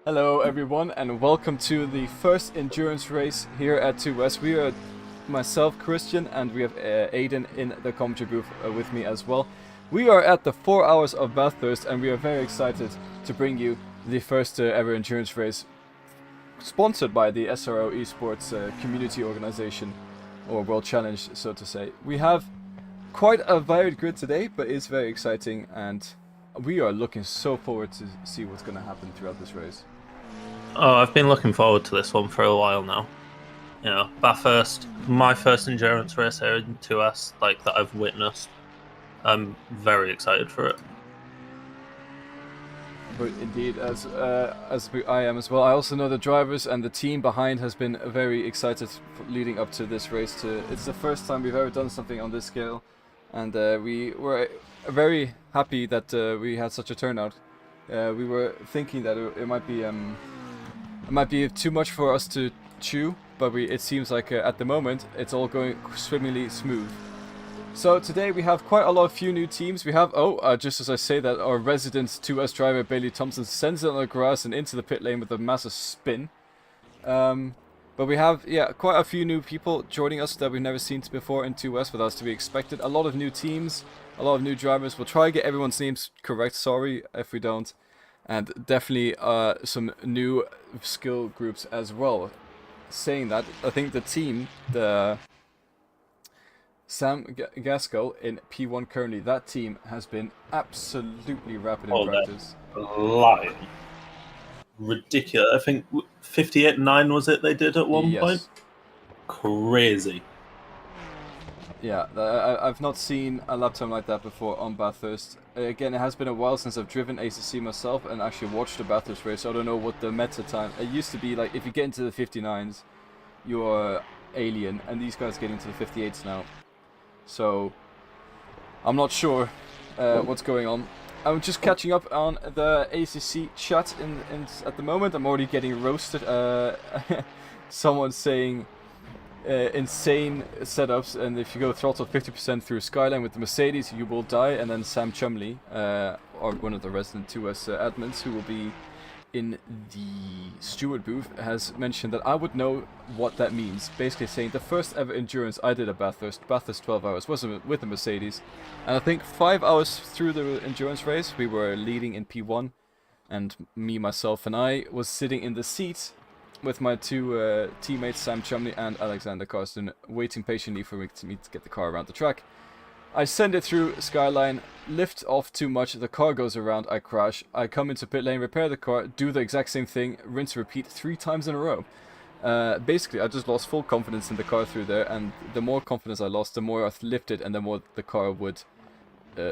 Hello everyone and welcome to the first endurance race here at 2S. We are myself, Christian, and we have Aiden in the commentary booth with me as well. We are at the 4 hours of Bathurst and we are very excited to bring you the first ever endurance race sponsored by the SRO Esports Community Organization, or World Challenge, so to say. We have quite a varied grid today, but it's very exciting and we are looking so forward to see what's going to happen throughout this race. Oh, I've been looking forward to this one for a while now. You know, Bathurst, my first endurance race here in 2S, that I've witnessed. I'm very excited for it. But indeed, as I am as well. I also know the drivers and the team behind has been very excited leading up to this race. It's the first time we've ever done something on this scale, and we were very happy that we had such a turnout. We were thinking that it might be too much for us to chew, but it seems like at the moment it's all going swimmingly smooth. So today we have quite a few new teams. We have, just as I say that, our resident 2S driver Bailey Thompson sends it on the grass and into the pit lane with a massive spin. But we have, quite a few new people joining us that we've never seen before in 2S, but that's to be expected. A lot of new teams, a lot of new drivers. We'll try to get everyone's names correct, sorry if we don't. And definitely some new skill groups as well. Saying that, I think the team, the Sam Gaskell in P1 currently, that team has been absolutely rapid in practice. Lying. Ridiculous. I think 58.9 was it they did at one point? Crazy. Yeah, I've not seen a lap time like that before on Bathurst. Again, it has been a while since I've driven ACC myself and actually watched the Bathurst race, so I don't know what the meta time... It used to be like, if you get into the 59s, you're alien, and these guys get into the 58s now. So, I'm not sure what's going on. I'm just catching up on the ACC chat at the moment. I'm already getting roasted. Someone saying... insane setups, and if you go throttle 50% through Skyline with the Mercedes, you will die. And then Sam Chumley, or one of the resident 2S admins who will be in the steward booth, has mentioned that I would know what that means. Basically saying the first ever endurance I did at Bathurst 12 hours, was with the Mercedes. And I think 5 hours through the endurance race, we were leading in P1, and me, myself, and I was sitting in the seat with my two teammates, Sam Chumley and Alexander Carsten, waiting patiently for me to get the car around the track. I send it through Skyline, lift off too much, the car goes around, I crash. I come into pit lane, repair the car, do the exact same thing, rinse and repeat 3 times in a row. Basically, I just lost full confidence in the car through there, and the more confidence I lost, the more I lifted and the more the car would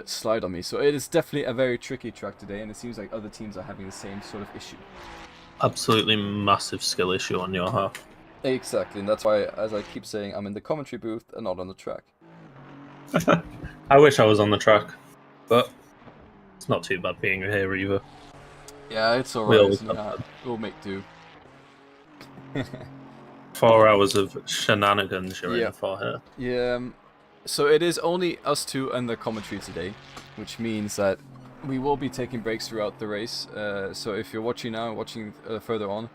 slide on me. So it is definitely a very tricky track today, and it seems like other teams are having the same sort of issue. Absolutely massive skill issue on your half. Exactly, and that's why, as I keep saying, I'm in the commentary booth and not on the track. I wish I was on the track, but it's not too bad being here either. Yeah, it's alright. We'll make do. 4 hours of shenanigans you're in for here. Yeah, so it is only us two and the commentary today, which means that we will be taking breaks throughout the race, so if you're watching now, watching further on,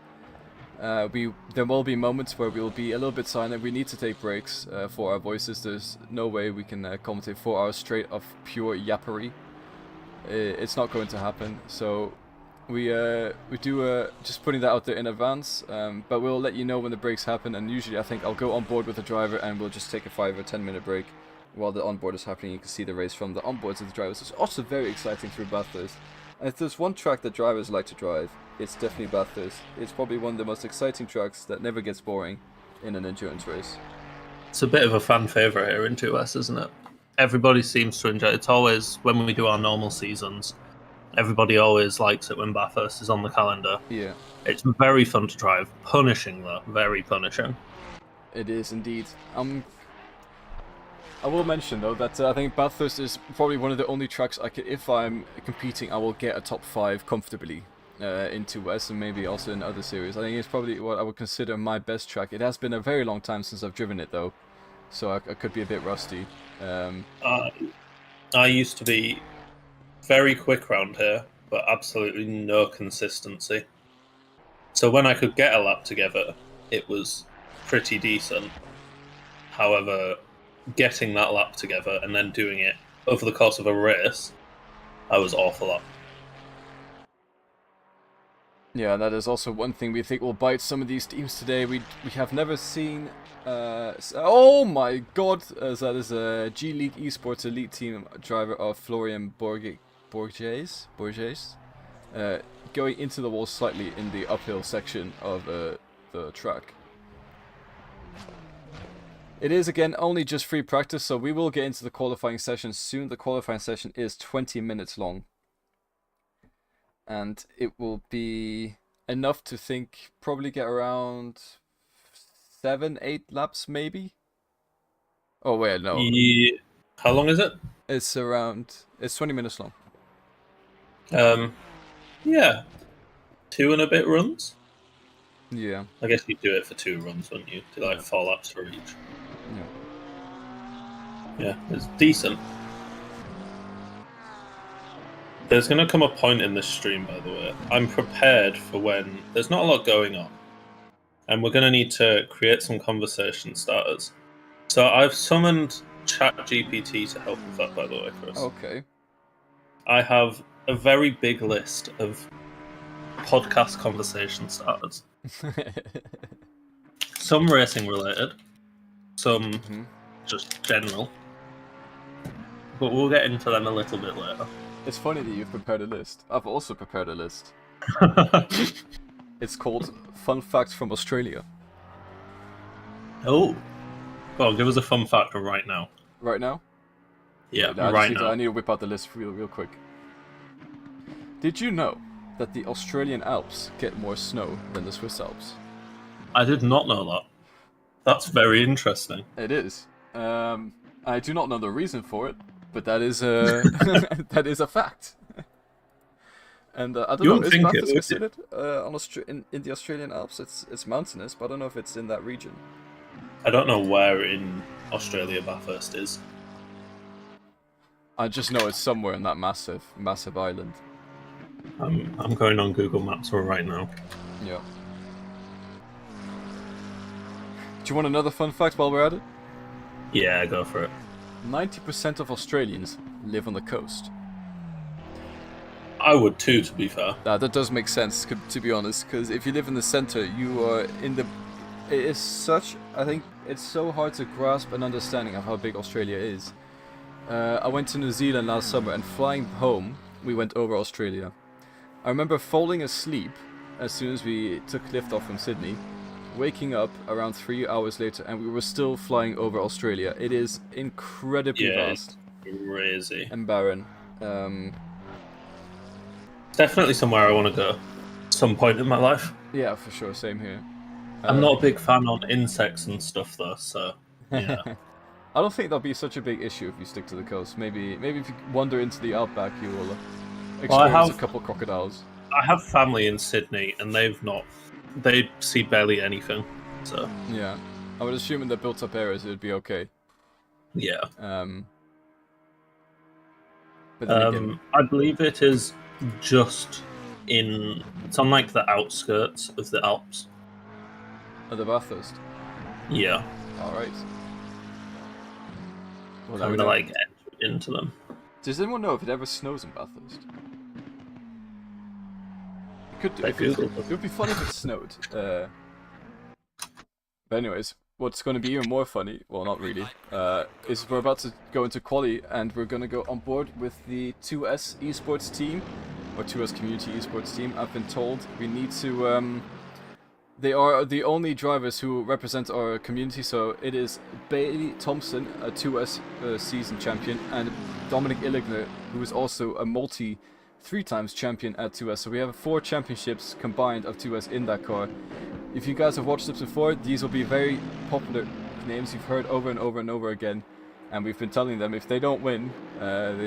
there will be moments where we'll be a little bit silent. We need to take breaks for our voices. There's no way we can commentate 4 hours straight of pure yappery. It's not going to happen, so we do just putting that out there in advance, but we'll let you know when the breaks happen, and usually I think I'll go on board with the driver and we'll just take a 5 or 10 minute break. While the onboard is happening, you can see the race from the onboards of the drivers. It's also very exciting through Bathurst. And if there's one track that drivers like to drive, it's definitely Bathurst. It's probably one of the most exciting tracks that never gets boring in an endurance race. It's a bit of a fan favourite here in 2S, isn't it? Everybody seems to enjoy it. It's always, when we do our normal seasons, everybody always likes it when Bathurst is on the calendar. Yeah. It's very fun to drive. Punishing, though. Very punishing. It is indeed. I will mention though that I think Bathurst is probably one of the only tracks if I'm competing, I will get a top 5 comfortably in 2S and maybe also in other series. I think it's probably what I would consider my best track. It has been a very long time since I've driven it though, so I could be a bit rusty. I used to be very quick round here, but absolutely no consistency. So when I could get a lap together, it was pretty decent. However, getting that lap together and then doing it over the course of a race, I was awful at. Yeah, that is also one thing we think will bite some of these teams today. We have never seen. Oh my God! That is a G League Esports Elite Team driver of Florian Borges, going into the wall slightly in the uphill section of the track. It is again only just free practice, so we will get into the qualifying session soon. The qualifying session is 20 minutes long. And it will be enough to think probably get around 7-8 laps maybe. Oh wait, no. Yeah. How long is it? It's 20 minutes long. Yeah, 2 and a bit runs. Yeah. I guess you'd do it for 2 runs, wouldn't you? Do like 4 laps for each. Yeah, it's decent. There's going to come a point in this stream, by the way. I'm prepared for when there's not a lot going on. And we're going to need to create some conversation starters. So I've summoned ChatGPT to help with that, by the way, Chris. Okay. I have a very big list of podcast conversation starters. Some racing related, some just general. But we'll get into them a little bit later. It's funny that you've prepared a list. I've also prepared a list. It's called Fun Facts from Australia. Oh. Go on, give us a fun fact right now. Right now? Yeah, I right now. I need to whip out the list real quick. Did you know that the Australian Alps get more snow than the Swiss Alps? I did not know that. That's very interesting. It is. I do not know the reason for it, but that is a that is a fact. And I don't know, is Bathurst considered in the Australian Alps? It's mountainous, but I don't know if it's in that region. I don't know where in Australia Bathurst is. I just know it's somewhere in that massive island. I'm going on Google Maps right now. Yeah. Do you want another fun fact while we're at it? Yeah, go for it. 90% of Australians live on the coast. I would too, to be fair. That does make sense, to be honest, because if you live in the center, you are in the... It is such... I think it's so hard to grasp an understanding of how big Australia is. I went to New Zealand last summer, and flying home, we went over Australia. I remember falling asleep as soon as we took liftoff from Sydney, waking up around 3 hours later, and we were still flying over Australia. It is incredibly vast. Crazy. And barren. Definitely somewhere I want to go at some point in my life. Yeah, for sure. Same here. I'm not a big fan on insects and stuff, though, so yeah. I don't think that'll be such a big issue if you stick to the coast. Maybe if you wander into the outback, you will experience a couple crocodiles. I have family in Sydney, and they see barely anything. So yeah, I would assume in the built-up areas it would be okay. Yeah. But then again, I believe it is just in. It's on like the outskirts of the Alps. At the Bathurst. Yeah. All right. Well, Kind of like into them. Does anyone know if it ever snows in Bathurst? It could do. It would be funny if it snowed. But anyways, what's going to be even more funny, well, not really, is we're about to go into quali, and we're going to go on board with the 2S Esports team, or 2S Community Esports team. I've been told we need to... They are the only drivers who represent our community, so it is Bailey Thompson, a 2S season champion, and Dominic Illigner, who is also a 3 times champion at 2S. So we have 4 championships combined of 2S in that car. If you guys have watched this before, these will be very popular names you've heard over and over and over again. And we've been telling them if they don't win, they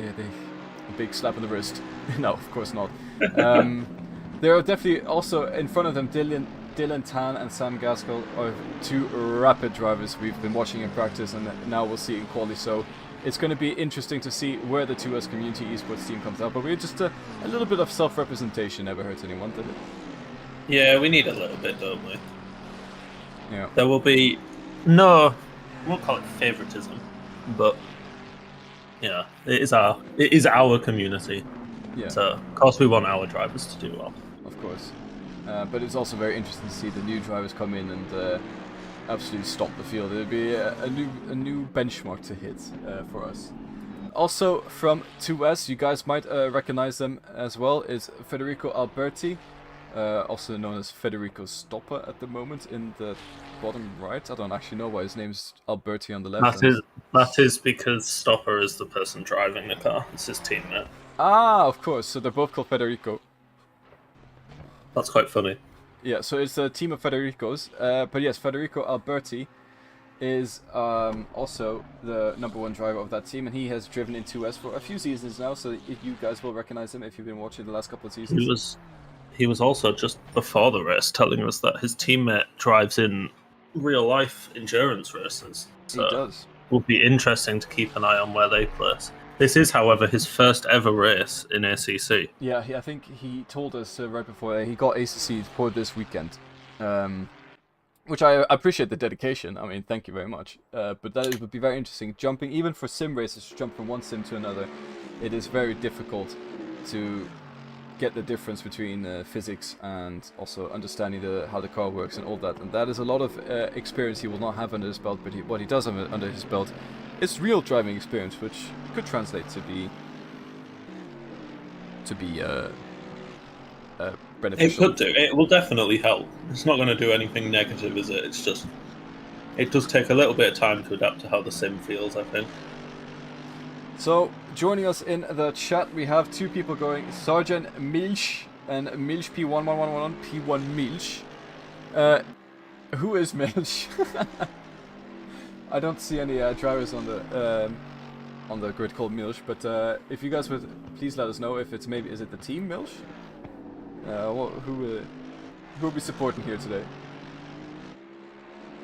a big slap on the wrist. No, of course not. There are definitely also in front of them Dylan Tan and Sam Gaskell are 2 rapid drivers we've been watching in practice, and now we'll see in quali. So it's going to be interesting to see where the 2S Community Esports team comes out. But we're just a little bit of self-representation never hurts anyone, did it? Yeah, we need a little bit, don't we? Yeah. There will be no, I won't call it favoritism, but yeah, it is our community. Yeah. So of course we want our drivers to do well. Of course. But it's also very interesting to see the new drivers come in and absolutely stop the field. It'll be a new benchmark to hit for us. Also from 2S, you guys might recognize them as well, is Federico Alberti, also known as Federico Stopper at the moment in the bottom right. I don't actually know why his name's Alberti on the left. That is because Stopper is the person driving the car. It's his teammate. Ah, of course. So they're both called Federico. That's quite funny. Yeah, so it's a team of Federicos. But yes, Federico Alberti is also the #1 driver of that team, and he has driven in 2S for a few seasons now, so you guys will recognize him if you've been watching the last couple of seasons. He was also just before the race telling us that his teammate drives in real-life endurance races. So He does. It will be interesting to keep an eye on where they place. This is, however, his first ever race in ACC. Yeah, I think he told us right before he got ACC for this weekend. Which I appreciate the dedication. I mean, thank you very much. But that would be very interesting. Jumping, even for sim races, to jump from one sim to another, it is very difficult to get the difference between physics and also understanding how the car works and all that. And that is a lot of experience he will not have under his belt, but what he does have under his belt is real driving experience, which could translate to be beneficial. It could do. It will definitely help. It's not going to do anything negative, is it? It's just, it does take a little bit of time to adapt to how the sim feels, I think. So, joining us in the chat, we have two people going, Sergeant Milch and Milch P1111, P1 Milch. Who is Milch? I don't see any drivers on the grid called Milch, but if you guys would please let us know if it's is it the team Milch? Who will be supporting here today?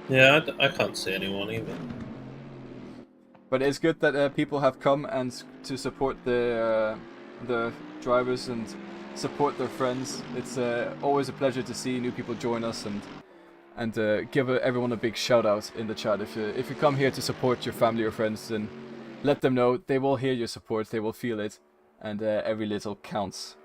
Yeah, I can't see anyone either. But it's good that people have come and to support the drivers and support their friends. It's always a pleasure to see new people join us and give everyone a big shout out in the chat. If you come here to support your family or friends, then let them know. They will hear your support, they will feel it, and every little counts.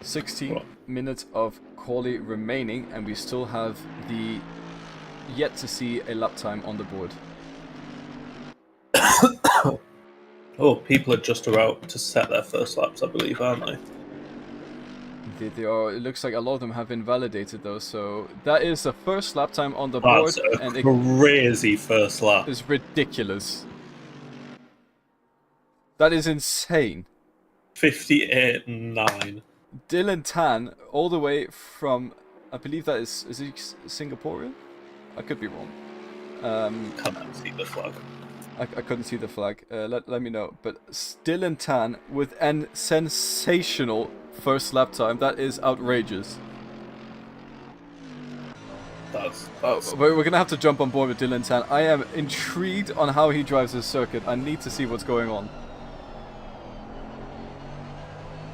16 minutes of quali remaining, and we still have the yet to see a lap time on the board. Oh, people are just about to set their first laps, I believe, aren't they? They are. It looks like a lot of them have been validated though, so that is the first lap time on the board. That's a crazy first lap. It's ridiculous. That is insane. 58.9. Dylan Tan, all the way from, I believe that is he Singaporean? I could be wrong. Can't see the flag. I couldn't see the flag. Let me know. But Dylan Tan with an sensational first lap time. That is outrageous. We're gonna have to jump on board with Dylan Tan. I am intrigued on how he drives this circuit. I need to see what's going on.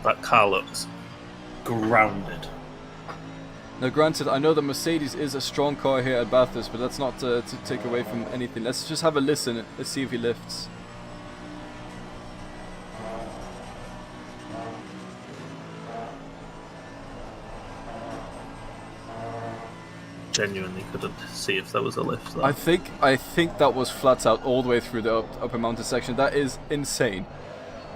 That car looks grounded. Now granted, I know that Mercedes is a strong car here at Bathurst, but that's not to take away from anything. Let's just have a listen. Let's see if he lifts. Genuinely couldn't see if there was a lift there. I think that was flat out all the way through the upper mountain section. That is insane.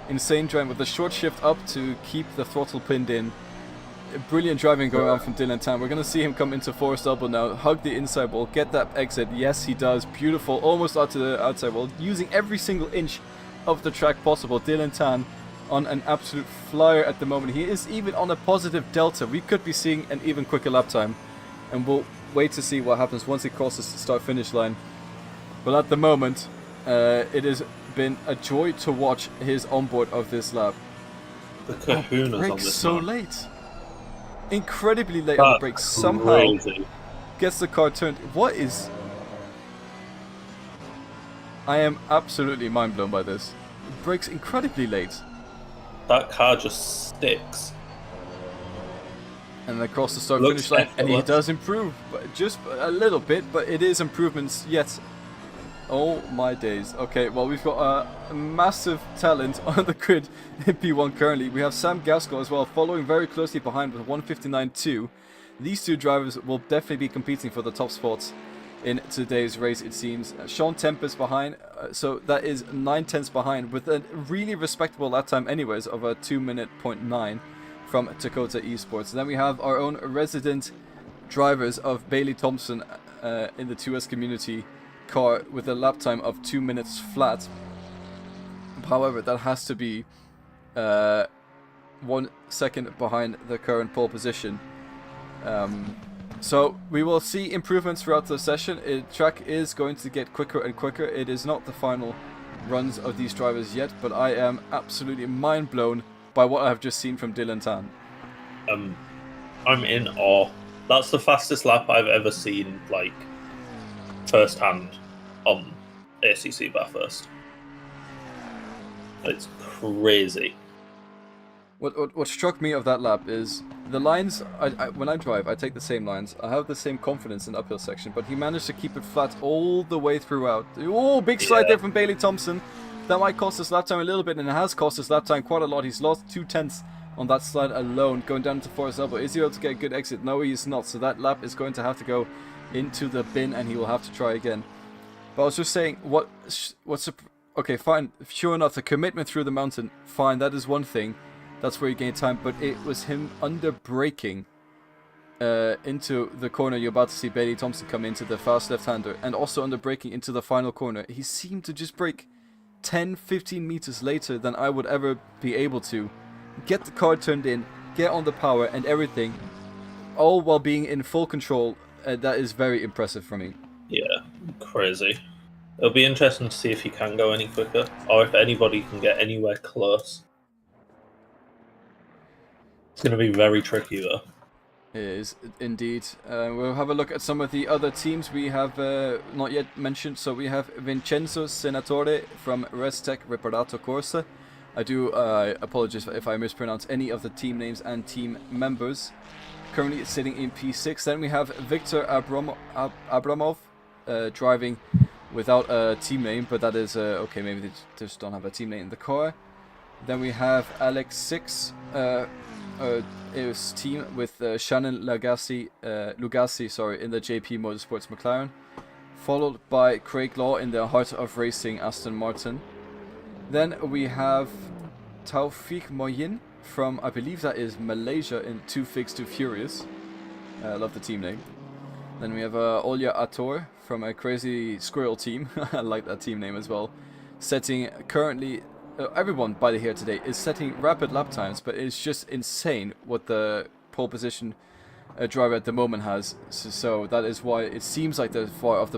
Insane driving with the short shift up to keep the throttle pinned in. Brilliant driving going on from Dylan Tan. We're going to see him come into forced elbow now, hug the inside wall, get that exit. Yes, he does. Beautiful. Almost out to the outside wall. Using every single inch of the track possible. Dylan Tan on an absolute flyer at the moment. He is even on a positive delta. We could be seeing an even quicker lap time. And we'll wait to see what happens once he crosses the start-finish line. But at the moment, it has been a joy to watch his onboard of this lap. The kahunas on this so one. late. Incredibly late on the brakes. Somehow gets the car turned. What is... I am absolutely mind blown by this. Brakes incredibly late. That car just sticks. And then across the start Looks finish line, and he effortless. does improve, but just a little bit, but it is improvements yet. Oh my days. Okay, well, we've got a massive talent on the grid in P1 currently. We have Sam Gaskell as well, following very closely behind with 159.2. These two drivers will definitely be competing for the top spots in today's race, it seems. Sean Tempest behind, so that is 9/10 behind, with a really respectable lap time anyways of a 2:09 from Dakota Esports. Then we have our own resident drivers of Bailey Thompson in the 2S community car with a lap time of 2 minutes flat. However, that has to be 1 second behind the current pole position. So we will see improvements throughout the session. The track is going to get quicker and quicker. It is not the final runs of these drivers yet, but I am absolutely mind blown by what I have just seen from Dylan Tan. I'm in awe. That's the fastest lap I've ever seen, like, firsthand on ACC Bathurst. It's crazy. What struck me of that lap is the lines. When I drive, I take the same lines. I have the same confidence in the uphill section, but he managed to keep it flat all the way throughout. Oh, big slide there from Bailey Thompson. That might cost us lap time a little bit, and it has cost us lap time quite a lot. He's lost 2/10 on that slide alone, going down to Forest Elbow. Is he able to get a good exit? No, he is not. So that lap is going to have to go into the bin, and he will have to try again. But I was just saying, okay, fine. Sure enough, the commitment through the mountain, fine. That is one thing. That's where you gain time, but it was him under braking into the corner. You're about to see Bailey Thompson come into the fast left-hander, and also under braking into the final corner. He seemed to just brake 10-15 meters later than I would ever be able to. Get the car turned in, get on the power and everything, all while being in full control. That is very impressive for me. Yeah, crazy. It'll be interesting to see if he can go any quicker, or if anybody can get anywhere close. It's going to be very tricky, though. It is, indeed. We'll have a look at some of the other teams we have not yet mentioned. So we have Vincenzo Senatore from Restec Reparato Corsa. I do apologize if I mispronounce any of the team names and team members. Currently sitting in P6. Then we have Victor Abramov driving without a team name, but that is okay, maybe they just don't have a team name in the car. Then we have Alex 6, his team with Shannon Lugassi, in the JP Motorsports McLaren, followed by Craig Law in the Heart of Racing Aston Martin. Then we have Taufik Moyin from, I believe that is Malaysia, in Too Fix Too Furious. I love the team name. Then we have Olya Ator from a Crazy Squirrel team. I like that team name as well. Setting currently, everyone by the here today is setting rapid lap times, but it's just insane what the pole position driver at the moment has. So that is why it seems like they're far off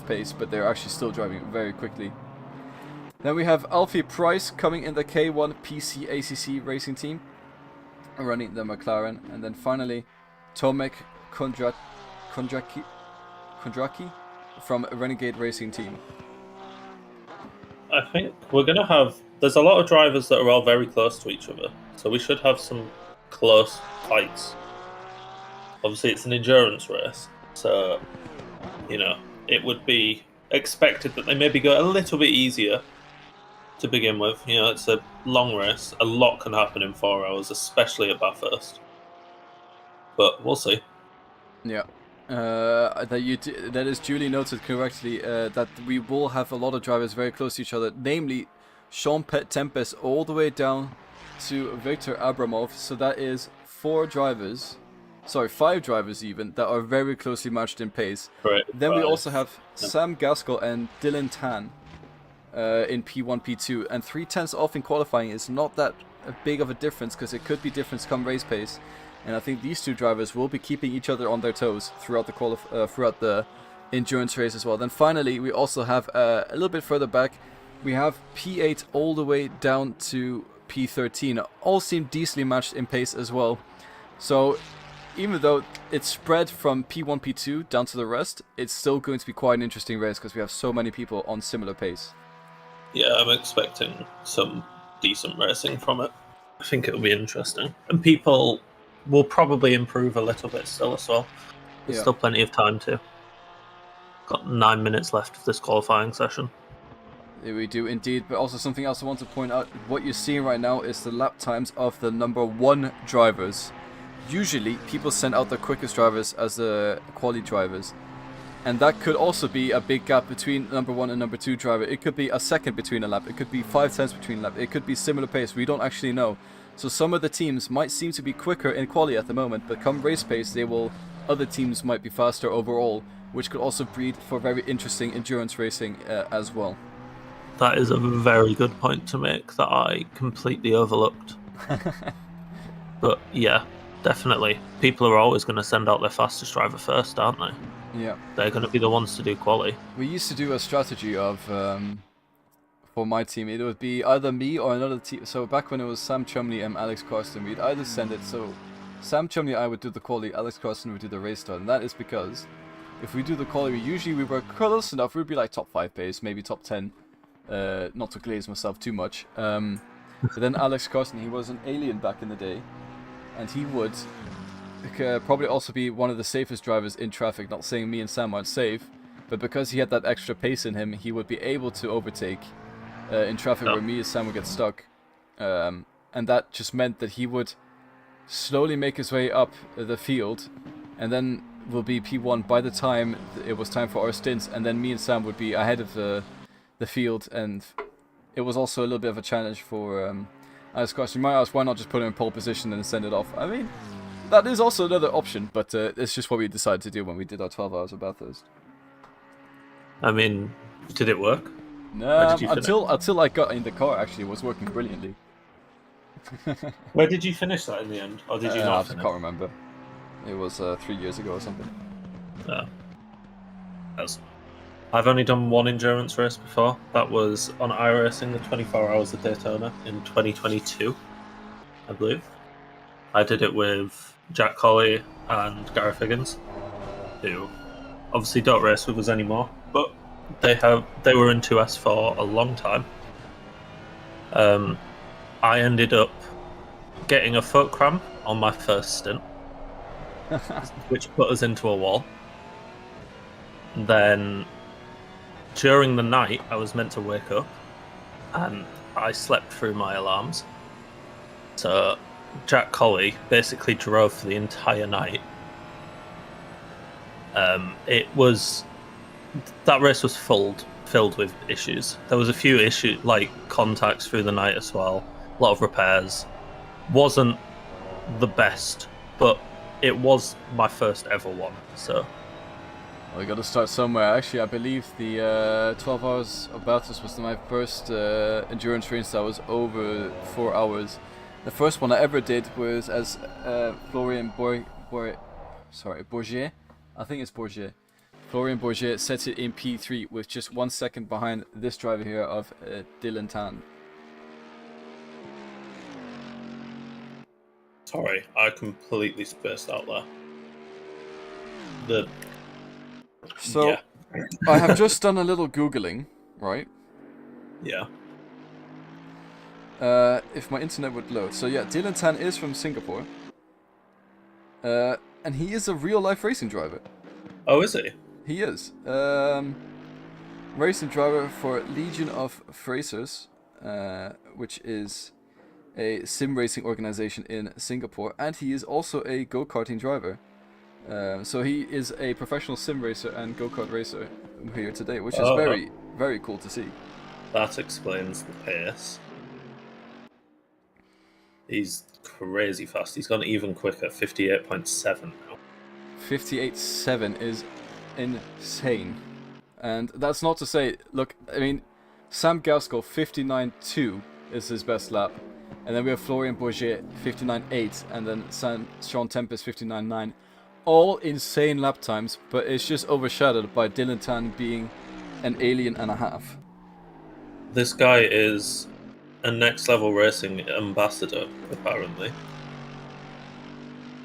pace, but they're actually still driving very quickly. Then we have Alfie Price coming in the K1 PC ACC racing team, running the McLaren. And then finally, Tomek Kondraki from Renegade Racing Team. I think we're going to have... There's a lot of drivers that are all very close to each other, so we should have some close fights. Obviously, it's an endurance race, so, you know, it would be expected that they maybe go a little bit easier to begin with. You know, it's a long race. A lot can happen in 4 hours, especially at Bathurst. But we'll see. Yeah. That is duly noted correctly, that we will have a lot of drivers very close to each other, namely Sean Tempest all the way down to Victor Abramov. So that is 5 drivers even, that are very closely matched in pace. Right, then we also have Sam Gaskell and Dylan Tan in P1, P2, and 3/10 off in qualifying is not that big of a difference, because it could be difference come race pace. And I think these two drivers will be keeping each other on their toes throughout the endurance race as well. Then finally, we also have a little bit further back, we have P8 all the way down to P13. All seem decently matched in pace as well. So even though it's spread from P1, P2 down to the rest, it's still going to be quite an interesting race because we have so many people on similar pace. Yeah, I'm expecting some decent racing from it. I think it'll be interesting. And people will probably improve a little bit still as well. There's still plenty of time to. Got 9 minutes left of this qualifying session. Yeah, we do indeed, but also something else I want to point out. What you're seeing right now is the lap times of the number 1 drivers. Usually, people send out the quickest drivers as the quali drivers. And that could also be a big gap between number 1 and number 2 driver. It could be a second between a lap. It could be 5 tenths between a lap. It could be similar pace. We don't actually know. So some of the teams might seem to be quicker in quali at the moment, but come race pace, other teams might be faster overall, which could also breed for very interesting endurance racing as well. That is a very good point to make that I completely overlooked. But yeah, definitely. People are always going to send out their fastest driver first, aren't they? Yeah. They're going to be the ones to do quali. We used to do a strategy of, for my team, it would be either me or another team. So back when it was Sam Chumley and Alex Carsten, we'd either send it, so Sam Chumley I would do the quali, Alex Carsten would do the race start. And that is because if we do the quali, we were close enough, we'd be like top 5 pace, maybe top 10. Not to glaze myself too much. But then Alex Carsten, he was an alien back in the day. And he would probably also be one of the safest drivers in traffic. Not saying me and Sam aren't safe, but because he had that extra pace in him, he would be able to overtake in traffic where me and Sam would get stuck. And that just meant that he would slowly make his way up the field, and then will be P1 by the time it was time for our stints, and then me and Sam would be ahead of the field, and it was also a little bit of a challenge for Alex Carsten. You might ask, why not just put him in pole position and send it off? I mean, that is also another option, but it's just what we decided to do when we did our 12 hours of Bathurst. I mean, did it work? No, until I got in the car, actually, it was working brilliantly. Where did you finish that in the end? Or did you not finish? I can't remember. It was 3 years ago or something. Yeah. I've only done one endurance race before. That was on iRacing, the 24 Hours of Daytona in 2022, I believe. I did it with Jack Colley and Gareth Higgins, who obviously don't race with us anymore, but they were in 2S for a long time. I ended up getting a foot cramp on my first stint, which put us into a wall. Then during the night, I was meant to wake up, and I slept through my alarms. So Jack Colley basically drove for the entire night. That race was filled with issues. There was a few issues, like contacts through the night as well. A lot of repairs. Wasn't the best, but it was my first ever one. So. Well, we got to start somewhere. Actually, I believe the 12 hours of Bathurst was my first endurance race that was over 4 hours. The first one I ever did was as Florian Bourget. I think it's Bourget. Florian Bourget sets it in P3 with just 1 second behind this driver here of Dylan Tan. Sorry, I completely spaced out there. So, I have just done a little Googling, right? Yeah. If my internet would load. So yeah, Dylan Tan is from Singapore. And he is a real-life racing driver. Oh, is he? He is. Racing driver for Legion of Frasers, which is a sim racing organization in Singapore, and he is a go-karting driver. So he is a professional sim racer and go-kart racer here today, which is very, very cool to see. That explains the pace. He's crazy fast. He's gone even quicker, 58.7 now. 58.7 is insane. And that's not to say, look, I mean, Sam Gaskell, 59.2 is his best lap. And then we have Florian Bourget, 59.8, and then Sean Tempest, 59.9. All insane lap times, but it's just overshadowed by Dylan Tan being an alien and a half. This guy is a next level racing ambassador, apparently.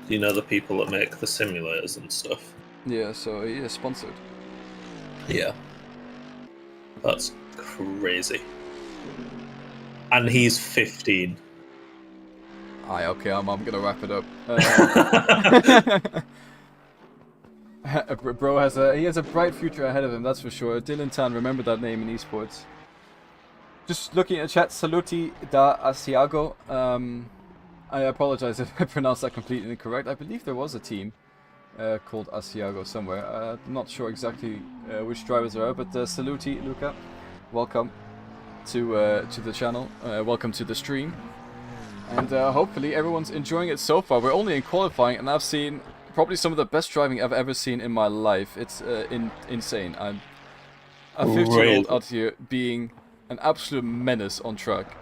You know, the people that make the simulators and stuff. Yeah, so he is sponsored. Yeah. That's crazy. And he's 15. Aye, okay, I'm gonna wrap it up. Bro has a bright future ahead of him, that's for sure. Dylan Tan, remember that name in esports. Just looking at chat, Saluti da Asiago. I apologize if I pronounced that completely incorrect. I believe there was a team called Asiago somewhere. I'm not sure exactly which drivers there are, but Saluti, Luca, welcome to the channel. Welcome to the stream. And hopefully everyone's enjoying it so far. We're only in qualifying, and I've seen probably some of the best driving I've ever seen in my life. It's insane. I'm a 50-year-old out here being an absolute menace on track.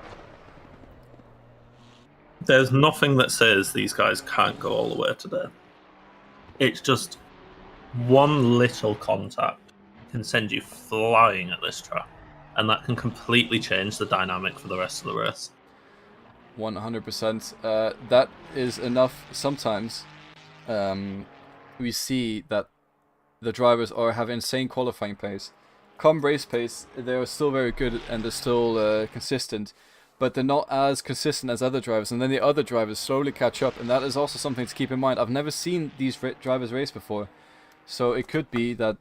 There's nothing that says these guys can't go all the way today. It's just one little contact can send you flying at this track, and that can completely change the dynamic for the rest of the race. 100%. That is enough. Sometimes we see that the drivers have insane qualifying pace. Come race pace, they're still very good and they're still consistent, but they're not as consistent as other drivers, and then the other drivers slowly catch up, and that is also something to keep in mind. I've never seen these drivers race before, so it could be that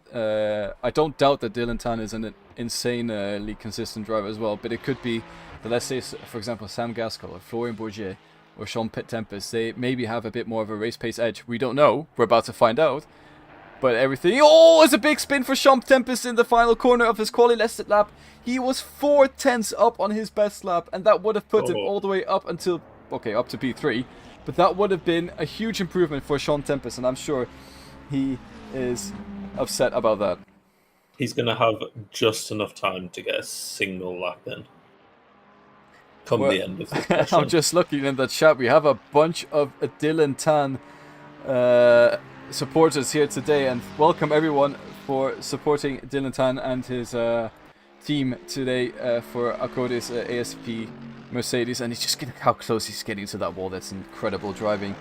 I don't doubt that Dylan Tan is an insanely consistent driver as well, but it could be that, let's say, for example, Sam Gaskell or Florian Bourget or Sean Tempest, they maybe have a bit more of a race pace edge. We don't know. We're about to find out. But everything... Oh, it's a big spin for Sean Tempest in the final corner of his quali-listed lap. He was 4/10 up on his best lap, and that would have put him all the way up until... Okay, up to P3. But that would have been a huge improvement for Sean Tempest, and I'm sure he is upset about that. He's going to have just enough time to get a single lap in. Come the end of the session. I'm just looking in the chat. We have a bunch of Dylan Tan supporters here today, and welcome everyone for supporting Dylan Tan and his team today for Akode's ASP Mercedes. And he's just getting how close he's getting to that wall. That's incredible driving.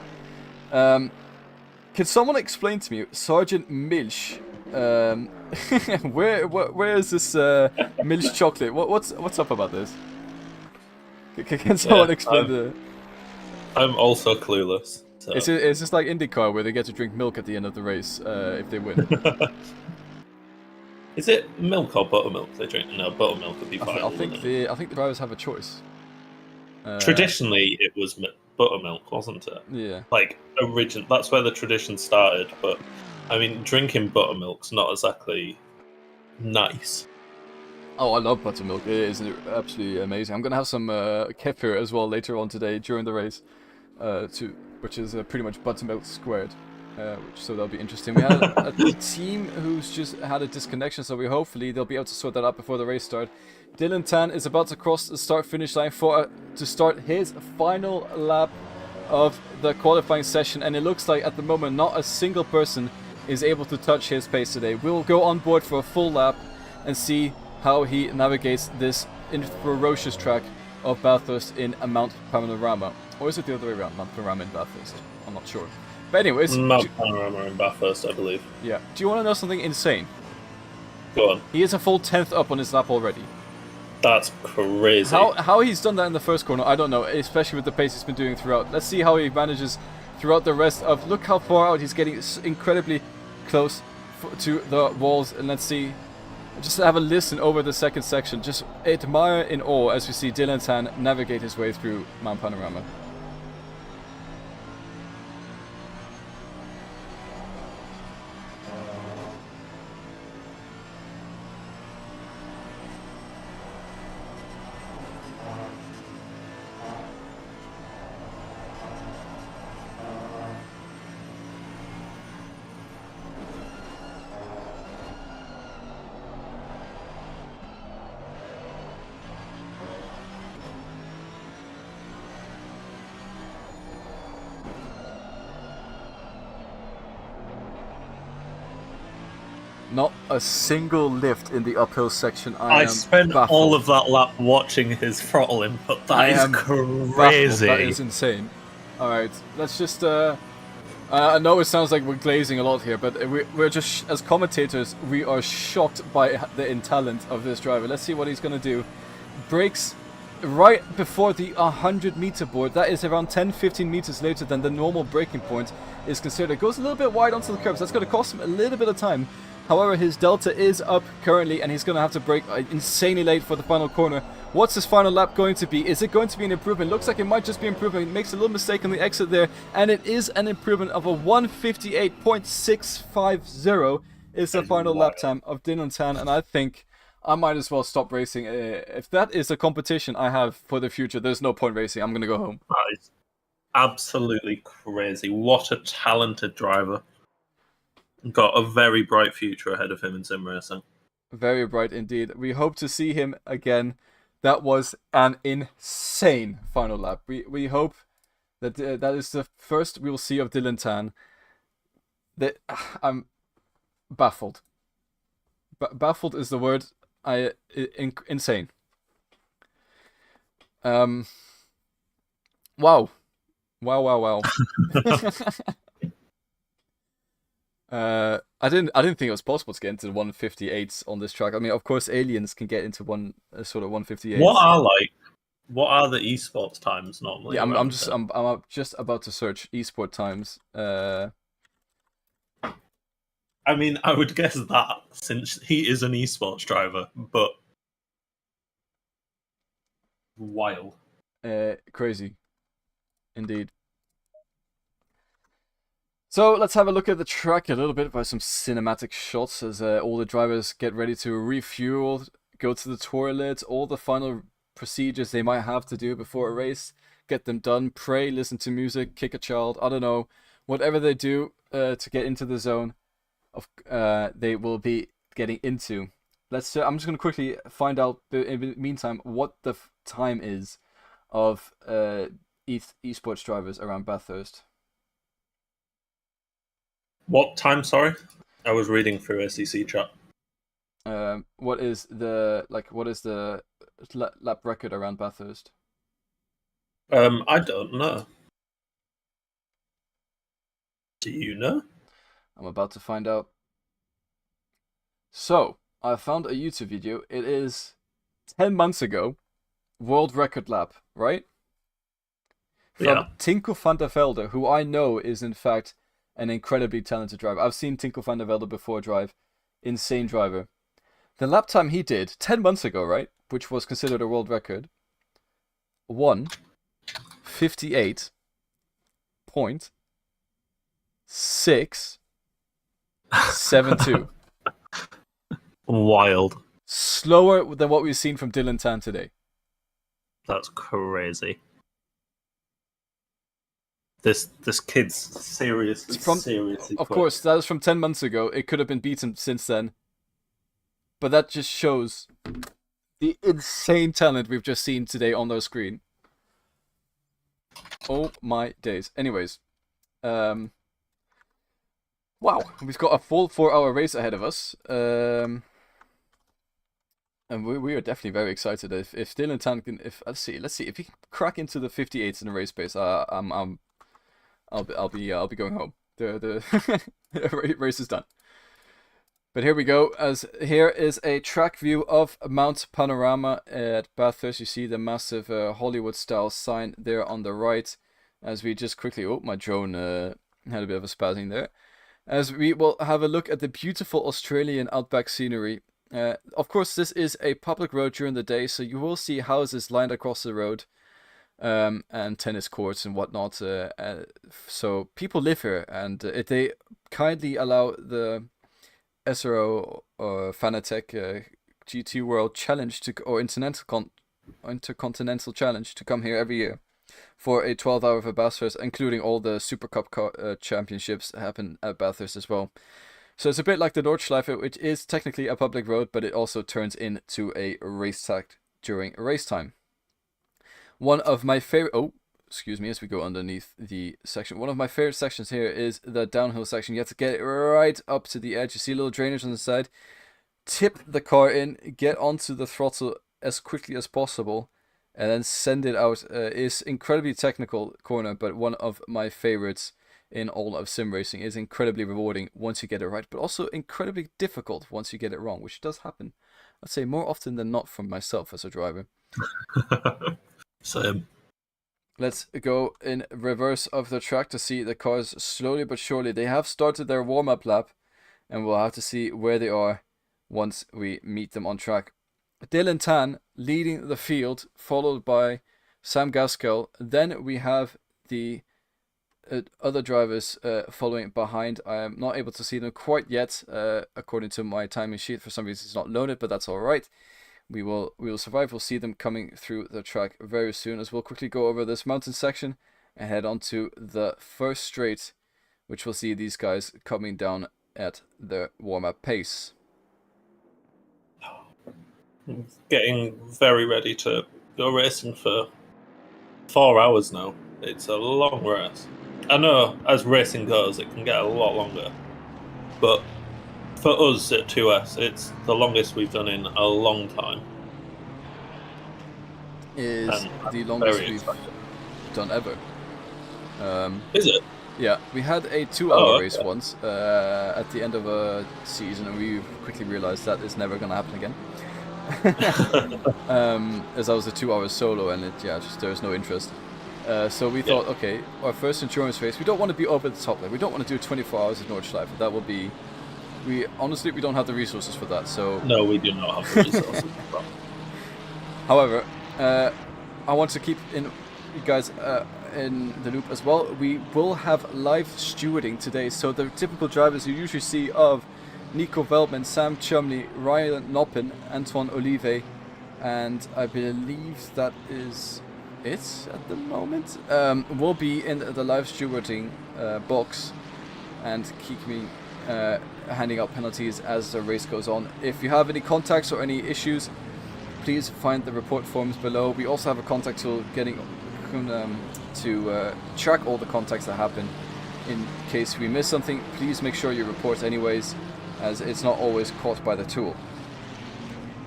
Can someone explain to me, Sergeant Milch? Where is this Milch chocolate? What's up about this? Can someone explain the... I'm also clueless. So. Is this like IndyCar where they get to drink milk at the end of the race if they win? Is it milk or buttermilk they drink? No, buttermilk would be fine. I think the drivers have a choice. Traditionally, it was buttermilk, wasn't it? Yeah. Like that's where the tradition started. But I mean, drinking buttermilk's not exactly nice. Oh, I love buttermilk. It is absolutely amazing. I'm gonna have some kefir as well later on today during the race, which is pretty much buttermilk squared. So that'll be interesting. We had a team who's just had a disconnection, so hopefully they'll be able to sort that out before the race start. Dylan Tan is about to cross the start-finish line to start his final lap of the qualifying session, and it looks like at the moment not a single person is able to touch his pace today. We'll go on board for a full lap and see how he navigates this ferocious track of Bathurst in Mount Panorama. Or is it the other way around? Mount Panorama in Bathurst? I'm not sure. But anyways... Mount Panorama in Bathurst, I believe. Yeah. Do you want to know something insane? Go on. He is a full 10th up on his lap already. That's crazy. How he's done that in the first corner, I don't know. Especially with the pace he's been doing throughout. Let's see how he manages throughout the rest of... Look how far out he's getting, incredibly close to the walls. And let's see... Just have a listen over the second section. Just admire in awe as we see Dylan Tan navigate his way through Mount Panorama. Not a single lift in the uphill section. I spent baffled. all of that lap watching his throttle input. That is crazy. That is insane. Alright, let's just... I know it sounds like we're glazing a lot here, but we're just, as commentators, we are shocked by the talent of this driver. Let's see what he's going to do. Brakes right before the 100-meter board. That is around 10-15 meters later than the normal braking point is considered. It goes a little bit wide onto the curbs. That's going to cost him a little bit of time. However, his delta is up currently, and he's going to have to brake insanely late for the final corner. What's his final lap going to be? Is it going to be an improvement? Looks like it might just be improvement. He makes a little mistake on the exit there, and it is an improvement of a 1:58.650 is the final lap time of Dylan Tan, and I think I might as well stop racing. If that is a competition I have for the future, there's no point racing. I'm going to go home. That is absolutely crazy. What a talented driver. Got a very bright future ahead of him in sim racing. Very bright indeed. We hope to see him again. That was an insane final lap. We hope that that is the first we will see of Dylan Tan. I'm baffled. Baffled is the word. Insane. Wow. I didn't think it was possible to get into the 158s on this track. I mean, of course, aliens can get into sort of 158s. What are the esports times normally? Yeah, I'm just about to search esport times. I mean, I would guess that since he is an esports driver, but wild. Crazy, indeed. So let's have a look at the track a little bit by some cinematic shots as all the drivers get ready to refuel, go to the toilet, all the final procedures they might have to do before a race, get them done, pray, listen to music, kick a child, I don't know, whatever they do to get into the zone, they will be getting into. I'm just going to quickly find out in the meantime what the time is of esports drivers around Bathurst. What time, sorry? I was reading through SEC chat. What is the lap record around Bathurst? I don't know. Do you know? I'm about to find out. So, I found a YouTube video. It is 10 months ago. World record lap, right? From Tinko van der Velde, who I know is in fact an incredibly talented driver. I've seen Tinko van der Velde before drive. Insane driver. The lap time he did 10 months ago, right? Which was considered a world record. 1:58.672. Wild. Slower than what we've seen from Dylan Tan today. That's crazy. This kid's seriously Of course, that was from 10 months ago. It could have been beaten since then. But that just shows the insane talent we've just seen today on our screen. Oh my days. Anyways. Wow, we've got a full 4-hour race ahead of us. And we are definitely very excited. If Dylan Tan can, let's see if he can crack into the 58s in the race pace. I'll be going home. The race is done. But here we go. As here is a track view of Mount Panorama at Bathurst. You see the massive Hollywood-style sign there on the right. As we just quickly, my drone had a bit of a spazzing there. As we will have a look at the beautiful Australian outback scenery. Of course, this is a public road during the day, so you will see houses lined across the road. And tennis courts and whatnot. So people live here, and they kindly allow the SRO Fanatec GT World Challenge or Intercontinental Challenge to come here every year for a 12-hour for Bathurst, including all the Super Cup championships happen at Bathurst as well. So it's a bit like the Nordschleife, which is technically a public road, but it also turns into a racetrack during race time. One of my favorite... as we go underneath the section. One of my favorite sections here is the downhill section. You have to get it right up to the edge. You see a little drainage on the side. Tip the car in, get onto the throttle as quickly as possible, and then send it out. Is incredibly technical corner, but one of my favorites in all of sim racing. Is incredibly rewarding once you get it right, but also incredibly difficult once you get it wrong, which does happen, I'd say, more often than not from myself as a driver. Same. Let's go in reverse of the track to see the cars slowly but surely. They have started their warm-up lap, and we'll have to see where they are once we meet them on track. Dylan Tan leading the field, followed by Sam Gaskell. Then we have the other drivers following behind. I am not able to see them quite yet, according to my timing sheet. For some reason it's not loaded, but that's all right. We will survive. We'll see them coming through the track very soon, as we'll quickly go over this mountain section and head on to the first straight, which we'll see these guys coming down at their warm-up pace. Getting very ready to go racing for 4 hours now. It's a long race. I know as racing goes, it can get a lot longer, but for us at 2S, it's the longest we've done in a long time. Is the longest we've done ever. Is it? Yeah, we had a 2-hour race once at the end of a season, and we quickly realized that is never going to happen again. As I was a 2-hour solo, and there's no interest. So we thought, okay, our first endurance race, we don't want to be over the top. Like, we don't want to do 24 hours at Nordschleife. That will be... we don't have the resources for that. So no, we do not have the resources. However, I want to keep you guys in the loop as well. We will have live stewarding today. So the typical drivers you usually see of Nico Veldman, Sam Chumley, Ryan Noppen, Antoine Olive, and I believe that is it at the moment. Will be in the live stewarding box and keep me handing out penalties as the race goes on. If you have any contacts or any issues, please find the report forms below. We also have a contact tool getting to track all the contacts that happen. In case we miss something, please make sure you report anyways, as it's not always caught by the tool.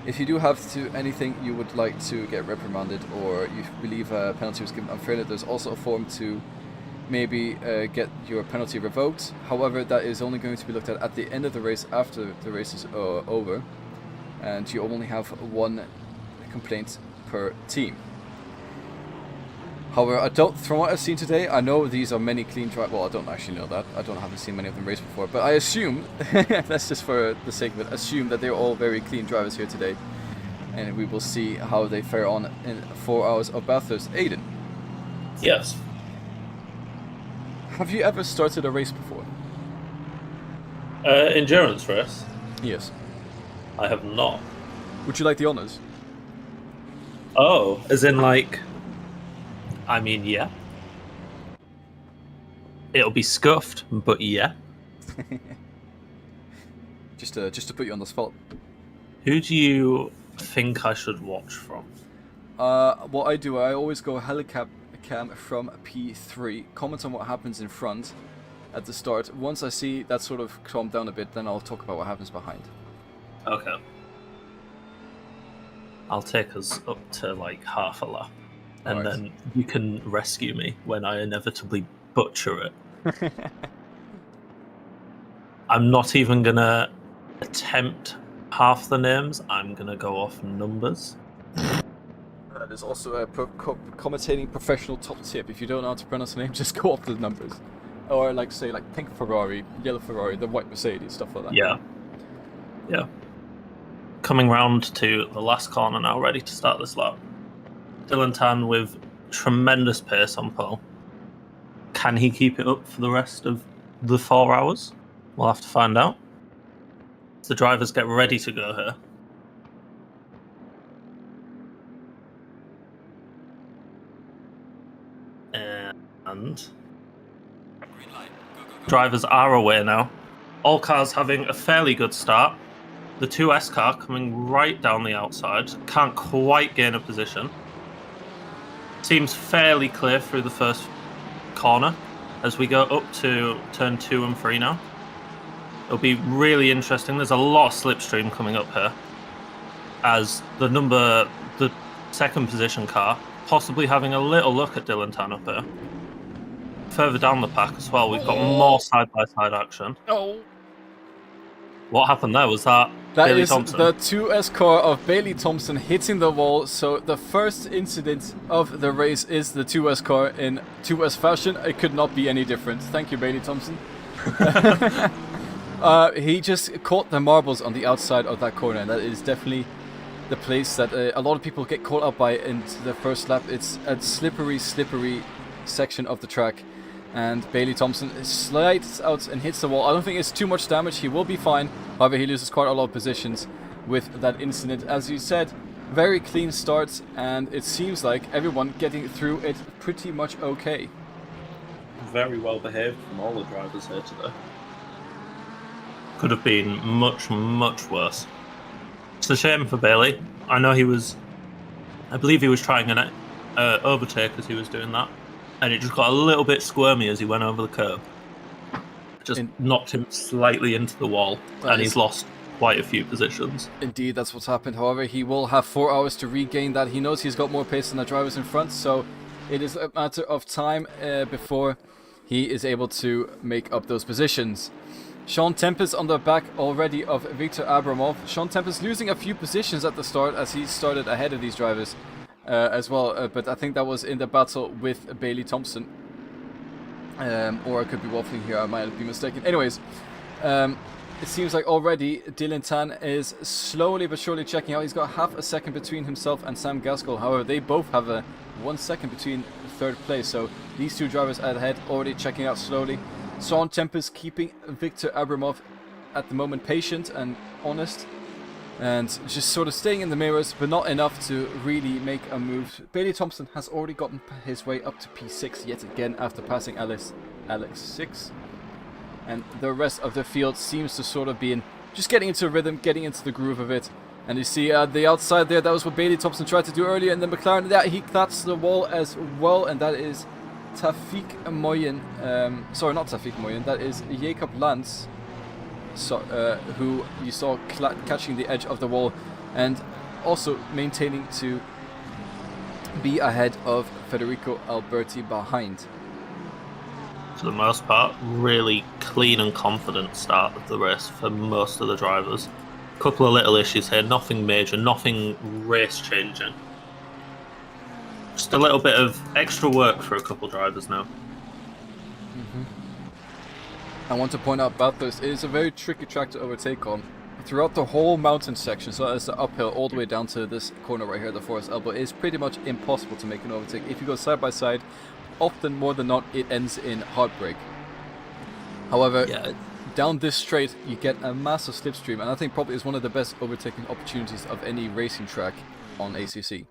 If you do have anything you would like to get reprimanded, or you believe a penalty was given unfairly, there's also a form to maybe get your penalty revoked. However, that is only going to be looked at the end of the race, after the race is over, and you only have one complaint per team. However, from what I've seen today, I know these are many clean drivers. Well, I don't actually know that. haven't seen many of them race before, but I assume, that's just for the sake of it, assume that they're all very clean drivers here today, and we will see how they fare on in 4 hours of Bathurst. Aiden. Yes. Have you ever started a race before? Endurance race? Yes. I have not. Would you like the honours? Oh, as in like... I mean, yeah. It'll be scuffed, but yeah. just to put you on the spot. Who do you think I should watch from? What I do, I always go helicam from P3, comment on what happens in front at the start. Once I see that sort of calm down a bit, then I'll talk about what happens behind. Okay. I'll take us up to like half a lap, and then you can rescue me when I inevitably butcher it. I'm not even gonna attempt half the names. I'm gonna go off numbers. That is also a commentating professional top tip. If you don't know how to pronounce a name, just go off the numbers. Or like say like pink Ferrari, yellow Ferrari, the white Mercedes, stuff like that. Yeah. Yeah. Coming round to the last corner now, ready to start this lap. Dylan Tan with tremendous pace on pole. Can he keep it up for the rest of the 4 hours? We'll have to find out. The drivers get ready to go here. And drivers are away now. All cars having a fairly good start. The 2S car coming right down the outside. Can't quite gain a position. Seems fairly clear through the first corner as we go up to turn 2 and 3 now. It'll be really interesting. There's a lot of slipstream coming up here, as the second position car possibly having a little look at Dylan Tan up here. Further down the pack as well, we've got more side-by-side action. Oh. What happened there? Was that That Bailey is Thompson? the 2S car of Bailey Thompson hitting the wall. So the first incident of the race is the 2S car in 2S fashion. It could not be any different. Thank you, Bailey Thompson. He just caught the marbles on the outside of that corner, and that is definitely the place that a lot of people get caught up by in the first lap. It's a slippery section of the track, and Bailey Thompson slides out and hits the wall. I don't think it's too much damage. He will be fine. However, he loses quite a lot of positions with that incident. As you said, very clean starts, and it seems like everyone getting through it pretty much okay. Very well behaved from all the drivers here today. Could have been much, much worse. It's a shame for Bailey. I believe he was trying an overtake as he was doing that, and it just got a little bit squirmy as he went over the curb. Just knocked him slightly into the wall, and he's lost quite a few positions. Indeed, that's what's happened. However, he will have 4 hours to regain that. He knows he's got more pace than the drivers in front, so it is a matter of time before he is able to make up those positions. Sean Tempest on the back already of Victor Abramov. Sean Tempest losing a few positions at the start as he started ahead of these drivers as well. But I think that was in the battle with Bailey Thompson. Or I could be waffling here, I might be mistaken. Anyways, it seems like already Dylan Tan is slowly but surely checking out. He's got half a second between himself and Sam Gaskell. However, they both have a 1 second between third place. So these two drivers ahead already checking out slowly. Sean Tempest keeping Victor Abramov at the moment patient and honest, and just sort of staying in the mirrors, but not enough to really make a move. Bailey Thompson has already gotten his way up to P6 yet again after passing Alex 6, and the rest of the field seems to sort of be just getting into rhythm, getting into the groove of it. And you see the outside there, that was what Bailey Thompson tried to do earlier, and the McLaren, that he that's the wall as well, and that is Tafik Moyen, sorry, not Tafik Moyen, that is Jacob Lantz, who you saw catching the edge of the wall and also maintaining to be ahead of Federico Alberti behind. For the most part, really clean and confident start of the race for most of the drivers. A couple of little issues here, nothing major, nothing race changing. Just a little bit of extra work for a couple drivers now. I want to point out Bathurst is a very tricky track to overtake on. Throughout the whole mountain section, so as the uphill all the way down to this corner right here, the Forest Elbow, it is pretty much impossible to make an overtake. If you go side by side, often more than not, it ends in heartbreak. However, down this straight, you get a massive slipstream, and I think probably is one of the best overtaking opportunities of any racing track on ACC.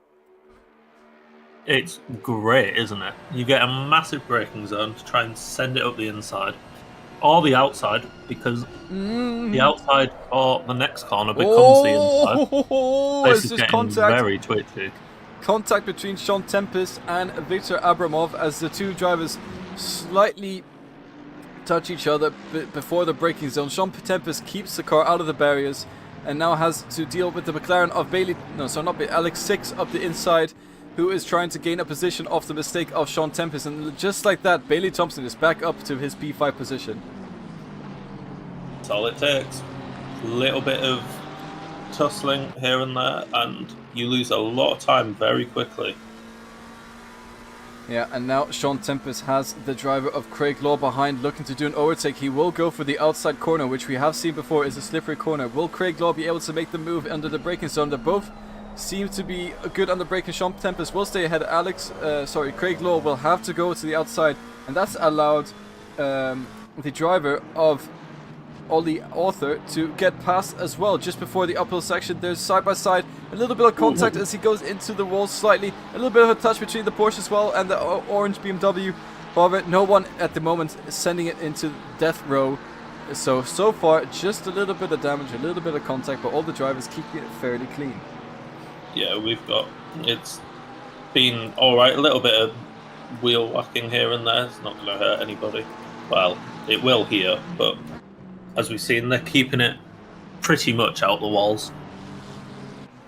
It's great, isn't it? You get a massive braking zone to try and send it up the inside. Or the outside, because the outside or the next corner becomes the inside. This is getting contact. Very twitchy. Contact between Sean Tempest and Victor Abramov as the two drivers slightly touch each other before the braking zone. Sean Tempest keeps the car out of the barriers and now has to deal with the McLaren of Alex 6 up the inside, who is trying to gain a position off the mistake of Sean Tempest. And just like that, Bailey Thompson is back up to his P5 position. That's all it takes. A little bit of tussling here and there, and you lose a lot of time very quickly. Yeah, and now Sean Tempest has the driver of Craig Law behind, looking to do an overtake. He will go for the outside corner, which we have seen before is a slippery corner. Will Craig Law be able to make the move under the braking zone? They both seem to be good on the brake, and Sean Tempest will stay ahead. Craig Law will have to go to the outside, and that's allowed the driver of Ollie Arthur to get past as well. Just before the uphill section, there's side by side a little bit of contact as he goes into the wall slightly, a little bit of a touch between the Porsche as well and the orange BMW. However, no one at the moment is sending it into death row. So far, just a little bit of damage, a little bit of contact, but all the drivers keeping it fairly clean. Yeah, it's been alright, a little bit of wheel whacking here and there. It's not going to hurt anybody. Well, it will here, but as we've seen, they're keeping it pretty much out the walls.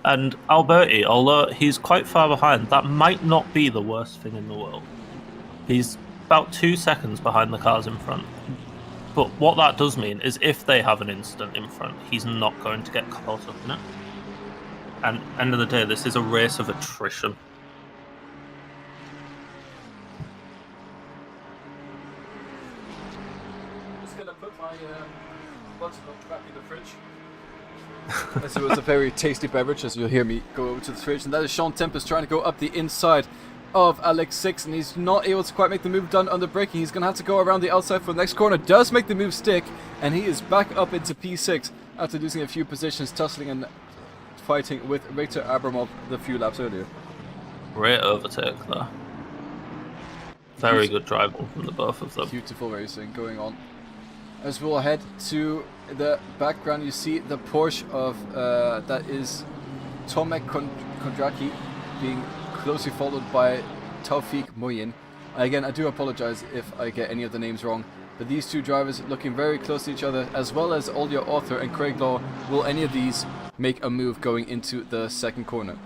And Alberti, although he's quite far behind, that might not be the worst thing in the world. He's about 2 seconds behind the cars in front. But what that does mean is if they have an incident in front, he's not going to get caught up in it. And end of the day, this is a race of attrition. Just gonna put my bottle back in the fridge. As it was a very tasty beverage, as you'll hear me go over to the fridge, and that is Sean Tempest trying to go up the inside of Alex 6, and he's not able to quite make the move done under braking. He's going to have to go around the outside for the next corner. Does make the move stick, and he is back up into P6 after losing a few positions, tussling and fighting with Victor Abramov the few laps earlier. Great overtake there. Very good driving from the both of them. Beautiful racing going on. As we'll head to the background, you see the Porsche of that is Tomek Kondraki being closely followed by Taufik Moyin. Again, I do apologize if I get any of the names wrong, but these two drivers looking very close to each other, as well as Olja Author and Craig Law. Will any of these make a move going into the second corner?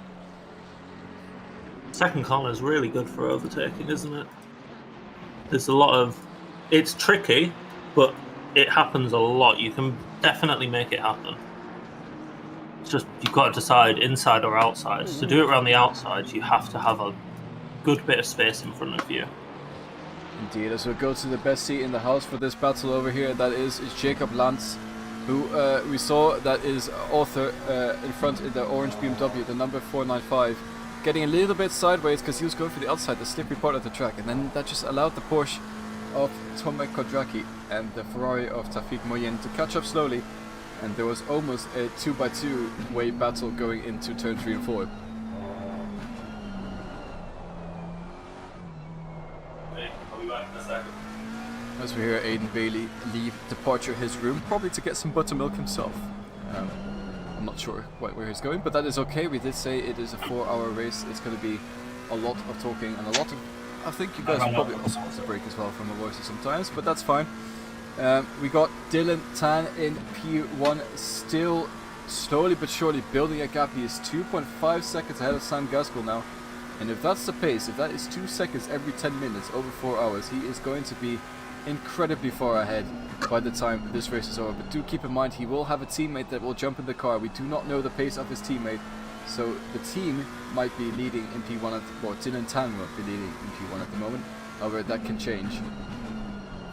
Second corner is really good for overtaking, isn't it? There's a lot of... It's tricky, but it happens a lot. You can definitely make it happen. It's just you've got to decide inside or outside. To do it around the outside, you have to have a good bit of space in front of you. Indeed, as we go to the best seat in the house for this battle over here, that is Jacob Lantz, who we saw that is Author in front in the orange BMW, the number 495, getting a little bit sideways because he was going for the outside, the slippery part of the track, and then that just allowed the Porsche of Tomek Kondraki and the Ferrari of Taufik Moyin to catch up slowly. And there was almost a 2x2 way battle going into turn 3 and 4. I'll be back in a second. As we hear Aidan Bailey leave departure his room, probably to get some buttermilk himself. I'm not sure quite where he's going, but that is okay. We did say it is a 4-hour race. It's going to be a lot of talking and a lot of... I think you guys will probably also want to break as well from my voices sometimes, but that's fine. We got Dylan Tan in P1, still slowly but surely building a gap. He is 2.5 seconds ahead of Sam Gaskell now. And if that's the pace, if that is 2 seconds every 10 minutes over 4 hours, he is going to be incredibly far ahead by the time this race is over. But do keep in mind, he will have a teammate that will jump in the car. We do not know the pace of his teammate. So the team might be leading in P1 or Dylan Tan might be leading in P1 at the moment. However, that can change.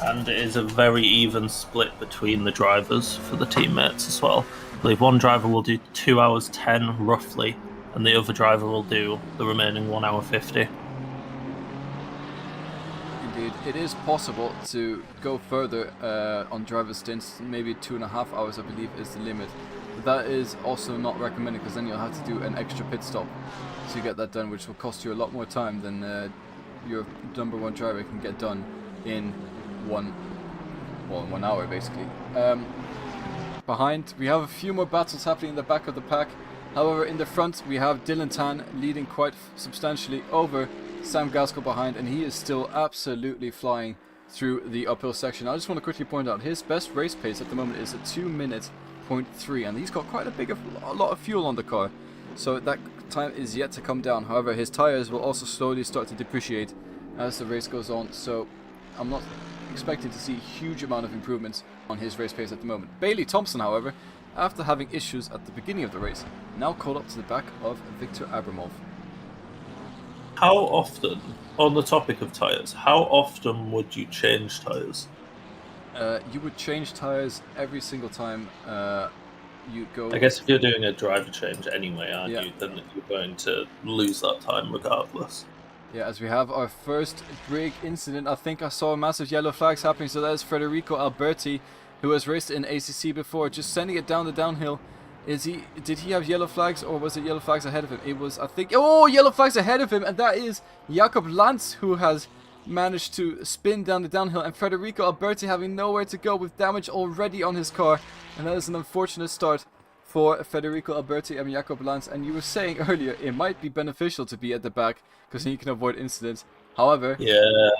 And it is a very even split between the drivers for the teammates as well. I believe one driver will do 2 hours 10 roughly, and the other driver will do the remaining 1 hour 50. Indeed, it is possible to go further on driver stints. Maybe 2.5 hours, I believe, is the limit. But that is also not recommended, because then you'll have to do an extra pit stop to get that done, which will cost you a lot more time than your number one driver can get done in 1 hour basically. Behind we have a few more battles happening in the back of the pack. However, in the front we have Dylan Tan leading quite substantially over Sam Gaskell behind, and he is still absolutely flying through the uphill section. I just want to quickly point out his best race pace at the moment is a 2:0.3, and he's got quite a lot of fuel on the car, so that time is yet to come down. However, his tires will also slowly start to depreciate as the race goes on, so I'm not expecting to see a huge amount of improvements on his race pace at the moment. Bailey Thompson, however, after having issues at the beginning of the race, now caught up to the back of Victor Abramov. How often, on the topic of tyres, how often would you change tyres? You would change tyres every single time you go... I guess if you're doing a driver change anyway, aren't you, then you're going to lose that time regardless. Yeah, as we have our first big incident, I think I saw massive yellow flags happening, so that is Federico Alberti, who has raced in ACC before, just sending it down the downhill. Did he have yellow flags, or was it yellow flags ahead of him? It was, I think, oh, yellow flags ahead of him, and that is Jakob Lantz, who has managed to spin down the downhill, and Federico Alberti having nowhere to go with damage already on his car, and that is an unfortunate start for Federico Alberti and Jakob Lantz. And you were saying earlier it might be beneficial to be at the back because then you can avoid incidents. However, yeah,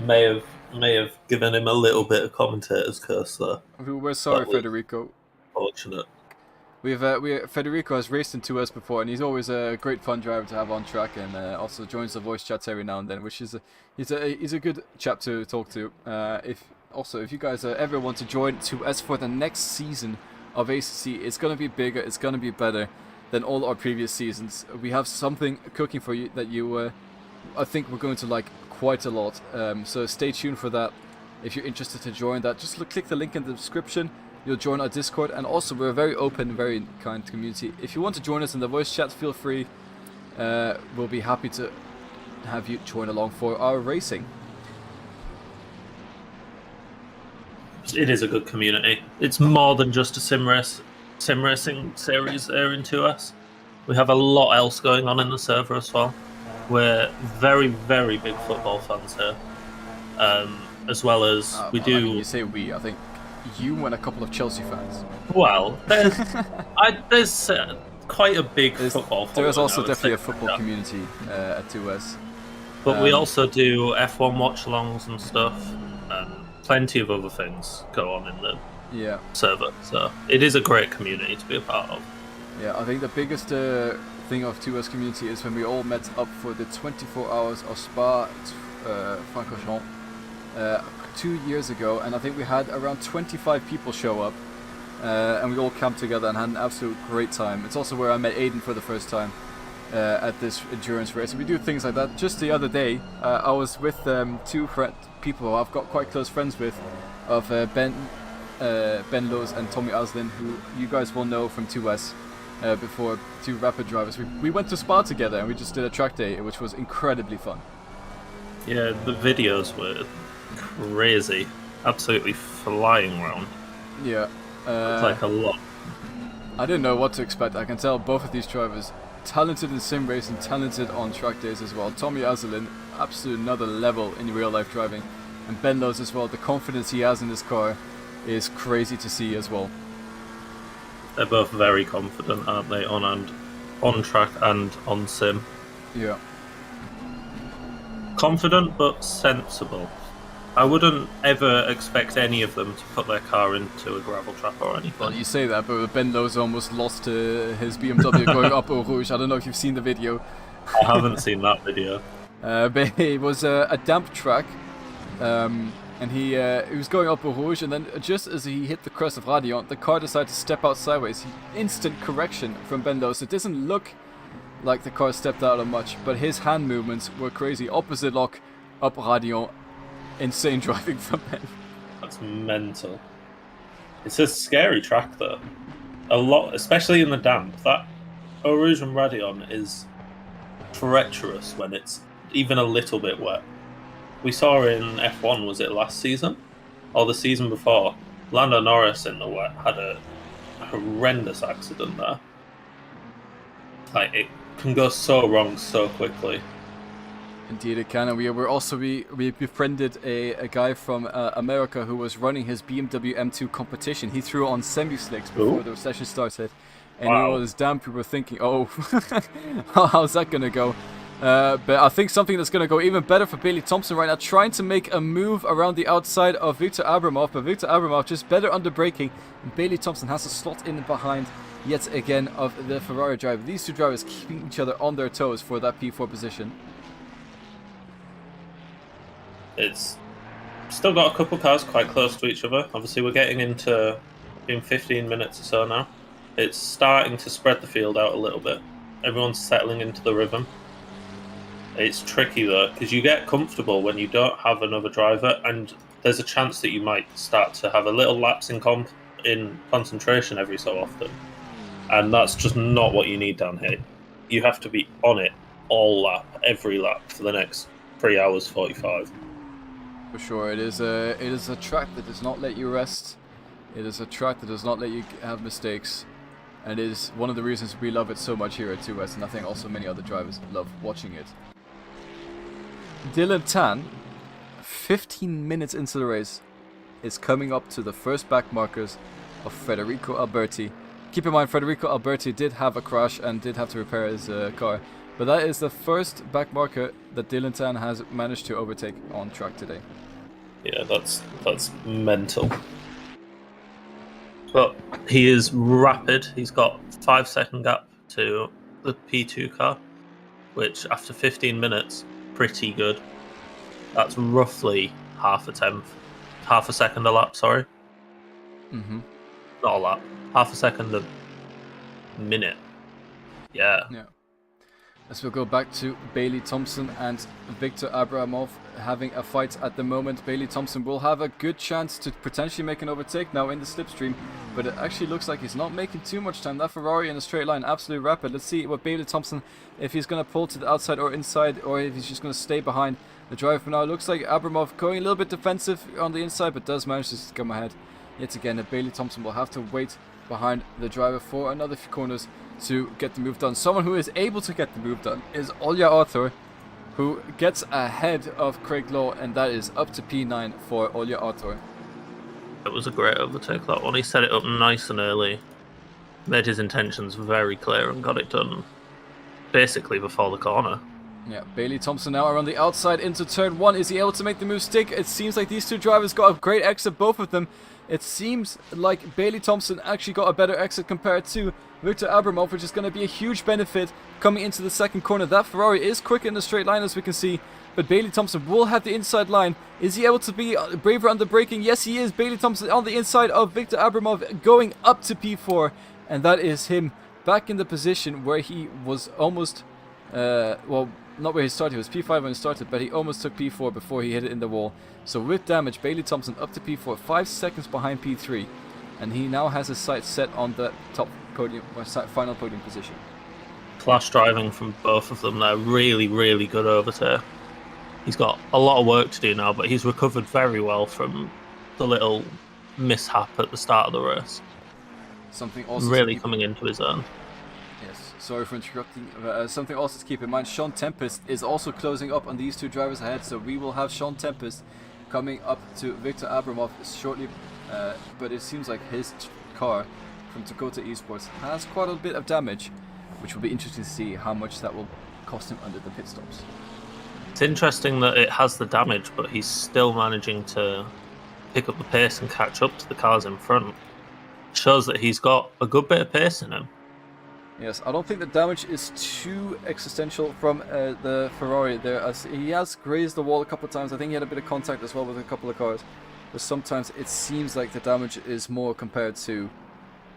may have given him a little bit of commentator's curse there. We're sorry, Federico. Fortunate. Federico has raced in 2S before, and he's always a great fun driver to have on track, and also joins the voice chats every now and then, which is he's a good chap to talk to. If also, if you guys ever want to join 2S for the next season of ACC, it's going to be bigger, it's going to be better than all our previous seasons. We have something cooking for you that you, I think we're going to like quite a lot. So stay tuned for that. If you're interested to join that, just click the link in the description. You'll join our Discord, and also we're a very open, very kind community. If you want to join us in the voice chat, feel free. We'll be happy to have you join along for our racing. It is a good community. It's more than just a sim racing series there in 2S. We have a lot else going on in the server as well. We're very, very big football fans here, as well as we do. I mean, you say we. I think you and a couple of Chelsea fans. Well, there's quite a big football. There is also definitely a football community at 2S. But we also do F1 watch-alongs and stuff, and plenty of other things go on in the server. So it is a great community to be a part of. Yeah, I think the biggest thing of 2S community is when we all met up for the 24 hours of Spa-Francorchamps 2 years ago, and I think we had around 25 people show up, and we all camped together and had an absolute great time. It's also where I met Aiden for the first time at this endurance race. And we do things like that. Just the other day, I was with two people who I've got quite close friends with, of Ben Lowe's and Tommy Aslin, who you guys will know from 2S. Before, two rapid drivers. We went to Spa together and we just did a track day, which was incredibly fun. Yeah, the videos were crazy, absolutely flying around. Yeah, it's like a lot. I didn't know what to expect. I can tell both of these drivers talented in sim racing, talented on track days as well. Tommy Azelin, absolute another level in real life driving, and Ben Lowe's as well. The confidence he has in his car is crazy to see as well. They're both very confident, aren't they, on track and on sim? Yeah. Confident but sensible. I wouldn't ever expect any of them to put their car into a gravel trap or anything. Well, you say that, but Ben Lowe's almost lost his BMW going up Eau Rouge. I don't know if you've seen the video. I haven't seen that video. But it was a damp track. And he was going up Eau Rouge, and then just as he hit the crest of Radiant, the car decided to step out sideways. Instant correction from Ben Lowe. So it doesn't look like the car stepped out of much, but his hand movements were crazy. Opposite lock, up Radiant. Insane driving from Ben. That's mental. It's a scary track though. A lot, especially in the damp. That Eau Rouge and Radiant is treacherous when it's even a little bit wet. We saw in F1, was it last season? Or the season before? Lando Norris in the wet had a horrendous accident there. Like, it can go so wrong so quickly. Indeed it can, and we befriended a guy from America who was running his BMW M2 competition. He threw on semi-slicks before the session started, and he was damp. We were thinking, oh, how's that gonna go? But I think something that's going to go even better for Bailey Thompson right now, trying to make a move around the outside of Victor Abramov, but Victor Abramov just better under braking, and Bailey Thompson has to slot in behind yet again of the Ferrari driver. These two drivers keeping each other on their toes for that P4 position. It's still got a couple cars quite close to each other. Obviously we're getting into in 15 minutes or so now. It's starting to spread the field out a little bit. Everyone's settling into the rhythm. It's tricky though, because you get comfortable when you don't have another driver, and there's a chance that you might start to have a little lapse in concentration every so often, and that's just not what you need down here. You have to be on it all lap, every lap for the next 3 hours 45. For sure, it is a track that does not let you rest. It is a track that does not let you have mistakes, and it is one of the reasons we love it so much here at 2S, and I think also many other drivers love watching it. Dylan Tan, 15 minutes into the race, is coming up to the first back markers of Federico Alberti. Keep in mind, Federico Alberti did have a crash and did have to repair his car, but that is the first back marker that Dylan Tan has managed to overtake on track today. Yeah, that's mental. But he is rapid. He's got 5-second gap to the P2 car, which after 15 minutes, pretty good. That's roughly half a tenth. half a second a lap, sorry. Mm-hmm. Not a lap. Half a second a minute. Yeah. Yeah. As we'll go back to Bailey Thompson and Victor Abramov having a fight at the moment. Bailey Thompson will have a good chance to potentially make an overtake now in the slipstream, but it actually looks like he's not making too much time. That Ferrari in a straight line, absolutely rapid. Let's see what Bailey Thompson, if he's going to pull to the outside or inside, or if he's just going to stay behind the driver for now. It looks like Abramov going a little bit defensive on the inside, but does manage to come ahead. Yet again, Bailey Thompson will have to wait behind the driver for another few corners to get the move done. Someone who is able to get the move done is Olja Arthur, who gets ahead of Craig Law, and that is up to P9 for Olja Arthur. It was a great overtake, that one. He set it up nice and early, made his intentions very clear, and got it done basically before the corner. Yeah, Bailey Thompson now around the outside into turn 1. Is he able to make the move stick? It seems like these two drivers got a great exit, both of them. It seems like Bailey Thompson actually got a better exit compared to Victor Abramov, which is going to be a huge benefit coming into the second corner. That Ferrari is quick in the straight line, as we can see, but Bailey Thompson will have the inside line. Is he able to be braver under braking? Yes, he is. Bailey Thompson on the inside of Victor Abramov going up to P4, and that is him back in the position where he was almost, well, not where he started. He was P5 when he started, but he almost took P4 before he hit it in the wall. So with damage, Bailey Thompson up to P4, 5 seconds behind P3, and he now has his sights set on the top podium, or final podium position. Clash driving from both of them there. Really, really good overtake. He's got a lot of work to do now, but he's recovered very well from the little mishap at the start of the race. Something also really coming into his own. Yes, sorry for interrupting. Something also to keep in mind, Sean Tempest is also closing up on these two drivers ahead, so we will have Sean Tempest coming up to Victor Abramov shortly, but it seems like his car from Dakota Esports has quite a bit of damage, which will be interesting to see how much that will cost him under the pit stops. It's interesting that it has the damage, but he's still managing to pick up the pace and catch up to the cars in front. It shows that he's got a good bit of pace in him. Yes, I don't think the damage is too existential from the Ferrari there, as he has grazed the wall a couple of times. I think he had a bit of contact as well with a couple of cars, but sometimes it seems like the damage is more compared to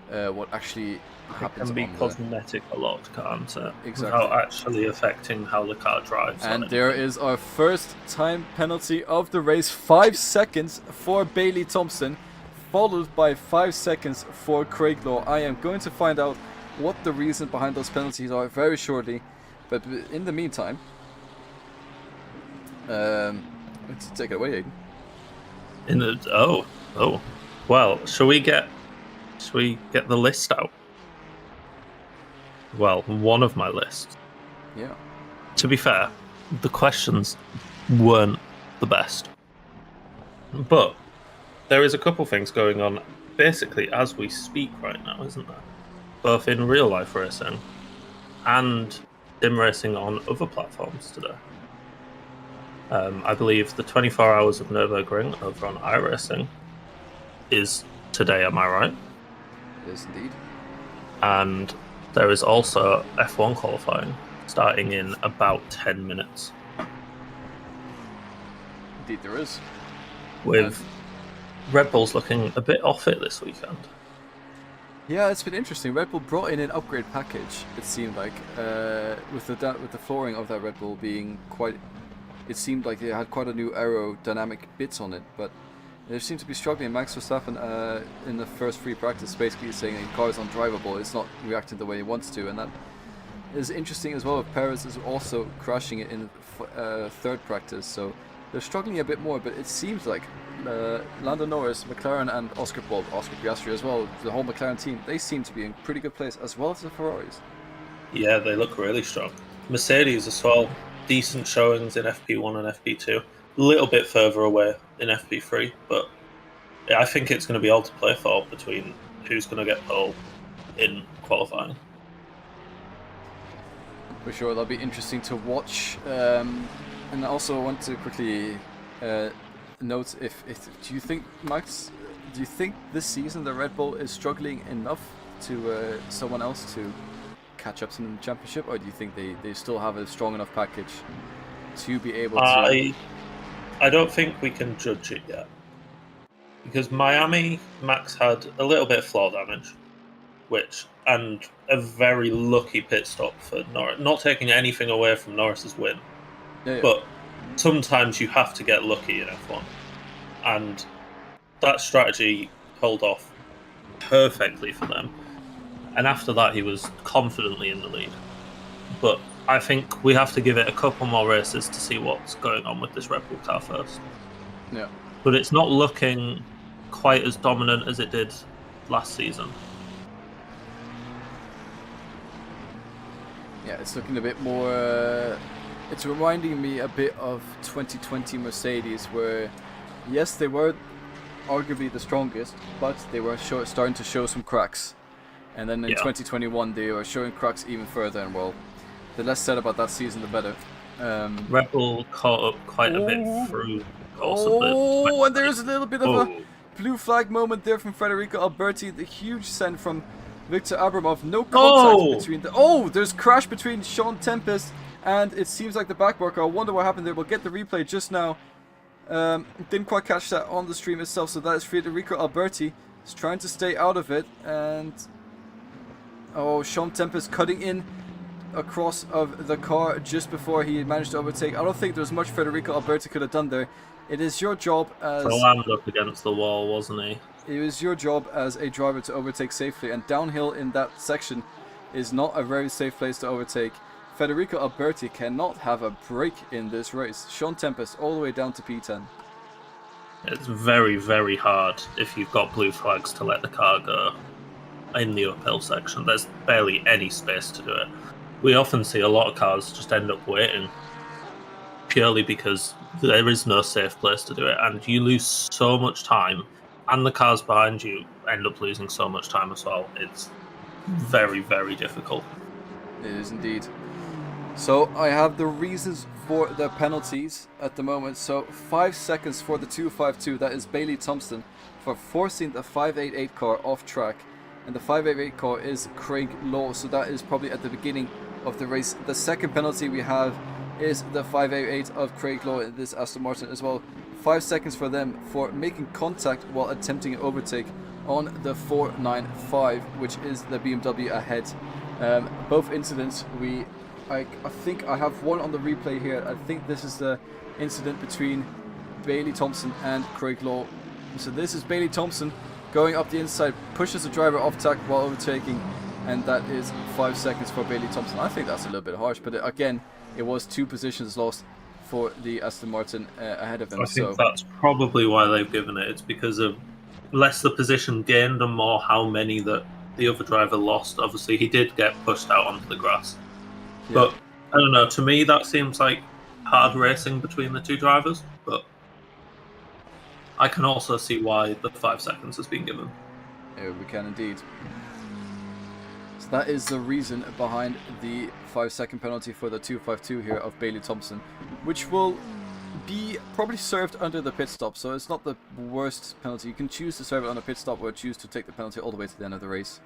what actually happens. It can be cosmetic a lot, can't it? Exactly. Without actually affecting how the car drives. And there is our first time penalty of the race, 5 seconds for Bailey Thompson, followed by 5 seconds for Craig Law. I am going to find out what the reason behind those penalties are very shortly, but in the meantime, let's take it away, Aiden. Well, shall we get the list out? Well, one of my lists. Yeah. To be fair, the questions weren't the best, but there is a couple things going on basically as we speak right now, isn't there? Both in real life racing and sim racing on other platforms today. I believe the 24 hours of Nürburgring over on iRacing is today, am I right? It is indeed. And there is also F1 qualifying starting in about 10 minutes. Indeed there is. With Red Bull's looking a bit off it this weekend. Yeah, it's been interesting. Red Bull brought in an upgrade package, it seemed like, with the flooring of that Red Bull being quite... It seemed like they had quite a new aerodynamic bits on it, but they seem to be struggling. Max Verstappen in the first free practice basically saying the car is undrivable, it's not reacting the way he wants to, and that is interesting as well. Perez is also crashing it in third practice, so they're struggling a bit more, but it seems like Lando Norris, McLaren, and Oscar Piastri as well, the whole McLaren team, they seem to be in pretty good place, as well as the Ferraris. Yeah, they look really strong. Mercedes as well, decent showings in FP1 and FP2. A little bit further away in FP3, but yeah, I think it's going to be all to play for between who's going to get pole in qualifying. For sure, that'll be interesting to watch. And I also want to quickly note if do you think, Max, do you think this season the Red Bull is struggling enough to someone else to catch up to them in the championship, or do you think they still have a strong enough package to be able to... I don't think we can judge it yet. because Miami, Max had a little bit of floor damage, and a very lucky pit stop for Norris, not taking anything away from Norris's win. Yeah. But sometimes you have to get lucky in F1, and that strategy pulled off perfectly for them. And after that, he was confidently in the lead. But I think we have to give it a couple more races to see what's going on with this Red Bull car first. Yeah. But it's not looking quite as dominant as it did last season. Yeah, it's looking a bit more... it's reminding me a bit of 2020 Mercedes, where, yes, they were arguably the strongest, but they were starting to show some cracks. And then in 2021, they were showing cracks even further, and well, the less said about that season, the better. Red Bull caught up quite a bit through. And there's a little bit of a blue flag moment there from Federico Alberti. The huge send from Victor Abramov. No contact between the... there's crash between Sean Tempest and it seems like the back worker. I wonder what happened there. We'll get the replay just now. Didn't quite catch that on the stream itself, so that is Federico Alberti. He's trying to stay out of it, and... Sean Tempest cutting in across of the car just before he managed to overtake. I don't think there's much Federico Alberti could have done there. It is your job as... He landed up against the wall, wasn't he? It was your job as a driver to overtake safely, and downhill in that section is not a very safe place to overtake. Federico Alberti cannot have a break in this race. Sean Tempest all the way down to P10. It's very, very hard if you've got blue flags to let the car go in the uphill section. There's barely any space to do it. We often see a lot of cars just end up waiting purely because there is no safe place to do it, and you lose so much time, and the cars behind you end up losing so much time as well. It's very, very difficult. It is indeed. So I have the reasons for the penalties at the moment. So 5 seconds for the 252, that is Bailey Thompson, for forcing the 588 car off track. And the 588 car is Craig Law, so that is probably at the beginning of the race. The second penalty we have is the 588 of Craig Law in this Aston Martin as well. 5 seconds for them for making contact while attempting an overtake on the 495, which is the BMW ahead. Both incidents, I think I have one on the replay here. I think this is the incident between Bailey Thompson and Craig Law. So this is Bailey Thompson going up the inside, pushes the driver off track while overtaking, and that is 5 seconds for Bailey Thompson. I think that's a little bit harsh, but again, it was 2 positions lost for the Aston Martin ahead of them. I think that's probably why they've given it. It's because of less the position gained and more how many that the other driver lost. Obviously, he did get pushed out onto the grass. Yeah. But, I don't know, to me that seems like hard racing between the two drivers, but I can also see why the 5 seconds has been given. Yeah, we can indeed. So that is the reason behind the 5 second penalty for the 252 here of Bailey Thompson, which will be probably served under the pit stop, so it's not the worst penalty. You can choose to serve it on a pit stop or choose to take the penalty all the way to the end of the race.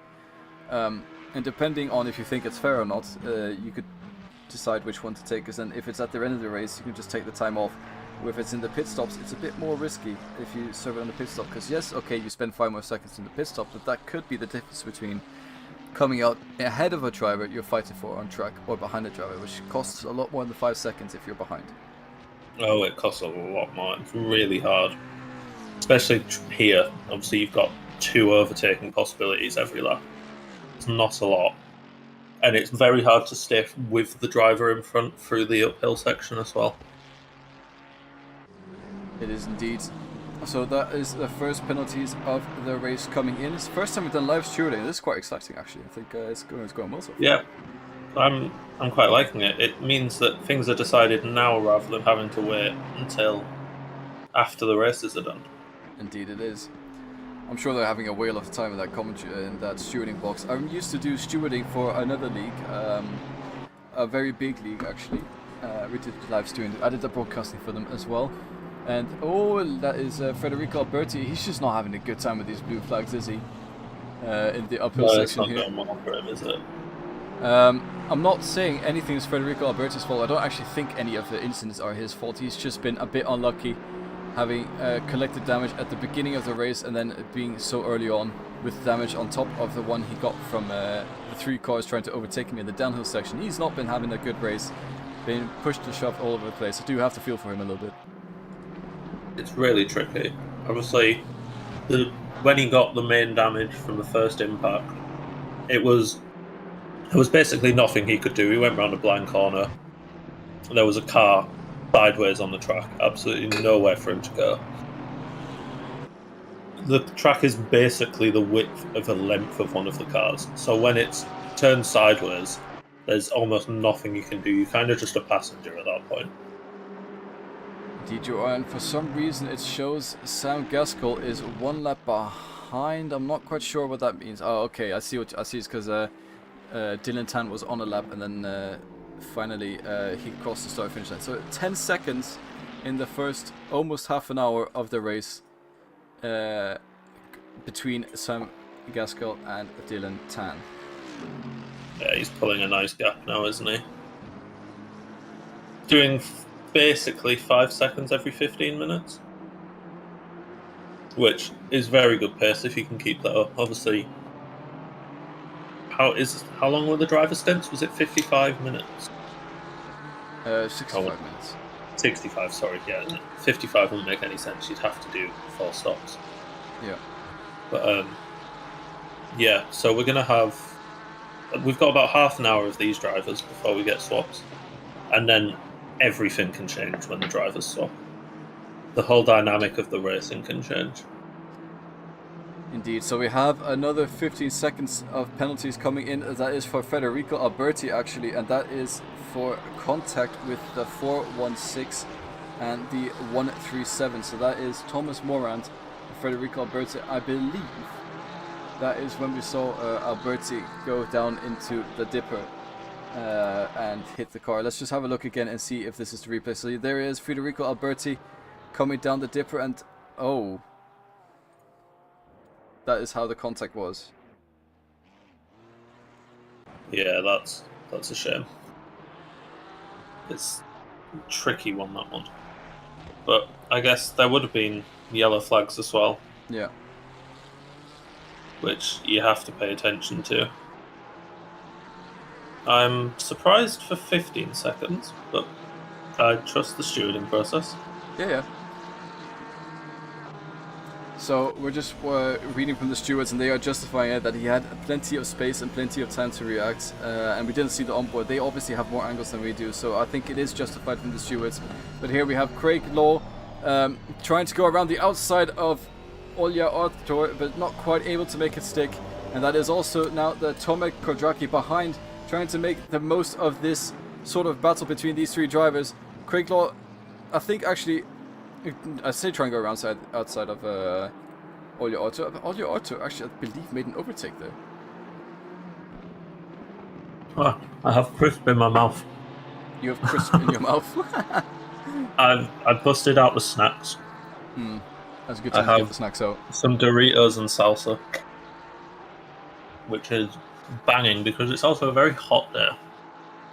And depending on if you think it's fair or not, you could decide which one to take, because then if it's at the end of the race, you can just take the time off. Or if it's in the pit stops, it's a bit more risky if you serve it on the pit stop, because yes, okay, you spend 5 more seconds in the pit stop, but that could be the difference between coming out ahead of a driver you're fighting for on track or behind a driver, which costs a lot more than 5 seconds if you're behind. Oh, it costs a lot more. It's really hard, especially here. Obviously, you've got 2 overtaking possibilities every lap. It's not a lot, and it's very hard to stay with the driver in front through the uphill section as well. It is indeed. So that is the first penalties of the race coming in. It's the first time we've done live stewarding. This is quite exciting, actually. I think it's going well so far. Yeah, I'm quite liking it. It means that things are decided now rather than having to wait until after the races are done. Indeed, it is. I'm sure they're having a whale of a time in that commentary, in that stewarding box. I used to do stewarding for another league, a very big league actually. We did live stewarding. I did the broadcasting for them as well. And that is Federico Alberti. He's just not having a good time with these blue flags, is he? In the uphill section here. It's not going well for him, is it? I'm not saying anything is Federico Alberti's fault. I don't actually think any of the incidents are his fault. He's just been a bit unlucky having collected damage at the beginning of the race and then being so early on with damage on top of the one he got from the 3 cars trying to overtake him in the downhill section. He's not been having a good race, been pushed and shoved all over the place. I do have to feel for him a little bit. It's really tricky. Obviously, when he got the main damage from the first impact, there was basically nothing he could do. He went round a blind corner. There was a car sideways on the track. Absolutely nowhere for him to go. The track is basically the width of the length of one of the cars. So when it's turned sideways, there's almost nothing you can do. You're kind of just a passenger at that point. Indeed you are, and for some reason it shows Sam Gaskell is 1 lap behind. I'm not quite sure what that means. Oh, okay, I see. It's because Dylan Tan was on a lap, and then finally he crossed the start-finish line. So 10 seconds in the first almost half an hour of the race between Sam Gaskell and Dylan Tan. Yeah, he's pulling a nice gap now, isn't he? Doing basically 5 seconds every 15 minutes, which is very good pace if you can keep that up. Obviously, how long were the driver stints? Was it 55 minutes? 65 minutes. 65, sorry, yeah. 55 wouldn't make any sense. You'd have to do 4 stops. Yeah. But, yeah, so we've got about half an hour of these drivers before we get swaps. And then everything can change when the drivers swap. The whole dynamic of the racing can change. Indeed, so we have another 15 seconds of penalties coming in. That is for Federico Alberti actually, and that is for contact with the 416 and the 137. So that is Thomas Morant, Federico Alberti. I believe that is when we saw Alberti go down into the dipper and hit the car. Let's just have a look again and see if this is the replay. So there is Federico Alberti coming down the dipper, and oh, that is how the contact was. Yeah, that's a shame. It's a tricky one, that one. But I guess there would have been yellow flags as well. Yeah. Which you have to pay attention to. I'm surprised for 15 seconds, but I trust the stewarding process. Yeah. So we're just reading from the stewards, and they are justifying it that he had plenty of space and plenty of time to react, and we didn't see the onboard. They obviously have more angles than we do, so I think it is justified from the stewards. But here we have Craig Law trying to go around the outside of Olja Arthur, but not quite able to make it stick. And that is also now the Tomek Kodraki behind, trying to make the most of this sort of battle between these 3 drivers. Craig Law, I think actually, I say try and go around outside of Olja Arthur. Olja Arthur actually, I believe, made an overtake there. Oh, I have crisp in my mouth. You have crisp in your mouth? I've busted out the snacks. That's a good time to get the snacks out. Some Doritos and salsa, which is banging because it's also a very hot day.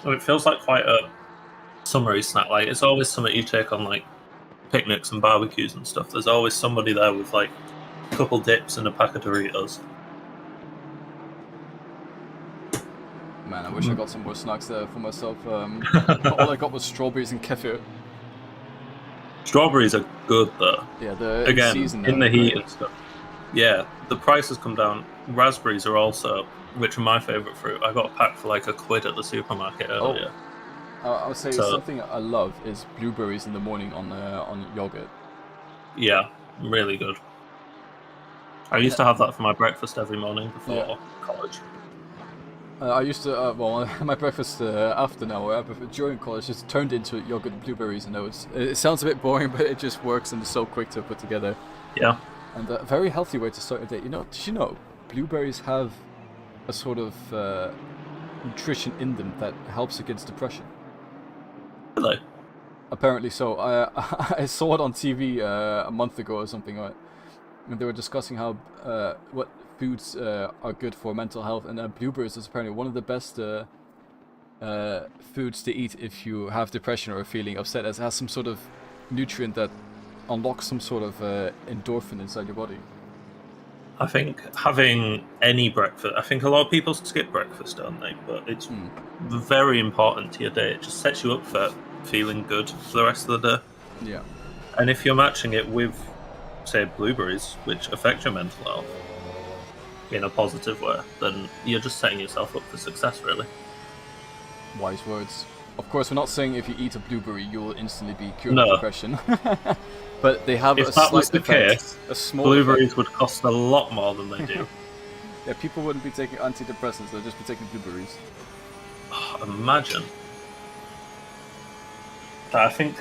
So it feels like quite a summery snack. Like, it's always something you take on like picnics and barbecues and stuff. There's always somebody there with like a couple dips and a pack of Doritos. Man, I wish I got some more snacks there for myself. All I got was strawberries and kefir. Strawberries are good though. Yeah, the again season in the heat and stuff. Yeah, the prices come down. Raspberries are also, which are my favourite fruit. I got a pack for like £1 at the supermarket earlier. I would say something I love is blueberries in the morning on yogurt. Yeah, really good. I used to have that for my breakfast every morning before college. I used to, well, my breakfast after now, during college, just turned into yogurt and blueberries, and it sounds a bit boring, but it just works and it's so quick to put together. Yeah. And a very healthy way to start your day. Did you know blueberries have a sort of nutrition in them that helps against depression? Really? Apparently so. I saw it on TV a month ago or something, and they were discussing how what foods are good for mental health, and blueberries is apparently one of the best foods to eat if you have depression or are feeling upset, as it has some sort of nutrient that unlock some sort of endorphin inside your body. I think having any breakfast, I think a lot of people skip breakfast, don't they? But it's very important to your day. It just sets you up for feeling good for the rest of the day. Yeah. And if you're matching it with, say, blueberries, which affect your mental health in a positive way, then you're just setting yourself up for success, really. Wise words. Of course, we're not saying if you eat a blueberry, you will instantly be cured of depression. But they have if a that slight was the effect, case, a small blueberries effect. would cost a lot more than they do. Yeah, people wouldn't be taking antidepressants, they'd just be taking blueberries. Oh, imagine. I think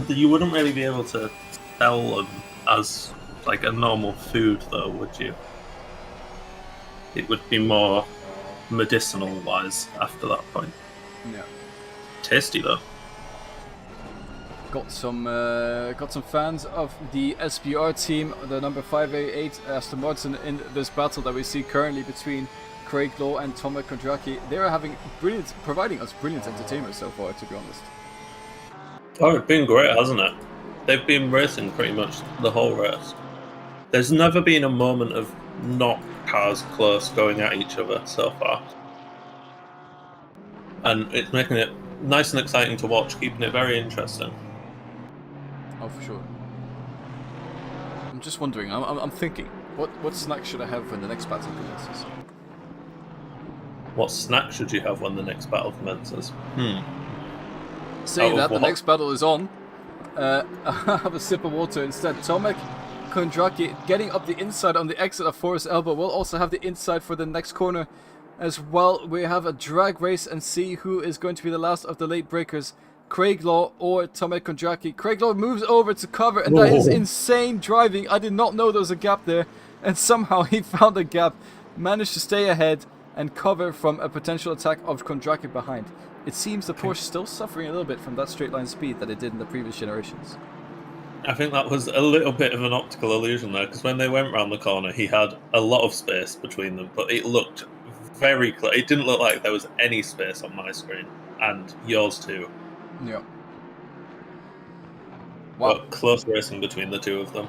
you wouldn't really be able to sell them as like a normal food, though, would you? It would be more medicinal-wise after that point. Yeah. Tasty, though. Got some fans of the SBR team, the number 588 Aston Martin, in this battle that we see currently between Craig Law and Tomek Kondraki. They are providing us brilliant entertainment so far, to be honest. Oh, it's been great, hasn't it? They've been racing pretty much the whole race. There's never been a moment of not cars close going at each other so far. And it's making it nice and exciting to watch, keeping it very interesting. Oh, for sure. I'm just wondering, I'm thinking, what snack should I have when the next battle commences? What snack should you have when the next battle commences? Saying that, the next battle is on. I'll have a sip of water instead. Tomek Kondraki getting up the inside on the exit of Forest Elbow. We'll also have the inside for the next corner as well. We have a drag race and see who is going to be the last of the late breakers. Craig Law or Tomek Kondraki. Craig Law moves over to cover, and that is insane driving. I did not know there was a gap there, and somehow he found a gap, managed to stay ahead and cover from a potential attack of Kondraki behind. It seems the Porsche still suffering a little bit from that straight line speed that it did in the previous generations. I think that was a little bit of an optical illusion there, because when they went round the corner, he had a lot of space between them, but it looked very close. It didn't look like there was any space on my screen, and yours too. Yeah. Wow. But close racing between the two of them.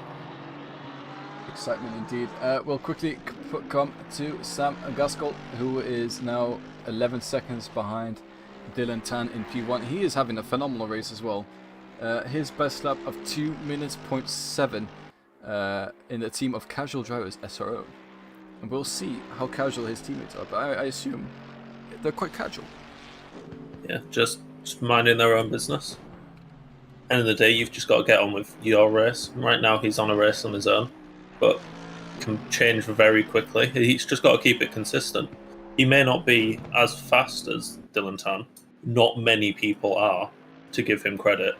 Excitement indeed. We'll quickly come to Sam Gaskell, who is now 11 seconds behind Dylan Tan in P1. He is having a phenomenal race as well. His best lap of 2 minutes 0.7 in the team of casual drivers, SRO. And we'll see how casual his teammates are, but I assume they're quite casual. Yeah, just minding their own business. End of the day, you've just got to get on with your race. Right now, he's on a race on his own, but can change very quickly. He's just got to keep it consistent. He may not be as fast as Dylan Tan. Not many people are, to give him credit.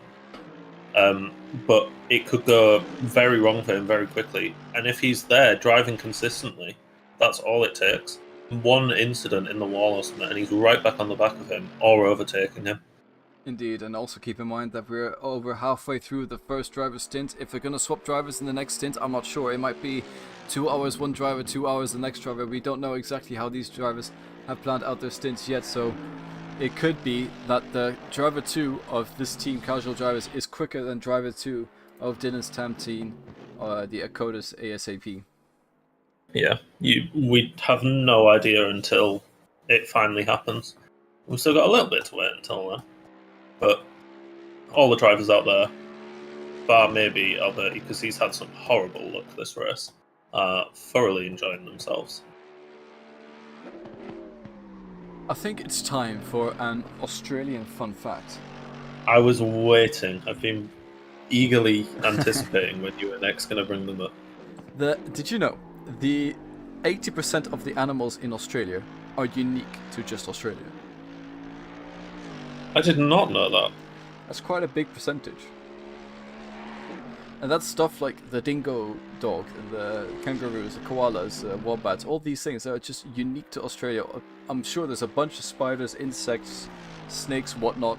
But it could go very wrong for him very quickly. And if he's there driving consistently, that's all it takes. One incident in the wall or something, and he's right back on the back of him or overtaking him. Indeed, and also keep in mind that we're over halfway through the first driver stint. If they're going to swap drivers in the next stint, I'm not sure. It might be 2 hours one driver, 2 hours the next driver. We don't know exactly how these drivers have planned out their stints yet, so it could be that the driver 2 of this team, casual drivers, is quicker than driver 2 of Dylan's TAM team, the Akotas ASAP. Yeah, we have no idea until it finally happens. We've still got a little bit to wait until then. But all the drivers out there, bar maybe Alberti, because he's had some horrible luck this race, are thoroughly enjoying themselves. I think it's time for an Australian fun fact. I was waiting. I've been eagerly anticipating when you were next going to bring them up. Did you know the 80% of the animals in Australia are unique to just Australia? I did not know that. That's quite a big percentage. And that's stuff like the dingo dog, the kangaroos, the koalas, wombats, all these things that are just unique to Australia. I'm sure there's a bunch of spiders, insects, snakes, whatnot,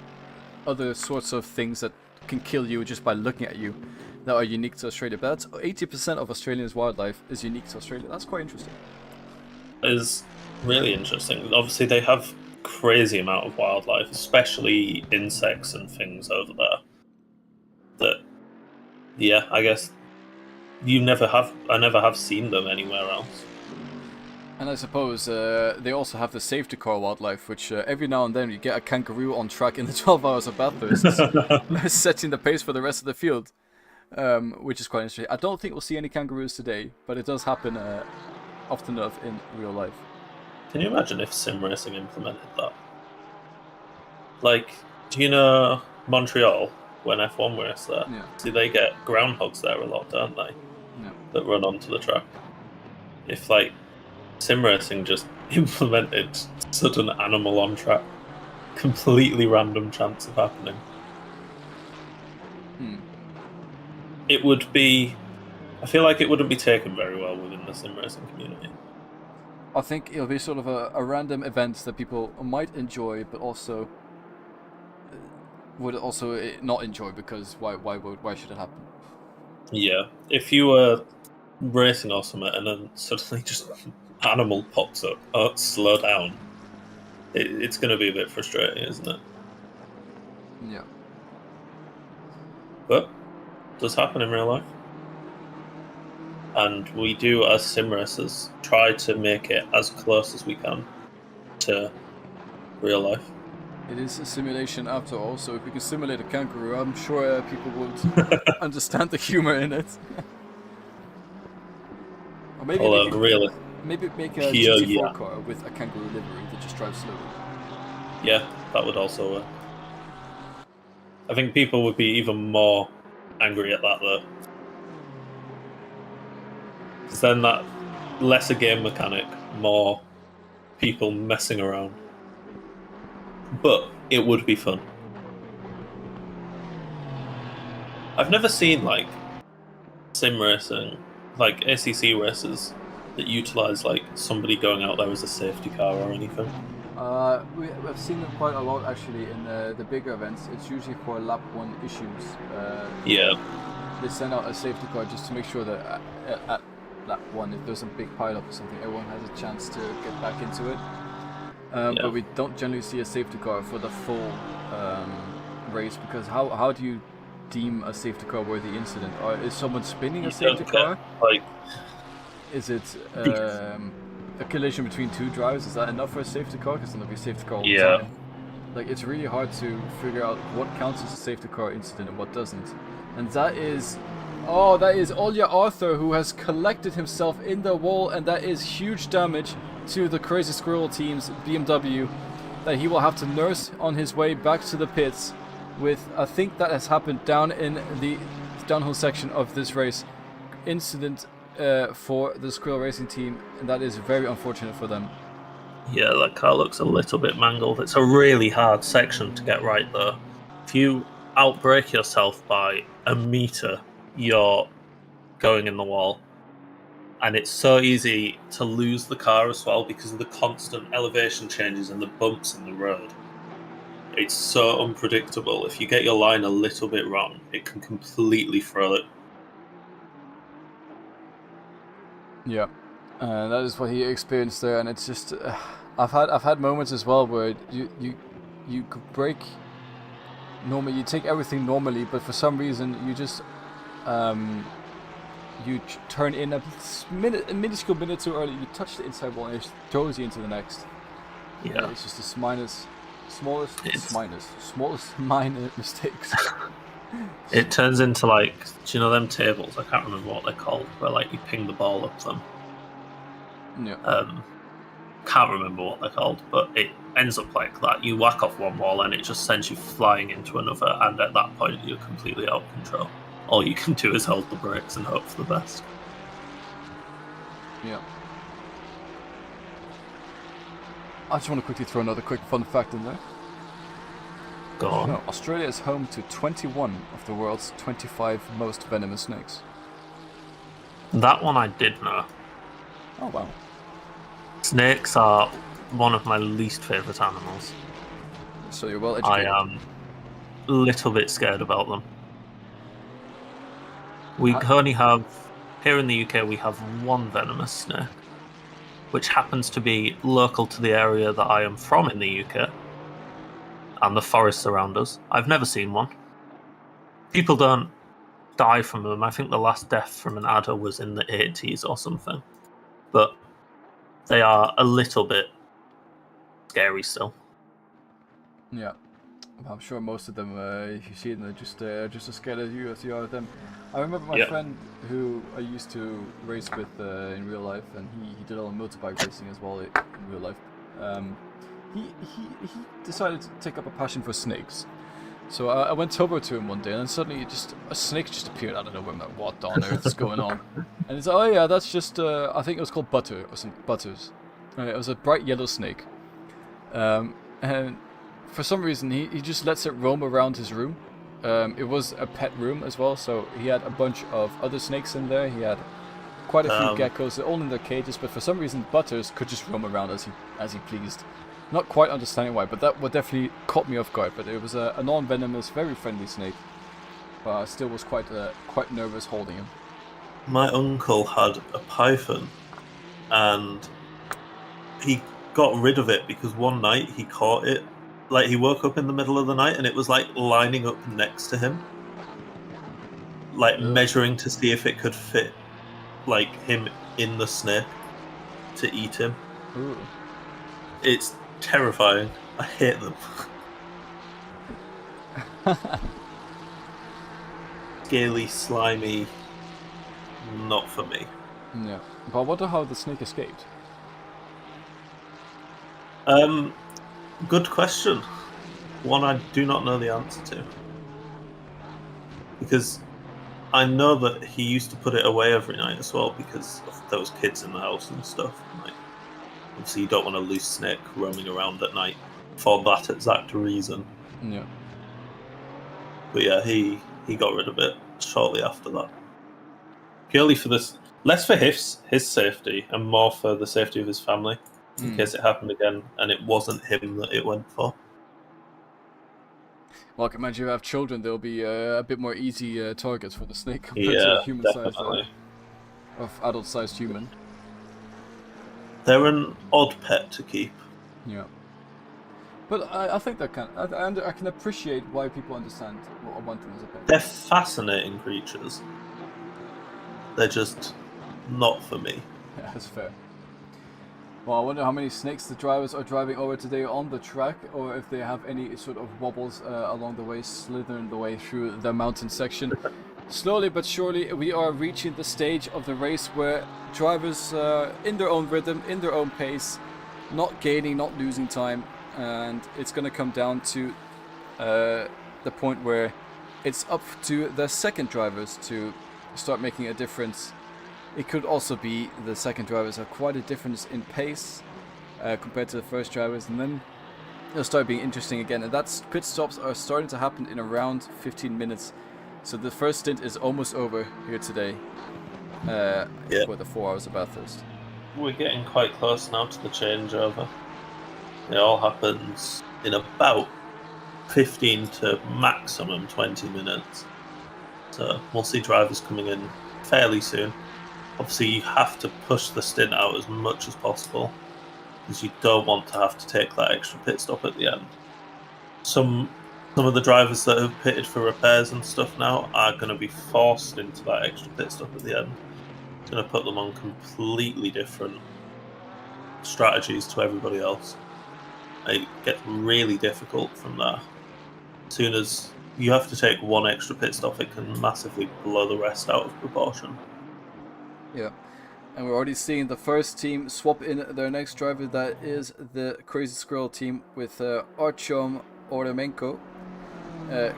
other sorts of things that can kill you just by looking at you that are unique to Australia. But that's 80% of Australia's wildlife is unique to Australia. That's quite interesting. It's really interesting. Obviously, they have crazy amount of wildlife, especially insects and things over there, that Yeah, I guess I never have seen them anywhere else. And I suppose they also have the safety car wildlife, which every now and then you get a kangaroo on track in the 12 hours of Bathurst, setting the pace for the rest of the field, which is quite interesting. I don't think we'll see any kangaroos today, but it does happen often enough in real life. Can you imagine if sim racing implemented that? Like, do you know Montreal when F1 race there? Yeah. See, they get groundhogs there a lot, don't they? Yeah. That run onto the track. If like sim racing just implemented sudden animal on track, completely random chance of happening, it would be. I feel like it wouldn't be taken very well within the sim racing community. I think it'll be sort of a random event that people might enjoy, but also would also not enjoy, because why should it happen? Yeah, if you were racing or something and then suddenly just animal pops up, slow down, it's going to be a bit frustrating, isn't it? Yeah. But it does happen in real life. And we do, as sim racers, try to make it as close as we can to real life. It is a simulation after all, so if we can simulate a kangaroo, I'm sure people would understand the humor in it. Or maybe make a GT4 car with a kangaroo livery that just drives slowly. Yeah, that would also work. I think people would be even more angry at that, though. Because then that less a game mechanic, more people messing around. But it would be fun. I've never seen like sim racing, like ACC races that utilize like somebody going out there as a safety car or anything. We've seen them quite a lot actually in the bigger events. It's usually for lap 1 issues. Yeah. They send out a safety car just to make sure that at lap 1, if there's a big pile-up or something, everyone has a chance to get back into it. But we don't generally see a safety car for the full race, because how do you deem a safety car worthy incident? Or is someone spinning a safety car? Like, is it a collision between 2 drivers? Is that enough for a safety car? Because then there'll be a safety car all the time. Like, it's really hard to figure out what counts as a safety car incident and what doesn't. And that is Olja Arthur, who has collected himself in the wall, and that is huge damage to the Crazy Squirrel team's BMW that he will have to nurse on his way back to the pits with, I think that has happened down in the downhill section of this race. Incident for the Squirrel Racing team, and that is very unfortunate for them. Yeah, that car looks a little bit mangled. It's a really hard section to get right, though. If you outbrake yourself by a meter, you're going in the wall. And it's so easy to lose the car as well because of the constant elevation changes and the bumps in the road. It's so unpredictable. If you get your line a little bit wrong, it can completely throw it. Yeah, that is what he experienced there, and it's just I've had moments as well where you could brake normally, you take everything normally, but for some reason you just you turn in a minuscule minute too early. You touch the inside wall and it throws you into the next. Yeah, it's just the smallest minor mistakes. It turns into like, do you know them tables? I can't remember what they're called, where like you ping the ball up them. Yeah. Can't remember what they're called, but it ends up like that. You whack off one wall and it just sends you flying into another, and at that point you're completely out of control. All you can do is hold the brakes and hope for the best. Yeah. I just want to quickly throw another quick fun fact in there. Go on. No, Australia is home to 21 of the world's 25 most venomous snakes. That one I did know. Oh, wow. Snakes are one of my least favourite animals. So you're well educated. I am a little bit scared about them. We only have, here in the UK, we have one venomous snake, which happens to be local to the area that I am from in the UK, and the forests around us. I've never seen one. People don't die from them. I think the last death from an adder was in the 80s or something. But they are a little bit scary still. Yeah. I'm sure most of them, if you see them, they're just as scared as you are of them. I remember my friend who I used to race with in real life, and he did all motorbike racing as well in real life. He decided to take up a passion for snakes. So I went over to him one day, and then suddenly a snake just appeared out of nowhere. I'm like, what on earth is going on? And he's like, oh yeah, that's just, I think it was called Butter, or some Butters. It was a bright yellow snake. And for some reason, he just lets it roam around his room. It was a pet room as well, so he had a bunch of other snakes in there. He had quite a few geckos, all in their cages, but for some reason, Butters could just roam around as he pleased. Not quite understanding why, but that would definitely caught me off guard. But it was a non-venomous, very friendly snake. But I still was quite nervous holding him. My uncle had a python, and he got rid of it because one night he caught it. Like, he woke up in the middle of the night and it was like lining up next to him, like measuring to see if it could fit like him in the snake to eat him. Ooh. It's terrifying. I hate them. Scaly, slimy, not for me. Yeah, but I wonder how the snake escaped. Good question. One I do not know the answer to. Because I know that he used to put it away every night as well because there was kids in the house and stuff. Like, obviously you don't want a loose snake roaming around at night for that exact reason. Yeah. But yeah, he got rid of it shortly after that. Purely for this, less for his safety and more for the safety of his family. In case it happened again and it wasn't him that it went for. Well, I can imagine if you have children, they'll be a bit more easy targets for the snake compared to a human-sized of adult-sized human. They're an odd pet to keep. Yeah. But I think that I can appreciate why people understand what I want them as a pet. They're fascinating creatures. They're just not for me. Yeah, that's fair. Well, I wonder how many snakes the drivers are driving over today on the track, or if they have any sort of wobbles along the way, slithering the way through the mountain section. Slowly but surely, we are reaching the stage of the race where drivers, in their own rhythm, in their own pace, not gaining, not losing time, and it's going to come down to the point where it's up to the second drivers to start making a difference. It could also be the second drivers have quite a difference in pace compared to the first drivers, and then it'll start being interesting again. And that's pit stops are starting to happen in around 15 minutes. So the first stint is almost over here today for the 4 hours of Bathurst. We're getting quite close now to the changeover. It all happens in about 15 to maximum 20 minutes. So we'll see drivers coming in fairly soon. Obviously, you have to push the stint out as much as possible because you don't want to have to take that extra pit stop at the end. Some of the drivers that have pitted for repairs and stuff now are going to be forced into that extra pit stop at the end. It's going to put them on completely different strategies to everybody else. It gets really difficult from there. As soon as you have to take one extra pit stop, it can massively blow the rest out of proportion. Yeah, and we're already seeing the first team swap in their next driver. That is the Crazy Squirrel team with Artyom Oremenko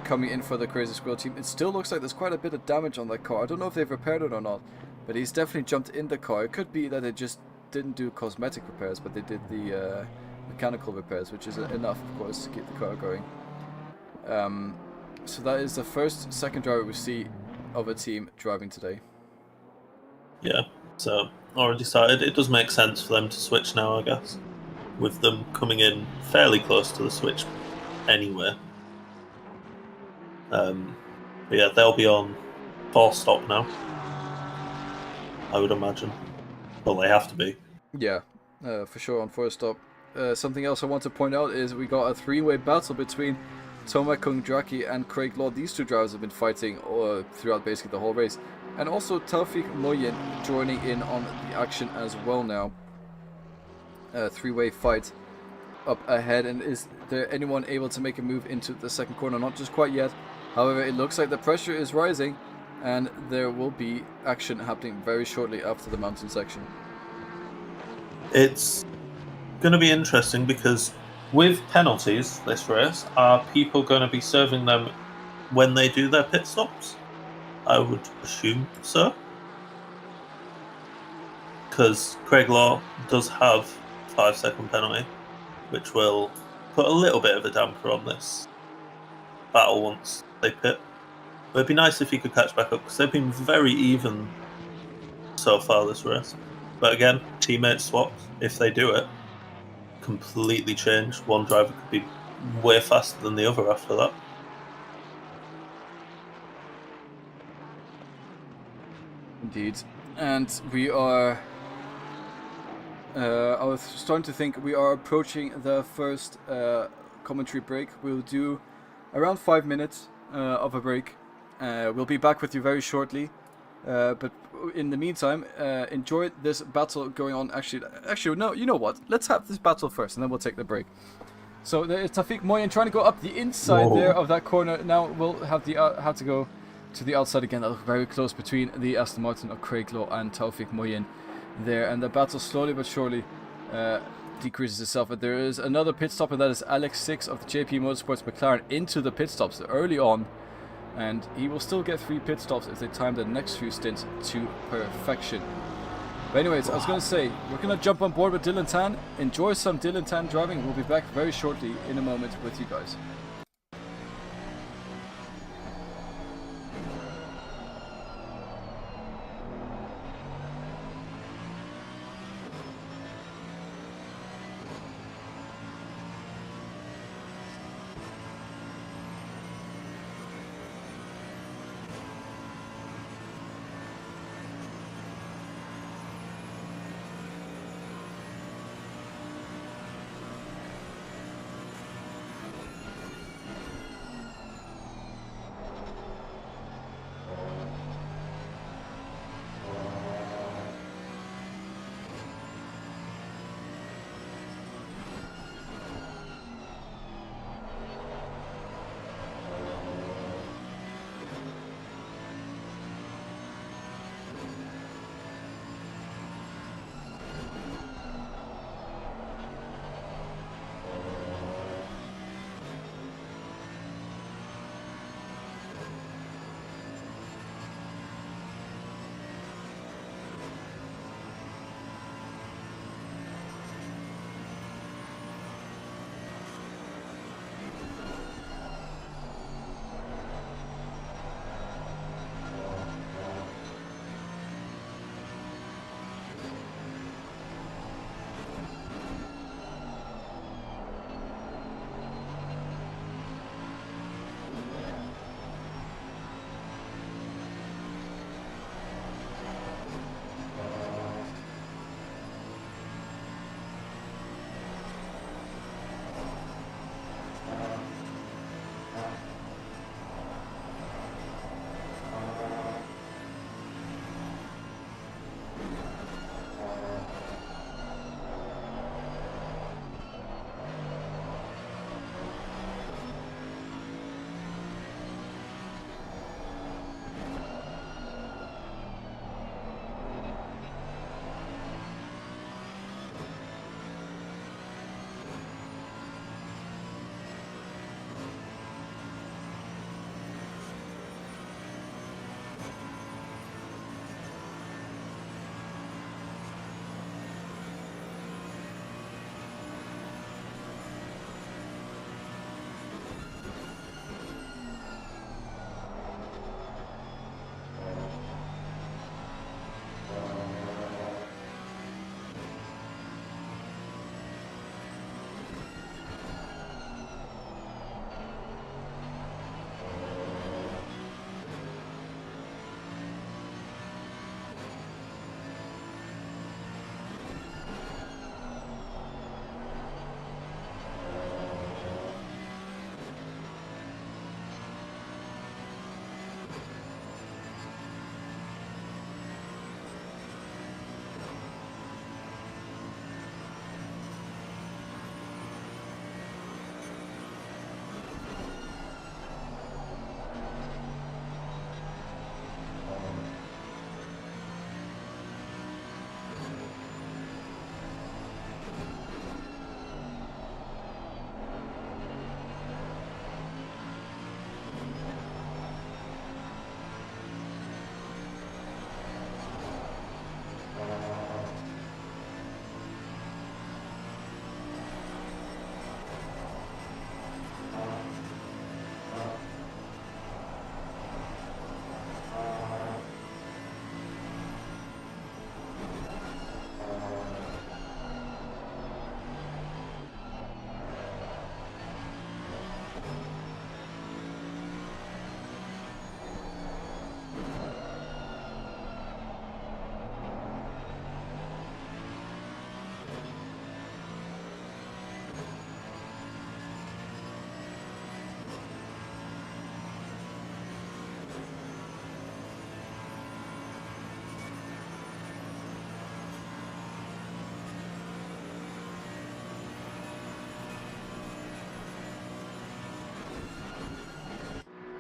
coming in for the Crazy Squirrel team. It still looks like there's quite a bit of damage on that car. I don't know if they've repaired it or not, but he's definitely jumped in the car. It could be that they just didn't do cosmetic repairs, but they did the mechanical repairs, which is enough, of course, to keep the car going. So that is the second driver we see of a team driving today. Yeah, so already started. It does make sense for them to switch now, I guess, with them coming in fairly close to the switch anyway. But yeah, they'll be on 4-stop now, I would imagine. Well, they have to be. Yeah, for sure on 4-stop. Something else I want to point out is we got a 3-way battle between Tomac Kondraki and Craig Law, these two drivers have been fighting throughout basically the whole race. And also Taufik Moyen joining in on the action as well now. Three-way fight up ahead, and is there anyone able to make a move into the second corner? Not just quite yet. However, it looks like the pressure is rising, and there will be action happening very shortly after the mountain section. It's going to be interesting because with penalties this race, are people going to be serving them when they do their pit stops? I would assume so. Because Craig Law does have 5-second penalty, which will put a little bit of a damper on this battle once they pit. But it'd be nice if he could catch back up, because they've been very even so far this race. But again, teammate swaps, if they do it, completely change. One driver could be way faster than the other after that. Indeed. And we are... I was starting to think we are approaching the first commentary break. We'll do around 5 minutes of a break. We'll be back with you very shortly. But in the meantime, enjoy this battle going on. Actually, no, you know what? Let's have this battle first, and then we'll take the break. So it's Taufik Moyen trying to go up the inside there of that corner. Now we'll have to go to the outside again. That looked very close between the Aston Martin of Craig Law and Taufik Moyen there, and the battle slowly but surely decreases itself. But there is another pit stop, and that is Alex 6 of the JP Motorsports McLaren into the pit stops early on. And he will still get 3 pit stops if they time the next few stints to perfection. But anyways, I was going to say, we're going to jump on board with Dylan Tan. Enjoy some Dylan Tan driving. We'll be back very shortly in a moment with you guys.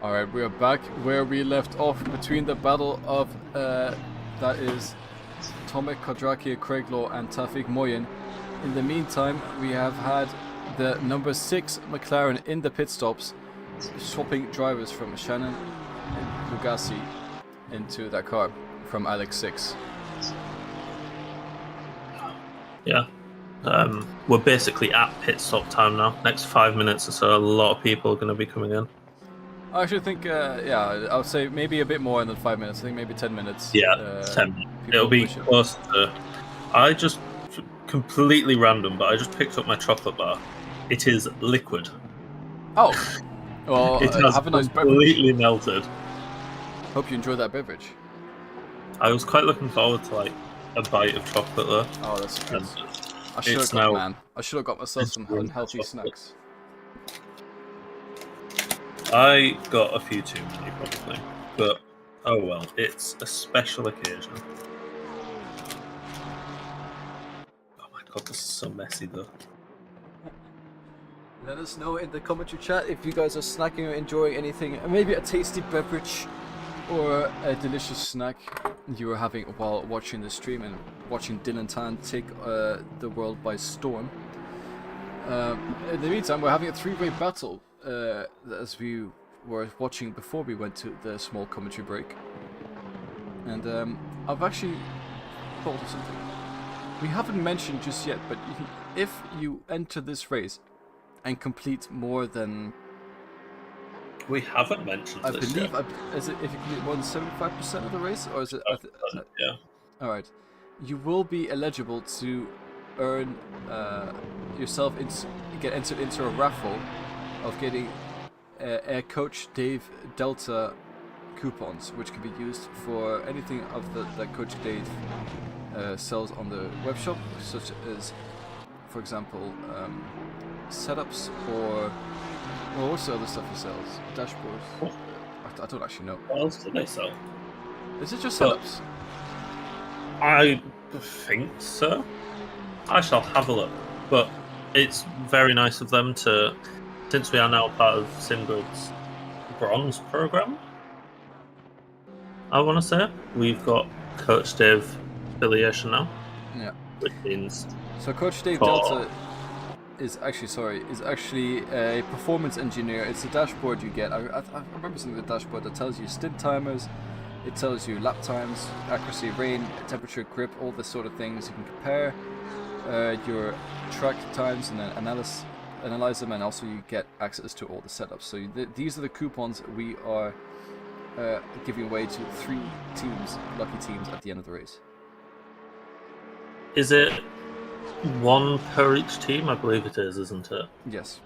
Alright, we are back where we left off between the battle of, that is Tomek Kodraki, Craiglaw and Tafik Moyen. In the meantime, we have had the number 6 McLaren in the pit stops, swapping drivers from Shannon and Lugassi into that car from Alex 6. Yeah. We're basically at pit stop time now. Next 5 minutes or so, a lot of people are going to be coming in. I actually think, yeah, I would say maybe a bit more than 5 minutes. I think maybe 10 minutes. Yeah, 10 minutes. It'll be close to... I just, completely random, but I just picked up my chocolate bar. It is liquid. Oh! Well, it has have a nice completely melted. Hope you enjoy that beverage. I was quite looking forward to, like, a bite of chocolate there. Oh, that's good. I should have got, man. I should have got myself some unhealthy snacks. I got a few too many, probably. But, oh well, it's a special occasion. Oh my god, this is so messy, though. Let us know in the commentary chat if you guys are snacking or enjoying anything. Maybe a tasty beverage or a delicious snack you were having while watching the stream and watching Dylan Tan take the world by storm. In the meantime, we're having a 3-way battle as we were watching before we went to the small commentary break. And I've actually thought of something we haven't mentioned just yet, but if you enter this race and complete more than... We haven't mentioned I this believe, yet. Is it if you complete more than 75% of the race, or is it... Yeah. Alright. You will be eligible to earn yourself, get entered into a raffle of getting Air Coach Dave Delta coupons, which can be used for anything of that Coach Dave sells on the web shop, such as, for example, setups or what's the other stuff he sells? Dashboards? I don't actually know. What else do they sell? Is it just setups? I think so. I shall have a look. But it's very nice of them to, since we are now part of Singrid's bronze program, I want to say, we've got Coach Dave affiliation now. Yeah. Which means... So Coach Dave Delta is actually a performance engineer. It's a dashboard you get. I remember something with the dashboard that tells you stint timers, it tells you lap times, accuracy, rain, temperature, grip, all this sort of things. You can compare your track times and then analyze them, and also you get access to all the setups. So these are the coupons we are giving away to 3 teams, lucky teams, at the end of the race. Is it 1 per each team? I believe it is, isn't it? Yes.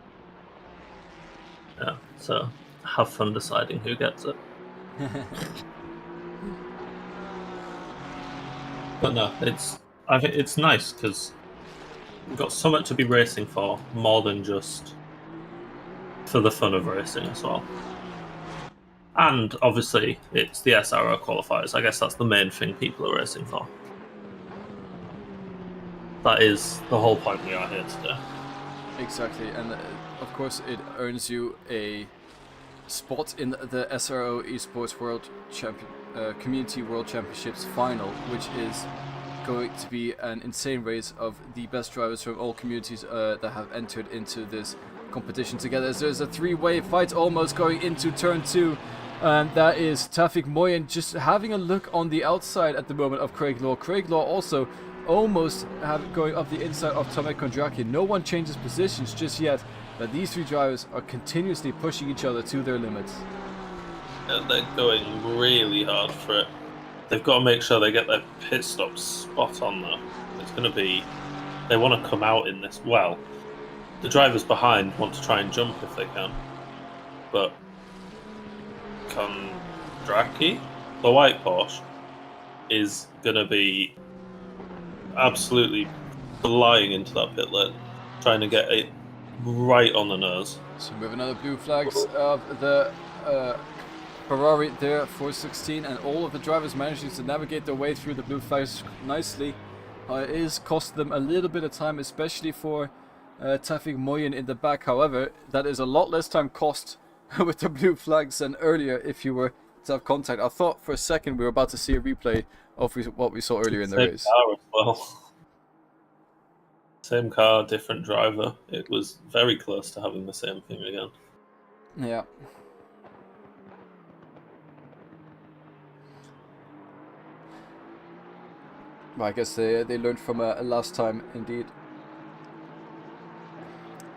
Yeah, so have fun deciding who gets it. But no, I think it's nice because we've got so much to be racing for, more than just for the fun of racing as well. And obviously, it's the SRO qualifiers. I guess that's the main thing people are racing for. That is the whole point we are here today. Exactly, and of course it earns you a spot in the SRO Esports World Community World Championships final, which is going to be an insane race of the best drivers from all communities that have entered into this competition together. So there's a 3-way fight almost going into turn 2, and that is Tafik Moyen just having a look on the outside at the moment of Craiglaw. Craiglaw also almost going up the inside of Tomek Kondraki. No one changes positions just yet, but these 3 drivers are continuously pushing each other to their limits. And they're going really hard for it. They've got to make sure they get their pit stops spot on though. It's going to be... They want to come out in this... Well, the drivers behind want to try and jump if they can. But Kondraki, the white Porsche, is going to be absolutely flying into that pit lane, trying to get it right on the nose. So we have another blue flags of the Ferrari there, 416, and all of the drivers managing to navigate their way through the blue flags nicely. It is cost them a little bit of time, especially for Tafik Moyen in the back. However, that is a lot less time cost with the blue flags. And earlier, if you were to have contact, I thought for a second we were about to see a replay of what we saw earlier in the Same race. car as well. Same car, different driver. It was very close to having the same thing again. Yeah. Well, I guess they learned from a last time, indeed.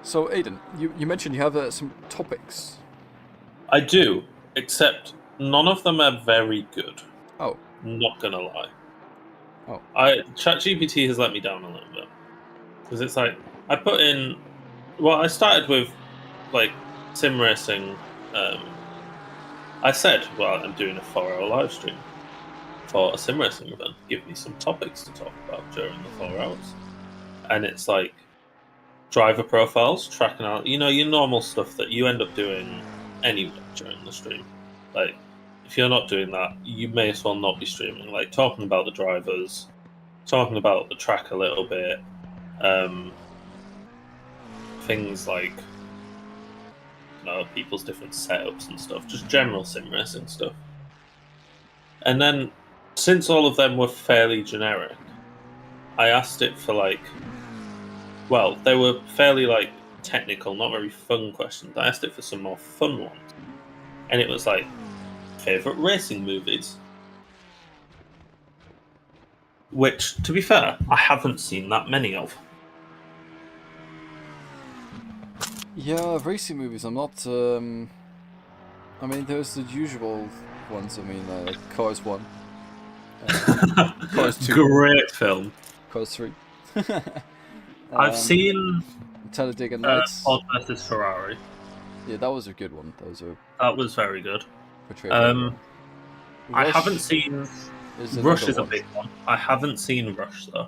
So, Aiden, you mentioned you have some topics. I do, except none of them are very good. Oh. Not gonna lie. Oh. ChatGPT has let me down a little bit. Because it's like, I put in... Well, I started with, like, sim racing. I said, well, I'm doing a 4-hour live stream for a sim racing event. Give me some topics to talk about during the 4 hours. And it's like, driver profiles, tracking out, you know, your normal stuff that you end up doing anyway during the stream. Like, if you're not doing that, you may as well not be streaming. Like, talking about the drivers, talking about the track a little bit, things like, you know, people's different setups and stuff, just general sim racing stuff. And then, since all of them were fairly generic, I asked it for, like, well, they were fairly, like, technical, not very fun questions. I asked it for some more fun ones. And it was like, favourite racing movies? Which, to be fair, I haven't seen that many of. Yeah, racing movies, I'm not... I mean, there's the usual ones. I mean, Cars 1. Cars 2. Great film. Cars 3. I've seen Talladega Nights. Ford vs Ferrari. Yeah, that was a good one. That was very good. Rush I haven't seen... Rush is a big one. I haven't seen Rush, though.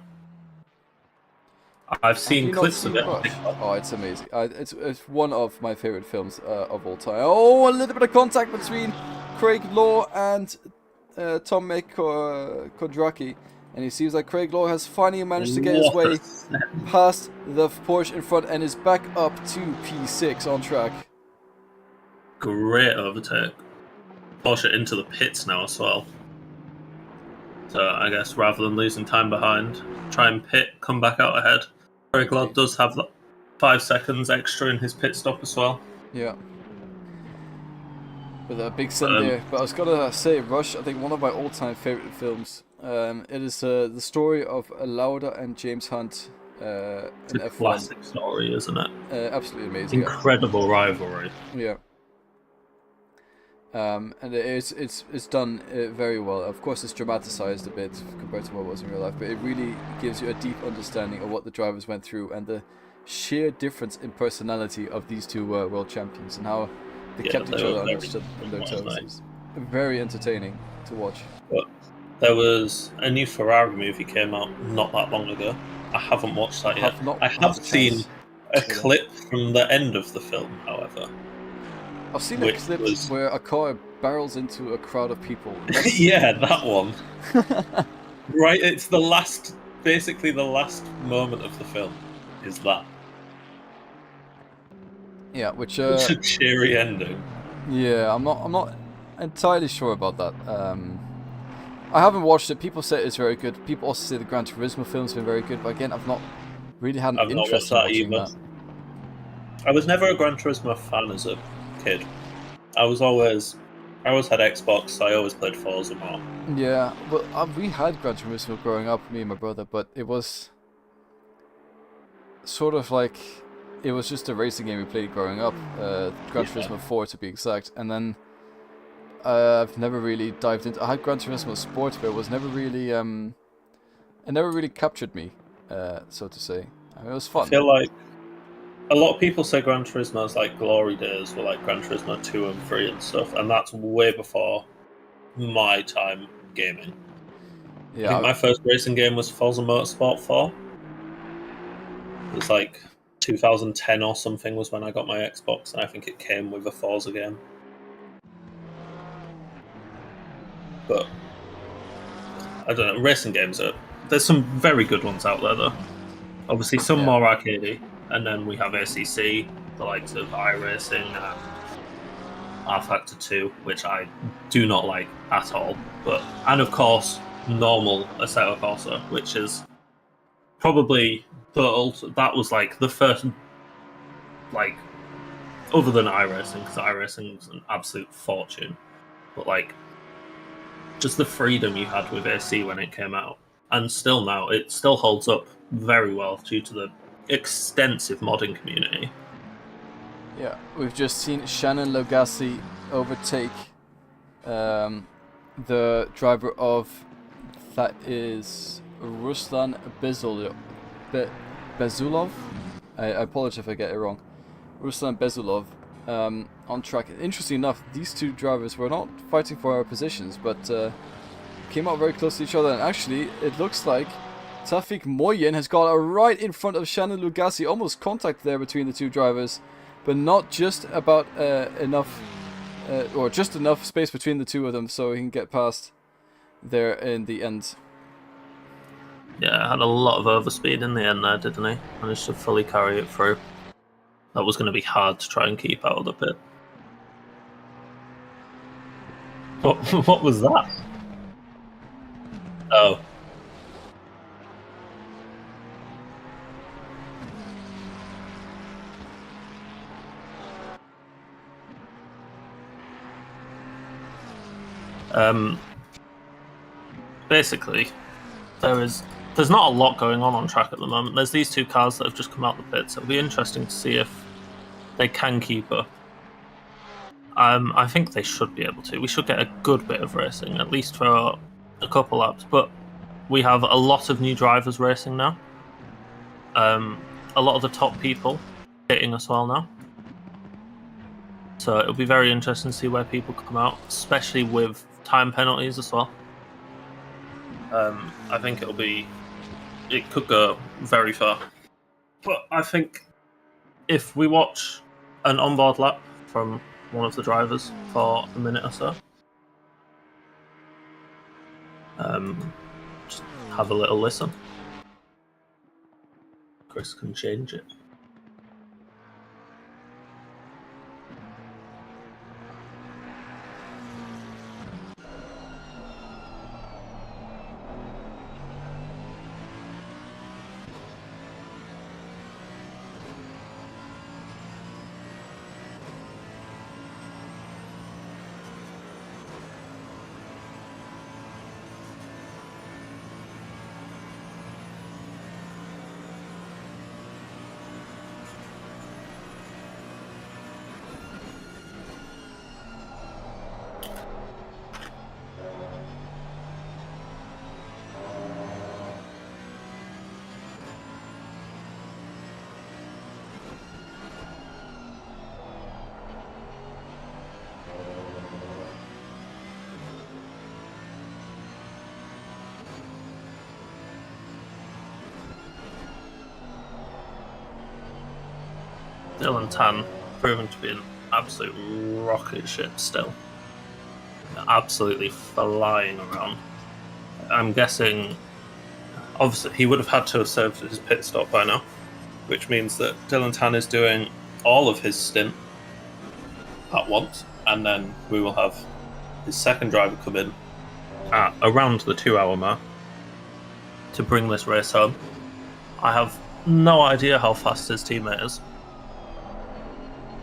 I've seen clips of it. Oh, it's amazing. It's one of my favorite films of all time. Oh, a little bit of contact between Craig Law and Tom Kodraki. And it seems like Craig Law has finally managed to get his way past the Porsche in front and is back up to P6 on track. Great overtake. Porsche into the pits now as well. So I guess rather than losing time behind, try and pit, come back out ahead. Craig Law does have 5 seconds extra in his pit stop as well. Yeah. With a big sin there. But I was gonna say, Rush, I think one of my all-time favorite films. It is the story of Lauda and James Hunt It's in a F1. classic story, isn't it? Absolutely amazing. Incredible rivalry. Yeah. And it's done very well. Of course, it's dramatized a bit compared to what it was in real life, but it really gives you a deep understanding of what the drivers went through and the sheer difference in personality of these two world champions and how they kept each other understood in their toes. Nice. Very entertaining to watch. But there was a new Ferrari movie came out not that long ago. I haven't watched that yet. I have seen a clip from the end of the film, however. I've seen a clip where a car barrels into a crowd of people. Yeah, that one. Right, it's the last, basically the last moment of the film is that. Yeah, which it's a cheery ending. Yeah, I'm not entirely sure about that. I haven't watched it. People say it's very good. People also say the Gran Turismo film's been very good, but again, I've not really had an interest in watching that. I was never a Gran Turismo fan as a kid. I always had Xbox, so I always played Forza more. Yeah, well, we had Gran Turismo growing up, me and my brother, but it was sort of like, it was just a racing game we played growing up, Gran Turismo 4 to be exact, and then I've never really dived into. I had Gran Turismo Sport, but it was never really, it never really captured me, so to say. I mean, it was fun. I feel like a lot of people say Gran Turismo's like glory days were like Gran Turismo 2 and 3 and stuff, and that's way before my time gaming. Yeah, I think my first racing game was Forza Motorsport 4. It was like 2010 or something was when I got my Xbox, and I think it came with a Forza game. But I don't know, racing games there's some very good ones out there though. Obviously some more arcadey, and then we have ACC, the likes of iRacing and R-Factor 2, which I do not like at all. And of course, normal Assetto Corsa, which is probably that was like the first, like, other than iRacing, because iRacing was an absolute fortune, but like just the freedom you had with AC when it came out, and still now it still holds up very well due to the extensive modding community. Yeah, we've just seen Shannon Logassi overtake the driver of, that is Ruslan Bezulov. I apologize if I get it wrong. Ruslan Bezulov on track. Interesting enough, these two drivers were not fighting for our positions, but came out very close to each other. And actually, it looks like Tafik Moyen has got right in front of Shannon Lugassi. Almost contact there between the two drivers, but not just about enough, or just enough space between the two of them so he can get past there in the end. Yeah, had a lot of overspeed in the end there, didn't he? Managed to fully carry it through. That was going to be hard to try and keep out of the pit. What was that? Oh. Basically, there's not a lot going on track at the moment. There's these two cars that have just come out the pits. It'll be interesting to see if they can keep up. I think they should be able to. We should get a good bit of racing, at least for a couple laps. But we have a lot of new drivers racing now. A lot of the top people hitting us well now. So it'll be very interesting to see where people come out, especially with time penalties as well. I think it could go very far. But I think if we watch an onboard lap from one of the drivers for a minute or so, just have a little listen. Chris can change it. Dylan Tan proving to be an absolute rocket ship still. Absolutely flying around. I'm guessing, obviously, he would have had to have served his pit stop by now, which means that Dylan Tan is doing all of his stint at once, and then we will have his second driver come in at around the 2-hour mark to bring this race home. I have no idea how fast his teammate is,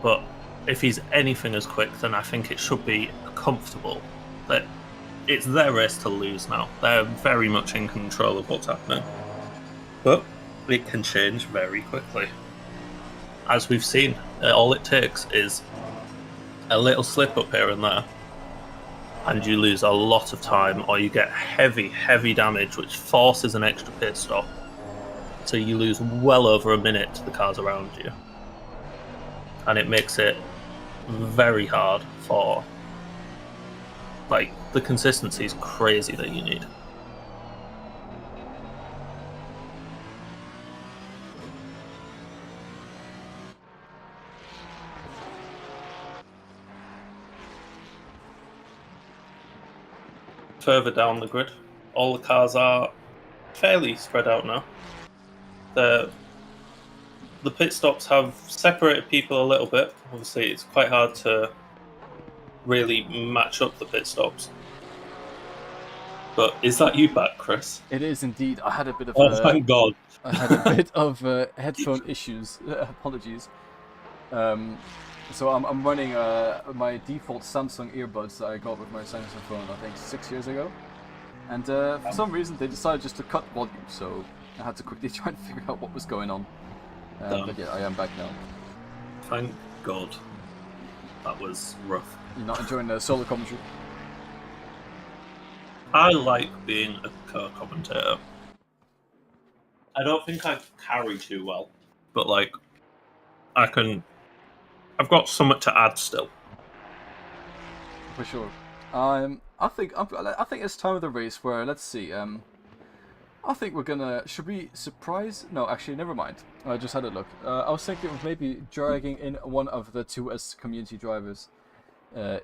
but if he's anything as quick, then I think it should be comfortable. That it's their race to lose now. They're very much in control of what's happening. But it can change very quickly. As we've seen, all it takes is a little slip up here and there, and you lose a lot of time, or you get heavy damage, which forces an extra pit stop. So you lose well over a minute to the cars around you. And it makes it very hard for, like, the consistency is crazy that you need. Further down the grid, all the cars are fairly spread out now. The pit stops have separated people a little bit. Obviously, it's quite hard to really match up the pit stops. But is that you back, Chris? It is indeed. I had a bit of Oh, thank God. headphone issues. Apologies. So I'm running my default Samsung earbuds that I got with my Samsung phone, I think 6 years ago. And for some reason they decided just to cut volume, so I had to quickly try and figure out what was going on. But yeah, I am back now. Thank God. That was rough. You're not enjoying the solo commentary? I like being a co-commentator. I don't think I carry too well, but like, I've got something to add still. For sure. I think it's time of the race where, let's see. I think we're gonna. Should we surprise? No, actually, never mind. I just had a look. I was thinking of maybe dragging in one of the 2S community drivers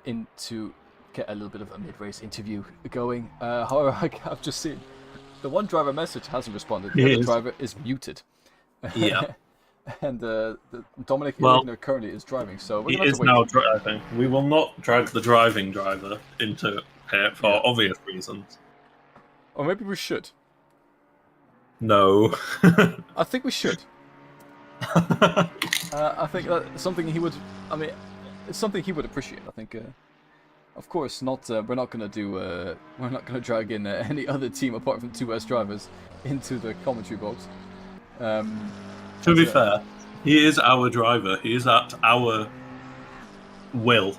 in to get a little bit of a mid-race interview going. However, I've just seen the one driver message hasn't responded. The other driver is muted. Yeah. And Dominic Illigner currently is driving, so we're he gonna have is to wait. now driving. We will not drag the driving driver into it for obvious reasons. Or maybe we should. No. I think we should. I think that's something he would. I mean, it's something he would appreciate. I think. Of course, not. We're not gonna do. We're not gonna drag in any other team apart from 2S drivers into the commentary box. To be fair, he is our driver. He is at our will.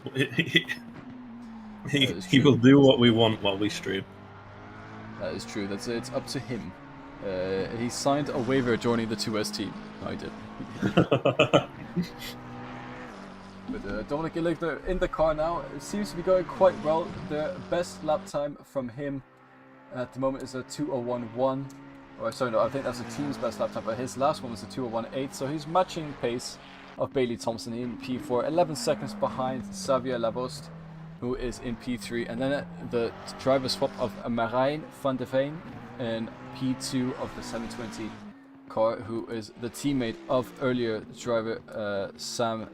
He will do what we want while we stream. That is true. It's up to him. He signed a waiver joining the 2S team. No, he did. But Dominic Illigner in the car now. It seems to be going quite well. The best lap time from him at the moment is a 2:01.1. Or sorry, no, I think that's the team's best lap time. But his last one was a 2:01.8. So he's matching pace of Bailey Thompson in P4, 11 seconds behind Xavier Lavost, who is in P3, and then the driver swap of Marijn van der Veen in P2 of the 720 car, who is the teammate of earlier driver Sam.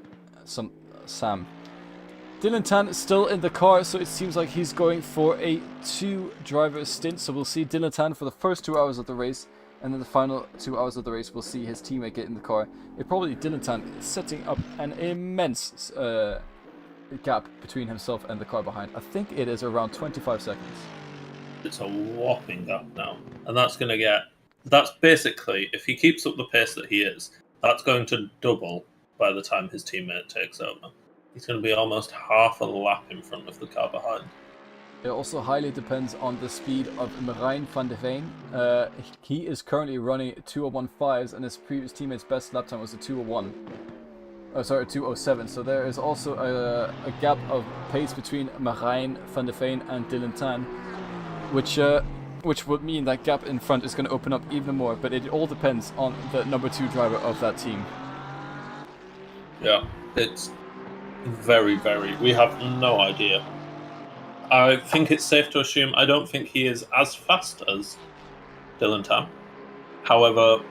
Dylan Tan is still in the car, so it seems like he's going for a 2-driver stint. So we'll see Dylan Tan for the first 2 hours of the race, and then the final 2 hours of the race we'll see his teammate get in the car. It probably Dylan Tan is setting up an immense gap between himself and the car behind. I think it is around 25 seconds. It's a whopping gap now, and that's basically, if he keeps up the pace that he is, that's going to double by the time his teammate takes over. He's going to be almost half a lap in front of the car behind. It also highly depends on the speed of Marijn van der Veen. He is currently running 2:01.5s, and his previous teammate's best lap time was a 2:01. Oh, sorry, 2:07. So there is also a gap of pace between Marijn van der Veen and Dylan Tan, which would mean that gap in front is going to open up even more. But it all depends on the number 2 driver of that team. Yeah, it's very, very. We have no idea. I think it's safe to assume I don't think he is as fast as Dylan Tan. However,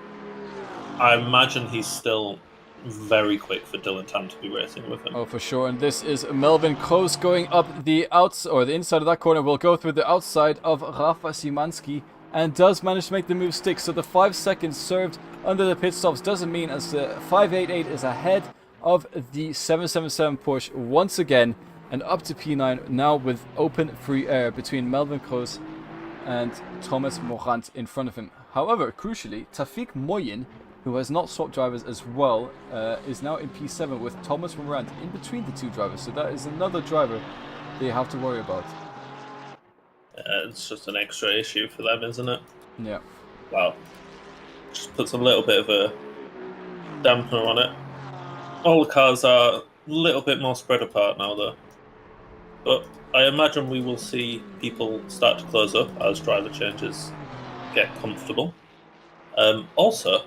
I imagine he's still very quick for Dylan Tan to be racing with him. Oh, for sure. And this is Melvin Kroos going up the the inside of that corner. Will go through the outside of Rafa Szymanski and does manage to make the move stick. So the 5 seconds served under the pit stops doesn't mean, as the 588 is ahead of the 777 Porsche once again, and up to P9 now with open free air between Melvin Kroos and Thomas Morant in front of him. However, crucially, Tafik Moyin, who has not swapped drivers as well, is now in P7 with Thomas Morant in between the 2 drivers. So that is another driver they have to worry about. It's just an extra issue for them, isn't it? Yeah. Wow. Just puts a little bit of a dampener on it. All the cars are a little bit more spread apart now, though. But I imagine we will see people start to close up as driver changes get comfortable. Also,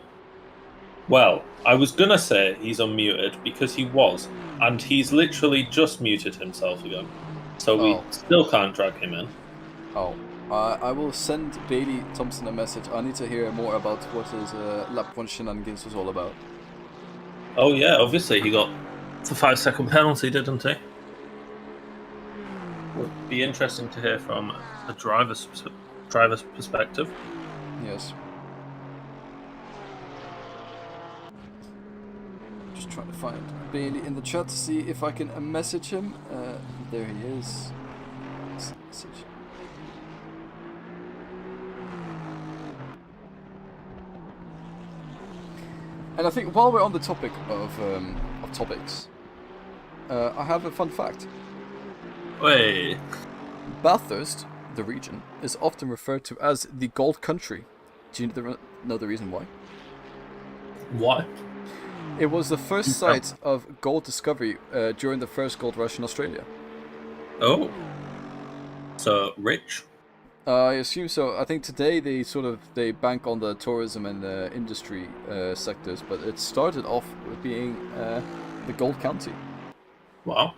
well, I was going to say he's unmuted because he was, and he's literally just muted himself again. So we still can't drag him in. I will send Bailey Thompson a message. I need to hear more about what his lap 1 shenanigans was all about. Oh yeah, obviously he got the 5-second penalty, didn't he? be interesting to hear from a driver's perspective. Yes. Just trying to find Bailey in the chat to see if I can message him. There he is. Message. And I think while we're on the topic of topics, I have a fun fact. Wait. Bathurst, the region, is often referred to as the Gold Country. Do you know the reason why? What? It was the first site of gold discovery during the first gold rush in Australia. Oh. So rich? I assume so. I think today they bank on the tourism and industry sectors, but it started off with being the gold county. Wow.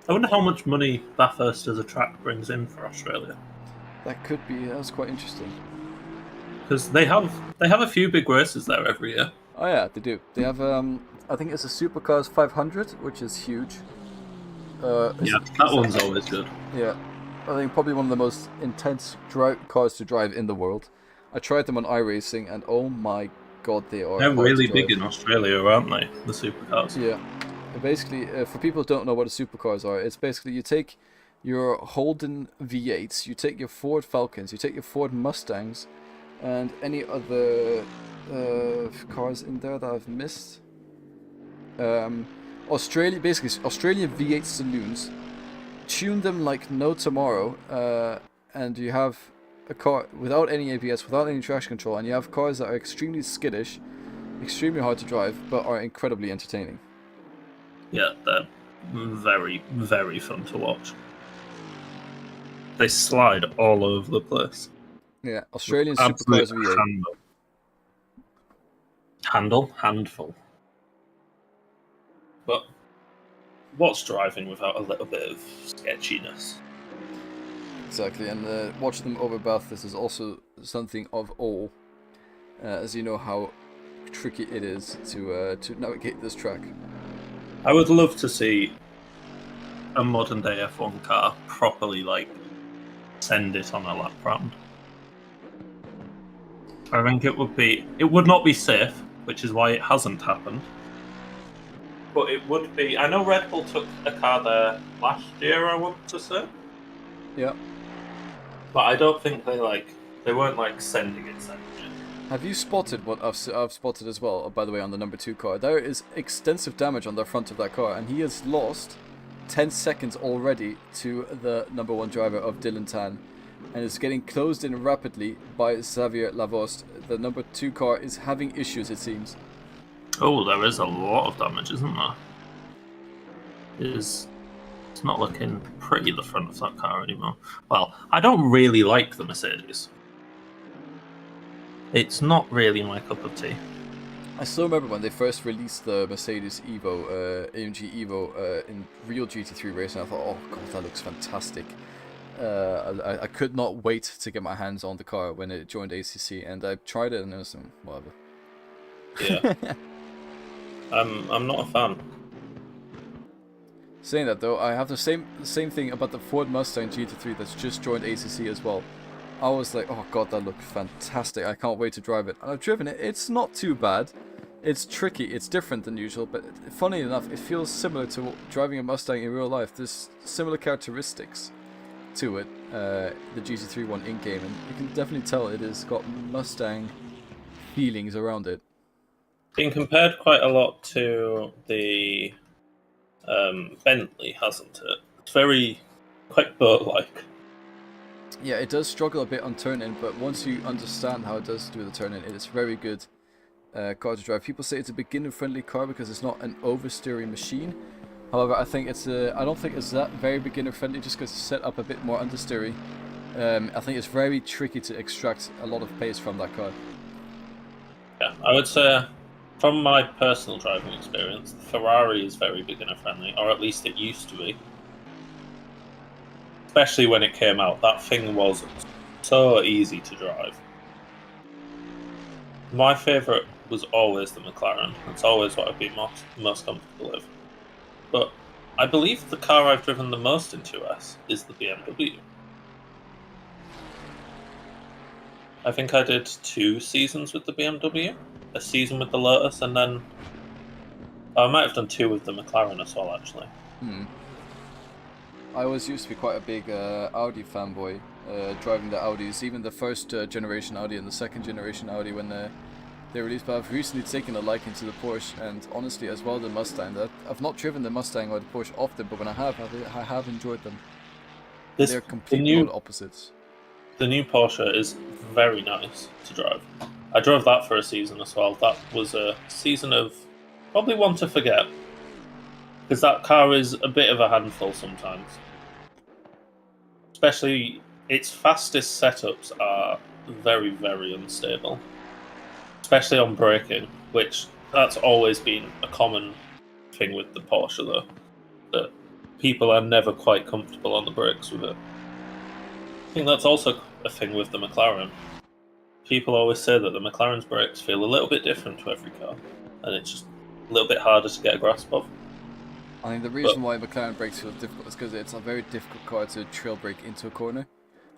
I wonder how much money Bathurst as a track brings in for Australia. That could be. That was quite interesting. Because they have a few big races there every year. Oh yeah, they do. They have I think it's a Supercars 500, which is huge. Yeah, that one's always good. Yeah, I think probably one of the most intense cars to drive in the world. I tried them on iRacing, and oh my god, they are. They're really big in Australia, aren't they? The supercars. Yeah, basically, for people who don't know what the supercars are, it's basically you take your Holden V8s, you take your Ford Falcons, you take your Ford Mustangs, and any other cars in there that I've missed. Australian V8 saloons, tune them like no tomorrow, and you have a car without any ABS, without any traction control, and you have cars that are extremely skittish, extremely hard to drive, but are incredibly entertaining. Yeah, they're very, very fun to watch. They slide all over the place. Yeah, Australian supercars V8. Handful. But what's driving without a little bit of sketchiness? Exactly, and watching them over Bathurst is also something of awe, as you know how tricky it is to navigate this track. I would love to see a modern day F1 car properly send it on a lap round. I think it would not be safe, which is why it hasn't happened. But it would be. I know Red Bull took a car there last year, I want to say. Yeah. But I don't think they weren't sending it. Have you spotted what I've spotted as well, by the way, on the number 2 car? There is extensive damage on the front of that car, and he has lost 10 seconds already to the number 1 driver of Dylan Tan, and it's getting closed in rapidly by Xavier Lavost. The number 2 car is having issues, it seems. Oh, there is a lot of damage, isn't there? It's not looking pretty, the front of that car anymore. Well, I don't really like the Mercedes. It's not really my cup of tea. I still remember when they first released the Mercedes Evo, AMG Evo, in real GT3 racing. I thought, oh god, that looks fantastic. I could not wait to get my hands on the car when it joined ACC, and I tried it and it was whatever. Yeah. I'm not a fan. Saying that though, I have the same thing about the Ford Mustang GT3 that's just joined ACC as well. I was like, oh god, that looked fantastic. I can't wait to drive it. And I've driven it. It's not too bad. It's tricky. It's different than usual, but funny enough, it feels similar to driving a Mustang in real life. There's similar characteristics to it, the GT3 one in game, and you can definitely tell it has got Mustang feelings around it. Been compared quite a lot to the Bentley, hasn't it? It's quite boat-like. Yeah, it does struggle a bit on turn-in, but once you understand how it does do the turn-in, it is very good car to drive. People say it's a beginner-friendly car because it's not an oversteering machine. However, I think I don't think it's that very beginner-friendly just because it's set up a bit more understeery. I think it's very tricky to extract a lot of pace from that car. Yeah, I would say, from my personal driving experience, the Ferrari is very beginner-friendly, or at least it used to be. Especially when it came out, that thing was so easy to drive. My favourite was always the McLaren. It's always what I've been most comfortable with. But I believe the car I've driven the most in 2S is the BMW. I think I did 2 seasons with the BMW, a season with the Lotus, and then I might have done 2 with the McLaren as well, actually. I always used to be quite a big Audi fanboy, driving the Audis, even the first generation Audi and the second generation Audi when they released. But I've recently taken a liking to the Porsche, and honestly as well the Mustang. I've not driven the Mustang or the Porsche often, but when I have enjoyed them. They're complete polar opposites. The new Porsche is very nice to drive. I drove that for a season as well. That was a season of probably one to forget, because that car is a bit of a handful sometimes. Especially its fastest setups are very, very unstable. Especially on braking, which that's always been a common thing with the Porsche though. That people are never quite comfortable on the brakes with it. I think that's also a thing with the McLaren. People always say that the McLaren's brakes feel a little bit different to every car, and it's just a little bit harder to get a grasp of. I think the reason why McLaren brakes feel difficult is because it's a very difficult car to trail brake into a corner.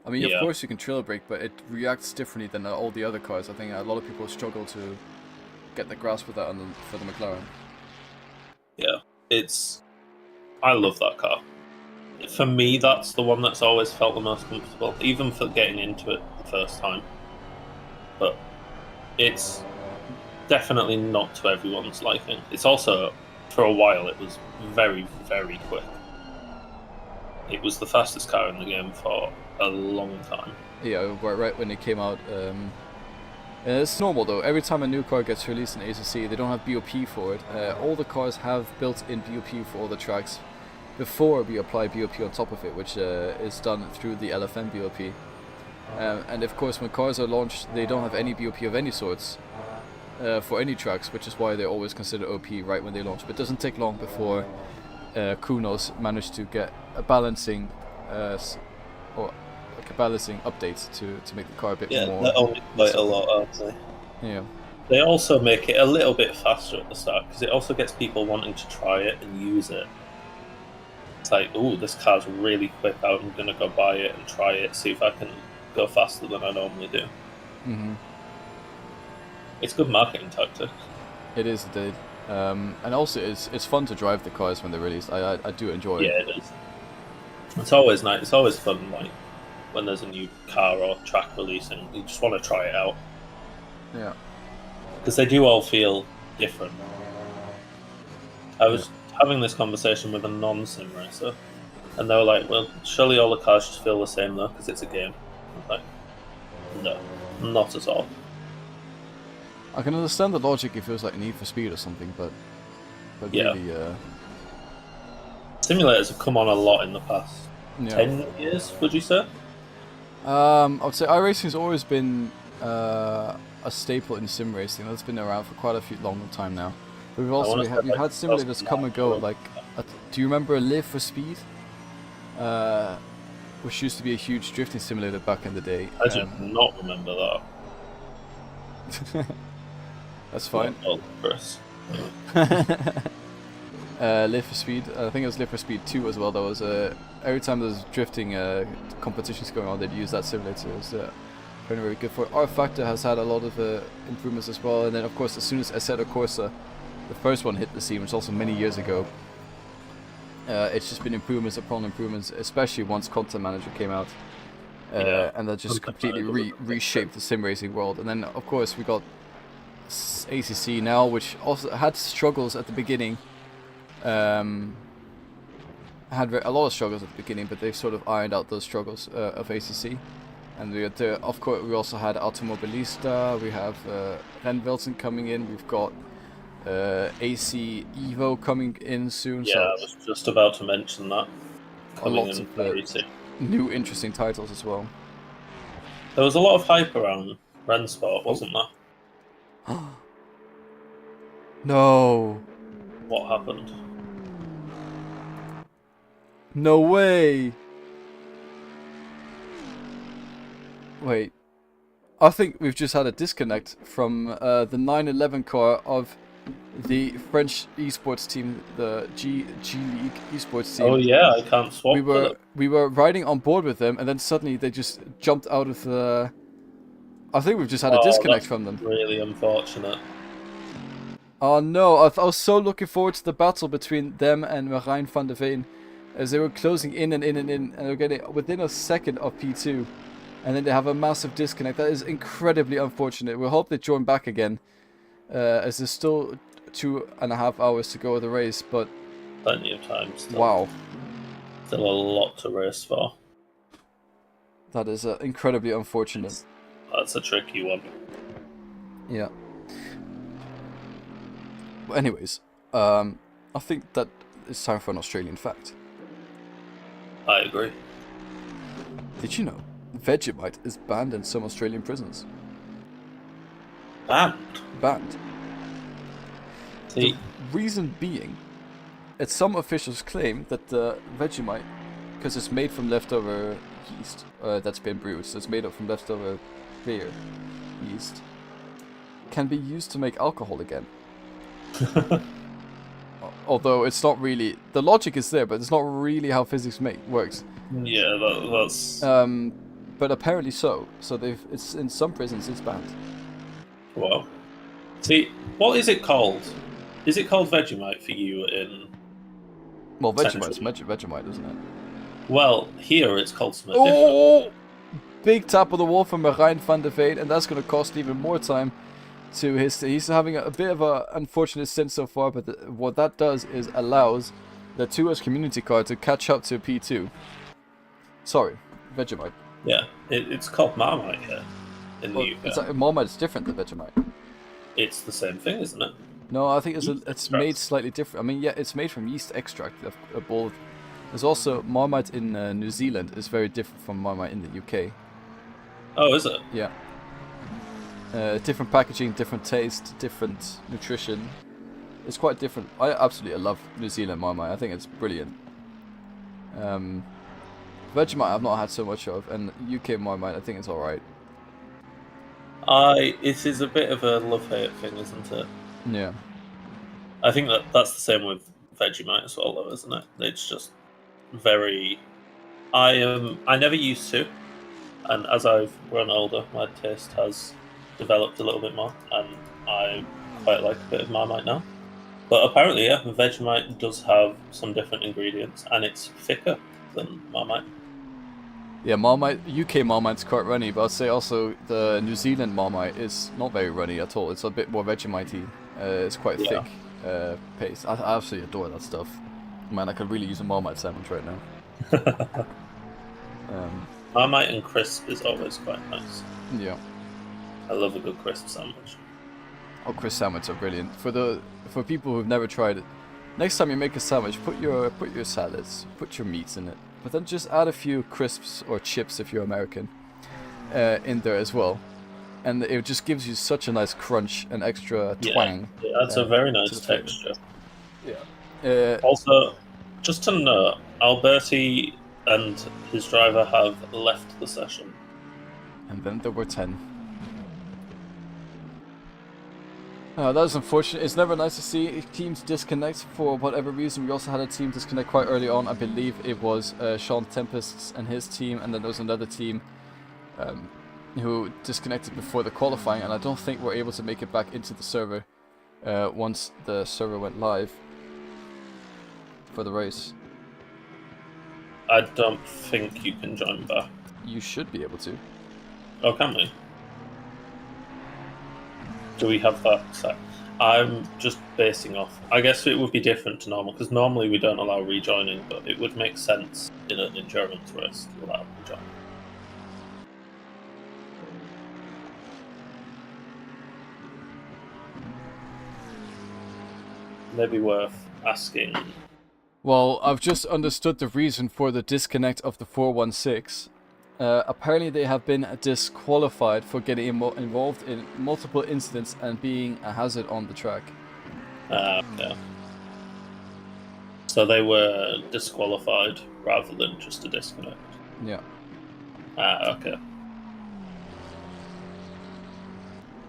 I mean, of course you can trail brake, but it reacts differently than all the other cars. I think a lot of people struggle to get the grasp of that for the McLaren. Yeah, I love that car. For me, that's the one that's always felt the most comfortable, even for getting into it the first time. But it's definitely not to everyone's liking. It's also, for a while, it was very, very quick. It was the fastest car in the game for a long time. Yeah, right when it came out. It's normal though. Every time a new car gets released in ACC, they don't have BOP for it. All the cars have built-in BOP for all the tracks before we apply BOP on top of it, which is done through the LFM BOP. And of course, when cars are launched, they don't have any BOP of any sorts for any tracks, which is why they're always considered OP right when they launch. But it doesn't take long before Kunos managed to get a balancing updates to make the car a bit more. Yeah, they're only quite a lot, aren't they? Yeah. They also make it a little bit faster at the start, because it also gets people wanting to try it and use it. It's like, ooh, this car's really quick, I'm going to go buy it and try it, see if I can go faster than I normally do. Mm-hmm. It's a good marketing tactic. It is indeed. And also it's fun to drive the cars when they're released. I do enjoy it. Yeah, it is. It's always nice. It's always fun, like, when there's a new car or track releasing. You just want to try it out. Yeah. Because they do all feel different. I was having this conversation with a non-sim racer, and they were like, well, surely all the cars just feel the same though, because it's a game. I'm like, no, not at all. I can understand the logic if it was like Need for Speed or something, but yeah. Really... Simulators have come on a lot in the past 10 years, would you say? I would say iRacing's always been a staple in sim racing. That's been around for quite a long time now. But we've had simulators come and go. Like, do you remember Live for Speed? Which used to be a huge drifting simulator back in the day. I do not remember that. That's fine. Chris. Live for Speed. I think it was Live for Speed 2 as well. That was every time there's drifting competitions going on, they'd use that simulator. It was very, very good for it. R Factor has had a lot of improvements as well. And then, of course, as soon as Assetto Corsa, the first one, hit the scene, which was also many years ago, it's just been improvements upon improvements, especially once Content Manager came out. And that just completely reshaped the sim racing world. And then, of course, we got ACC now, which also had struggles at the beginning. Had a lot of struggles at the beginning, but they've sort of ironed out those struggles of ACC. And we had, of course, we also had Automobilista. We have Renvelsen coming in. We've got AC Evo coming in soon. Yeah, so I was just about to mention that. Lots of new interesting titles as well. There was a lot of hype around Rensport, wasn't there? No. What happened? No way. Wait. I think we've just had a disconnect from the 911 car of the French esports team, the G League esports team. Oh yeah, I can't swap we were riding on board with them, and then suddenly they just jumped out of the. I think we've just had a disconnect from them. Really unfortunate. Oh no, I was so looking forward to the battle between them and Marijn van der Veen, as they were closing in, and they're getting within a second of P2, and then they have a massive disconnect. That is incredibly unfortunate. We hope they join back again, as there's still 2.5 hours to go of the race, but... Plenty of time still. Wow. Still a lot to race for. That is incredibly unfortunate. That's a tricky one. Yeah. But anyways, I think that it's time for an Australian fact. I agree. Did you know Vegemite is banned in some Australian prisons? Banned? Banned. See? The reason being, some officials claim that the Vegemite, because it's made from leftover yeast that's been brewed, so it's made up from leftover beer yeast, can be used to make alcohol again. Although it's not really, the logic is there, but it's not really how physics works. Yeah, that's. But apparently so. So it's in some prisons it's banned. Wow. See, what is it called? Is it called Vegemite for you in? Well, Vegemite is Vegemite, isn't it? Well, here it's called something different. Big tap of the wall from Marijn van der Veen, and that's going to cost even more time to his. He's having a bit of an unfortunate stint so far, but what that does is allows the 2S community card to catch up to P2. Sorry, Vegemite. Yeah, it's called Marmite here in the UK. Marmite's different than Vegemite. It's the same thing, isn't it? No, I think it's made slightly different. I mean, yeah, it's made from yeast extract. There's also Marmite in New Zealand is very different from Marmite in the UK. Oh, is it? Yeah. Different packaging, different taste, different nutrition. It's quite different. I absolutely love New Zealand Marmite. I think it's brilliant. Vegemite I've not had so much of, and UK Marmite I think it's alright. It is a bit of a love-hate thing, isn't it? Yeah. I think that's the same with Vegemite as well, though, isn't it? It's just very. I never used to, and as I've grown older, my taste has developed a little bit more, and I quite like a bit of Marmite now. But apparently, yeah, Vegemite does have some different ingredients, and it's thicker than Marmite. Yeah, Marmite, UK Marmite's quite runny, but I'd say also the New Zealand Marmite is not very runny at all. It's a bit more Vegemite-y. It's quite thick paste. I absolutely adore that stuff. Man, I could really use a Marmite sandwich right now. Marmite and crisp is always quite nice. Yeah. I love a good crisp sandwich. Oh, crisp sandwiches are brilliant. For people who've never tried it, next time you make a sandwich, put your salads, put your meats in it, but then just add a few crisps or chips if you're American in there as well, and it just gives you such a nice crunch and extra twang. Yeah, it adds a very nice texture. Yeah. Also, just to note, Alberti and his driver have left the session. And then there were 10. That was unfortunate. It's never nice to see teams disconnect for whatever reason. We also had a team disconnect quite early on. I believe it was Sean Tempests and his team, and then there was another team who disconnected before the qualifying, and I don't think we're able to make it back into the server once the server went live for the race. I don't think you can join back. You should be able to. Oh, can we? Do we have that set? I'm just basing off. I guess it would be different to normal, because normally we don't allow rejoining, but it would make sense in an endurance race to allow rejoining. Maybe worth asking. Well, I've just understood the reason for the disconnect of the 416. Apparently they have been disqualified for getting involved in multiple incidents and being a hazard on the track. Yeah. So they were disqualified rather than just a disconnect. Yeah. Okay.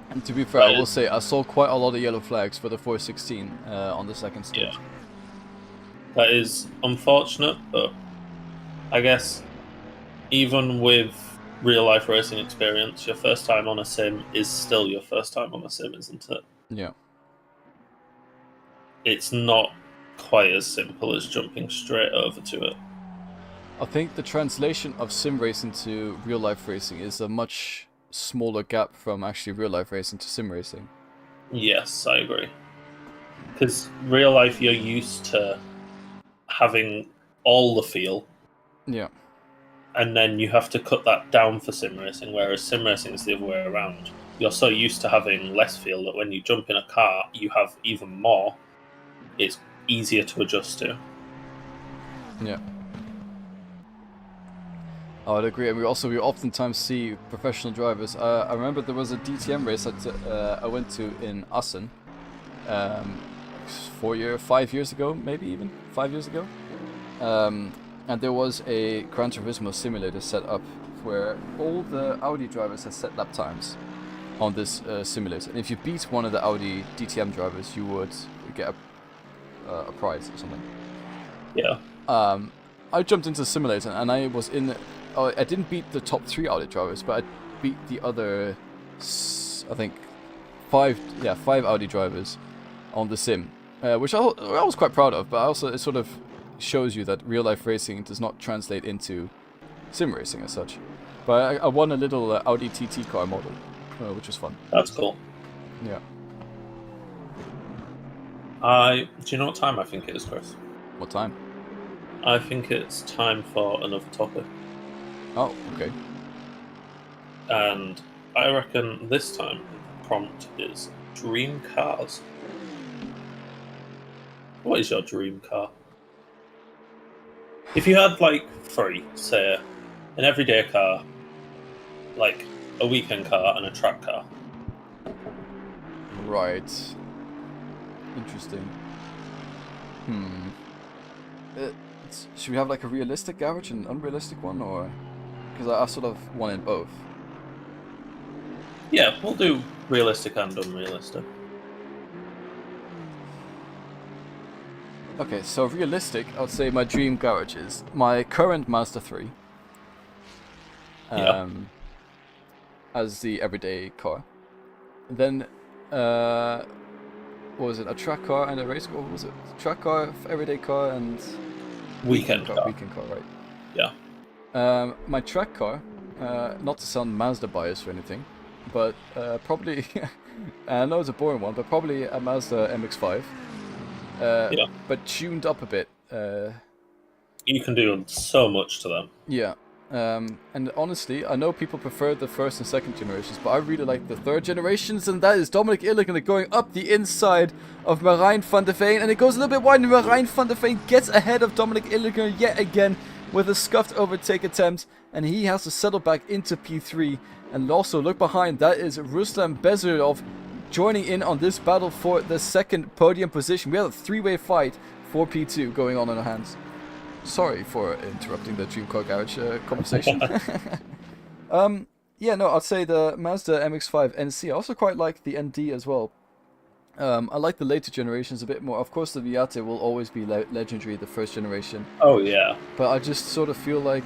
And to be fair, I will say I saw quite a lot of yellow flags for the 416 on the second stage. Yeah. That is unfortunate, but I guess even with real life racing experience, your first time on a sim is still your first time on a sim, isn't it? Yeah. It's not quite as simple as jumping straight over to it. I think the translation of sim racing to real life racing is a much smaller gap from actually real life racing to sim racing. Yes, I agree. Because real life, you're used to having all the feel, Yeah. and then you have to cut that down for sim racing, whereas sim racing is the other way around. You're so used to having less feel that when you jump in a car, you have even more. It's easier to adjust to. Yeah. I would agree, and we oftentimes see professional drivers. I remember there was a DTM race that I went to in Assen, 5 years ago, maybe even 5 years ago, and there was a Gran Turismo simulator set up where all the Audi drivers had set lap times on this simulator, and if you beat one of the Audi DTM drivers, you would get a prize or something. Yeah. I jumped into the simulator and I was in. I didn't beat the top 3 Audi drivers, but I beat the other, I think, 5 Audi drivers on the sim, which I was quite proud of. But also it sort of shows you that real life racing does not translate into sim racing as such. But I won a little Audi TT car model, which was fun. That's cool. Yeah. Do you know what time I think it is, Chris? What time? I think it's time for another topic. Oh, okay. And I reckon this time the prompt is dream cars. What is your dream car? If you had like 3, say an everyday car, like a weekend car and a track car. Right. Interesting. Should we have like a realistic garage and an unrealistic one, or because I sort of wanted both. Yeah, we'll do realistic and unrealistic. Okay, so realistic, I would say my dream garage is my current Mazda 3. As the everyday car. Then, what was it? A track car and a race car? What was it? Track car, everyday car, and Weekend car. Weekend car, right? Yeah. My track car, not to sound Mazda biased or anything, but probably, I know it's a boring one, but probably a Mazda MX-5. But tuned up a bit. You can do so much to them. Yeah. And honestly, I know people prefer the first and second generations, but I really like the third generations, and that is Dominic Illigan going up the inside of Marijn van der Veen, and it goes a little bit wide, and Marijn van der Veen gets ahead of Dominic Illigan yet again with a scuffed overtake attempt, and he has to settle back into P3. And also, look behind, that is Ruslan Bezirov joining in on this battle for the second podium position. We have a 3-way fight for P2 going on in our hands. Sorry for interrupting the Dream Car Garage conversation. Yeah, no, I'd say the Mazda MX-5 NC. I also quite like the ND as well. I like the later generations a bit more. Of course, the Viate will always be legendary, the first generation. Oh, yeah. But I just sort of feel like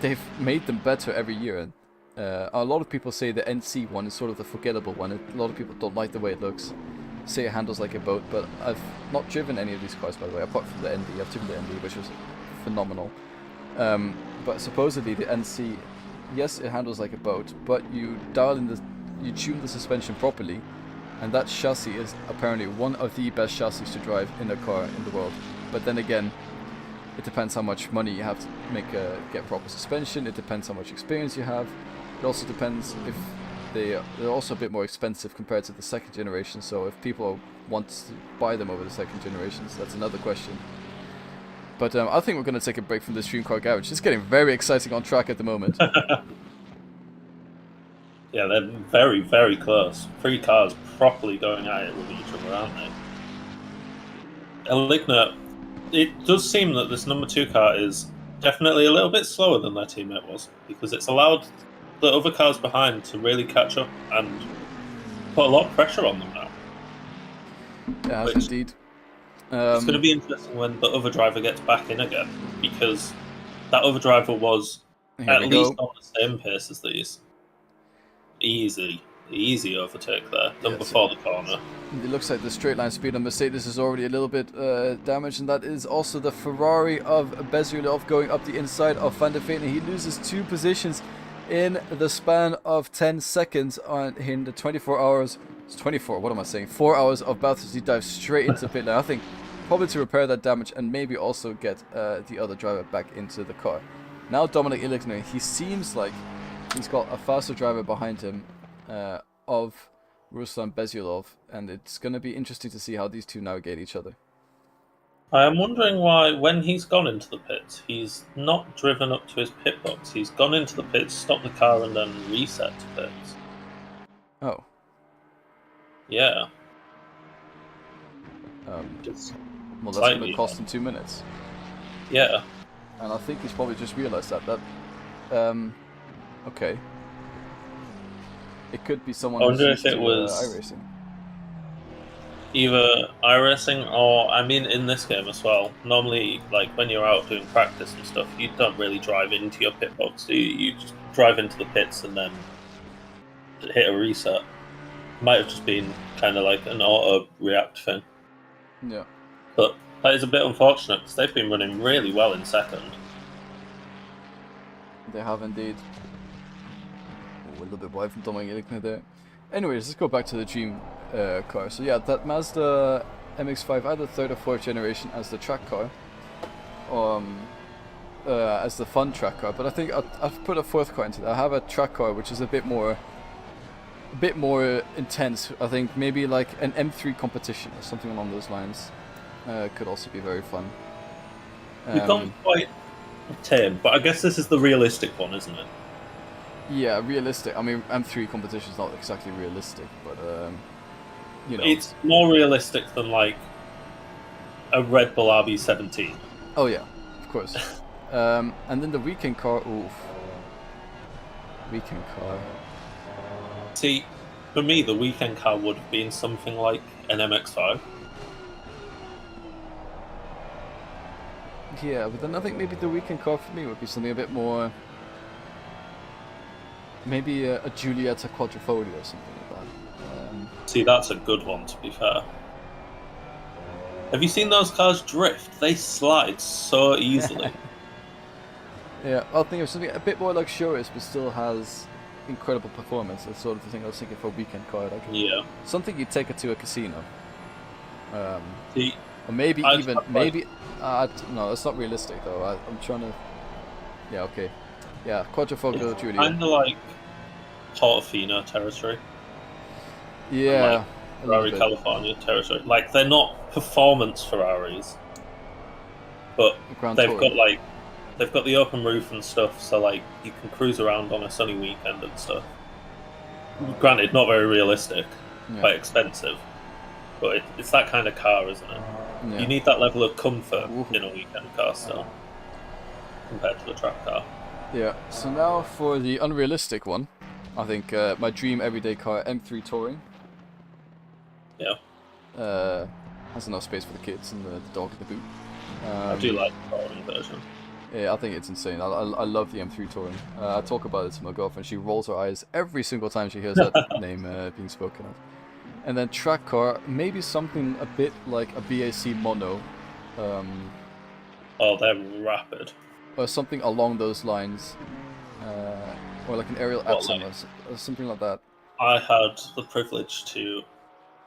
they've made them better every year. And a lot of people say the NC one is sort of the forgettable one. A lot of people don't like the way it looks. Say it handles like a boat, but I've not driven any of these cars, by the way, apart from the ND. I've driven the ND, which was phenomenal. But supposedly the NC, yes, it handles like a boat, but you tune the suspension properly, and that chassis is apparently one of the best chassis to drive in a car in the world. But then again, it depends how much money you have to get proper suspension. It depends how much experience you have. It also depends if they're also a bit more expensive compared to the second generation, so if people want to buy them over the second generations, that's another question. But I think we're going to take a break from this Dream Car Garage. It's getting very exciting on track at the moment. Yeah, they're very, very close. 3 cars properly going at it with each other, aren't they? Eligna, it does seem that this number 2 car is definitely a little bit slower than their teammate was, because it's allowed the other cars behind to really catch up and put a lot of pressure on them now. It has Which- indeed. It's going to be interesting when the other driver gets back in again, because that other driver was Here at we least go. on the same pace as these. Easy overtake there, done Yeah, before the corner. It looks like the straight line speed on Mercedes is already a little bit damaged, and that is also the Ferrari of Bezulov going up the inside of Van der Veen. He loses 2 positions in the span of 10 seconds in the 24 hours. It's 24, what am I saying? 4 hours of Bathurst. He dives straight into pit lane. I think probably to repair that damage and maybe also get the other driver back into the car. Now Dominic Illichner, he seems like he's got a faster driver behind him of Ruslan Bezulov, and it's going to be interesting to see how these two navigate each other. I am wondering why, when he's gone into the pits, he's not driven up to his pit box. He's gone into the pits, stopped the car, and then reset to pits. Oh. Yeah. Well, that's going to cost him 2 minutes. Yeah. And I think he's probably just realized that. Okay. It could be someone who's used to iRacing. Either iRacing or, I mean, in this game as well. Normally, like, when you're out doing practice and stuff, you don't really drive into your pit box, do you? You just drive into the pits and then hit a reset. Might have just been kind of like an auto-react thing. Yeah. But that is a bit unfortunate, because they've been running really well in second. They have indeed. Oh, a little bit wide from Dominic Illichner there. Anyways, let's go back to the Dream car. So yeah, that Mazda MX-5, either 3rd or 4th generation as the track car. As the fun track car. But I think I've put a 4th car into that. I have a track car which is a bit more intense. I think maybe like an M3 competition or something along those lines. Could also be very fun. We've gone quite tame, but I guess this is the realistic one, isn't it? Yeah, realistic. I mean, M3 competition is not exactly realistic, but you know, it's more realistic than like a Red Bull RB17. Oh yeah, of course. And then the weekend car. Oof. Weekend car. See, for me, the weekend car would have been something like an MX-5. Yeah, but then I think maybe the weekend car for me would be something a bit more. Maybe a Giulietta Quadrifoglio or something like that. See, that's a good one, to be fair. Have you seen those cars drift? They slide so easily. Yeah, I think it was something a bit more luxurious, but still has incredible performance. That's sort of the thing I was thinking for a weekend car. Like something you'd take it to a casino. See, or maybe no, that's not realistic though. I'm trying to. Yeah, okay. Yeah, Quadrifoglio Giulia. Kind of like Portofino territory. Yeah. Like Ferrari California territory. Like, they're not performance Ferraris, but they've got the open roof and stuff, so like you can cruise around on a sunny weekend and stuff. Granted, not very realistic, quite expensive, but it's that kind of car, isn't it? Yeah. You need that level of comfort in a weekend car still, compared to the track car. Yeah, so now for the unrealistic one, I think my dream everyday car, M3 Touring. Yeah. Has enough space for the kids and the dog in the boot. I do like the Touring version. Yeah, I think it's insane. I love the M3 Touring. I talk about it to my girlfriend. She rolls her eyes every single time she hears that name being spoken of. And then track car, maybe something a bit like a BAC Mono. Oh, they're rapid. Or something along those lines. Or like an aerial Atom or something like that. I had the privilege to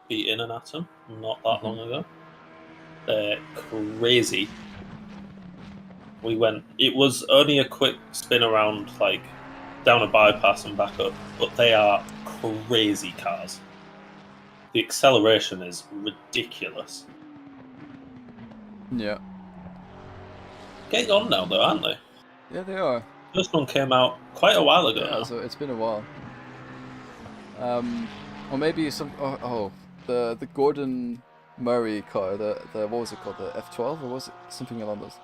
be in an Atom not that long ago. They're crazy. It was only a quick spin around, like, down a bypass and back up, but they are crazy cars. The acceleration is ridiculous. Yeah. Getting on now, though, aren't they? Yeah, they are. First one came out quite a while ago. Yeah, so it's been a while. Or maybe the Gordon Murray car, the what was it called, the F12, or was it something along those?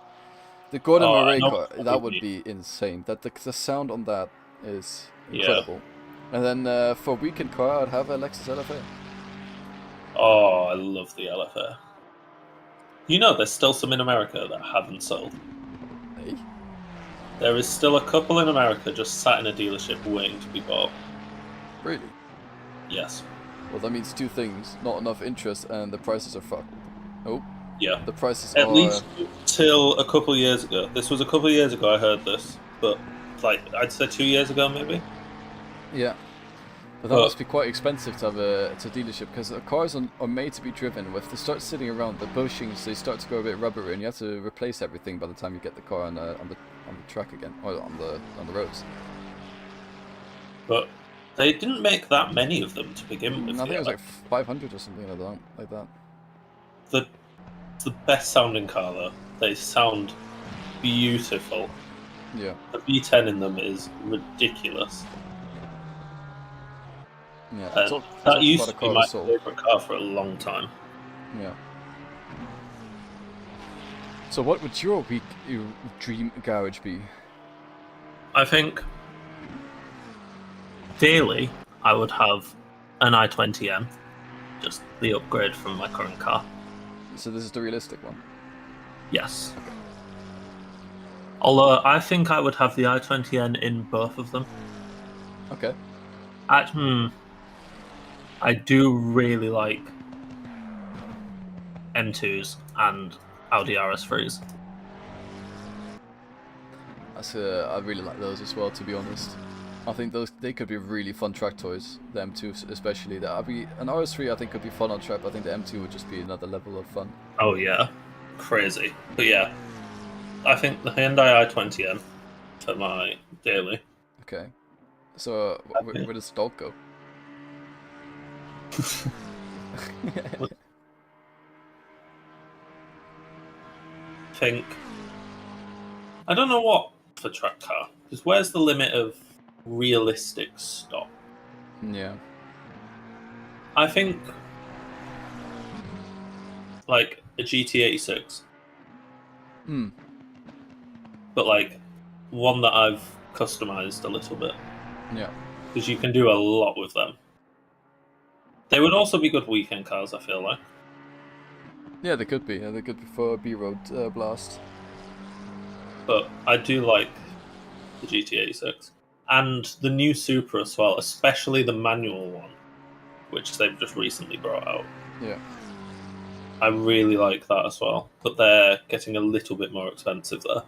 The Gordon Murray car, that would be insane. The sound on that is incredible. And then for weekend car, I'd have a Lexus LFA. Oh, I love the LFA. You know, there's still some in America that haven't sold. Hey? There is still a couple in America just sat in a dealership waiting to be bought. Really? Yes. Well, that means two things. Not enough interest and the prices are fucked. Oh, Yeah. the prices At are... least till a couple of years ago. This was a couple of years ago I heard this, but like I'd say 2 years ago maybe. Yeah. But that must be quite expensive to have a dealership, because cars are made to be driven. If they start sitting around, the bushings, they start to go a bit rubbery, and you have to replace everything by the time you get the car on the track again, or on the roads. But they didn't make that many of them to begin with. I think it was like 500 or something like that. It's the best sounding car though. They sound beautiful. Yeah. The V10 in them is ridiculous. Yeah. That used to be my favourite car for a long time. Yeah. So what would your dream garage be? I think daily I would have an i20M, just the upgrade from my current car. So this is the realistic one? Yes. Okay. Although I think I would have the i20N in both of them. Okay. I do really like M2s and Audi RS3s. I really like those as well, to be honest. I think they could be really fun track toys. The M2 especially. An RS3 I think could be fun on track, but I think the M2 would just be another level of fun. Oh yeah, crazy. But yeah, I think the Hyundai i20N for my daily. Okay. So where does the dog go? I don't know what for track car, because where's the limit of realistic stop? Yeah. I think like a GT86. But like one that I've customized a little bit. Yeah. Because you can do a lot with them. They would also be good weekend cars, I feel like. Yeah, they could be. Yeah, they could be for a B-road blast. But I do like the GT86. And the new Supra as well, especially the manual one, which they've just recently brought out. Yeah. I really like that as well. But they're getting a little bit more expensive there.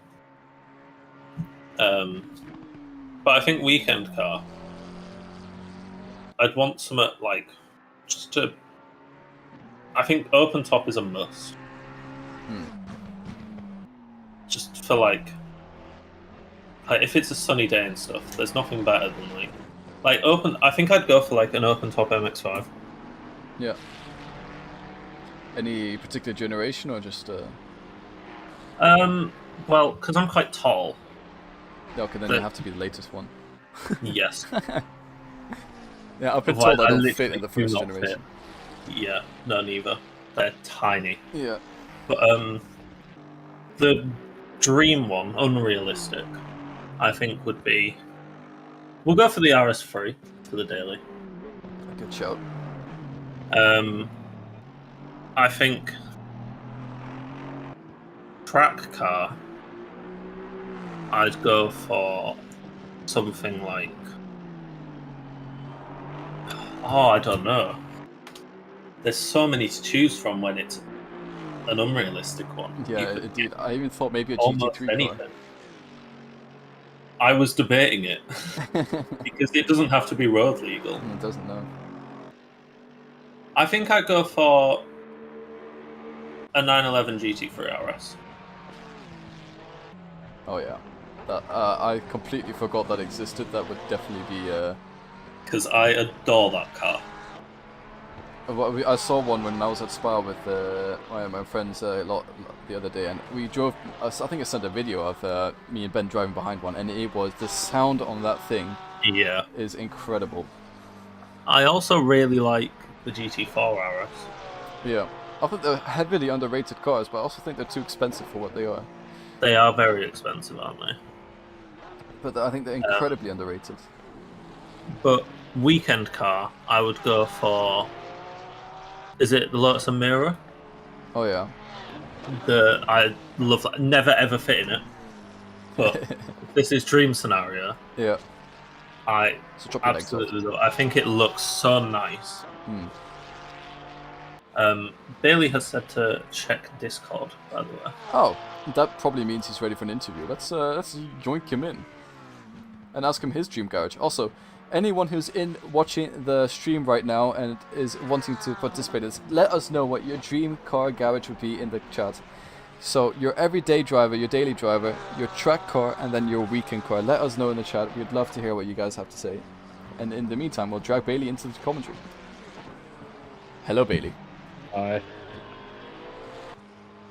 But I think weekend car, I'd want some like just to. I think open top is a must. Just for like if it's a sunny day and stuff, there's nothing better than like open. I think I'd go for like an open top MX-5. Yeah. Any particular generation or just? Well, because I'm quite tall. Okay, then it have to be the latest one. Yes. Yeah, I've been told I don't fit in the first generation. Yeah, no, neither. They're tiny. Yeah. But the dream one, unrealistic, I think would be. We'll go for the RS3 for the daily. A good shout. I think track car. I'd go for something like. Oh, I don't know. There's so many to choose from when it's an unrealistic one. Yeah, indeed. I even thought maybe a GT3 car. I was debating it because it doesn't have to be road legal. It doesn't, no. I think I'd go for a 911 GT3 RS. Oh yeah, that I completely forgot that existed. That would definitely be. Because I adore that car. I saw one when I was at Spa with my friends a lot the other day, and we drove. I think I sent a video of me and Ben driving behind one, and it was the sound on that thing. Yeah, is incredible. I also really like the GT4 RS. Yeah, I think they're heavily underrated cars, but I also think they're too expensive for what they are. They are very expensive, aren't they? But I think they're incredibly underrated. But weekend car, I would go for. Is it the Lotus Emira? Oh yeah. I love that. Never ever fit in it, but if this is dream scenario. Yeah. I So drop your legs off. absolutely love it. I think it looks so nice. Hmm. Bailey has said to check Discord, by the way. Oh, that probably means he's ready for an interview. Let's yoink him in and ask him his dream garage. Also, anyone who's watching the stream right now and is wanting to participate in this, let us know what your dream car garage would be in the chat. So your everyday driver, your daily driver, your track car, and then your weekend car. Let us know in the chat. We'd love to hear what you guys have to say. And in the meantime, we'll drag Bailey into the commentary. Hello, Bailey. Hi.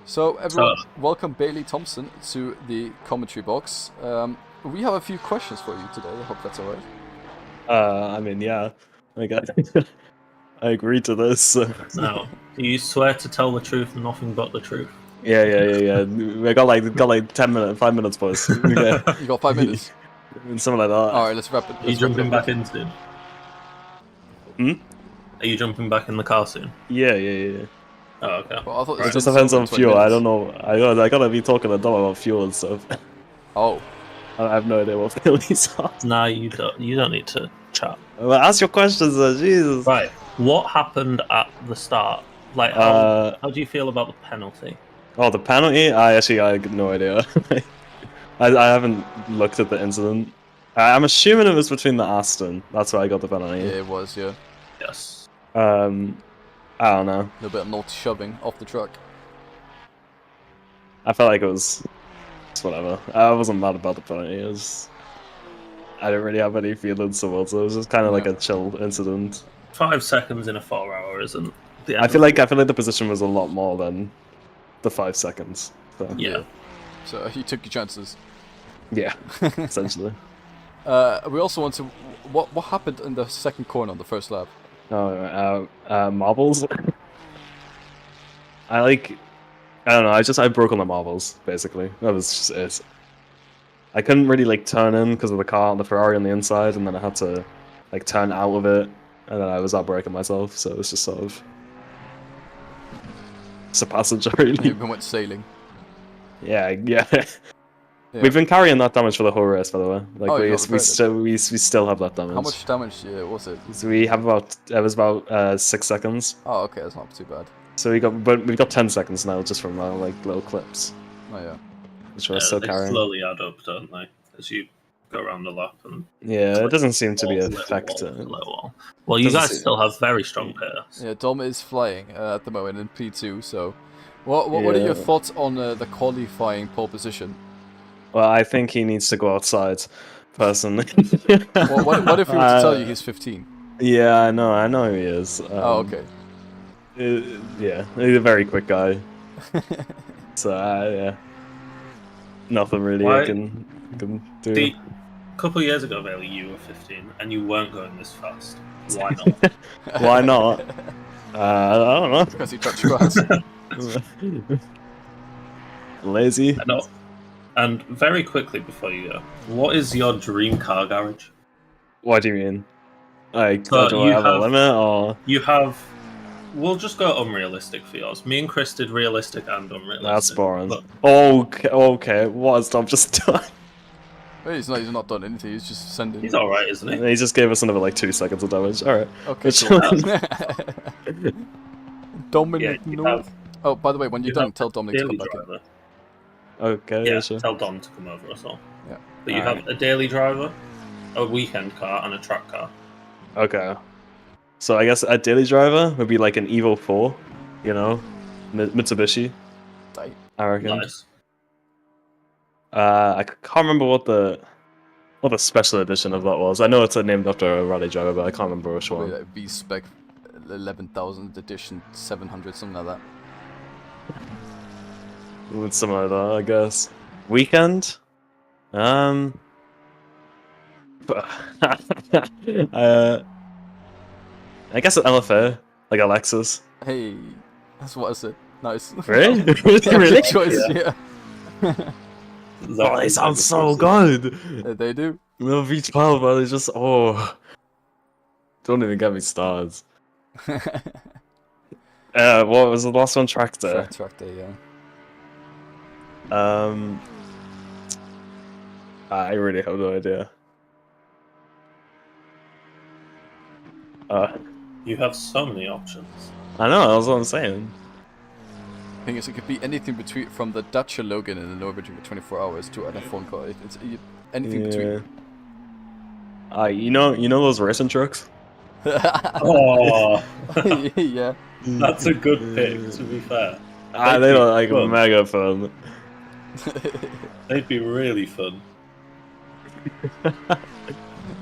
So everyone, welcome Bailey Thompson to the commentary box. We have a few questions for you today. I hope that's alright. I mean, yeah. I agree to this. So. Now, do you swear to tell the truth and nothing but the truth? Yeah. We got like 10 minutes, 5 minutes, boys. Okay. You got 5 minutes. Something like that. Alright, let's wrap it. Are you jumping back in soon? Are you jumping back in the car soon? Yeah. Oh, okay. Well, I thought It just depends on fuel. I don't know. I gotta be talking to Dom about fuel and stuff. Oh. I have no idea what fuel he's on. Nah, you don't need to chat. Well, ask your questions, Jesus. Right. What happened at the start? Like, how do you feel about the penalty? Oh, the penalty? I have no idea. I haven't looked at the incident. I'm assuming it was between the Aston. That's why I got the penalty. Yeah, it was, yeah. Yes. I don't know. A little bit of naughty shoving off the truck. I felt like it was just whatever. I wasn't mad about the penalty. I didn't really have any feelings towards it. It was just kind of like a chill incident. 5 seconds in a 4 hour isn't the end I feel like the position was a lot more than the 5 seconds. So. Yeah. So you took your chances. Yeah, essentially. We also want to. What happened in the second corner on the first lap? Marbles. I don't know. I broke on the marbles basically. That was just it. I couldn't really like turn in because of the Ferrari on the inside, and then I had to like turn out of it, and then I was out braking myself. So it was just sort of just a passenger really. We went sailing. Yeah. We've been carrying that damage for the whole race, by the way. Like we still have that damage. How much damage was it? So we have about 6 seconds. Oh, okay, that's not too bad. So we've got 10 seconds now just from our like little clips. Oh yeah. Which we're still carrying. They slowly add up, don't they? As you go around the lap and. Yeah, it doesn't seem to be affected. Well, you guys still have very strong pace. Yeah, Dom is flying at the moment in P2. So, what are your thoughts on the qualifying pole position? Well, I think he needs to go outside, personally. Well, what if we were to tell you he's 15? Yeah, I know he is. Oh, okay. Yeah, he's a very quick guy. So, yeah. Nothing really I can do. A couple of years ago, Bailey, you were 15, and you weren't going this fast. Why not? Why not? I don't know. Because he touched grass. Lazy. I know. And very quickly before you go, what is your dream car garage? What do you mean? Like, do I have a limit, or...? You have... We'll just go unrealistic for yours. Me and Chris did realistic and unrealistic. That's boring. But... Okay. What has Tom just done? Wait, he's not done anything. He's just sending. He's alright, isn't he? He just gave us another like 2 seconds of damage. Alright. Okay. Cool. Dominic, no. Oh, by the way, when you're done, tell Dominic to come back in. Okay. Yeah, sure. tell Dom to come over as well. Yeah. But you have a daily driver, a weekend car, and a track car. Okay. So I guess a daily driver would be like an Evo 4, you know, Mitsubishi. Tight. I reckon. Nice. I can't remember what the special edition of that was. I know it's named after a rally driver, but I can't remember which one. Like V-Spec 11,000 edition 700, something like that. Something like that, I guess. Weekend? I guess an LFA, like a Lexus. Hey, that's what I said. Nice. Really? Yeah, Really? Choice, yeah. Oh, they sound so good. They do. The V12, but they just Don't even get me started. What was the last one? Tractor. Tractor, yeah. I really have no idea. You have so many options. I know, that's what I'm saying. The thing is, it could be anything between from the Dacia Logan in the Norwegian for 24 hours to an F1 car. It's anything between. You know those racing trucks? Oh, Yeah. that's a good pick. To be fair, They look like fun. mega fun. They'd be really fun.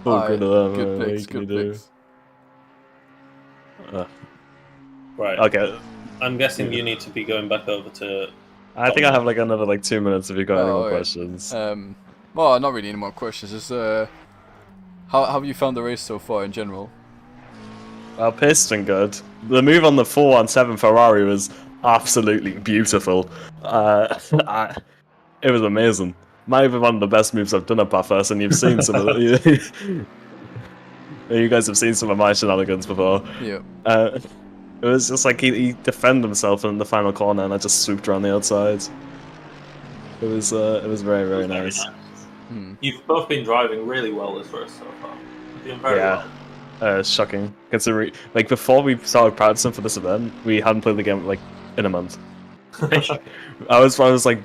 Good of them. Good What picks, can good you do? picks. Right. Okay. I'm guessing you need to be going back over to. I think I have like another like 2 minutes if you've got any more alright. questions. Well, not really any more questions. Just how have you found the race so far in general? Well, pace has been good. The move on the 417 Ferrari was absolutely beautiful. It was amazing. Might have been one of the best moves I've done at Bathurst, and you've seen some of the. You guys have seen some of my shenanigans before. Yeah. It was just like he defended himself in the final corner, and I just swooped around the outside. It was very, very nice. You've both been driving really well this race so far. Doing very well. Shocking. Considering, like, before we started practicing for this event, we hadn't played the game like in a month. I was like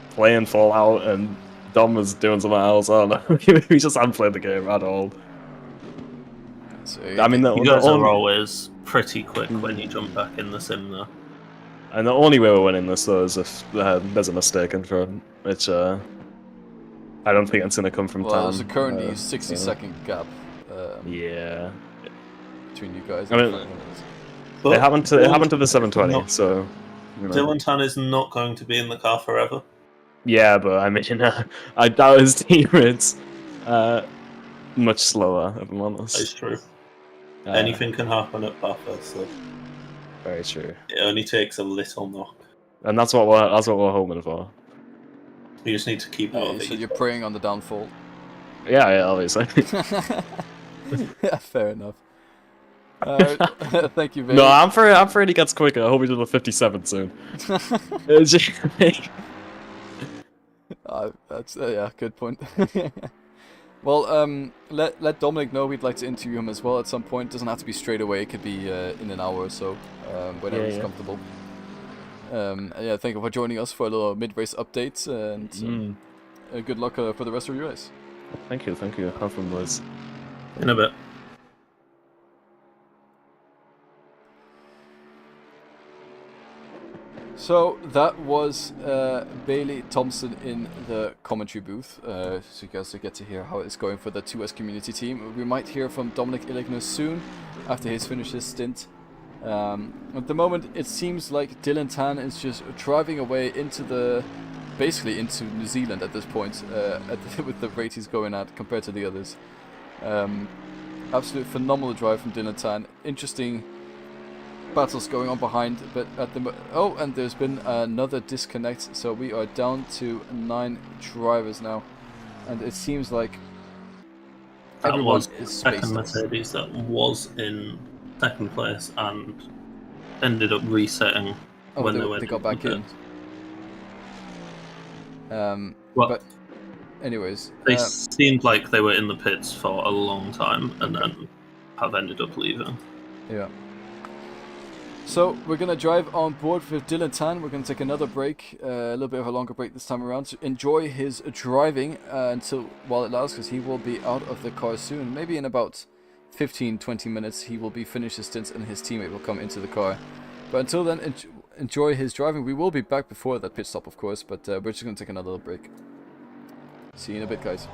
playing Fallout, and Dom was doing something else. I don't know. We just hadn't played the game at all. So, I mean, You guys are always pretty quick when you jump back in the sim, though. And the only way we're winning this, though, is if there's a mistake in front, which I don't think it's going to come from well, Tom. there's a currently 60-second gap. Yeah. Between you guys. I mean, it happened to the 720, so. You know. Dylan Tan is not going to be in the car forever. Yeah, but I mean, I doubt his teammates much slower, if I'm honest. That's true. Anything can happen at Bathurst, so. Very true. It only takes a little knock. And that's what we're hoping for. You just need to keep out of it. So you're preying on the downfall. Yeah, obviously. Yeah, fair enough. Thank you very No, I'm afraid he gets quicker. I hope he does a 57 soon. That's yeah, good point. Well, let Dominic know we'd like to interview him as well at some point. Doesn't have to be straight away. It could be in an hour or so, whenever he's comfortable. Yeah, thank you for joining us for a little mid-race update, and good luck for the rest of your race. Thank you. Have fun, boys. In a bit. So that was Bailey Thompson in the commentary booth. So you guys get to hear how it's going for the 2S community team. We might hear from Dominic Illigno soon after he's finished his stint. At the moment, it seems like Dylan Tan is just driving away basically into New Zealand at this point, with the rate he's going at compared to the others. Absolute phenomenal drive from Dylan Tan. Interesting battles going on behind, but at the and there's been another disconnect, so we are down to 9 drivers now, and it seems like everyone is spaced. Second Mercedes that was in second place and ended up resetting when they got back in. But anyways, they seemed like they were in the pits for a long time and then have ended up leaving. Yeah. So we're going to drive on board with Dylan Tan. We're going to take another break, a little bit of a longer break this time around, to enjoy his driving while it lasts, because he will be out of the car soon. Maybe in about 15-20 minutes he will be finished his stints and his teammate will come into the car. But until then, enjoy his driving. We will be back before that pit stop, of course, but we're just going to take another little break. See you in a bit, guys.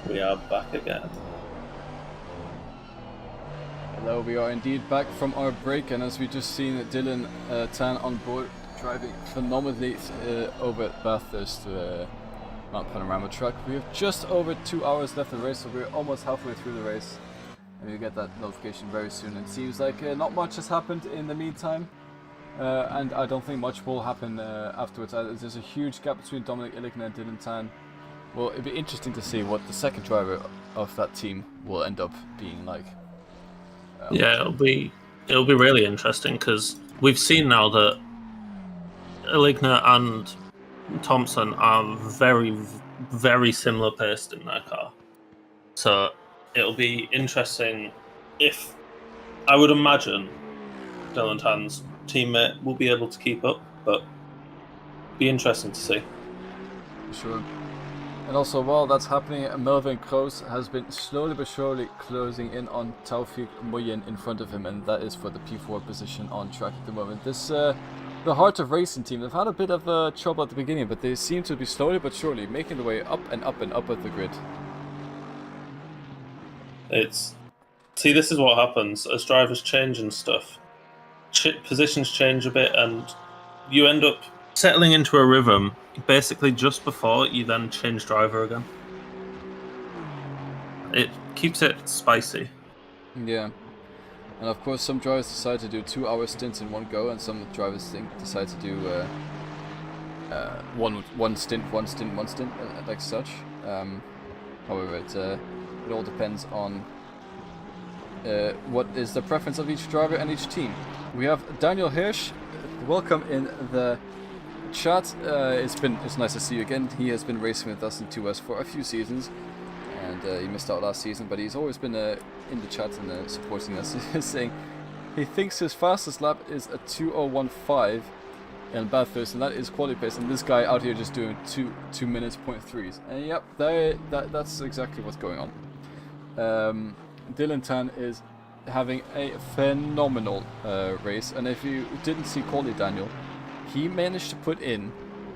We are back again. Hello, we are indeed back from our break, and as we just seen Dylan Tan on board driving phenomenally over at Bathurst Mount Panorama track. We have just over 2 hours left of the race, so we're almost halfway through the race, and we'll get that notification very soon. It seems like not much has happened in the meantime, and I don't think much will happen afterwards. There's a huge gap between Dominic Illiken and Dylan Tan. Well, it'd be interesting to see what the second driver of that team will end up being like. Yeah, it'll be really interesting because we've seen now that Illiken and Thompson are very, very similar paced in their car. So it'll be interesting if, I would imagine, Dylan Tan's teammate will be able to keep up, but be interesting to see. Sure. And also, while that's happening, Melvin Kroos has been slowly but surely closing in on Taufik Muyin in front of him, and that is for the P4 position on track at the moment. This, the Heart of Racing team, they've had a bit of trouble at the beginning, but they seem to be slowly but surely making their way up and up and up at the grid. See, this is what happens as drivers change and stuff. Positions change a bit, and you end up settling into a rhythm basically just before you then change driver again. It keeps it spicy. Yeah. And of course some drivers decide to do 2 hour stints in one go, and some drivers decide to do one stint, like such. However, it all depends on what is the preference of each driver and each team. We have Daniel Hirsch. Welcome in the chat. It's nice to see you again. He has been racing with us in 2S for a few seasons, and he missed out last season, but he's always been in the chat and supporting us. He's saying he thinks his fastest lap is a 2:01.5 in Bathurst, and that is quality pace. And this guy out here just doing 2 minutes .3s. And yep, that's exactly what's going on. Dylan Tan is having a phenomenal race, and if you didn't see quality Daniel, he managed to put in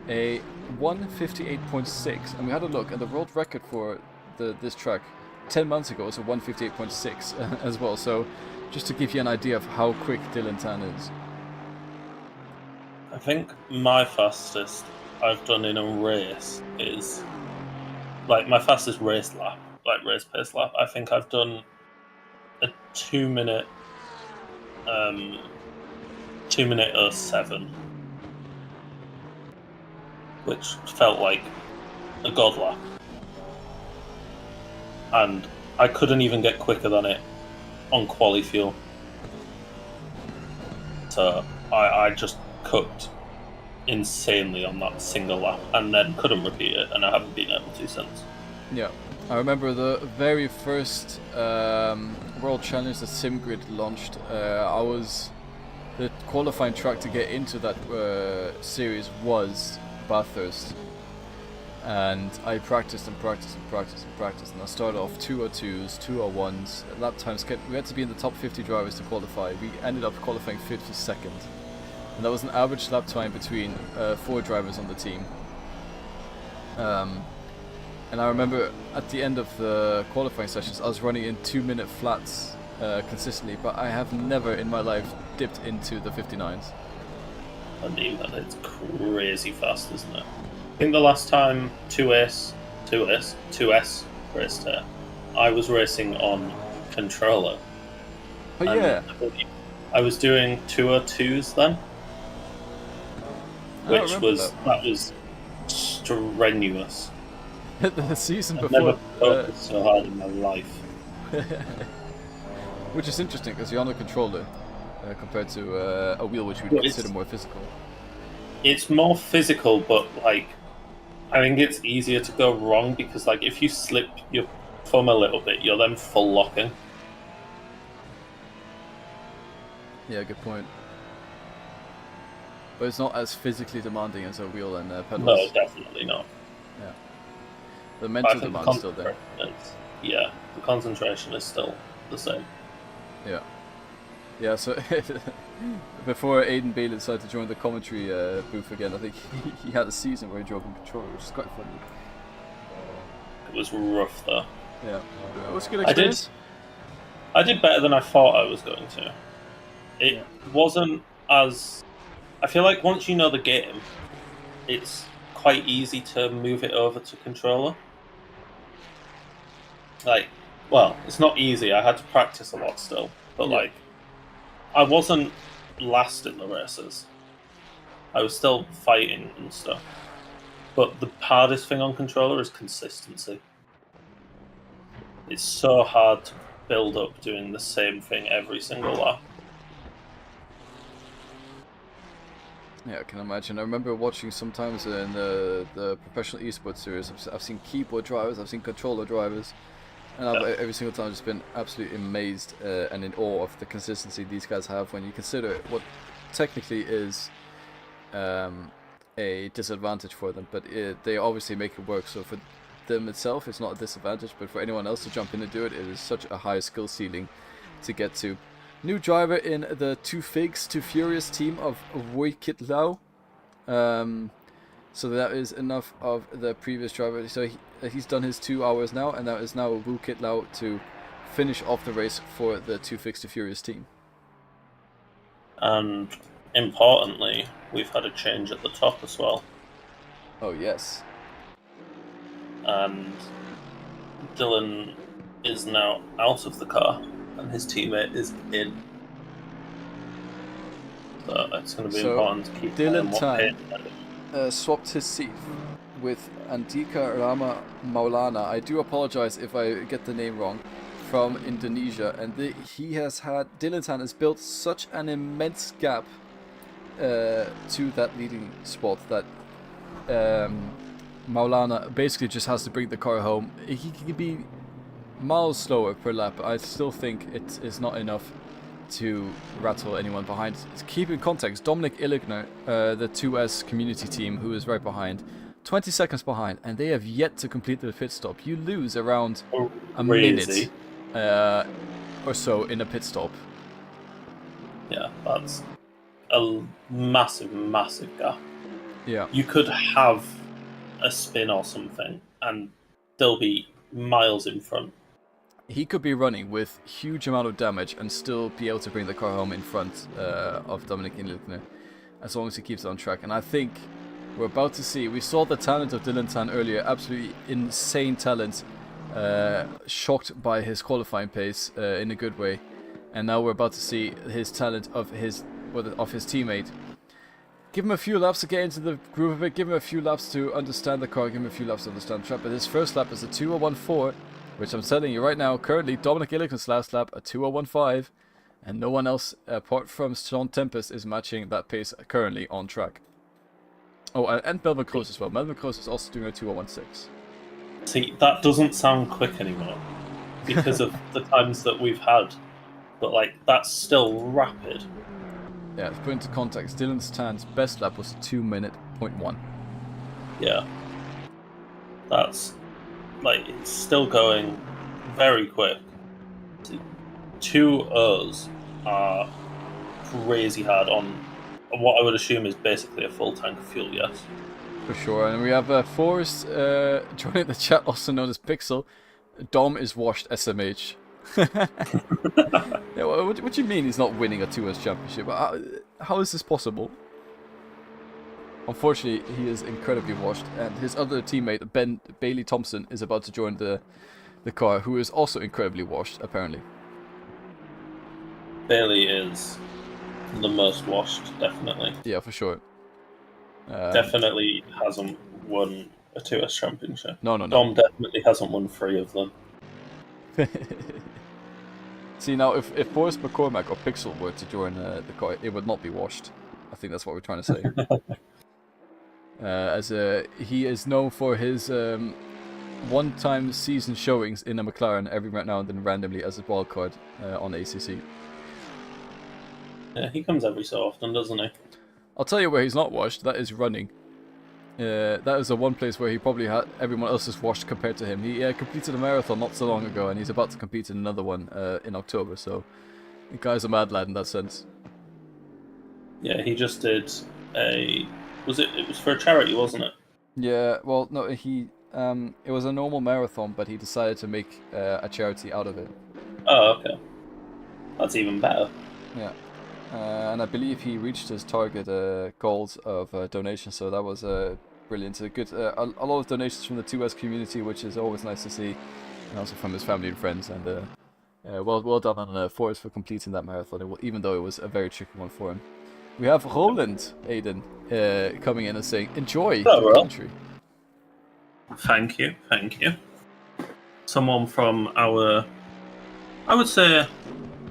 a 1:58.6, and we had a look, and the world record for this track 10 months ago was a 1:58.6 as well. So just to give you an idea of how quick Dylan Tan is. I think my fastest I've done in a race is like my fastest race lap, like race pace lap. I think I've done a 2 minute 2:07, which felt like a god lap, and I couldn't even get quicker than it on quali fuel. So I just cooked insanely on that single lap, and then couldn't repeat it, and I haven't been able to since. Yeah, I remember the very first World Challenge that SimGrid launched. I was the qualifying track to get into that series was Bathurst, and I practiced and I started off 2:02s, 2:01s, lap times we had to be in the top 50 drivers to qualify. We ended up qualifying 52nd, and that was an average lap time between 4 drivers on the team. And I remember at the end of the qualifying sessions, I was running in 2 minute flats consistently, but I have never in my life dipped into the 59s. I knew that. It's crazy fast, isn't it? I think the last time 2S raced here, I was racing on controller. Oh yeah. I was doing 2:02s then, which was that was strenuous. The season I've before. never focused so hard in my life. Which is interesting because you're on a controller compared to a wheel, which we would consider more physical. It's more physical, but like I think it's easier to go wrong because, like, if you slip your thumb a little bit, you're then full locking. Yeah, good point. But it's not as physically demanding as a wheel and pedals. No, definitely not. Yeah. The mental demand is still there. Yeah, the concentration is still the same. Yeah. Yeah, so before Aiden Bailey decided to join the commentary booth again, I think he had a season where he drove in controller, which is quite funny. It was rough, though. Yeah. It was a good experience. I did better than I thought I was going to. It wasn't as... I feel like once you know the game, it's quite easy to move it over to controller. Like, well, it's not easy. I had to practice a lot still. But, like, I wasn't last in the races. I was still fighting and stuff. But the hardest thing on controller is consistency. It's so hard to build up doing the same thing every single lap. Yeah, I can imagine. I remember watching sometimes in the professional esports series. I've seen keyboard drivers, I've seen controller drivers, and I've every single time just been absolutely amazed and in awe of the consistency these guys have when you consider what technically is a disadvantage for them, but they obviously make it work. So for them itself, it's not a disadvantage, but for anyone else to jump in and do it, it is such a high skill ceiling to get to. New driver in the Two Figs, Two Furious team of Woi Kit Lau. So that is enough of the previous driver. So he's done his 2 hours now, and that is now Wu Kit Lau to finish off the race for the Two Figs, Two Furious team. And importantly, we've had a change at the top as well. Oh yes. And Dylan is now out of the car, and his teammate is in. So it's going to be important to keep Dylan Tan swapped his seat with Andika Rama Maulana. I do apologize if I get the name wrong. From Indonesia, and Dylan Tan has built such an immense gap to that leading spot that Maulana basically just has to bring the car home. He can be miles slower per lap, but I still think it is not enough to rattle anyone behind. To keep in context, Dominic Illigner, the 2S community team, who is right behind, 20 seconds behind, and they have yet to complete the pit stop. You lose around a minute or so in a pit stop. Yeah, that's a massive, massive gap. Yeah. You could have a spin or something and they'll be miles in front. He could be running with huge amount of damage and still be able to bring the car home in front of Dominic Illigner, as long as he keeps it on track. And I think we're about to see, we saw the talent of Dylan Tan earlier, absolutely insane talent, shocked by his qualifying pace in a good way. And now we're about to see his talent of his teammate. Give him a few laps to get into the groove of it, give him a few laps to understand the car, give him a few laps to understand the track. But his first lap is a 2:01.4, which I'm telling you right now, currently Dominic Illigner's last lap a 2:01.5, and no one else apart from Sean Tempest is matching that pace currently on track. Oh, and Melvin Kroos as well. Melvin Kroos is also doing a 2:01.6. See, that doesn't sound quick anymore because of the times that we've had, but like that's still rapid. Yeah, to put into context, Dylan Tan's best lap was 2:01. Yeah. That's, like, it's still going very quick. 2 O's are crazy hard on what I would assume is basically a full tank of fuel, yes. For sure, and we have Forrest joining the chat, also known as Pixel. Dom is washed SMH. Yeah, what do you mean he's not winning a 2S championship? How is this possible? Unfortunately, he is incredibly washed, and his other teammate, Ben Bailey Thompson, is about to join the car, who is also incredibly washed, apparently. Bailey is the most washed, definitely. Yeah, for sure. Definitely hasn't won a 2S championship. No. Dom definitely hasn't won 3 of them. See, now, if Forrest McCormack or Pixel were to join the car, it would not be washed. I think that's what we're trying to say. as he is known for his one-time season showings in a McLaren every now and then randomly as a wild card on ACC. Yeah, he comes every so often, doesn't he? I'll tell you where he's not washed. That is running. That is the one place where he probably had everyone else is washed compared to him. He completed a marathon not so long ago, and he's about to compete in another one in October. So the guy's a mad lad in that sense. Yeah, he just did a. It was for a charity, wasn't it? Yeah. Well, no, he. It was a normal marathon, but he decided to make a charity out of it. Oh, okay. That's even better. Yeah. And I believe he reached his target goals of donations, so that was brilliant. A good, a lot of donations from the 2S community, which is always nice to see, and also from his family and friends. And well done on Forrest for completing that marathon, even though it was a very tricky one for him. We have Roland Aiden coming in and saying, "Enjoy the country." Thank you. Someone from our, I would say,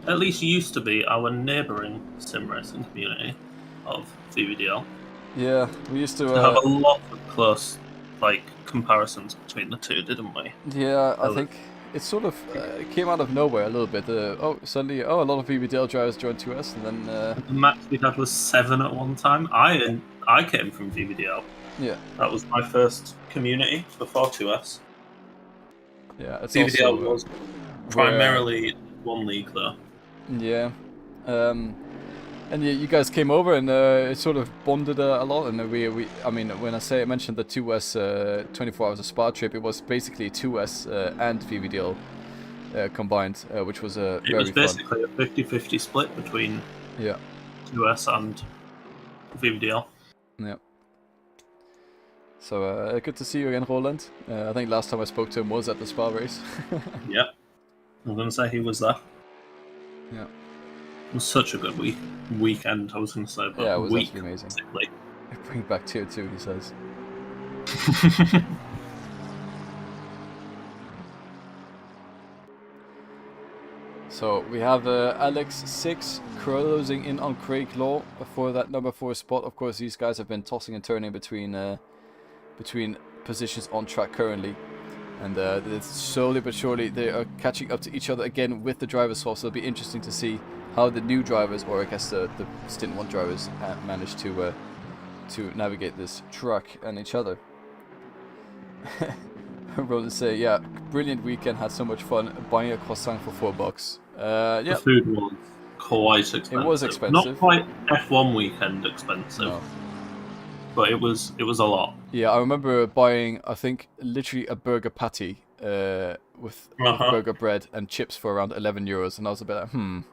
at least used to be our neighbouring sim racing community of VVDL. Yeah, we used to have a lot of close comparisons between the two, didn't we? Yeah, I think it sort of came out of nowhere a little bit. Suddenly, a lot of VVDL drivers joined 2S, and then the max we had was 7 at one time. I came from VVDL. Yeah, that was my first community before 2S. Yeah, it's VVDL also, was primarily one league though. Yeah, and yeah, you guys came over and it sort of bonded a lot. And I mean, when I mentioned the 2S 24 hours of Spa trip, it was basically 2S and VVDL combined, which was very fun. It was basically a 50-50 split between 2S and VVDL. Yeah. So good to see you again, Roland. I think last time I spoke to him was at the Spa race. Yeah, I'm gonna say he was there. Yeah. It was such a good weekend, I was going to say. But yeah, it was actually amazing. Bring back tier 2, he says. So we have Alex 6 closing in on Craig Law for that number 4 spot. Of course, these guys have been tossing and turning between positions on track currently. And slowly but surely they are catching up to each other again with the driver swap. So it'll be interesting to see how the new drivers, or I guess the Stint 1 drivers, manage to navigate this track and each other. Roland say, yeah, brilliant weekend, had so much fun buying a croissant for $4. Yeah. The food was quite expensive. It was expensive. Not quite F1 weekend expensive. No. But it was a lot. Yeah, I remember buying, I think, literally a burger patty with burger bread and chips for around €11, and I was a bit like,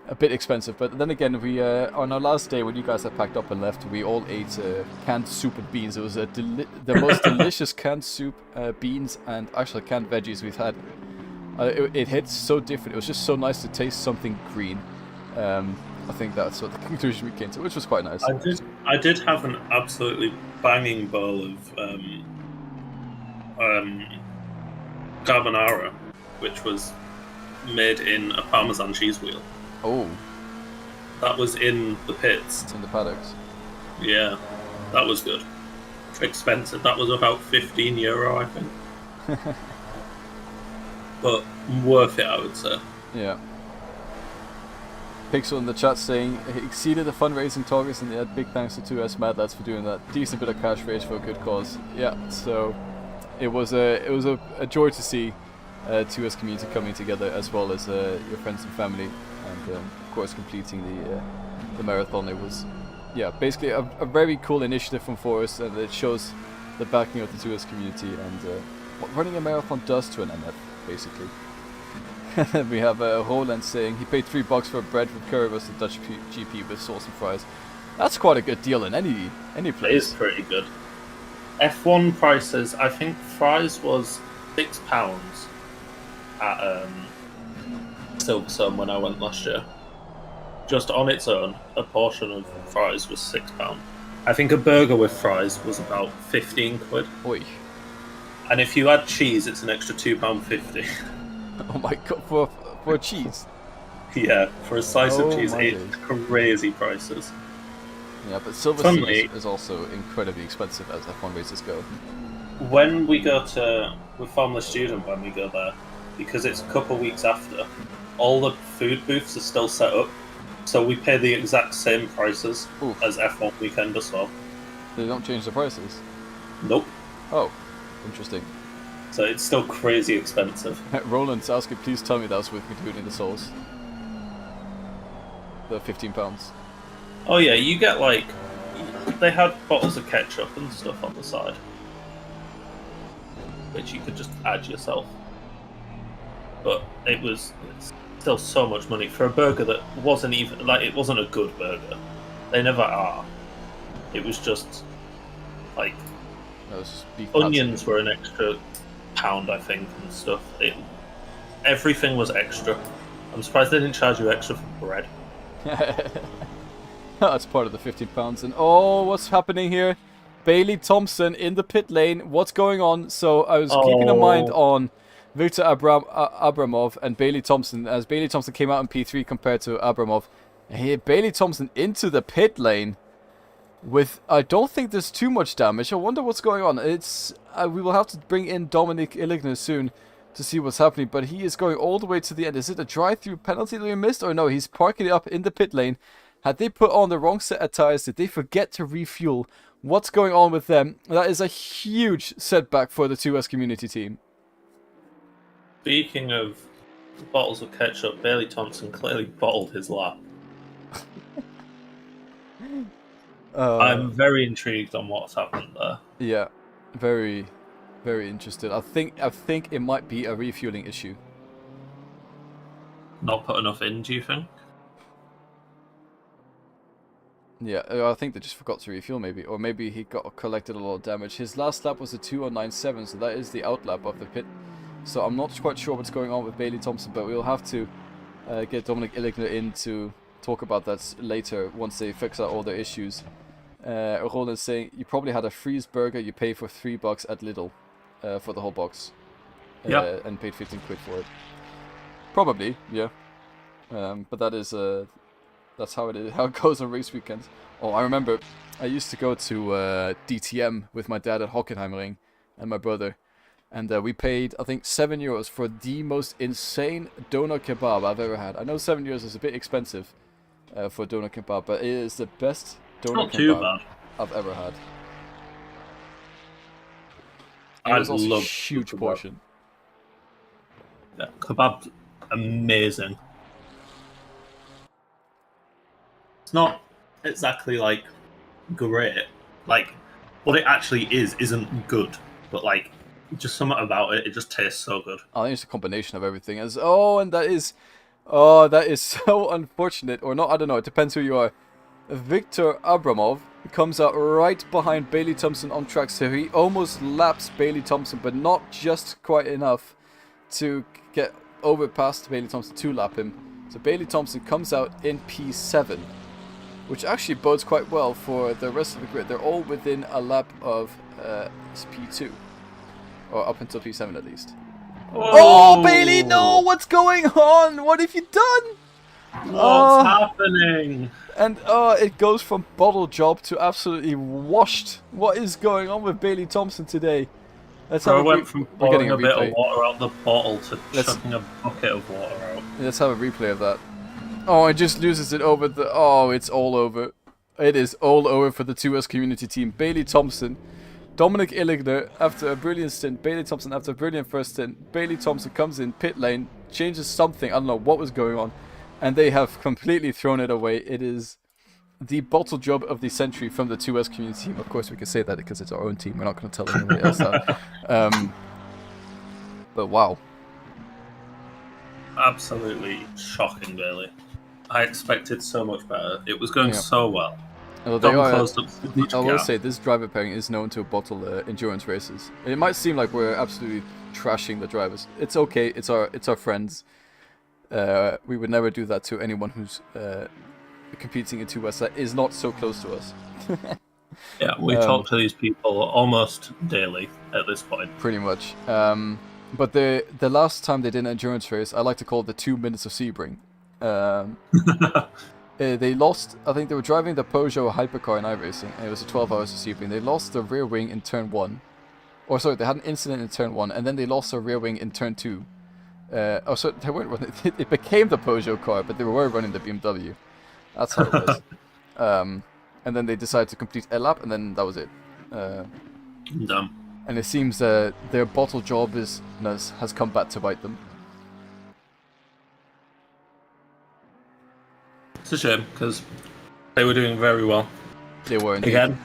a bit expensive. But then again, we on our last day when you guys had packed up and left, we all ate canned soup and beans. It was the most delicious canned soup, beans, and actually canned veggies we've had. It hit so different. It was just so nice to taste something green. I think that's what the conclusion we came to, which was quite nice. I did have an absolutely banging bowl of carbonara, which was made in a Parmesan cheese wheel. Oh. That was in the pits. It's in the paddocks. Yeah, that was good. Expensive. That was about €15, I think. But worth it, I would say. Yeah. Pixel in the chat saying he exceeded the fundraising targets, and big thanks to 2S Mad Lads for doing that. Decent bit of cash raised for a good cause. Yeah, so it was a joy to see 2S community coming together, as well as your friends and family, and of course completing the marathon. It was basically a very cool initiative from Forrest, and it shows the backing of the 2S community and what running a marathon does to an MF, basically. We have Roland saying he paid $3 for bread with currywurst at Dutch GP with sauce and fries. That's quite a good deal in any place. It is pretty good. F1 prices, I think fries was £6 at Silverstone when I went last year. Just on its own, a portion of fries was £6. I think a burger with fries was about 15 quid. Oi. And if you add cheese, it's an extra £2.50. Oh my god, for cheese? Yeah, for a slice of cheese, it's crazy prices. Yeah, but Silver Funnily- Series is also incredibly expensive as F1 races go. When we go to with Formula Student, when we go there, because it's a couple of weeks after, all the food booths are still set up, so we pay the exact same prices Oof. as F1 weekend as well. They don't change the prices. Nope. Oh, interesting. So it's still crazy expensive. Roland's asking, please tell me that's with including the souls. The £15. Oh yeah, you get like they had bottles of ketchup and stuff on the side, which you could just add yourself. But it's still so much money for a burger that wasn't even like it wasn't a good burger. They never are. It was just like No, it's just beef onions patty. were an extra pound, I think, and stuff. Everything was extra. I'm surprised they didn't charge you extra for bread. That's part of the £15. And oh, what's happening here? Bailey Thompson in the pit lane. What's going on? So I was keeping a mind on Victor Abramov and Bailey Thompson, as Bailey Thompson came out in P3 compared to Abramov. And here, Bailey Thompson into the pit lane with, I don't think there's too much damage. I wonder what's going on. It's we will have to bring in Dominic Illigner soon to see what's happening, but he is going all the way to the end. Is it a drive-through penalty that we missed, or no? He's parking it up in the pit lane. Had they put on the wrong set of tires? Did they forget to refuel? What's going on with them? That is a huge setback for the 2S community team. Speaking of bottles of ketchup, Bailey Thompson clearly bottled his lap. I'm very intrigued on what's happened there. Yeah, very, very interested. I think it might be a refueling issue. Not put enough in, do you think? Yeah, I think they just forgot to refuel maybe, or maybe he collected a lot of damage. His last lap was a 2:09.7, so that is the out lap of the pit. So I'm not quite sure what's going on with Bailey Thompson, but we'll have to get Dominic Illigner in to talk about that later once they fix out all their issues. Roland is saying, you probably had a freeze burger, you pay for $3 at Lidl for the whole box. Yeah. And paid 15 quid for it. Probably, yeah. But that is, that's how it is, how it goes on race weekends. Oh, I remember, I used to go to DTM with my dad at Hockenheimring and my brother. And we paid, I think, €7 for the most insane doner kebab I've ever had. I know €7 is a bit expensive for doner kebab, but it is the best doner Not too kebab bad. I've ever had. It I was also a love huge kebab. portion. Yeah, kebab's amazing. It's not exactly like great. Like what it actually isn't good, but like just something about it just tastes so good. I think it's a combination of everything. And that is so unfortunate, or not. I don't know. It depends who you are. Victor Abramov comes out right behind Bailey Thompson on track, so he almost laps Bailey Thompson, but not just quite enough to get over past Bailey Thompson to lap him. So Bailey Thompson comes out in P7, which actually bodes quite well for the rest of the grid. They're all within a lap of P2, or up until P7 at least. Oh, Bailey, no! What's going on? What have you done? What's happening? And it goes from bottle job to absolutely washed. What is going on with Bailey Thompson today? Let's So I have went from we're getting pouring a bit replay. of water out the bottle to Let's- chucking a bucket of water out. Let's have a replay of that. Oh, it just loses it over the... Oh, it's all over. It is all over for the 2S community team. Bailey Thompson, Dominic Illigner after a brilliant stint. Bailey Thompson after a brilliant first stint. Bailey Thompson comes in pit lane, changes something. I don't know what was going on. And they have completely thrown it away. It is the bottle job of the century from the 2S community team. Of course, we can say that because it's our own team. We're not going to tell anybody else that. But wow. Absolutely shocking, Bailey. I expected so much better. It was going Yeah. so well. Well, they Dom are, closed up so much I will gap. say this driver pairing is known to bottle endurance races. It might seem like we're absolutely trashing the drivers. It's okay. It's our friends. We would never do that to anyone who's competing in 2S that is not so close to us. Yeah, we talk to these people almost daily at this point. Pretty much. But the last time they did an endurance race, I like to call it the 2 minutes of Sebring. They lost. I think they were driving the Peugeot hypercar in iRacing, and it was a 12 hours of sleeping. They lost the rear wing in turn 1. Or sorry, they had an incident in turn 1, and then they lost their rear wing in turn 2. So they weren't running. It became the Peugeot car, but they were running the BMW. That's how it was. And then they decided to complete a lap, and then that was it. Dumb. And it seems their bottle jobbness has come back to bite them. It's a shame because they were doing very well. They were indeed. Again,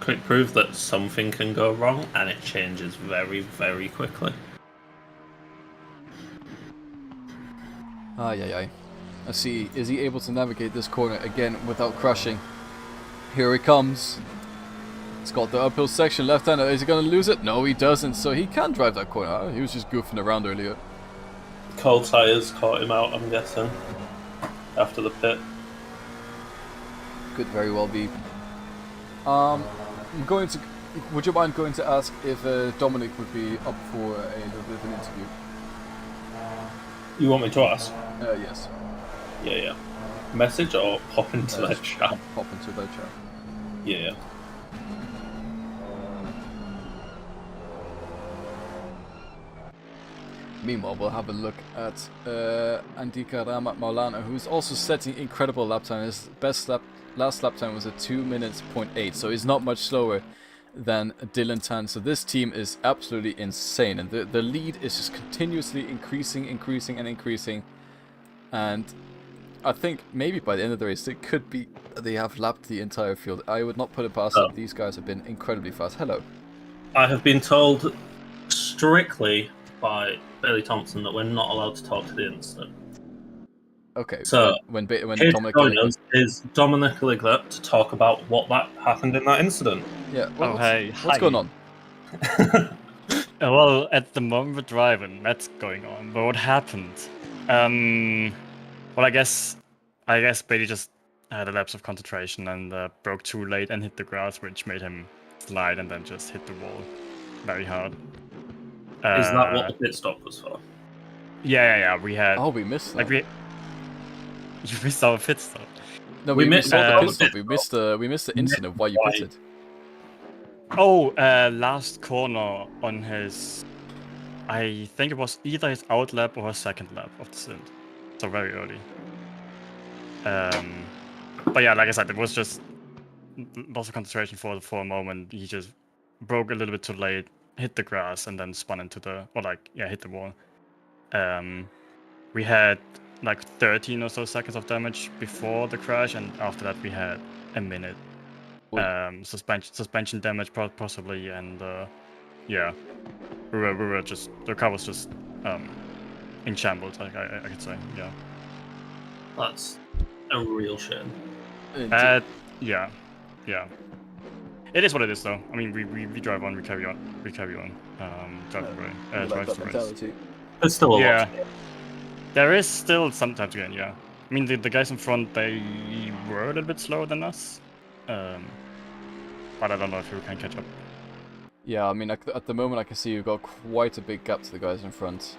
quick proof that something can go wrong and it changes very, very quickly. Ay. Let's see, is he able to navigate this corner again without crashing? Here he comes. It's got the uphill section, left-hander. Is he going to lose it? No, he doesn't, so he can drive that corner. He was just goofing around earlier. Cold tyres caught him out, I'm guessing, after the pit. Could very well be. I'm going to... Would you mind going to ask if Dominic would be up for a little bit of an interview? You want me to ask? Yes. Yeah. Message or pop into their chat? Pop into their chat. Yeah. Meanwhile, we'll have a look at Andika Ramat Maulana, who's also setting incredible lap time. His last lap time was at 2 minutes 0.8, so he's not much slower than Dylan Tan. So this team is absolutely insane, and the lead is just continuously increasing. And I think maybe by the end of the race, it could be they have lapped the entire field. I would not put it past them. These guys have been incredibly fast. Hello. I have been told strictly by Bailey Thompson that we're not allowed to talk to the incident. Okay. So when Dominic is Dominic Liglett to talk about what that happened in that incident. Yeah. What's going on? Well, at the moment we're driving, that's going on. But what happened? Well, I guess Bailey just had a lapse of concentration and broke too late and hit the grass, which made him slide and then just hit the wall very hard. Is that what the pit stop was for? Yeah. We had. Oh, we missed that. You missed our pit stop. No, we missed the pit stop. We missed the incident of why you pitted. Oh, last corner on his. I think it was either his out lap or his second lap of the stint. So very early. But yeah, like I said, it was just loss of concentration for a moment. He just broke a little bit too late, hit the grass, and then spun into hit the wall. We had like 13 or so seconds of damage before the crash, and after that we had a minute. Suspension damage possibly, and yeah, we were just, the car was just in shambles, I could say. Yeah, that's a real shame. Yeah, it is what it is, though. I mean, we drive on, we carry on, drive the race. There's still a lot. There is still some time to gain. Yeah, I mean the guys in front, they were a little bit slower than us. But I don't know if we can catch up. Yeah, I mean, at the moment I can see you've got quite a big gap to the guys in front.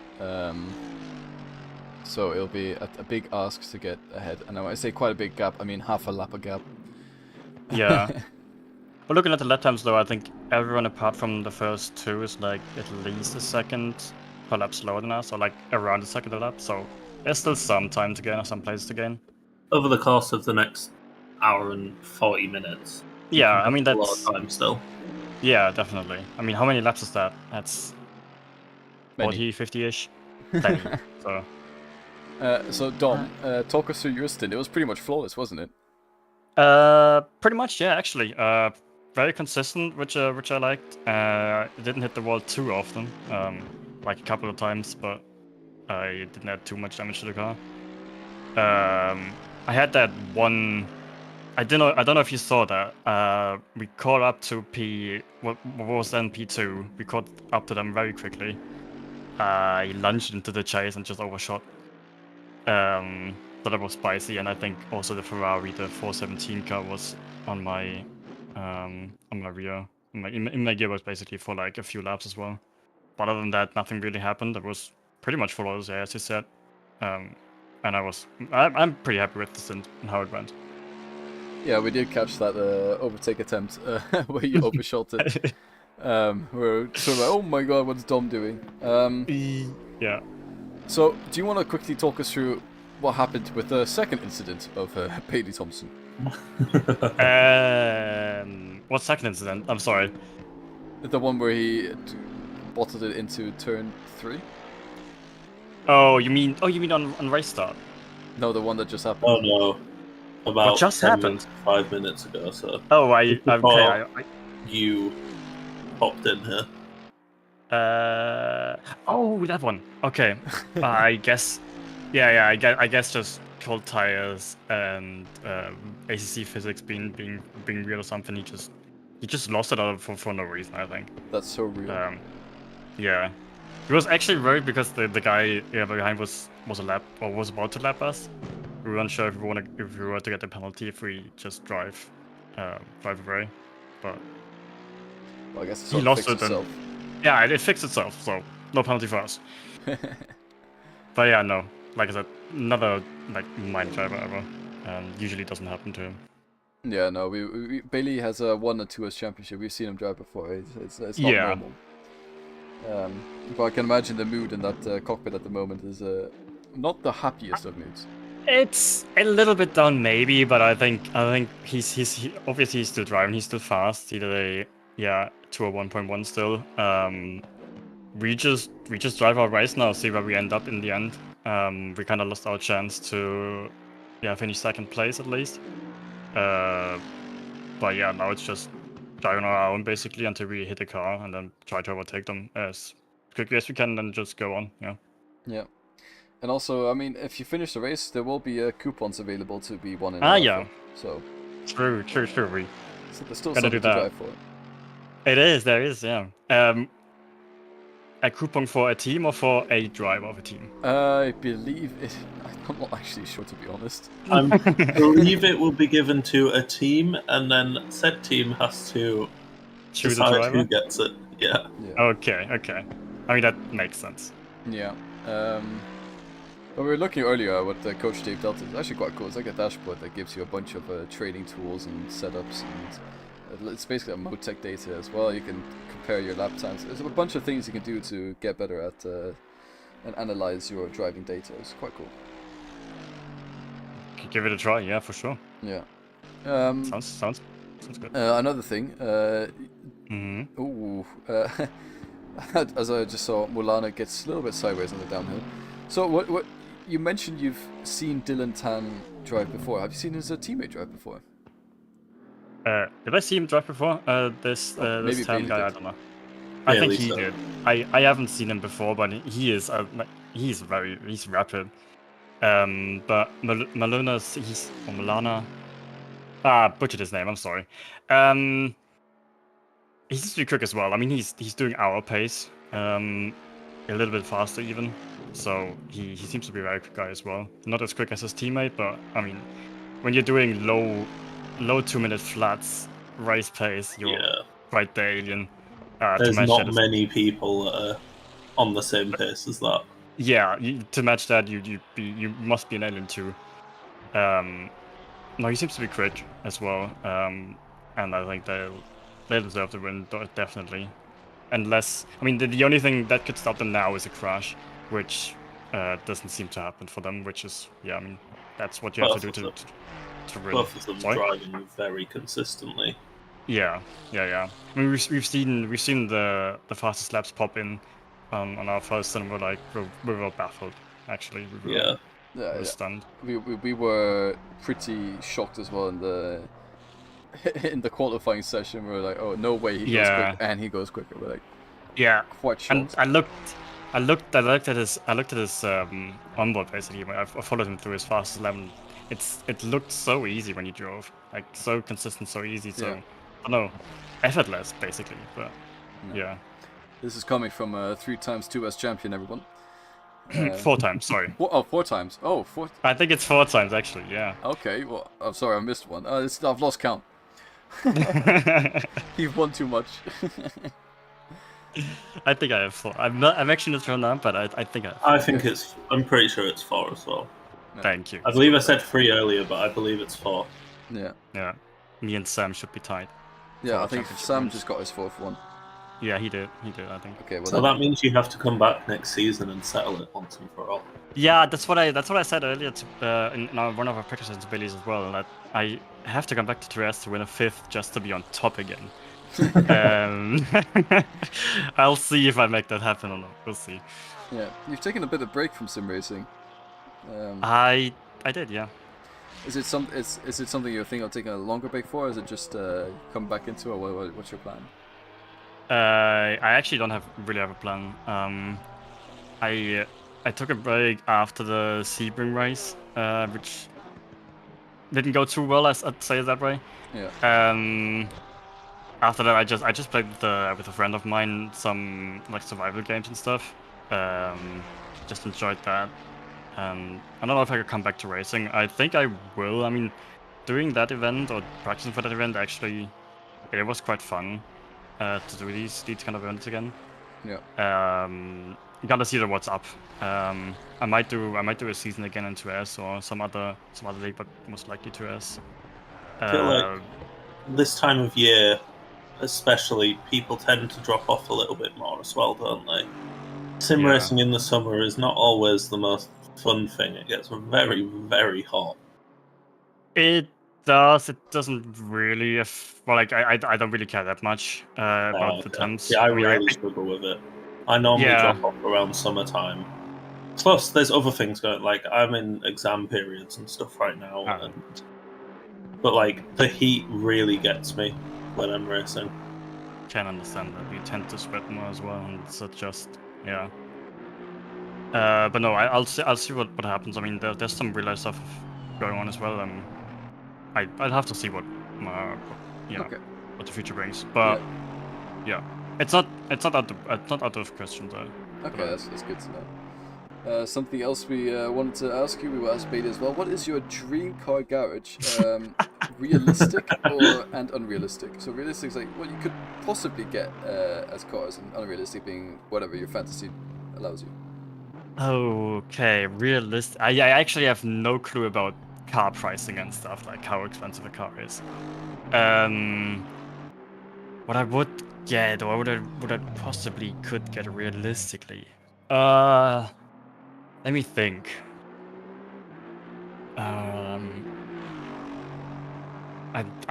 So it'll be a big ask to get ahead. And when I say quite a big gap, I mean half a lap a gap. Yeah. But looking at the lap times, though, I think everyone apart from the first two is like at least a second per lap slower than us, or like around a second a lap. So there's still some time to gain, or some places to gain. Over the course of the next hour and 40 minutes. Yeah, I mean, that's a lot of time still. Yeah, definitely. I mean, how many laps is that? That's 40, 50-ish. So Dom, talk us through your stint. It was pretty much flawless, wasn't it? Pretty much, yeah. Actually, very consistent, which I liked. It didn't hit the wall too often, like a couple of times, but I didn't add too much damage to the car. I had that one. I don't know if you saw that. We caught up to what was then P2. We caught up to them very quickly. He lunged into the chase and just overshot. So that was spicy, and I think also the Ferrari, the 417 car, was on my rear, in my gearbox basically for like a few laps as well. But other than that, nothing really happened. It was pretty much flawless, as you said. and I'm pretty happy with this and how it went. Yeah, we did catch that overtake attempt where you overshot it. We're sort of like, oh my god, what's Dom doing? Yeah. So, do you want to quickly talk us through what happened with the second incident of Bailey Thompson? What second incident? I'm sorry. The one where he bottled it into turn 3? Oh, you mean on race start? No, the one that just happened. Oh no. About What just 10 happened? minutes, 5 minutes ago, so. Oh, Before you popped in here. Oh, that one. Okay. I guess. Yeah. I guess just cold tires and ACC physics being weird or something. He just lost it out for no reason. I think. That's so real. Yeah. He was actually worried because the guy behind was a lap or was about to lap us. We weren't sure if we were to get the penalty if we just drive away, but Well, I guess it he sort of lost fixed it. itself. Yeah, it fixed itself, so no penalty for us. But yeah, no, like I said, another like mind driver ever, and usually doesn't happen to him. Yeah, no, Bailey has a 1 and 2 as championship. We've seen him drive before. It's not Yeah. normal. But I can imagine the mood in that cockpit at the moment is not the happiest of moods. It's a little bit down maybe, but I think he's obviously he's still driving, he's still fast. He did a 201.1 still. We just drive our race now, see where we end up in the end. We kind of lost our chance to finish second place at least. But yeah, now it's just driving on our own basically until we hit the car and then try to overtake them as quickly as we can, and then just go on. Yeah. Yeah. And also, I mean, if you finish the race, there will be coupons available to be won in. Yeah. So. True. We So there's still gotta something do to that. drive for. There is, yeah. A coupon for a team or for a driver of a team? I believe it. I'm not actually sure, to be honest. I believe it will be given to a team, and then said team has to Choose a decide driver? who gets it. Yeah. Okay. I mean, that makes sense. Yeah. When we were looking earlier at what Coach Dave dealt with, it's actually quite cool. It's like a dashboard that gives you a bunch of training tools and setups, and it's basically a Motec data as well. You can compare your lap times. There's a bunch of things you can do to get better at and analyze your driving data. It's quite cool. Give it a try, yeah, for sure. Yeah. Sounds good. Another thing. Mm-hmm. As I just saw, Mulana gets a little bit sideways on the downhill. So what you mentioned you've seen Dylan Tan drive before. Have you seen his teammate drive before? Did I see him drive before? This maybe Tan Bailey guy, did. I don't know. I think he so. did. I haven't seen him before, but he's rapid. But Maluna, butchered his name. I'm sorry. He seems to be quick as well. I mean, he's doing our pace, a little bit faster even. So he seems to be a very quick guy as well. Not as quick as his teammate, but I mean, when you're doing low 2-minute flats race pace, you're quite the alien. There's not many people that are on the same pace as that. Yeah, to match that, you must be an alien too. No, he seems to be quick as well, and I think they deserve the win definitely. Unless, I mean, the only thing that could stop them now is a crash, which doesn't seem to happen for them. Which is, I mean, that's what you have to do to win. Both of them driving very consistently. Yeah. I mean, we've seen the fastest laps pop in on our first, and we were baffled. Actually, we were stunned. We were pretty shocked as well in the qualifying session. We were like, oh, no way he goes quick, and he goes quicker. We're like, quite shocked. And I looked at his onboard basically. I followed him through his fastest lap. It looked so easy when he drove, like so consistent, so easy. So I don't know, effortless basically. But yeah. This is coming from 3x 2S champion, everyone. 4 times, sorry. 4 times. Oh, 4. I think it's 4 times actually. Yeah. Okay. Well, I'm sorry, I missed one. I've lost count. You've won too much. I think I have 4. I'm actually not sure now, but I think I have 4. I'm pretty sure it's 4 as well. Thank you. I believe I said 3 earlier, but I believe it's 4. Yeah. Yeah. Me and Sam should be tied. Yeah, For I think championship Sam wins. just got his 4th one. Yeah, he did. He did, I think. Okay, well So then, that means you have to come back next season and settle it once and for all. Yeah, that's what I said earlier to, in one of our practice abilities as well. That I have to come back to 2S to win a 5th just to be on top again. I'll see if I make that happen or not. We'll see. yeah, you've taken a bit of break from sim racing. I did, yeah. Is it something you're thinking of taking a longer break for, or is it just come back into it? What's your plan? I actually don't really have a plan. I took a break after the Sebring race, which didn't go too well. I'd say it that way. Yeah. After that, I just played with a friend of mine some like survival games and stuff. Just enjoyed that. I don't know if I could come back to racing. I think I will. I mean, doing that event or practicing for that event actually, it was quite fun to do these kind of events again. Yeah. You gotta see what's up. I might do a season again in 2S or some other league, but most likely 2S. I feel like this time of year, especially, people tend to drop off a little bit more as well, don't they? Sim racing in the summer is not always the most fun thing. It gets very, very hot. It does. It doesn't really. I don't really care that much about the temps. Yeah, I really struggle with it. I normally drop off around summertime. Plus, there's other things going. Like, I'm in exam periods and stuff right now, but like the heat really gets me when I'm racing. Can understand that. You tend to sweat more as well, and it's just but no, I'll see what happens. I mean, there's some real life stuff going on as well. I'll have to see what what the future brings. But yeah, it's not out of question though. Okay, that's good to know. Something else we wanted to ask you, we will ask Beta as well. What is your dream car garage? Realistic and unrealistic? So realistic is like what you could possibly get as cars, and unrealistic being whatever your fantasy allows you. Okay, realistic. I actually have no clue about car pricing and stuff, like how expensive a car is. What I would get, or what I possibly could get realistically. Let me think. I'm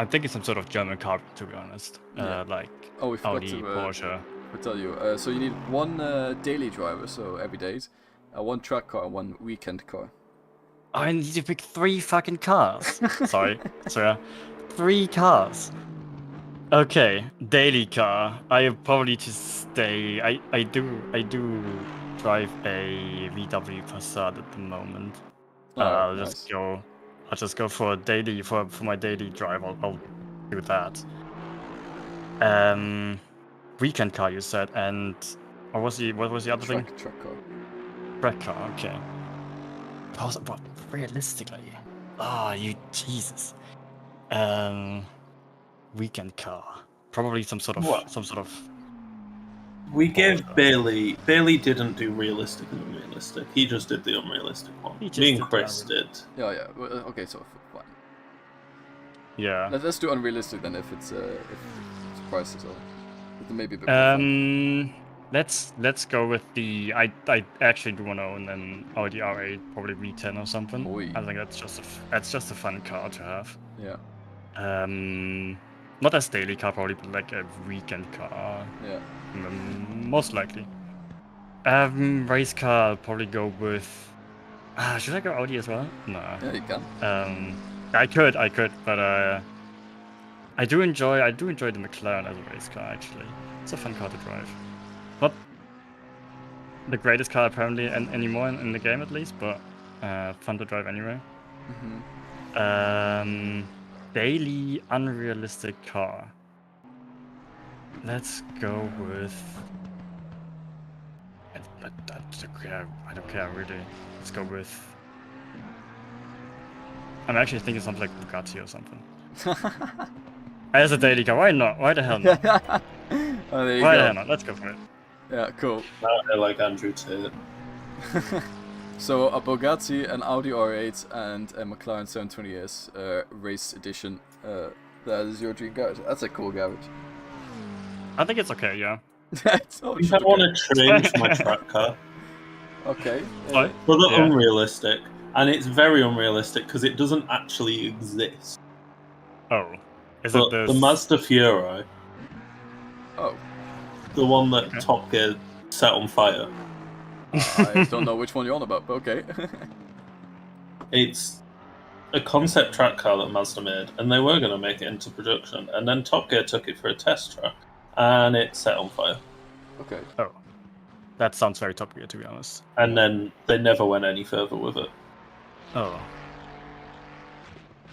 thinking some sort of German car, to be honest. Like we forgot Audi, Porsche. I tell you. So you need one daily driver, so every day, one track car, one weekend car. I need to pick 3 fucking cars. Sorry. 3 cars. Okay, daily car. I probably just stay. I do drive a VW Passat at the moment. I'll just go for a daily for my daily drive. I'll do that. Weekend car you said, and what was the other thing? Track car. Track car. Okay. But realistically, you Jesus. Weekend car. Probably some sort of. We gave Bailey. Bailey didn't do realistic and unrealistic. He just did the unrealistic one. Me and Chris did. Yeah. Okay, so fine. Yeah. Let's do unrealistic then, if it's prices or maybe a bit more fun. Let's go with the. I actually do want to own an Audi R8, probably V10 or something. Oy. I think that's just a fun car to have. Yeah. Not as daily car probably, but like a weekend car. Yeah. Most likely. Race car, I'll probably go with. Should I go Audi as well? No. Yeah, you can. I could, but I do enjoy the McLaren as a race car. Actually, it's a fun car to drive. Not the greatest car apparently anymore in the game at least, but fun to drive anyway. Daily unrealistic car. Let's go with. I don't care really. Let's go with. I'm actually thinking something like Bugatti or something. As a daily car, why not? Why the hell not? There you Why go. the hell not? Let's go for it. Yeah, cool. I like Andrew Tate. So a Bugatti, an Audi R8, and a McLaren 720S race edition. That is your dream garage. That's a cool garage. I think it's okay, yeah. Oh, I think I want to change my track car. Okay. Fine. For the Yeah. unrealistic, and it's very unrealistic because it doesn't actually exist. Oh. Is But it the Mazda Fiero, Oh. the one that Okay. Top Gear set on fire, I don't know which one you're on about, but okay. it's a concept track car that Mazda made, and they were going to make it into production, and then Top Gear took it for a test track, and it set on fire. Okay. Oh. That sounds very Top Gear, to be honest. And then they never went any further with it. Oh.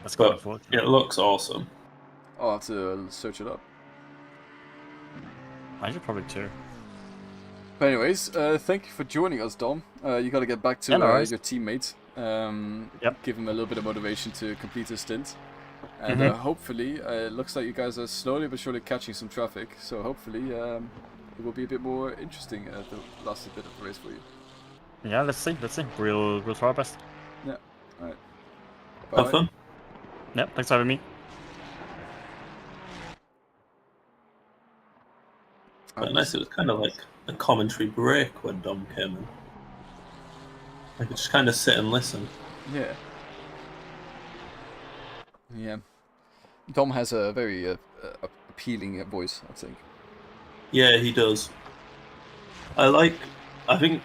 That's kind But of unfortunate. it looks awesome. I'll have to search it up. I should probably too. But anyways, thank you for joining us, Dom. You got to get back to Yeah, no worries. your teammate. Yep. Give him a little bit of motivation to complete his stint. And Mhm. Hopefully, it looks like you guys are slowly but surely catching some traffic. So hopefully, it will be a bit more interesting at the last bit of the race for you. Yeah, let's see. We'll try our best. Alright. Have fun. Yep, thanks for having me. Quite nice. It was kind of like a commentary break when Dom came in. I could just kind of sit and listen. Yeah. Yeah. Dom has a very appealing voice, I think. Yeah, he does. I think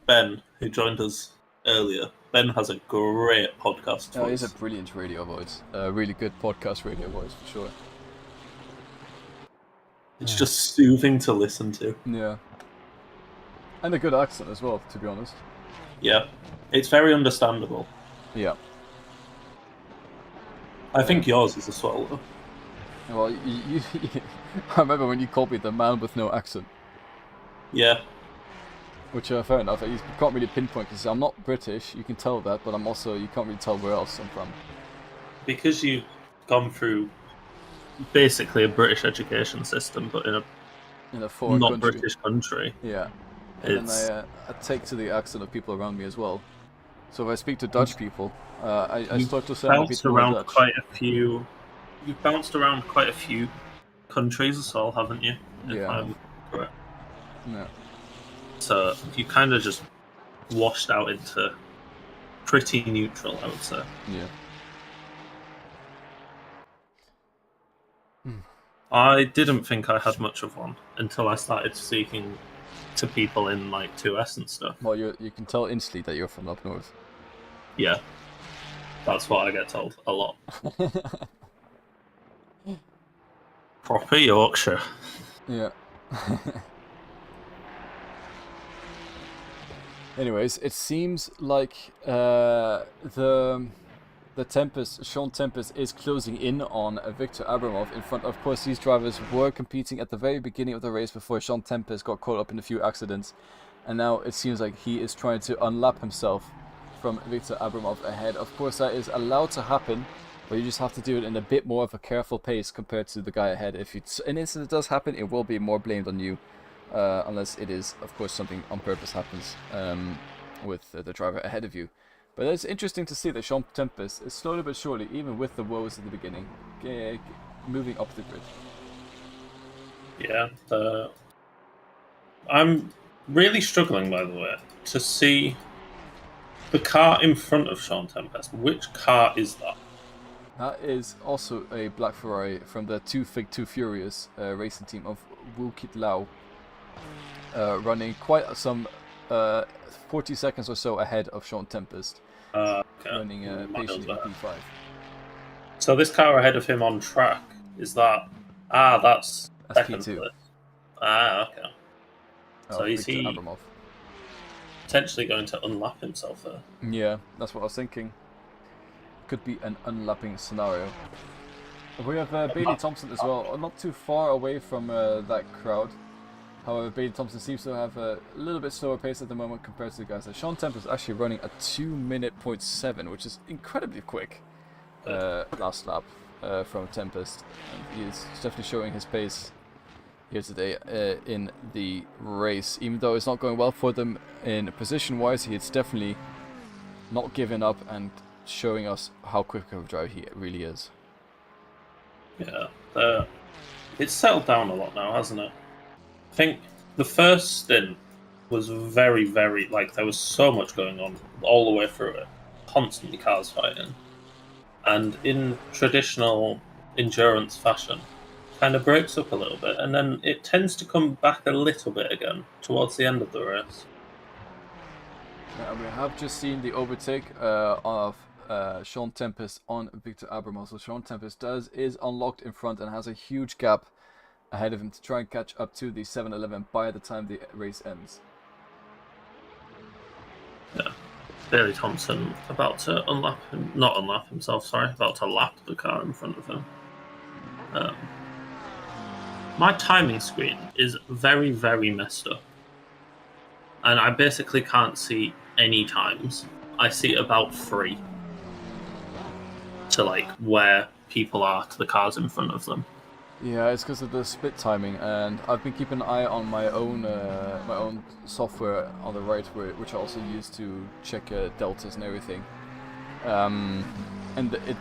Ben, who joined us earlier, Ben has a great podcast He has voice. a brilliant radio voice. A really good podcast radio voice, for sure. It's just soothing to listen to. Yeah. And a good accent as well, to be honest. Yeah, it's very understandable. Yeah. I think yours is as well, though. Well, I remember when you called me the man with no accent. Yeah, Which, fair enough. You can't really pinpoint because I'm not British, you can tell that, but I'm also, you can't really tell where else I'm from. because you've gone through basically a British education system, but in a In a foreign not country. British country. Yeah. And It's then I take to the accent of people around me as well. So if I speak to Dutch people, I start to sound like bounced people who are around Dutch. quite a few. You've bounced around quite a few countries as well, haven't you? If Yeah. I'm correct. Yeah. So you kind of just washed out into pretty neutral, I would say. Yeah. I didn't think I had much of one until I started speaking to people in like 2S and stuff. Well, you can tell instantly that you're from up north. Yeah, that's what I get told a lot. Proper Yorkshire. Yeah. Anyways, it seems like the Tempest, Sean Tempest, is closing in on Victor Abramov in front. Of course, these drivers were competing at the very beginning of the race before Sean Tempest got caught up in a few accidents, and now it seems like he is trying to unlap himself from Victor Abramov ahead. Of course, that is allowed to happen, but you just have to do it in a bit more of a careful pace compared to the guy ahead. If it's an incident does happen, it will be more blamed on you, unless it is, of course, something on purpose happens with the driver ahead of you. But it's interesting to see that Sean Tempest is slowly but surely, even with the woes at the beginning, moving up the grid. Yeah, I'm really struggling, by the way, to see the car in front of Sean Tempest. Which car is that? That is also a black Ferrari from the Too Furious racing team of Wu Kit Lau, running quite some 40 seconds or so ahead of Sean Tempest, Okay. running patiently in P5. So this car ahead of him on track, is that... that's That's second P2. place. Okay. So is Victor he Abramov. potentially going to unlap himself there? Yeah, that's what I was thinking. Could be an unlapping scenario. We have Bailey Thompson as well, not too far away from that crowd. However, Bailey Thompson seems to have a little bit slower pace at the moment compared to the guys. Sean Tempest is actually running a 2:07, which is incredibly quick. Last lap from Tempest. And he is definitely showing his pace here today in the race. Even though it's not going well for them in position-wise, it's definitely not giving up and showing us how quick of a driver he really is. Yeah, it's settled down a lot now, hasn't it? I think the first stint was very, very, like, there was so much going on all the way through it. Constantly cars fighting. And in traditional endurance fashion, kind of breaks up a little bit, and then it tends to come back a little bit again towards the end of the race. We have just seen the overtake of Sean Tempest on Victor Abramoff. So Sean Tempest is unlocked in front and has a huge gap ahead of him to try and catch up to the 7-Eleven by the time the race ends. Yeah, Bailey Thompson about to about to lap the car in front of him. My timing screen is very, very messed up. And I basically can't see any times. I see about 3 to like where people are to the cars in front of them. Yeah, it's because of the split timing, and I've been keeping an eye on my own software on the right, which I also use to check deltas and everything. And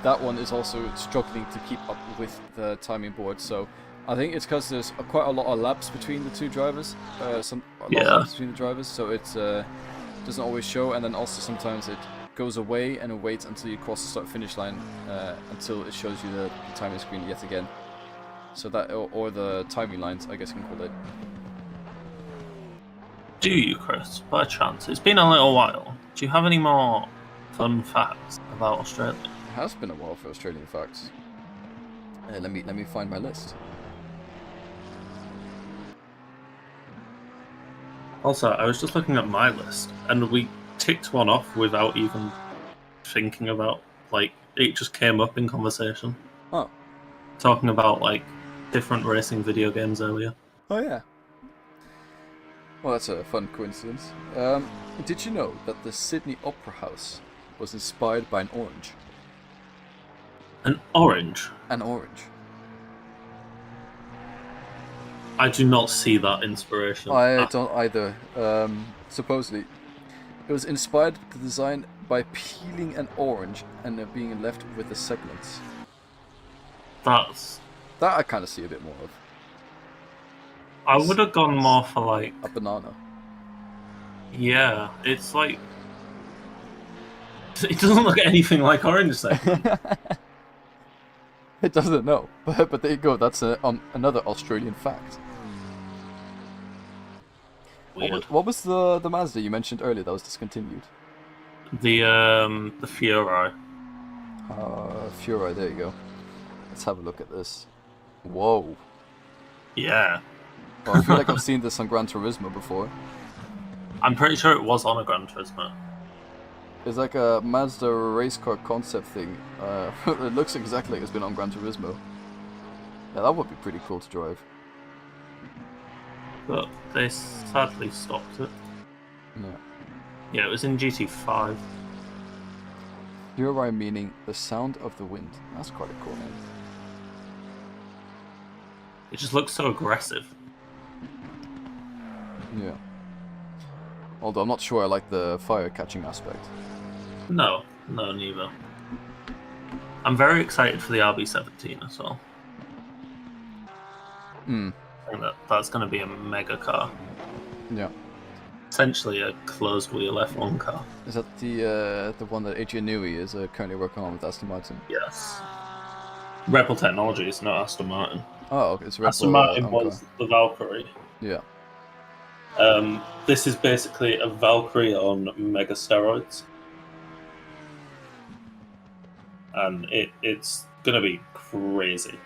that one is also struggling to keep up with the timing board. So I think it's because there's quite a lot of laps between the two drivers. Of laps between the drivers, so it doesn't always show, and then also sometimes it goes away and it waits until you cross the start-finish line until it shows you the timing screen yet again. So that, or the timing lines, I guess you can call it. Do you, Chris, by chance? It's been a little while. Do you have any more fun facts about Australia? It has been a while for Australian facts. Let me find my list. Also, I was just looking at my list, and we ticked one off without even thinking about, like, it just came up in conversation. Oh. Talking about, like, different racing video games earlier. Oh, yeah. Well, that's a fun coincidence. Did you know that the Sydney Opera House was inspired by an orange? An orange? An orange. I do not see that inspiration. I don't either. Supposedly, it was inspired the design by peeling an orange and being left with the segments. That I kind of see a bit more of. I would have gone more for like a banana. Yeah, it's like it doesn't look anything like orange segment. It doesn't, no. But there you go. That's another Australian fact. What was the Mazda you mentioned earlier that was discontinued? The Fiori. Fiori, there you go. Let's have a look at this. Whoa. Yeah. Well, I feel like I've seen this on Gran Turismo before. I'm pretty sure it was on a Gran Turismo. It's like a Mazda race car concept thing. It looks exactly like it's been on Gran Turismo. Yeah, that would be pretty cool to drive. But they sadly stopped it. Yeah. Yeah, it was in GT5. Fiori meaning the sound of the wind. That's quite a cool name. It just looks so aggressive. Yeah. Although I'm not sure I like the fire catching aspect. No, neither. I'm very excited for the RB17 as well. I think that's going to be a mega car. Yeah. Essentially a closed wheel F1 car. Is that the one that Adrian Newey is currently working on with Aston Martin? Yes. Rebel Technologies, not Aston Martin. Oh, okay. It's Rebel. Aston Martin was the Valkyrie. Yeah. This is basically a Valkyrie on mega steroids. And it's going to be crazy.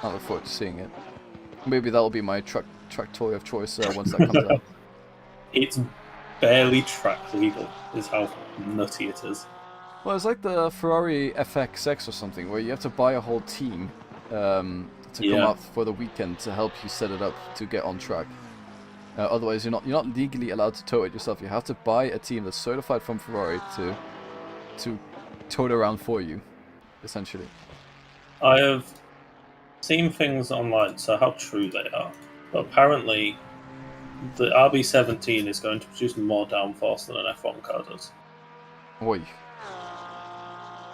I look forward to seeing it. Maybe that'll be my track toy of choice once that comes out. It's barely track legal, is how nutty it is. Well, it's like the Ferrari FXX or something, where you have to buy a whole team to come out for the weekend to help you set it up to get on track. Otherwise, you're not legally allowed to tow it yourself. You have to buy a team that's certified from Ferrari to tow it around for you, essentially. I have seen things online, so how true they are. But apparently, the RB17 is going to produce more downforce than an F1 car does. Oi.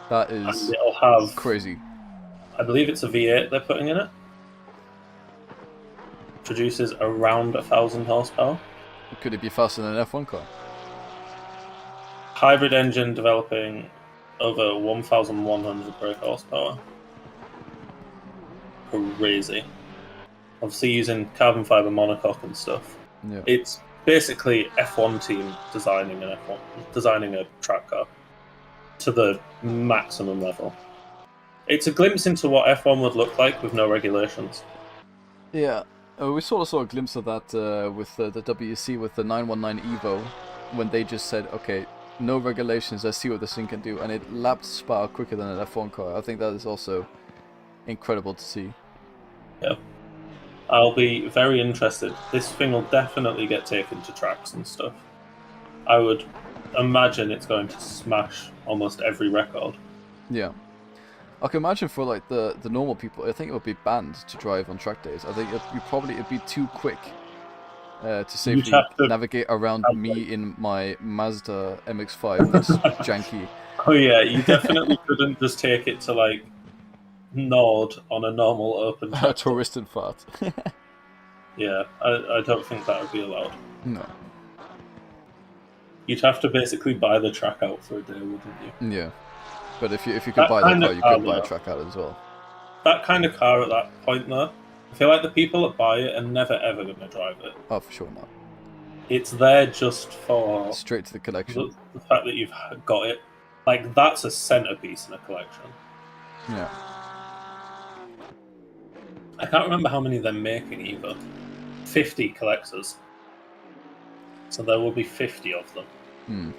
That And is it'll have, crazy. I believe it's a V8 they're putting in it. Produces around 1,000 horsepower. Could it be faster than an F1 car? Hybrid engine developing over 1,100 brake horsepower. Crazy. Obviously using carbon fiber monocoque and stuff. Yeah. It's basically F1 team designing a track car to the maximum level. It's a glimpse into what F1 would look like with no regulations. Yeah. We sort of saw a glimpse of that with the WEC with the 919 Evo, when they just said, okay, no regulations, let's see what this thing can do, and it lapped Spa quicker than an F1 car. I think that is also incredible to see. Yeah. I'll be very interested. This thing will definitely get taken to tracks and stuff. I would imagine it's going to smash almost every record. Yeah. I can imagine for like the normal people, I think it would be banned to drive on track days. I think it'd be too quick to safely navigate around me in my Mazda MX-5 that's janky. Oh yeah, you definitely couldn't just take it to like Nord on a normal open track. Touristenfahrt. Yeah, I don't think that would be allowed. No. You'd have to basically buy the track out for a day, wouldn't you? Yeah. But if you could buy that car, you could buy a track out as well. That kind of car at that point, though, I feel like the people that buy it are never ever going to drive it. Oh, for sure not. It's there just for straight to the collection. The fact that you've got it, like that's a centerpiece in a collection. Yeah. I can't remember how many they're making either. 50 collectors. So there will be 50 of them. Hmm.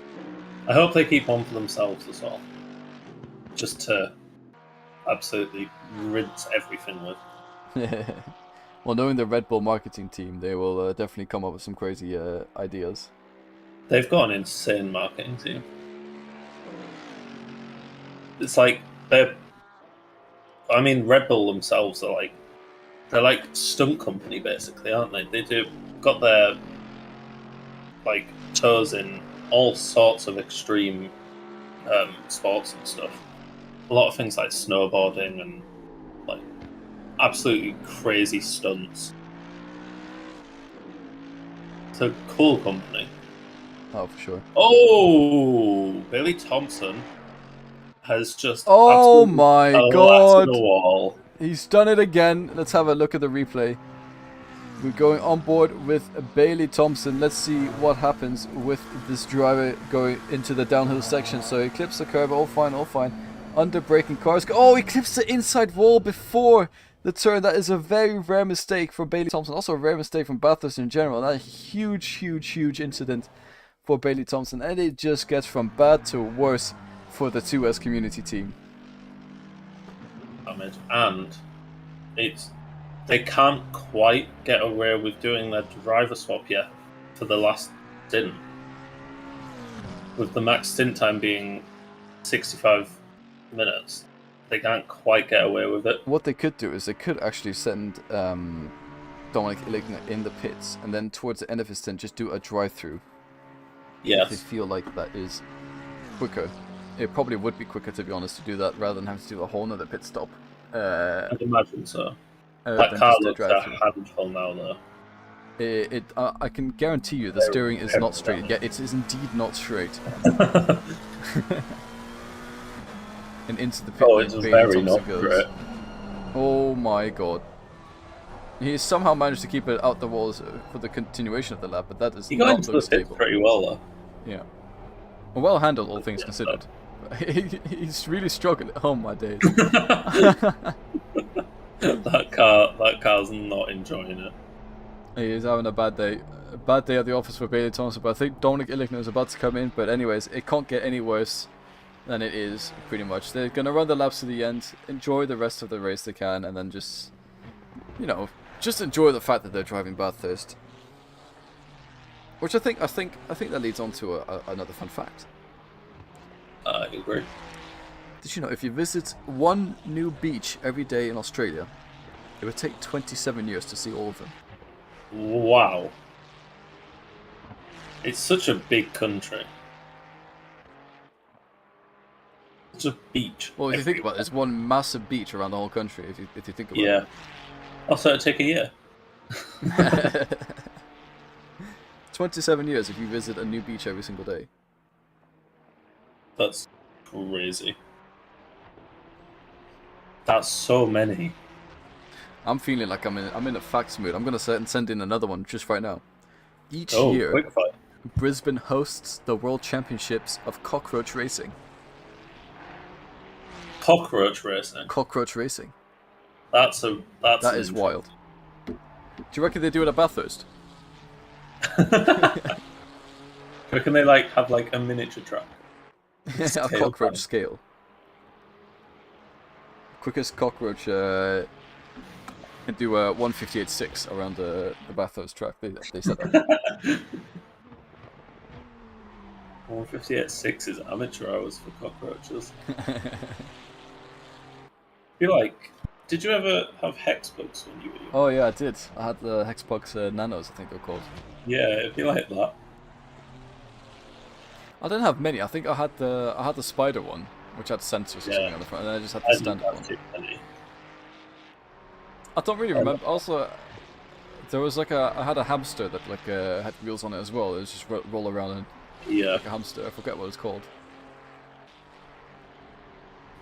I hope they keep one for themselves as well. Just to absolutely rinse everything with. Well, knowing the Red Bull marketing team, they will definitely come up with some crazy ideas. They've got an insane marketing team. It's like Red Bull themselves are they're like stunt company basically, aren't they? They got their like toes in all sorts of extreme sports and stuff. A lot of things like snowboarding and like absolutely crazy stunts. It's a cool company. Oh, for sure. Oh, Billy Thompson has just oh my god! The wall. He's done it again. Let's have a look at the replay. We're going on board with Bailey Thompson. Let's see what happens with this driver going into the downhill section. So he clips the curb. All fine, all fine. Under braking cars. Oh, he clips the inside wall before the turn. That is a very rare mistake from Bailey Thompson. Also a rare mistake from Bathurst in general. That huge incident for Bailey Thompson. And it just gets from bad to worse for the 2S community team. And they can't quite get away with doing their driver swap yet for the last stint. With the max stint time being 65 minutes, they can't quite get away with it. What they could do is they could actually send Dominic Illigner in the pits, and then towards the end of his stint just do a drive-through. Yes. They feel like that is quicker. It probably would be quicker, to be honest, to do that rather than having to do a whole nother pit stop. I'd imagine so. That car looks a handful now, though. I can guarantee you the steering is not straight. Yeah, it is indeed not straight. And into the pit. Oh, it's very not great. Oh my god. He somehow managed to keep it out the walls for the continuation of the lap, but that is not into the stable. Pretty well, though. Yeah. Well handled, all things considered. He's really struggling. Oh my days. That car's not enjoying it. He is having a bad day. A bad day at the office for Bailey Thompson, but I think Dominic Illigner is about to come in. But anyways, it can't get any worse than it is, pretty much. They're going to run the laps to the end, enjoy the rest of the race they can, and then just, just enjoy the fact that they're driving Bathurst. Which I think that leads on to another fun fact. I agree. Did you know if you visit one new beach every day in Australia, it would take 27 years to see all of them? Wow. It's such a big country. It's a beach. Well, if you think about it, there's one massive beach around the whole country. If you think about Yeah. Also, it'd take a year. it. 27 years if you visit a new beach every single day. That's crazy. That's so many. I'm feeling like I'm in a facts mood. I'm gonna send in another one just right now. Each Oh, year, quick fire. Brisbane hosts the World Championships of Cockroach Racing. Cockroach racing. Cockroach Racing. That is wild. Do you reckon they do it at Bathurst? Reckon they like have like a miniature track? A Scale cockroach plan. scale. Quickest cockroach can do a 158.6 around the Bathurst track. They said that. 158.6 is amateur hours for cockroaches. Feel like, did you ever have hex bugs when you were young? Oh yeah, I did. I had the Hexbox Nanos, I think they're called. Yeah, it'd be like that. I didn't have many. I think I had the spider one, which had sensors or something on the front, and then I just had the I didn't standard have one. too many. I don't really remember. Also, there was like I had a hamster that like had wheels on it as well. It was just roll around and Yeah, like a hamster. I forget what it's called.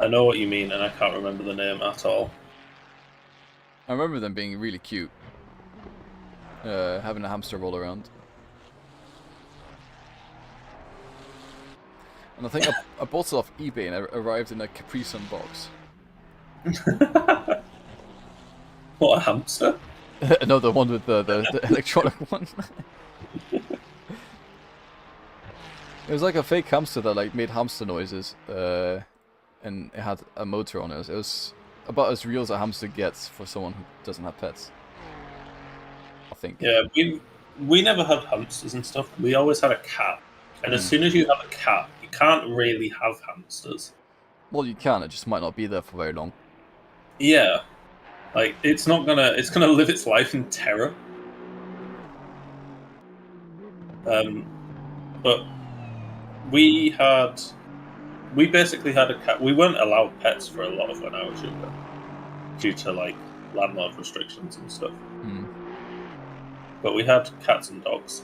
I know what you mean, and I can't remember the name at all. I remember them being really cute. Having a hamster roll around. And I think I bought it off eBay and it arrived in a Capri Sun box. What, a hamster? No, the one with the electronic one. It was like a fake hamster that like made hamster noises, and it had a motor on it. It was about as real as a hamster gets for someone who doesn't have pets. I think. Yeah, we never had hamsters and stuff. We always had a cat. And as soon as you have a cat, you can't really have hamsters. Well, you can. It just might not be there for very long. Yeah. Like, it's gonna live its life in terror. But we basically had a cat. We weren't allowed pets for a lot of when I was younger, due to like landlord restrictions and stuff. But we had cats and dogs.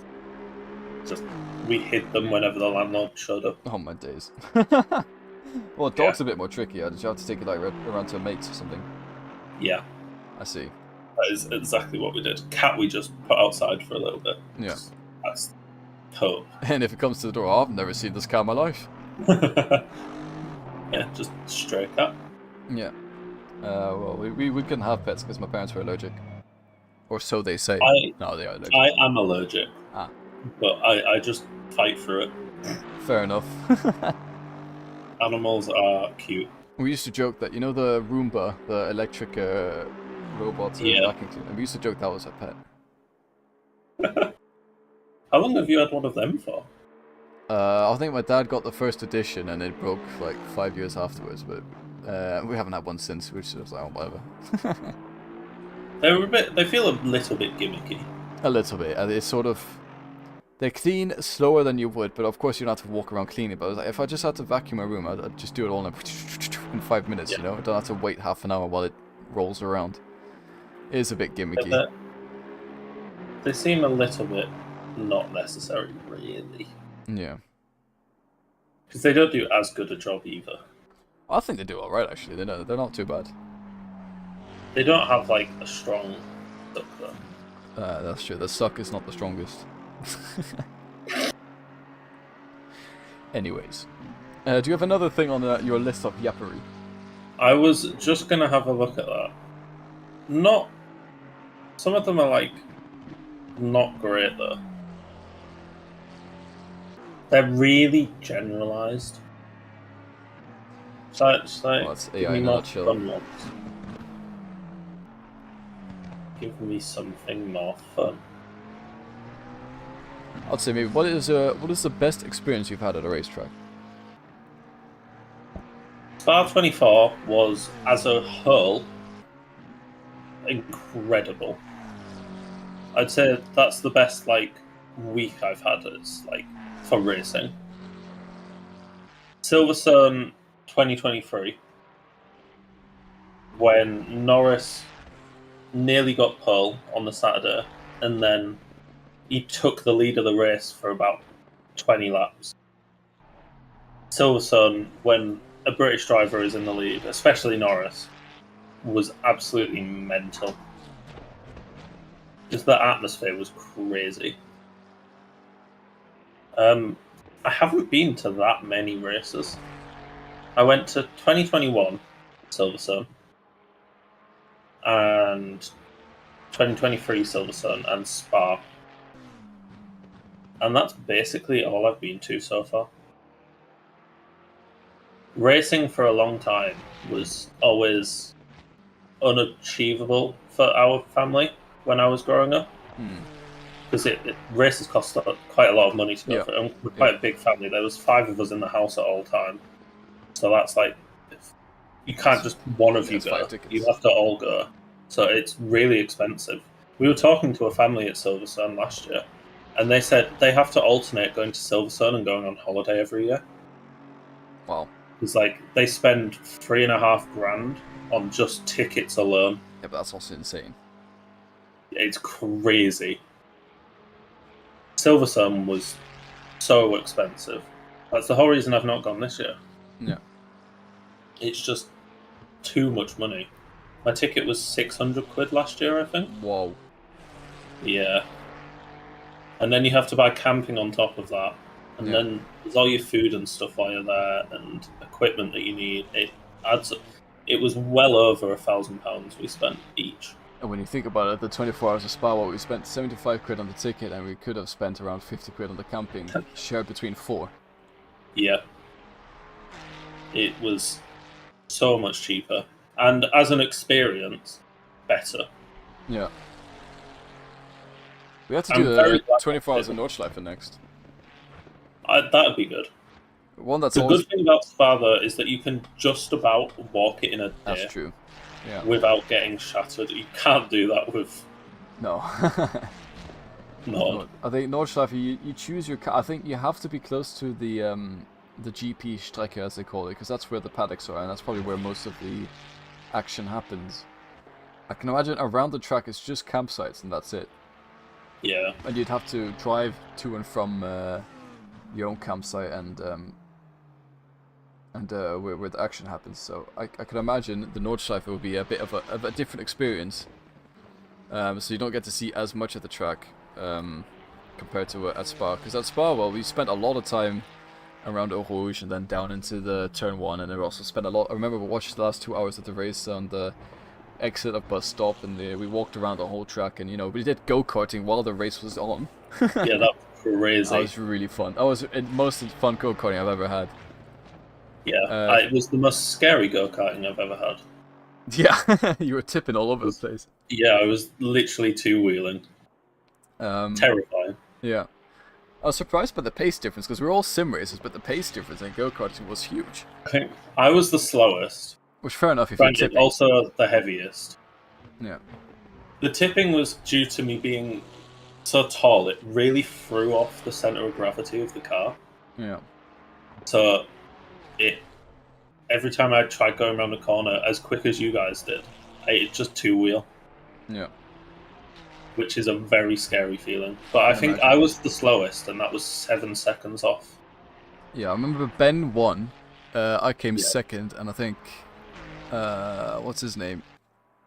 Just we hid them whenever the landlord showed up. Oh my days. Well, dog's a bit more tricky. Did you have to take it like around to a mate's or something? Yeah, I see. that is exactly what we did. Cat we just put outside for a little bit. Yeah. That's hope. And if it comes to the door, oh, I've never seen this cat in my life. Yeah, just stray cat. Yeah. Well, we couldn't have pets because my parents were allergic. Or so they say. No, they are allergic. I am allergic. Ah. But I just fight through it. Fair enough. Animals are cute. We used to joke that, you know the Roomba, the electric robot vacuum cleaner? We used to joke that was a pet. How long have you had one of them for? I think my dad got the first edition and it broke like 5 years afterwards, but we haven't had one since, which was like, oh, whatever. They feel a little bit gimmicky. A little bit. It's sort of... They clean slower than you would, but of course you don't have to walk around cleaning. But I was like, if I just had to vacuum my room, I'd just do it all in 5 minutes, you know? I don't have to wait half an hour while it rolls around. It is a bit gimmicky. They seem a little bit not necessary, really. Yeah. Because they don't do as good a job either. I think they do alright, actually. They're not too bad. They don't have, like, a strong suck, though. That's true. The suck is not the strongest. Anyways. Do you have another thing on your list of yappery? I was just going to have a look at that. Some of them are, like, not great, though. They're really generalised. So it's like, Well, that's give AI me in a more nutshell. fun ones. Give me something more fun. I'd say maybe what is the best experience you've had at a racetrack? Spa 24 was, as a whole, incredible. I'd say that's the best like week I've had as like for racing. Silverstone 2023 when Norris nearly got pole on the Saturday, and then he took the lead of the race for about 20 laps. Silverstone, when a British driver is in the lead, especially Norris, was absolutely mental. Just the atmosphere was crazy. I haven't been to that many races. I went to 2021 Silverstone and 2023 Silverstone and Spa. And that's basically all I've been to so far. Racing for a long time was always unachievable for our family when I was growing up. Because races cost quite a lot of money to go for. And we're quite a big family. There was 5 of us in the house at all time. So that's like, you can't just one of you go. You have to all go. So it's really expensive. We were talking to a family at Silverstone last year, and they said they have to alternate going to Silverstone and going on holiday every year. Wow. It's like they spend $3,500 on just tickets alone. Yeah, but that's also insane. It's crazy. Silverstone was so expensive. That's the whole reason I've not gone this year. Yeah. It's just too much money. My ticket was £600 last year, I think. Whoa. Yeah. And then you have to buy camping on top of that. And then there's all your food and stuff while you're there, and equipment that you need. It adds up. It was well over £1,000 we spent each. And when you think about it, the 24 hours of Spa, well, we spent £75 on the ticket, and we could have spent around £50 on the camping, shared between 4. Yeah. It was so much cheaper. And as an experience, better. Yeah. We have to do the 24 hours of Nordschleife next. That'd be good. One that's the always... good thing about Spa, though, is that you can just about walk it in a day. That's true. Yeah. Without getting shattered. You can't do that with... No. No. I think Nordschleife, you choose your car. I think you have to be close to the GP Strecke, as they call it, because that's where the paddocks are, and that's probably where most of the action happens. I can imagine around the track it's just campsites, and that's it. Yeah. And you'd have to drive to and from your own campsite and where the action happens. So I can imagine the Nordschleife will be a bit of a different experience. So you don't get to see as much of the track compared to at Spa. Because at Spa, well, we spent a lot of time around Eau Rouge and then down into the turn 1, and then we also spent a lot. I remember we watched the last 2 hours of the race on the exit of bus stop, and we walked around the whole track, and we did go-karting while the race was on. Yeah, that was crazy. That was really fun. That was the most fun go-karting I've ever had. Yeah, it was the most scary go-karting I've ever had. Yeah, you were tipping all over the place. Yeah, I was literally two-wheeling. Terrifying. Yeah. I was surprised by the pace difference, because we're all sim racers, but the pace difference in go-karting was huge. I think I was the slowest. Which, fair enough, if you're tipping. Also the heaviest. Yeah. The tipping was due to me being so tall, it really threw off the centre of gravity of the car. Yeah. So, every time I tried going around the corner as quick as you guys did, it just two-wheel. Yeah. Which is a very scary feeling. But I think I was the slowest, and that was 7 seconds off. Yeah, I remember Ben won. I came second, and I think... what's his name?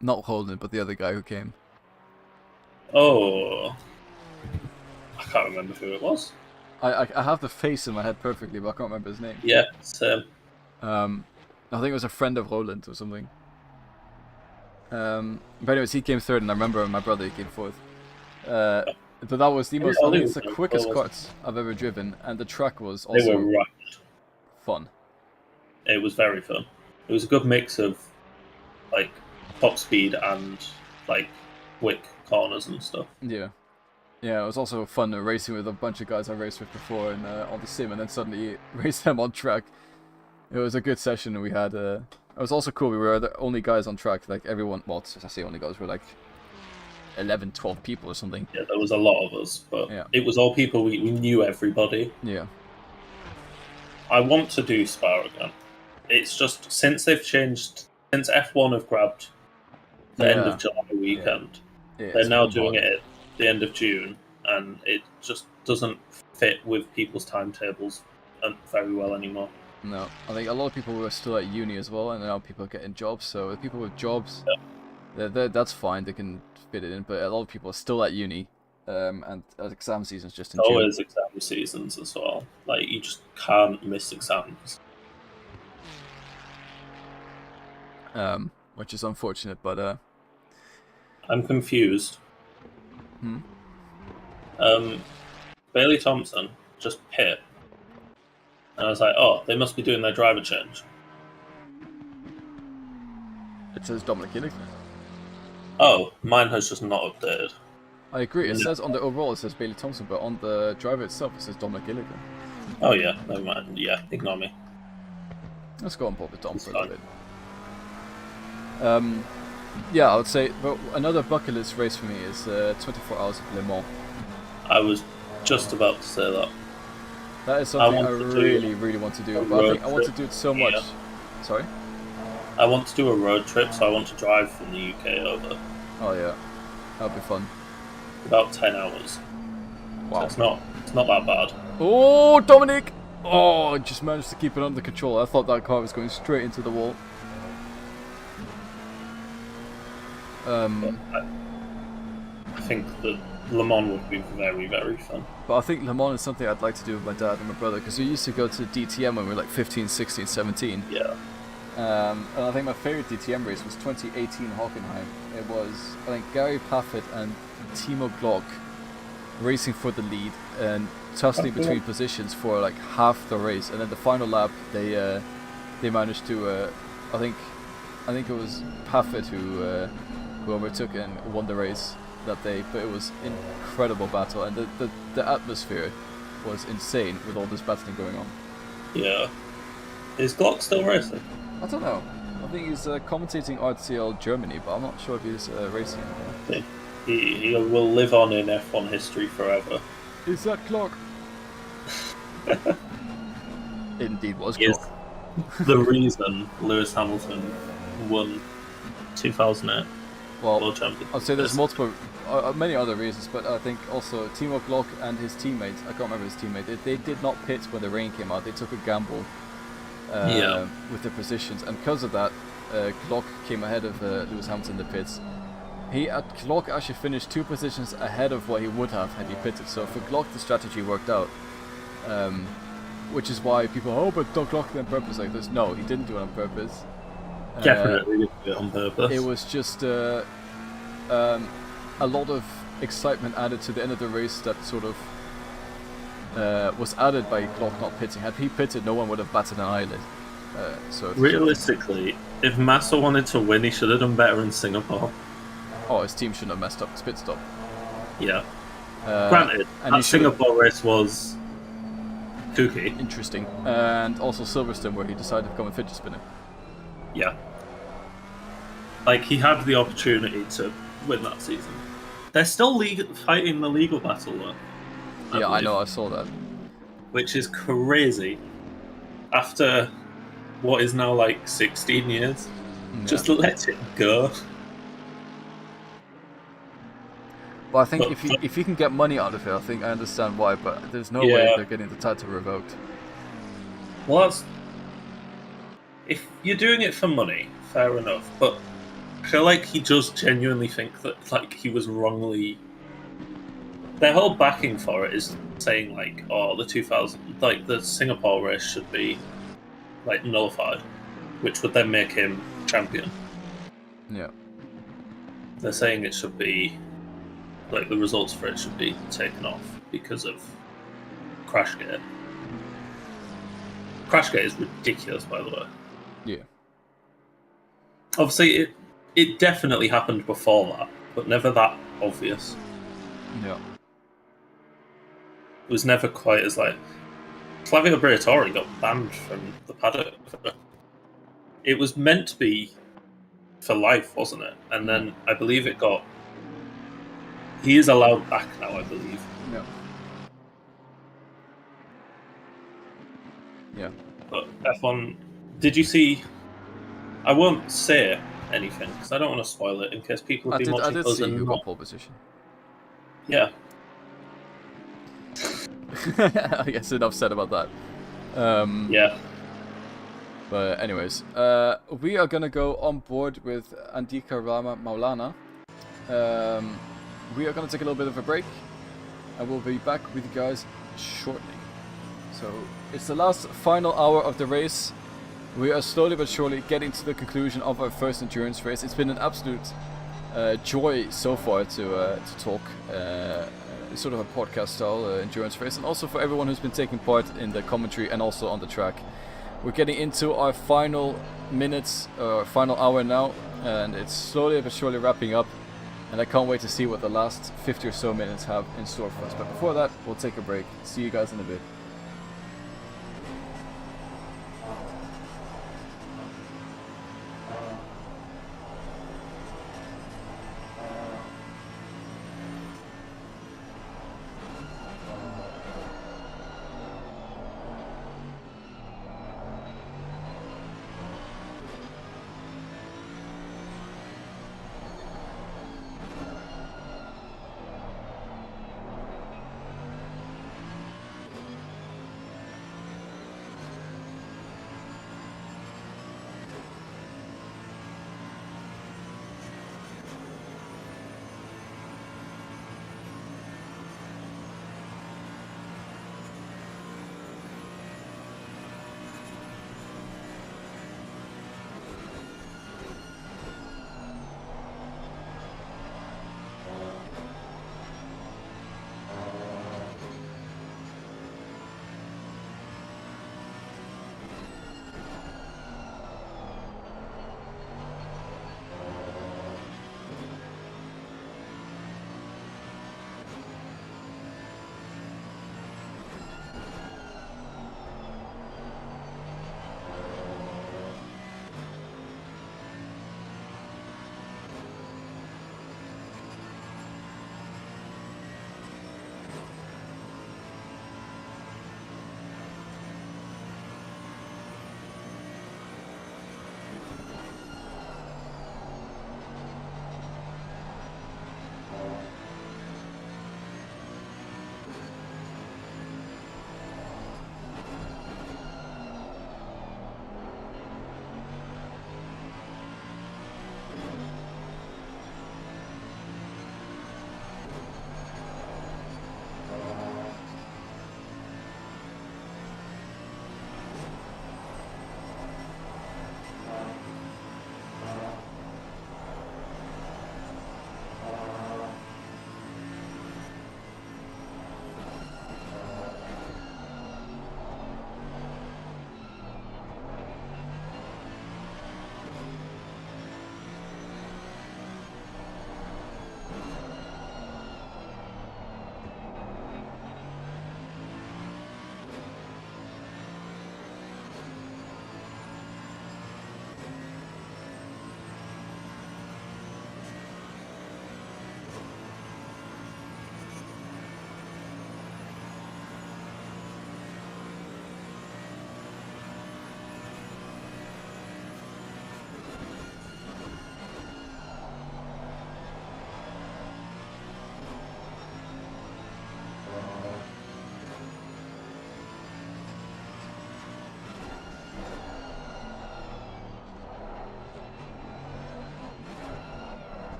Not Holden, but the other guy who came. Oh... I can't remember who it was. I have the face in my head perfectly, but I can't remember his name. Yeah, same. I think it was a friend of Roland or something. But anyways, he came third, and I remember my brother came fourth. But that was the most... I think it's the quickest karts I've ever driven, and the track was also they were fun. It was very fun. It was a good mix of, like, top speed and, like, quick corners and stuff. Yeah. Yeah, it was also fun racing with a bunch of guys I raced with before and on the sim, and then suddenly race them on track. It was a good session, and we had... it was also cool, we were the only guys on track, like everyone... Well, I say only guys, we were like 11, 12 people or something. Yeah, there was a lot of us, but it was all people, we knew everybody. Yeah. I want to do Spa again. it's just since they've changed, since F1 have grabbed the end of July weekend, they're now doing it at the end of June, and it just doesn't fit with people's timetables very well anymore. No, I think a lot of people were still at uni as well, and now people are getting jobs. So the people with jobs, that's fine, they can fit it in. But a lot of people are still at uni, and exam season's just in June. Always exam seasons as well. Like, you just can't miss exams. Which is unfortunate, but I'm confused. Hmm? Bailey Thompson just pit. And I was like, oh, they must be doing their driver change. it says Dominic Gilligan. Oh, mine has just not updated. I agree. It says on the overall it says Bailey Thompson, but on the driver itself it says Dominic Gilligan. Oh yeah, never mind. Yeah, ignore me. Let's go and pop it on for a fine. little bit. Yeah, I would say, but another bucket list race for me is 24 Hours of Le Mans. I was just about to say that. That is something I want to do really want to do, but I think I want to do it so much. Sorry? I want to do a road trip, so I want to drive from the UK over. Oh yeah, that'll be fun. About 10 hours. Wow. So it's not that bad. Oh, Dominic! Oh, I just managed to keep it under control. I thought that car was going straight into the wall. I think that Le Mans would be very, very fun. But I think Le Mans is something I'd like to do with my dad and my brother, because we used to go to DTM when we were like 15, 16, 17. Yeah. And I think my favourite DTM race was 2018 Hockenheim. It was, I think, Gary Paffett and Timo Glock racing for the lead and tussling between positions for like half the race, and then the final lap they managed to I think it was Paffett who overtook and won the race that day. But it was incredible battle, and the atmosphere was insane with all this battling going on. Yeah. Is Glock still racing? I don't know. I think he's commentating RTL Germany, but I'm not sure if he's racing anymore. Yeah. He will live on in F1 history forever. Is that Glock? It indeed was He is Glock. the reason Lewis Hamilton won 2008 Well, World Championship. I'd say there's multiple, many other reasons, but I think also Timo Glock and his teammates, I can't remember his teammate, they did not pit when the rain came out. They took a gamble with their positions, and because of that, Glock came ahead of Lewis Hamilton in the pits. Glock actually finished 2 positions ahead of what he would have had he pitted. So for Glock, the strategy worked out, which is why people, but don't Glock did it on purpose like this. No, he didn't do it on purpose. Definitely didn't do it on purpose. It was just a lot of excitement added to the end of the race that sort of was added by Glock not pitting. Had he pitted, no one would have batted an eyelid. So realistically, if Massa wanted to win, he should have done better in Singapore. Oh, his team shouldn't have messed up his pit stop. Yeah. Granted, that Singapore race was kooky. Interesting. And also Silverstone, where he decided to become a fidget spinner. Yeah. Like, he had the opportunity to win that season. They're still fighting the legal battle, though. I know, I saw that. Which is crazy. After what is now like 16 years. Yeah. Just let it go. Well, I think if you can get money out of it, I think I understand why, but there's no way they're getting the title revoked. Well, if you're doing it for money, fair enough, but I feel like he does genuinely think that, like, he was wrongly... Their whole backing for it is saying, like, oh, the Singapore race should be, like, nullified, which would then make him champion. Yeah. They're saying it should be, like, the results for it should be taken off because of Crashgate. Crashgate is ridiculous, by the way. Yeah. Obviously, it definitely happened before that, but never that obvious. Yeah. It was never quite as, like... Flavio Briatore got banned from the paddock. It was meant to be for life, wasn't it? And then I believe it got... He is allowed back now, I believe. Yeah. Yeah. But F1 Did you see? I won't say anything because I don't want to spoil it in case people have been I watching did us see and who not. got pole position. Yeah. I guess enough said about that. Yeah. But anyways, we are gonna go on board with Andika Rama Maulana. We are gonna take a little bit of a break, and we'll be back with you guys shortly. So it's the last final hour of the race. We are slowly but surely getting to the conclusion of our first endurance race. It's been an absolute joy so far to talk sort of a podcast style endurance race, and also for everyone who's been taking part in the commentary and also on the track. We're getting into our final minutes, final hour now, and it's slowly but surely wrapping up. And I can't wait to see what the last 50 or so minutes have in store for us. But before that, we'll take a break. See you guys in a bit.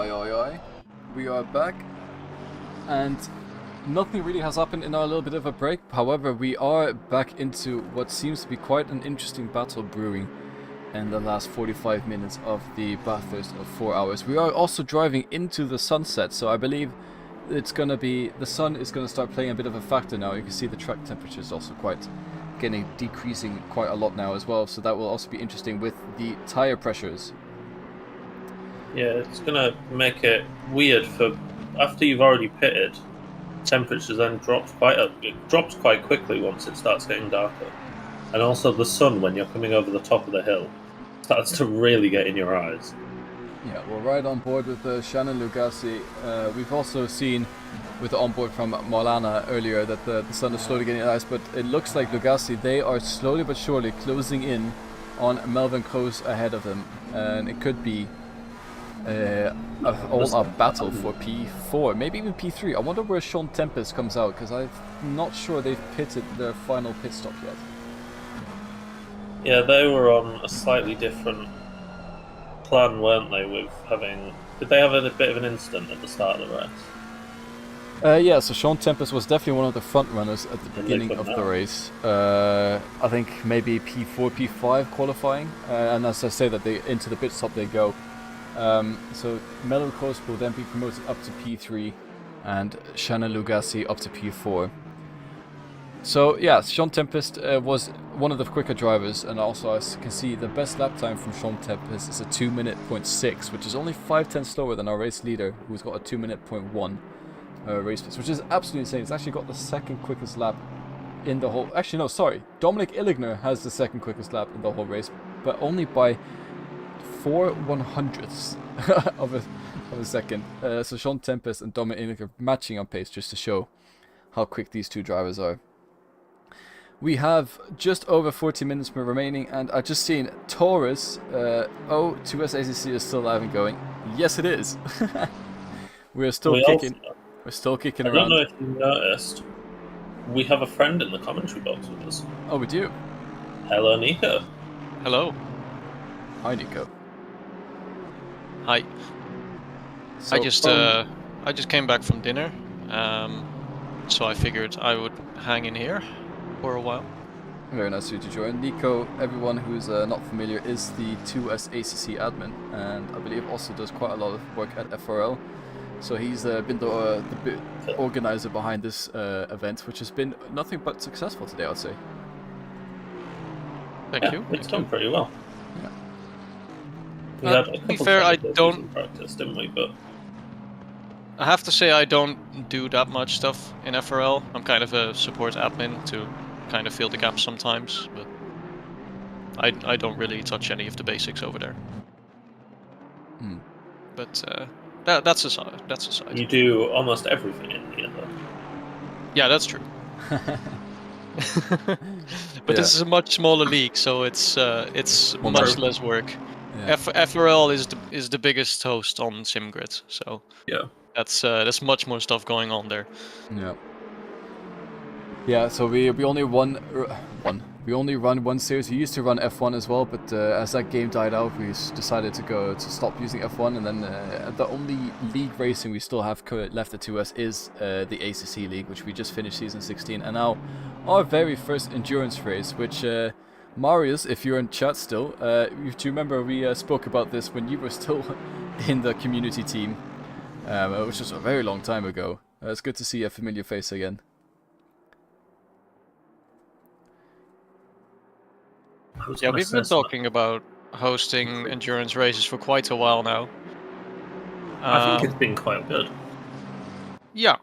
Oi, oi, oi. We are back. And nothing really has happened in our little bit of a break. However, we are back into what seems to be quite an interesting battle brewing in the last 45 minutes of the Bathurst of 4 hours. We are also driving into the sunset, so I believe it's gonna be, the sun is gonna start playing a bit of a factor now. You can see the track temperature is also decreasing quite a lot now as well, so that will also be interesting with the tire pressures. Yeah, it's gonna make it weird for after you've already pitted. Temperature then drops quite quickly once it starts getting darker, and also the sun when you're coming over the top of the hill starts to really get in your eyes. Yeah, we're right on board with Shannon Lugassi. We've also seen with the onboard from Maulana earlier that the sun is slowly getting ice, but it looks like Lugassi, they are slowly but surely closing in on Melvin Kroos ahead of them, and it could be all-out battle for P4, maybe even P3. I wonder where Sean Tempest comes out, because I'm not sure they've pitted their final pit stop yet. Yeah, they were on a slightly different plan, weren't they, with having... Did they have a bit of an incident at the start of the race? Yeah, so Sean Tempest was definitely one of the front runners at the beginning of the race. I think maybe P4, P5 qualifying, and as I say that they into the pit stop they go. So Melvin Kroos will then be promoted up to P3 and Shannon Lugassi up to P4. So yeah, Sean Tempest was one of the quicker drivers, and also I can see the best lap time from Sean Tempest is a 2:06, which is only 5/10 slower than our race leader, who's got a 2:01 race pace, which is absolutely insane. It's actually got the second quickest lap in the whole... Actually no, sorry, Dominic Illigner has the second quickest lap in the whole race, but only by 4/100ths of a second. So Sean Tempest and Dominic Illigner are matching on pace, just to show how quick these two drivers are. We have just over 40 minutes remaining, and I've just seen Taurus, 2S ACC is still alive and going. Yes, it is. We're still kicking. We're still kicking around. I don't know if you noticed, we have a friend in the commentary box with us. Oh, we do. Hello, Nico. Hello. Hi, Nico. Hi. So, I just came back from dinner, so I figured I would hang in here for a while. Very nice of you to join. Nico, everyone who's not familiar, is the 2S ACC admin, and I believe also does quite a lot of work at FRL. So he's been the organizer behind this event, which has been nothing but successful today, I'd say. Thank you. It's done pretty well. Yeah. We had a to be couple fair, I technical don't- issues in practice, didn't we? But I have to say I don't do that much stuff in FRL. I'm kind of a support admin to kind of fill the gaps sometimes, but I don't really touch any of the basics over there. Hmm. But that's aside. That's aside. you do almost everything in here, though. Yeah, that's true. But this is a much smaller league, so it's Well, much true. less work. Yeah. FRL is the biggest host on SimGrid, so Yeah. that's much more stuff going on there. Yeah. Yeah, so we only we only run one series. We used to run F1 as well, but as that game died out, we decided to stop using F1, and then the only league racing we still have left at 2S is the ACC League, which we just finished season 16, and now our very first endurance race, which Marius, if you're in chat still, do you remember we spoke about this when you were still in the community team, which was a very long time ago. It's good to see a familiar face again. Yeah, we've been talking about hosting endurance races for quite a while now. I think it's been quite good. Yeah.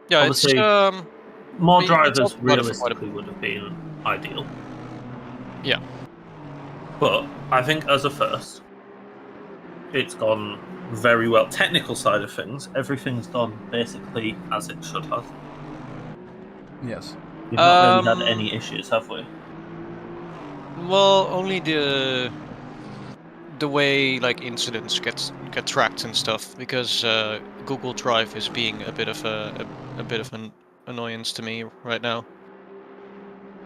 Yeah, Obviously, it's More we drivers talked about it for quite a realistically would have been ideal. Yeah. But I think as a first, it's gone very well. Technical side of things, everything's gone basically as it should have. Yes. We've not really had any issues, have we? well, only the way like incidents get tracked and stuff, because Google Drive is being a bit of an annoyance to me right now.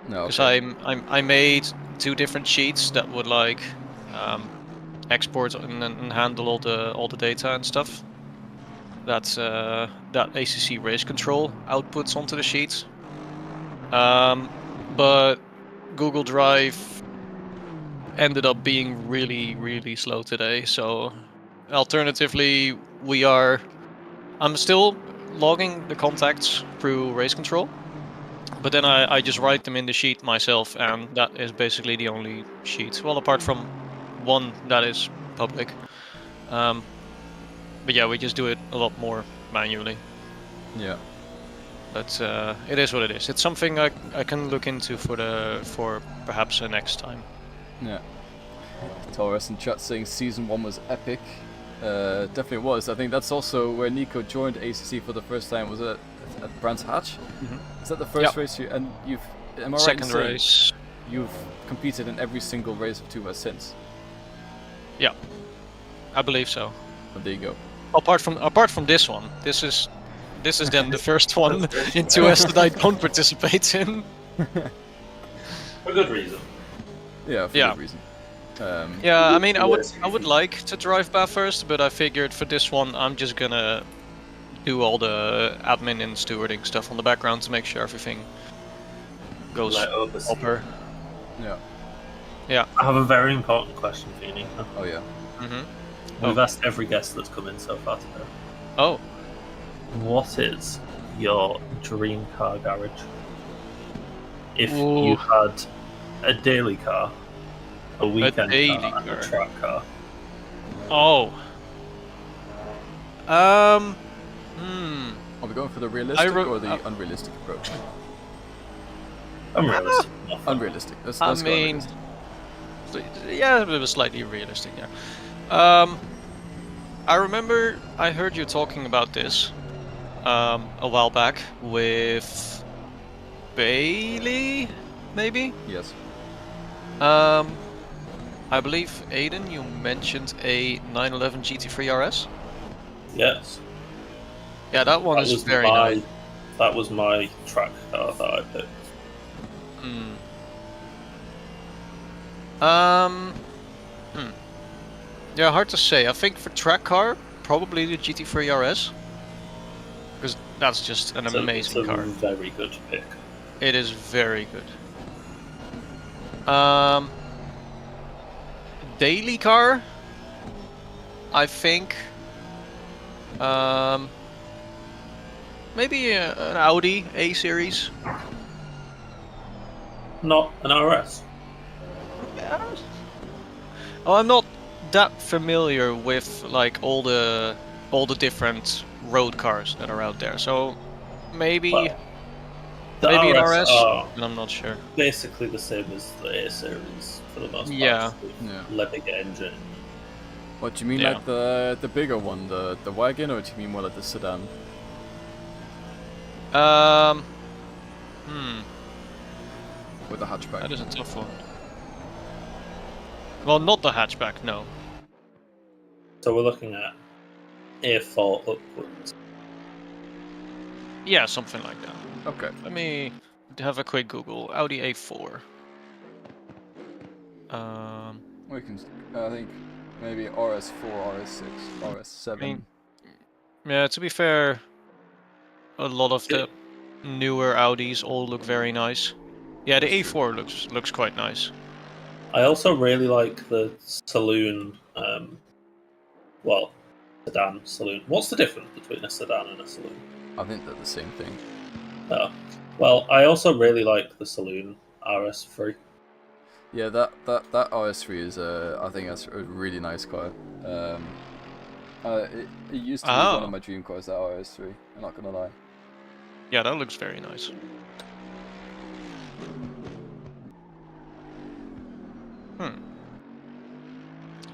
No. Because Okay. I made 2 different sheets that would like export and handle all the data and stuff that ACC race control outputs onto the sheets. But Google Drive ended up being really slow today. So alternatively, I'm still logging the contacts through race control, but then I just write them in the sheet myself, and that is basically the only sheet. Well, apart from one that is public. But yeah, we just do it a lot more manually. Yeah. But it is what it is. It's something I can look into for perhaps a next time. Yeah. Taurus in chat saying season 1 was epic. Definitely was. I think that's also where Nico joined ACC for the first time. Was it at Brands Hatch? Is that the first race you? And you've. Am I right in Second saying race. you've competed in every single race of 2S since? Yeah, I believe so. But there you go. Apart from this one, this is then the first one in 2S that I don't participate in. For good reason. Yeah, for good reason. Yeah, I mean, I would like to drive Bathurst, but I figured for this one, I'm just gonna do all the admin and stewarding stuff on the background to make sure everything goes proper. Yeah. Yeah. I have a very important question for you, Nico. Oh yeah. We've asked every guest that's come in so far today. Oh. What is your dream car garage? If Ooh. you had a daily car, a weekend daily car, and car. a track car. Oh. Are we going for the realistic or the unrealistic approach? Unrealistic. Unrealistic. Let's I go mean, unrealistic. yeah, it was slightly realistic. Yeah. I remember I heard you talking about this a while back with Bailey, maybe. Yes. I believe Aiden, you mentioned a 911 GT3 RS. Yes. Yeah, that one is very nice. That was my track car that I picked. Yeah, hard to say. I think for track car, probably the GT3 RS. Because that's just an amazing car. It's a very good pick. It is very good. Daily car, I think. Maybe an Audi A series. Not an RS. Oh, I'm not that familiar with like all the different road cars that are out there. So maybe Well, maybe an RS RS. are I'm not sure. basically the same as the A series for the most part. Yeah. With big engine. What do you mean, Yeah. like the bigger one, the wagon, or do you mean more like the sedan? With the hatchback. That is a tough one. Well, not the hatchback, no. So we're looking at A4 upwards. Yeah, something like that. Okay. Let me have a quick Google. Audi A4. We can. I think maybe RS4, RS6, RS7. I mean, yeah, to be fair, a lot of the newer Audis all look very nice. Yeah, the A4 looks quite nice. I also really like the saloon, sedan, saloon. What's the difference between a sedan and a saloon? I think they're the same thing. Well, I also really like the saloon RS3. Yeah, that RS3 is I think that's a really nice car. It used to be one of my dream cars, that RS3. I'm not gonna lie. Yeah, that looks very nice.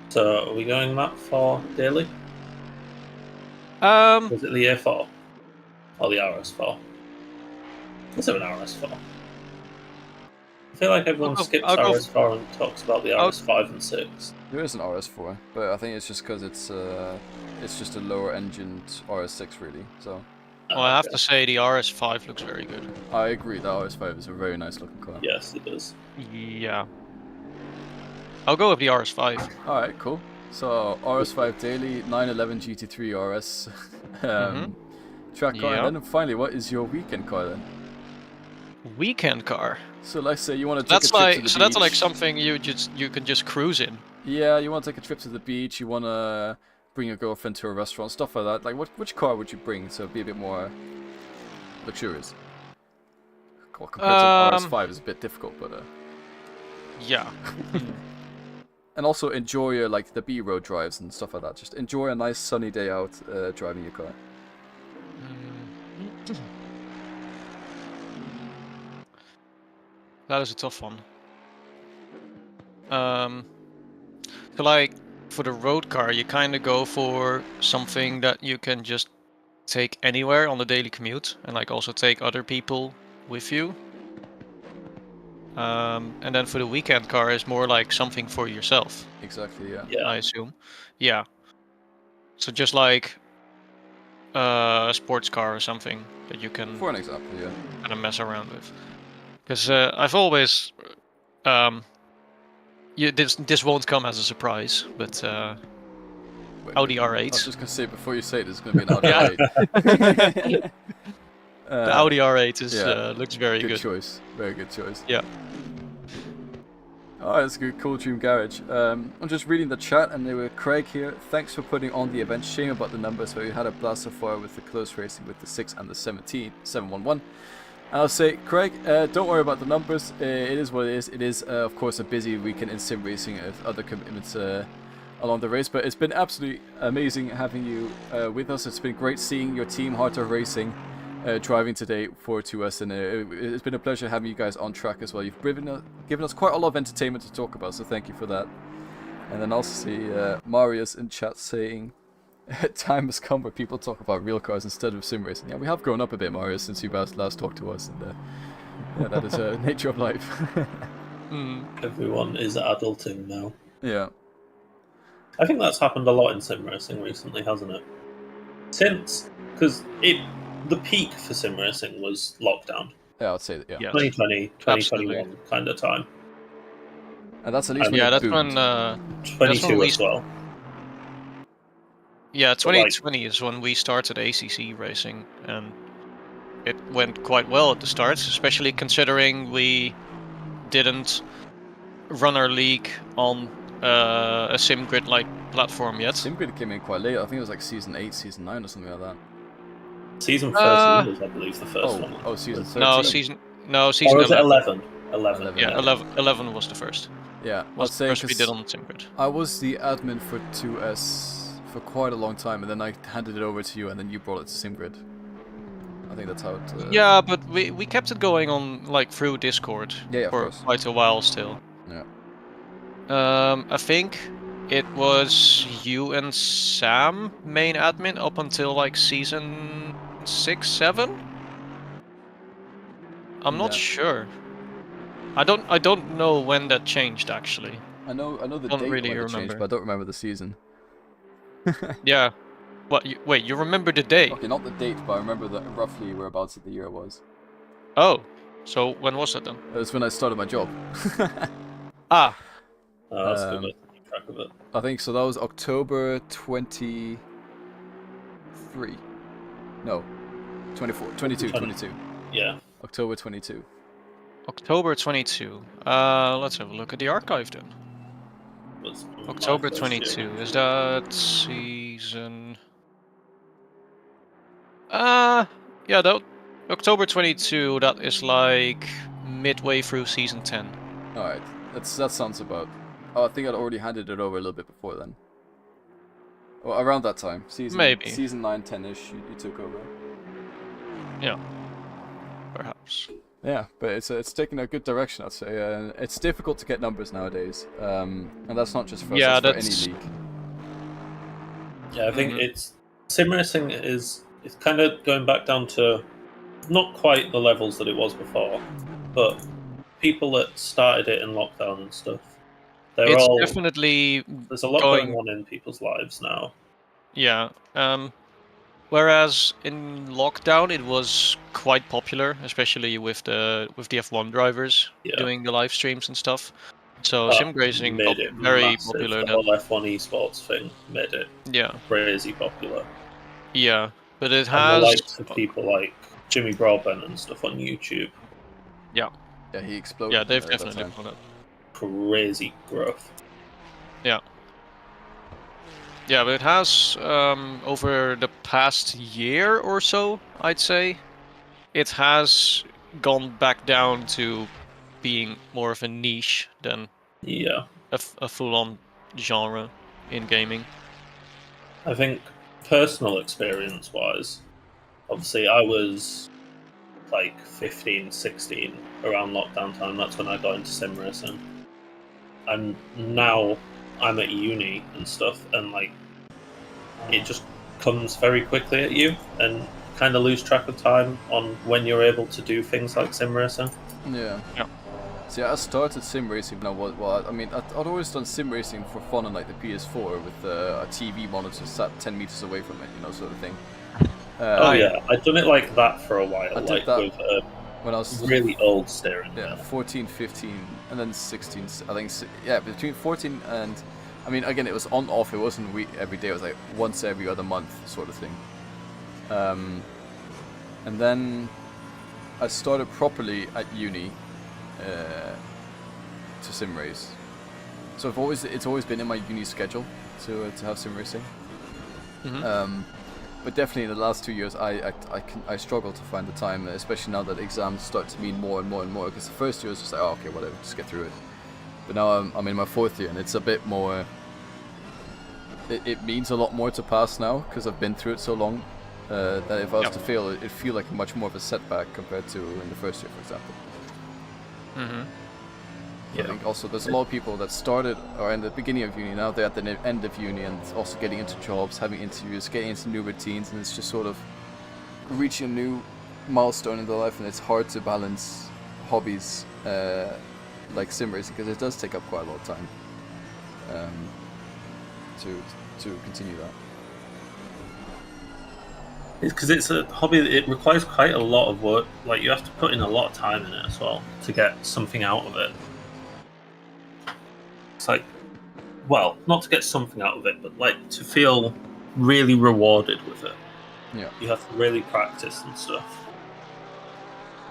So, are we going that for daily? Was it the A4? Or the RS4? Is there an RS4? I feel like everyone skips RS4 and talks about the RS5 and 6. There is an RS4, but I think it's just because it's just a lower engined RS6 really. So. Well, I have to say the RS5 looks very good. I agree. The RS5 is a very nice looking car. Yes, it is. Yeah. I'll go with the RS5. All right, cool. So RS5 Daily, 911 GT3 RS track car, Yeah. and then finally, what is your weekend car then? Weekend car. So let's say you want to take That's a trip like to the beach. that's like something you can just cruise in. Yeah, you want to take a trip to the beach. You want to bring your girlfriend to a restaurant, stuff like that. Like, which car would you bring to be a bit more luxurious? Well, compared to RS5 is a bit difficult, but Yeah. and also enjoy like the B road drives and stuff like that. Just enjoy a nice sunny day out driving your car. That is a tough one. So like for the road car, you kind of go for something that you can just take anywhere on the daily commute, and like also take other people with you. And then for the weekend car is more like something for yourself, Exactly. Yeah. Yeah. I assume. Yeah. So just like a sports car or something that you can For an example, yeah. kind of mess around with. Because I've always, this won't come as a surprise, but Wait, Audi I was R8. just gonna say before you say it, there's gonna be an Audi Yeah. R8. The Audi R8 is yeah. looks very Good good. choice. Very good choice. Yeah. Oh, that's good. Cool Dream Garage. I'm just reading the chat, and they were Craig here. Thanks for putting on the event. Shame about the numbers, but we had a blast so far with the close racing with the 6 and the 711. I'll say, Craig, don't worry about the numbers. It is what it is. It is, of course, a busy weekend in sim racing and other commitments along the race. But it's been absolutely amazing having you with us. It's been great seeing your team, Heart of Racing, driving today to us. And it's been a pleasure having you guys on track as well. You've given us quite a lot of entertainment to talk about, so thank you for that. And then also see Marius in chat saying, time has come where people talk about real cars instead of sim racing. Yeah, we have grown up a bit, Marius, since you last talked to us, and yeah, that is a nature of life. Everyone is adulting now. Yeah. I think that's happened a lot in sim racing recently, hasn't it? Because the peak for sim racing was lockdown. Yeah, I'd say that, yeah. Yes. 2020, 2021 Absolutely. kind of time. And that's at least when Yeah, it that's boomed. when 22 we as well. Yeah, But, like- 2020 is when we started ACC racing, and it went quite well at the start, especially considering we didn't run our league on a SimGrid-like platform yet. SimGrid came in quite late. I think it was like season 8, season 9 or something like that. Season 13 was, I believe, the first one. Oh, season 13. No, season Or was it 11. 11? Yeah, 11 was the first. Yeah, Was I'd the say first we 'cause did on SimGrid. I was the admin for 2S for quite a long time, and then I handed it over to you, and then you brought it to SimGrid. I think that's how it... Yeah, but we kept it going on like through Discord Yeah, of for course. quite a while still. Yeah. I think it was you and Sam main admin up until like season 6, 7. I'm not Yeah. sure. I don't know when that changed actually. I know the Don't date really when it changed, remember. but I don't remember the season. Yeah. What? Wait, you remember the day? Okay, not the date, but I remember roughly whereabouts of the year it was. Oh, so when was it then? It was when I started my job. Ah, That's good to keep track of it. I think so. That was October 23. No, 24, 22, 22. Yeah. October 22. October 22. Let's have a look at the archive then. Was my October first 22. year. Is that season? Yeah, that October 22. That is like midway through season 10. All right, that sounds about. Oh, I think I'd already handed it over a little bit before then. Well, around that time, Maybe. season 9, 10ish, you took over. Yeah, perhaps. Yeah, but it's taking a good direction, I'd say. It's difficult to get numbers nowadays, and that's not just for us, Yeah, it's for that's- any league. Yeah, I think it's sim racing it's kind of going back down to not quite the levels that it was before, but people that started it in lockdown and stuff. They're It's all definitely there's a lot going- going on in people's lives now. Yeah. Whereas in lockdown it was quite popular, especially with the F1 drivers Yeah. doing the live streams and stuff. So That sim racing got made it very massive. popular The then. whole F1 esports thing made it Yeah, crazy popular. yeah, but it And the has. likes of people like Jimmy Broadbent and stuff on YouTube, Yeah, Yeah, he exploded. yeah, they've at that definitely time. blown up. crazy growth. Yeah. Yeah, but it has over the past year or so, I'd say, it has gone back down to being more of a niche than Yeah, a full-on genre in gaming. I think personal experience wise, obviously I was like 15, 16 around lockdown time. That's when I got into sim racing. And now I'm at uni and stuff, and like it just comes very quickly at you, and kind of lose track of time on when you're able to do things like sim racing. Yeah. Yeah. See, I started sim racing now. Well, I mean, I'd always done sim racing for fun on like the PS4 with a TV monitor sat 10 meters away from it, you know, sort of thing. Oh yeah, I'd done it like that for a while, I did like that with a when I was really old steering yeah, wheel. 14, 15, and then 16. I think yeah, between 14 and I mean, again, it was on off. It wasn't every day. It was like once every other month, sort of thing. And then I started properly at uni to sim race. So it's always been in my uni schedule to have sim racing. Mhm. But definitely in the last 2 years, I struggle to find the time, especially now that exams start to mean more and more and more. Because the first year was just like, oh, okay, whatever, just get through it. But now I'm in my 4th year, and it's a bit more. It means a lot more to pass now because I've been through it so long. That if I was Yep. to fail, it'd feel like much more of a setback compared to in the first year, for example. Mhm. I think also there's a lot of people that started or in the beginning of uni, now they're at the end of uni and also getting into jobs, having interviews, getting into new routines, and it's just sort of reaching a new milestone in their life, and it's hard to balance hobbies like sim racing because it does take up quite a lot of time to continue that. Because it's a hobby that it requires quite a lot of work. Like you have to put in a lot of time in it as well to get something out of it. It's like, well, not to get something out of it, but like to feel really rewarded with it. Yeah. You have to really practice and stuff.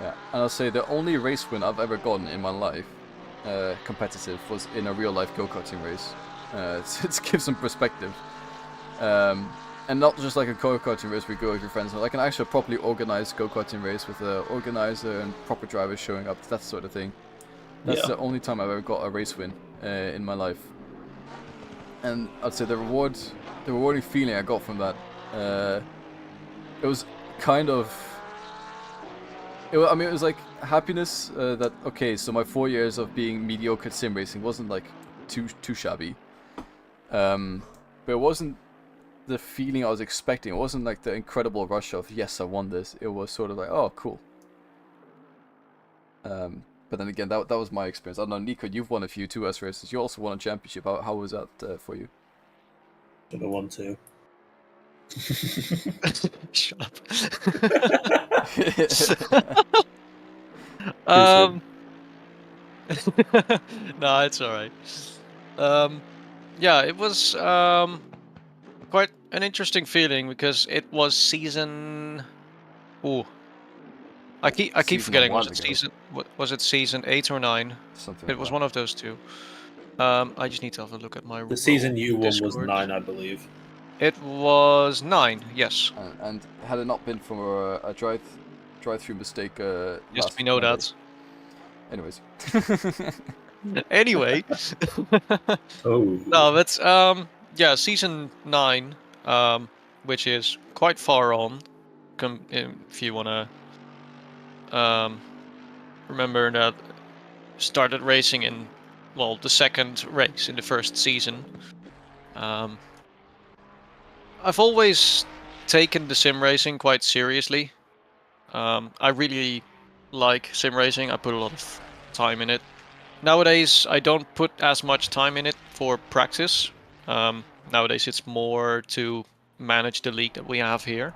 Yeah, and I'll say the only race win I've ever gotten in my life, competitive, was in a real life go-karting race. To give some perspective. And not just like a go-karting race where you go with your friends, but like an actual properly organized go-karting race with an organizer and proper drivers showing up, that sort of thing. That's the only time I've ever got a race win in my life. And I'd say the rewarding feeling I got from that, it was kind of... it was like happiness that, okay, so my 4 years of being mediocre at sim racing wasn't like too shabby. But it wasn't the feeling I was expecting. It wasn't like the incredible rush of, yes, I won this. It was sort of like, oh, cool. But then again, that was my experience. I don't know, Nico, you've won a few 2S races. You also won a championship. How was that for you? Should have won too. Shut up. No, it's alright. Yeah, it was quite an interesting feeling because it was season. Ooh, I keep Season a forgetting. while Was it ago. was it season 8 or 9? Something It like was that. one of those two. I just need to have a look at my. The season role you in won was Discord. 9, I believe. It was 9. Yes. And had it not been for a drive-through mistake Yes, last we know Monday. that. Anyways. Anyway. Oh. No, that's yeah, season 9, which is quite far on. If you wanna remember that started racing in the second race in the first season. I've always taken the sim racing quite seriously. I really like sim racing. I put a lot of time in it. Nowadays, I don't put as much time in it for practice. Nowadays, it's more to manage the league that we have here,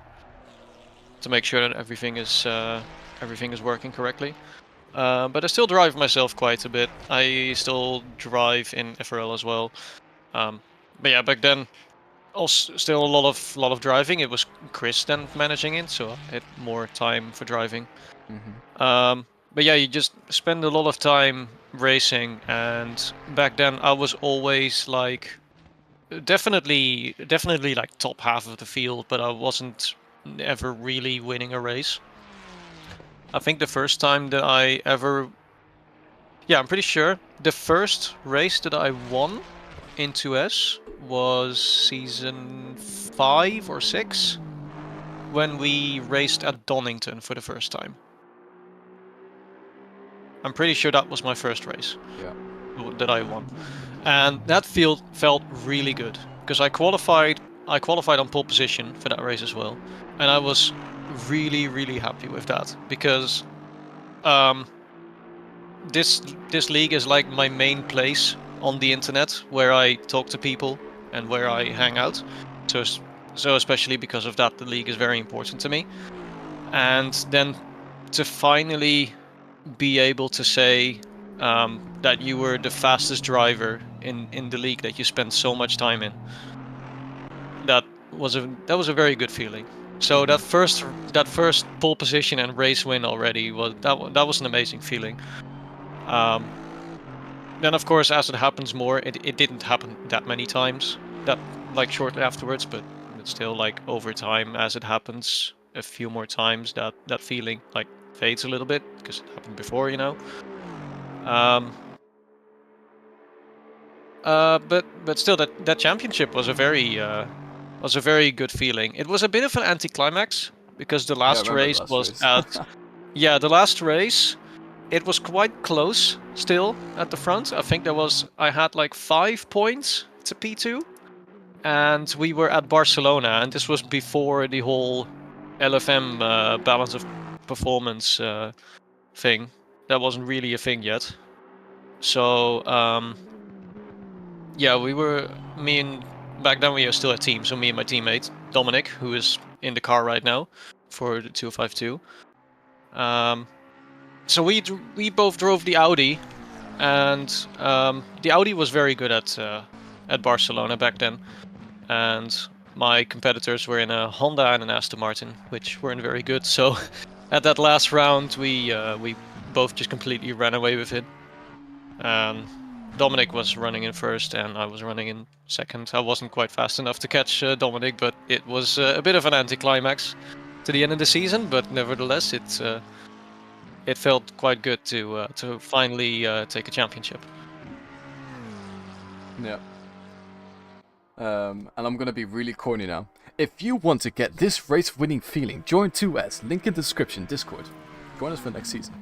to make sure that everything is working correctly. But I still drive myself quite a bit. I still drive in FRL as well. But yeah, back then, also still a lot of driving. It was Chris then managing it, so I had more time for driving. But yeah, you just spend a lot of time racing, and back then I was always like definitely like top half of the field, but I wasn't ever really winning a race. I think the first time that I ever, yeah, I'm pretty sure the first race that I won in 2S was season 5 or 6 when we raced at Donington for the first time. I'm pretty sure that was my first race. Yeah. That I won, and that field felt really good because I qualified on pole position for that race as well, and I was really happy with that because this league is like my main place on the internet where I talk to people and where I hang out. So especially because of that, the league is very important to me. And then to finally be able to say that you were the fastest driver in the league that you spent so much time in, that was a very good feeling. So that first pole position and race win already that was an amazing feeling. Then of course, as it happens more, it didn't happen that many times, that like shortly afterwards, but still like over time, as it happens a few more times, that feeling like fades a little bit because it happened before, you know. But still, that championship was a very good feeling. It was a bit of an anticlimax because the last race was at the last race. It was quite close still at the front. I think I had like 5 points to P2, and we were at Barcelona, and this was before the whole LFM balance of performance thing. That wasn't really a thing yet. So yeah, back then we were still a team. So me and my teammate Dominic, who is in the car right now for the 252. So we both drove the Audi, and the Audi was very good at Barcelona back then, and my competitors were in a Honda and an Aston Martin, which weren't very good. So at that last round, we both just completely ran away with it. Dominic was running in first, and I was running in second. I wasn't quite fast enough to catch Dominic, but it was a bit of an anticlimax to the end of the season. But nevertheless, it felt quite good to finally take a championship. Yeah. And I'm gonna be really corny now. If you want to get this race-winning feeling, join 2S. Link in the description. Discord. Join us for next season.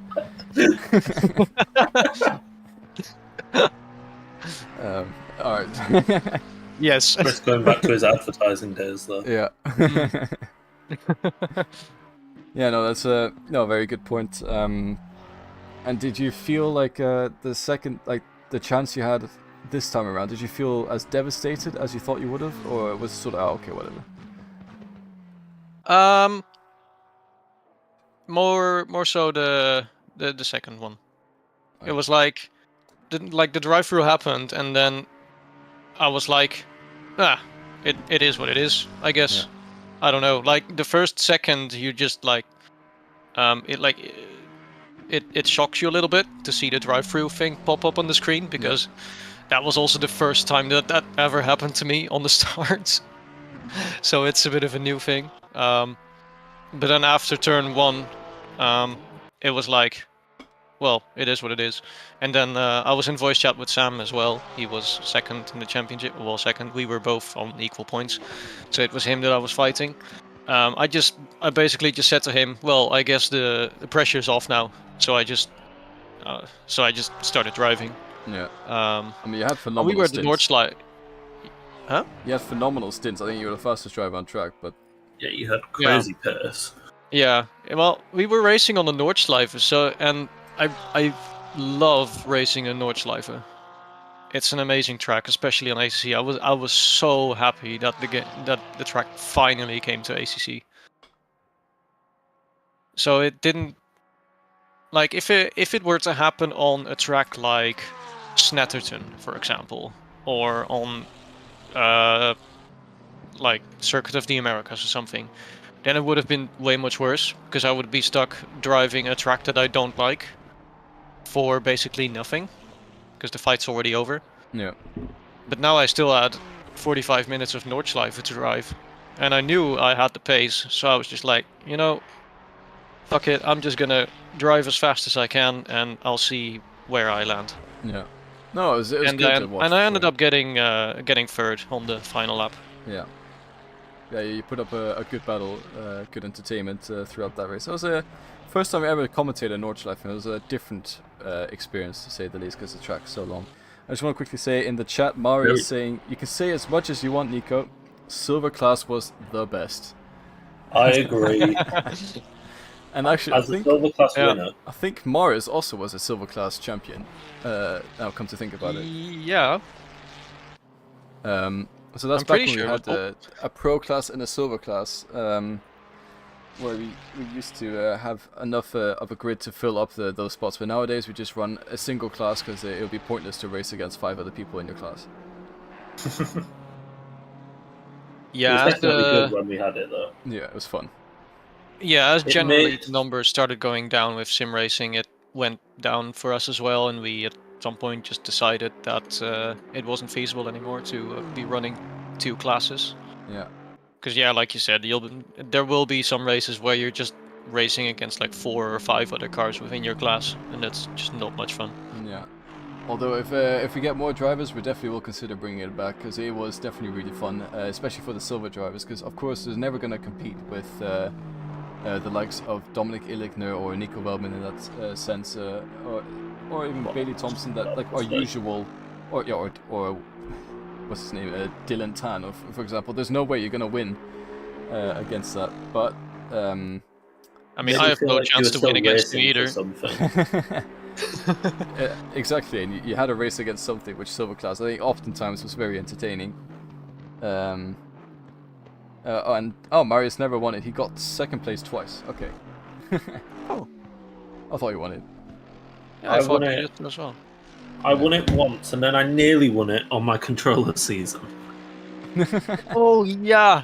All right. Yes. Chris going back to his advertising days, though. Yeah. Yeah, no, that's a very good point. And did you feel like the second, like the chance you had this time around, did you feel as devastated as you thought you would have, or was it sort of okay, whatever? More so the second one. It was like the drive-through happened, and then I was like, it is what it is, I guess. Yeah. I don't know. Like the first second, you just like, it shocks you a little bit to see the drive-through thing pop up on the screen, because that was also the first time that ever happened to me on the starts. So it's a bit of a new thing. But then after turn 1, it was like, well, it is what it is. And then I was in voice chat with Sam as well. He was second in the championship. Well, second. We were both on equal points. So it was him that I was fighting. I basically just said to him, well, I guess the pressure's off now. So I just started driving. Yeah. I mean, you had phenomenal we were at stints. the Nordschleife. Huh? You had phenomenal stints. I think you were the fastest driver on track, but... Yeah, you had crazy pace. Yeah. Well, we were racing on the Nordschleife, and I love racing a Nordschleife. It's an amazing track, especially on ACC. I was so happy that the track finally came to ACC. So it didn't like if it were to happen on a track like Snetterton, for example, or on like Circuit of the Americas or something, then it would have been way much worse because I would be stuck driving a track that I don't like for basically nothing because the fight's already over. Yeah. But now I still had 45 minutes of Nordschleife to drive, and I knew I had the pace, so I was just like, you know, fuck it, I'm just gonna drive as fast as I can, and I'll see where I land. Yeah. No, it was good to watch. And I ended up getting third on the final lap. Yeah. Yeah, you put up a good battle, good entertainment throughout that race. It was a first time I ever commentated Nordschleife, and it was a different experience to say the least because the track's so long. I just want to quickly say in the chat, Mario is saying, you can say as much as you want, Nico. Silver class was the best. I agree. And actually, As a silver class winner, I think Marius also was a silver class champion. Now, come to think about it. Yeah. So that's I'm back pretty when we sure had a pro class and a silver class, where we used to have enough of a grid to fill up those spots. But nowadays we just run a single class because it would be pointless to race against 5 other people in your class. Yeah. it was definitely good when we had it though. Yeah, it was fun. Yeah, as It generally made- the numbers started going down with sim racing, it went down for us as well, and we at some point just decided that it wasn't feasible anymore to be running 2 classes. Yeah. Because yeah, like you said, there will be some races where you're just racing against like 4 or 5 other cars within your class, and that's just not much fun. Yeah. Although if we get more drivers, we definitely will consider bringing it back because it was definitely really fun, especially for the silver drivers. Because of course, there's never going to compete with the likes of Dominic Illigner or Nico Wellman in that sense, or even Bailey Thompson, that like our usual, or what's his name, Dylan Tan, for example. There's no way you're going to win against that, but. I mean, Made I me have feel no like you chance were to still win against you racing for either. something. Exactly, and you had a race against something, which silver class I think oftentimes was very entertaining. Marius never won it. He got second place twice. Okay. Oh. I thought he won it. Yeah, I I thought won you it. did as well. I won it once, and then I nearly won it on my controller season. Oh yeah.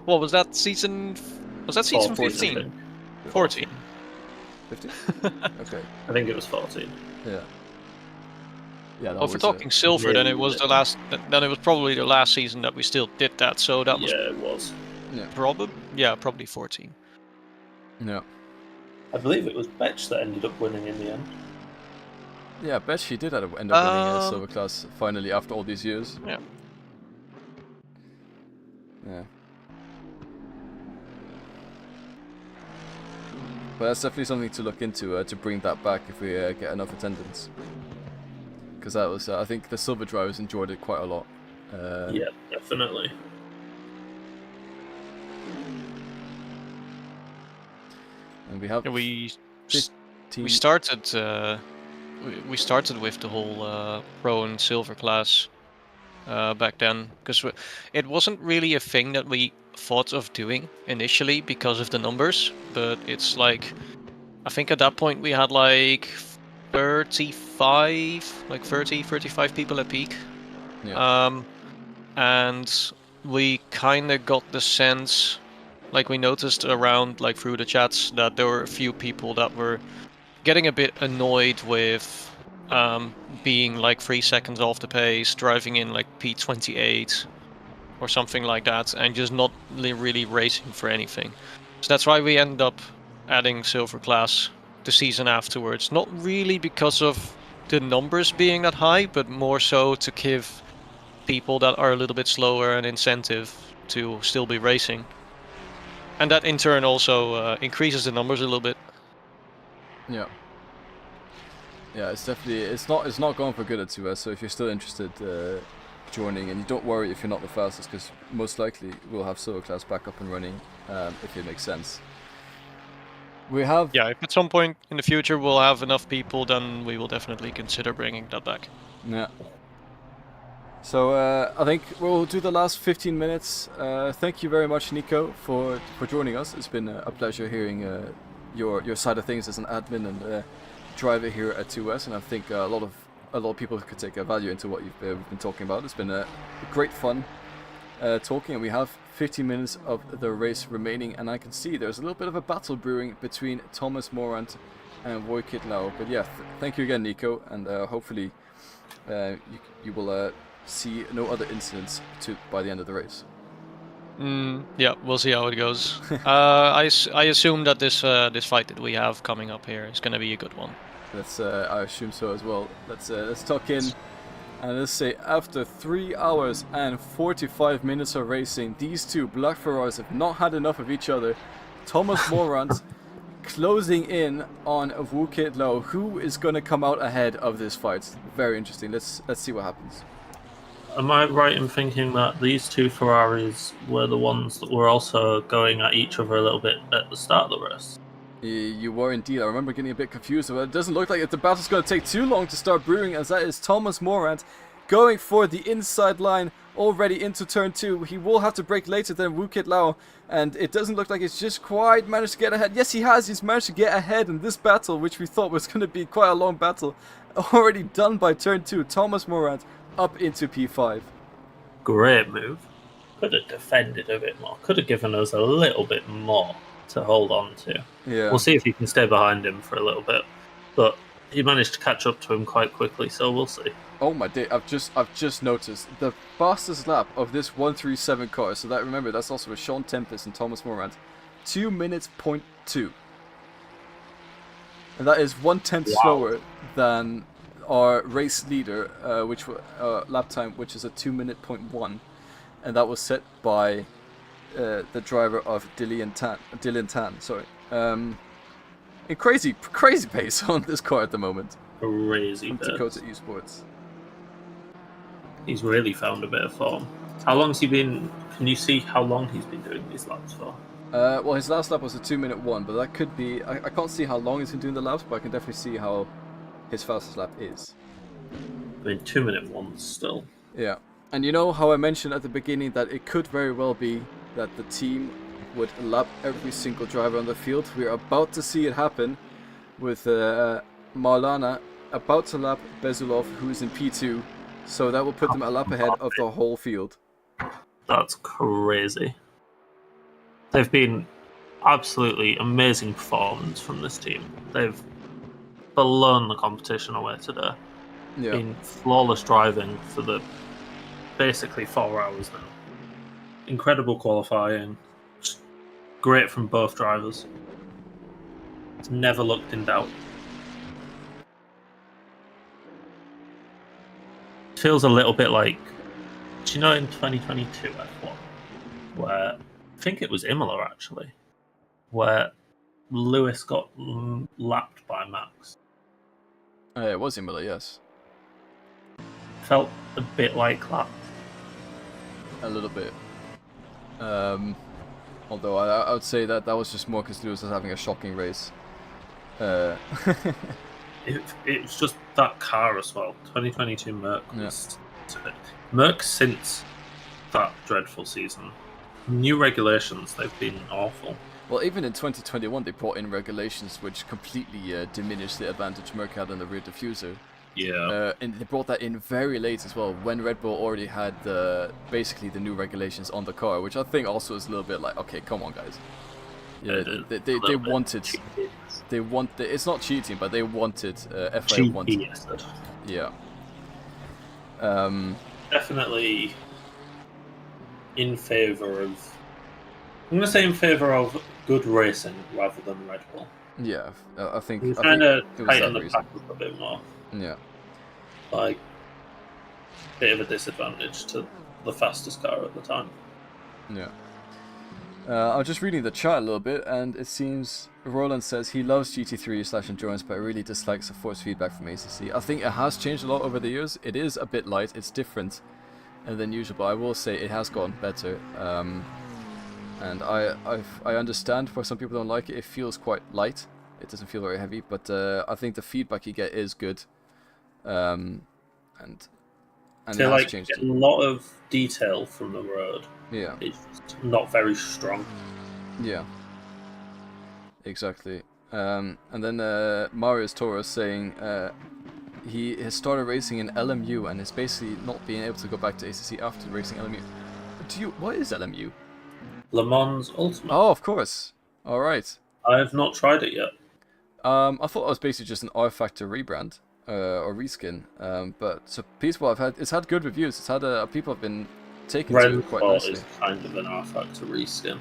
What was that season? Was that season 14, I 15? think. 14. 50? Okay. I think it was 14. Yeah. Yeah. That Well, if we're was, talking silver, then it nearly was did. the last. Then it was probably the last season that we still did that. So that was Yeah, it was. probably 14. Yeah. I believe it was Betch that ended up winning in the end. Yeah. Bet she did end up winning a Um, silver class finally after all these years. Yeah. Yeah. But that's definitely something to look into to bring that back if we get enough attendance. Because that was, I think the silver drivers enjoyed it quite a lot. Yeah, definitely. And we have Yeah, we 15 started with the whole pro and silver class back then because it wasn't really a thing that we thought of doing initially because of the numbers, but it's like I think at that point we had like 35 people at peak. Yeah. And we kind of got the sense, like we noticed around, like through the chats, that there were a few people that were getting a bit annoyed with being like 3 seconds off the pace, driving in like P28 or something like that, and just not really racing for anything. So that's why we ended up adding silver class the season afterwards. Not really because of the numbers being that high, but more so to give people that are a little bit slower an incentive to still be racing. And that in turn also increases the numbers a little bit. Yeah. Yeah, it's definitely it's not going for good at 2S. So if you're still interested, joining, and you don't worry if you're not the fastest, because most likely we'll have silver class back up and running, if it makes sense. We have Yeah, if at some point in the future we'll have enough people, then we will definitely consider bringing that back. Yeah. So I think we'll do the last 15 minutes. Thank you very much, Nico, for joining us. It's been a pleasure hearing your side of things as an admin and driver here at 2S, and I think a lot of people could take value into what we've been talking about. It's been great fun talking, and we have 15 minutes of the race remaining, and I can see there's a little bit of a battle brewing between Thomas Morant and Wojciech Lau. But yeah, thank you again, Nico, and hopefully you will see no other incidents by the end of the race. Yeah, we'll see how it goes. I assume that this fight that we have coming up here is going to be a good one. I assume so as well. Let's talk in, and let's say after 3 hours and 45 minutes of racing, these two Black Ferraris have not had enough of each other. Thomas Morant closing in on Wojciech Lau. Who is going to come out ahead of this fight? Very interesting. Let's see what happens. Am I right in thinking that these two Ferraris were the ones that were also going at each other a little bit at the start of the race? You were indeed. I remember getting a bit confused. But it doesn't look like the battle's going to take too long to start brewing, as that is Thomas Morant going for the inside line already into turn 2. He will have to brake later than Wojciech Lau, and it doesn't look like he's just quite managed to get ahead. Yes, he has. He's managed to get ahead in this battle, which we thought was going to be quite a long battle. Already done by turn 2. Thomas Morant up into P5. Great move. Could have defended a bit more. Could have given us a little bit more to hold on to. Yeah. We'll see if he can stay behind him for a little bit. But he managed to catch up to him quite quickly, so we'll see. Oh my day, I've just noticed the fastest lap of this 137 car. So that, remember, that's also with Sean Tempest and Thomas Morant. 2 minutes point 2. And that is 1/10 slower than our race leader, which lap time, which is a 2 minute point 1, and that was set by the driver of Dylan Tan. Sorry, a crazy pace on this car at the moment. Crazy from pace. Dakota Esports. He's really found a bit of form. How long's he been? Can you see how long he's been doing these laps for? Well, his last lap was a 2 minute 1, but that could be. I can't see how long he's been doing the laps, but I can definitely see how his fastest lap is. I mean, 2 minute 1 still. Yeah, and you know how I mentioned at the beginning that it could very well be that the team would lap every single driver on the field. We're about to see it happen with Marlana about to lap Bezulov, who's in P2, so that will put them a lap ahead of the whole field. That's crazy. They've been absolutely amazing performance from this team. They've blown the competition away today. Yeah. Been flawless driving for the basically 4 hours now. Incredible qualifying. Just great from both drivers. It's never looked in doubt. It feels a little bit like, do you know, in 2022 F1, where I think it was Imola actually, where Lewis got lapped by Max. It was Imola, yes. Felt a bit like that. A little bit. Although I would say that was just more because Lewis was having a shocking race. It's just that car as well. 2022 Merc was... Merc since that dreadful season. New regulations, they've been awful. Well, even in 2021 they brought in regulations which completely diminished the advantage Merc had on the rear diffuser. Yeah. And they brought that in very late as well, when Red Bull already had basically the new regulations on the car, which I think also is a little bit like, okay, come on guys. Yeah, they wanted... It's not cheating, but they wanted FIA wanted. Yeah. Definitely in favour of... I'm going to say in favour of good racing rather than Red Bull. Yeah, I think... We're trying to tighten the pack a bit more. Yeah. Like, bit of a disadvantage to the fastest car at the time. Yeah. I was just reading the chat a little bit, and it seems Roland says he loves GT3/Endurance, but really dislikes the force feedback from ACC. I think it has changed a lot over the years. It is a bit light, it's different than usual, but I will say it has gotten better. And I understand why some people don't like it. It feels quite light. It doesn't feel very heavy, but I think the feedback you get is good. And it has changed. A lot of detail from the road. Yeah. It's not very strong. Yeah. Exactly. And then Marius Torres saying he has started racing in LMU and is basically not being able to go back to ACC after racing LMU. What is LMU? Le Mans Ultimate. Oh, of course. All right. I have not tried it yet. I thought it was basically just an R Factor rebrand or reskin. But so people it's had good reviews. It's had people have been taken to it quite Sport nicely. is kind of an R Factor reskin.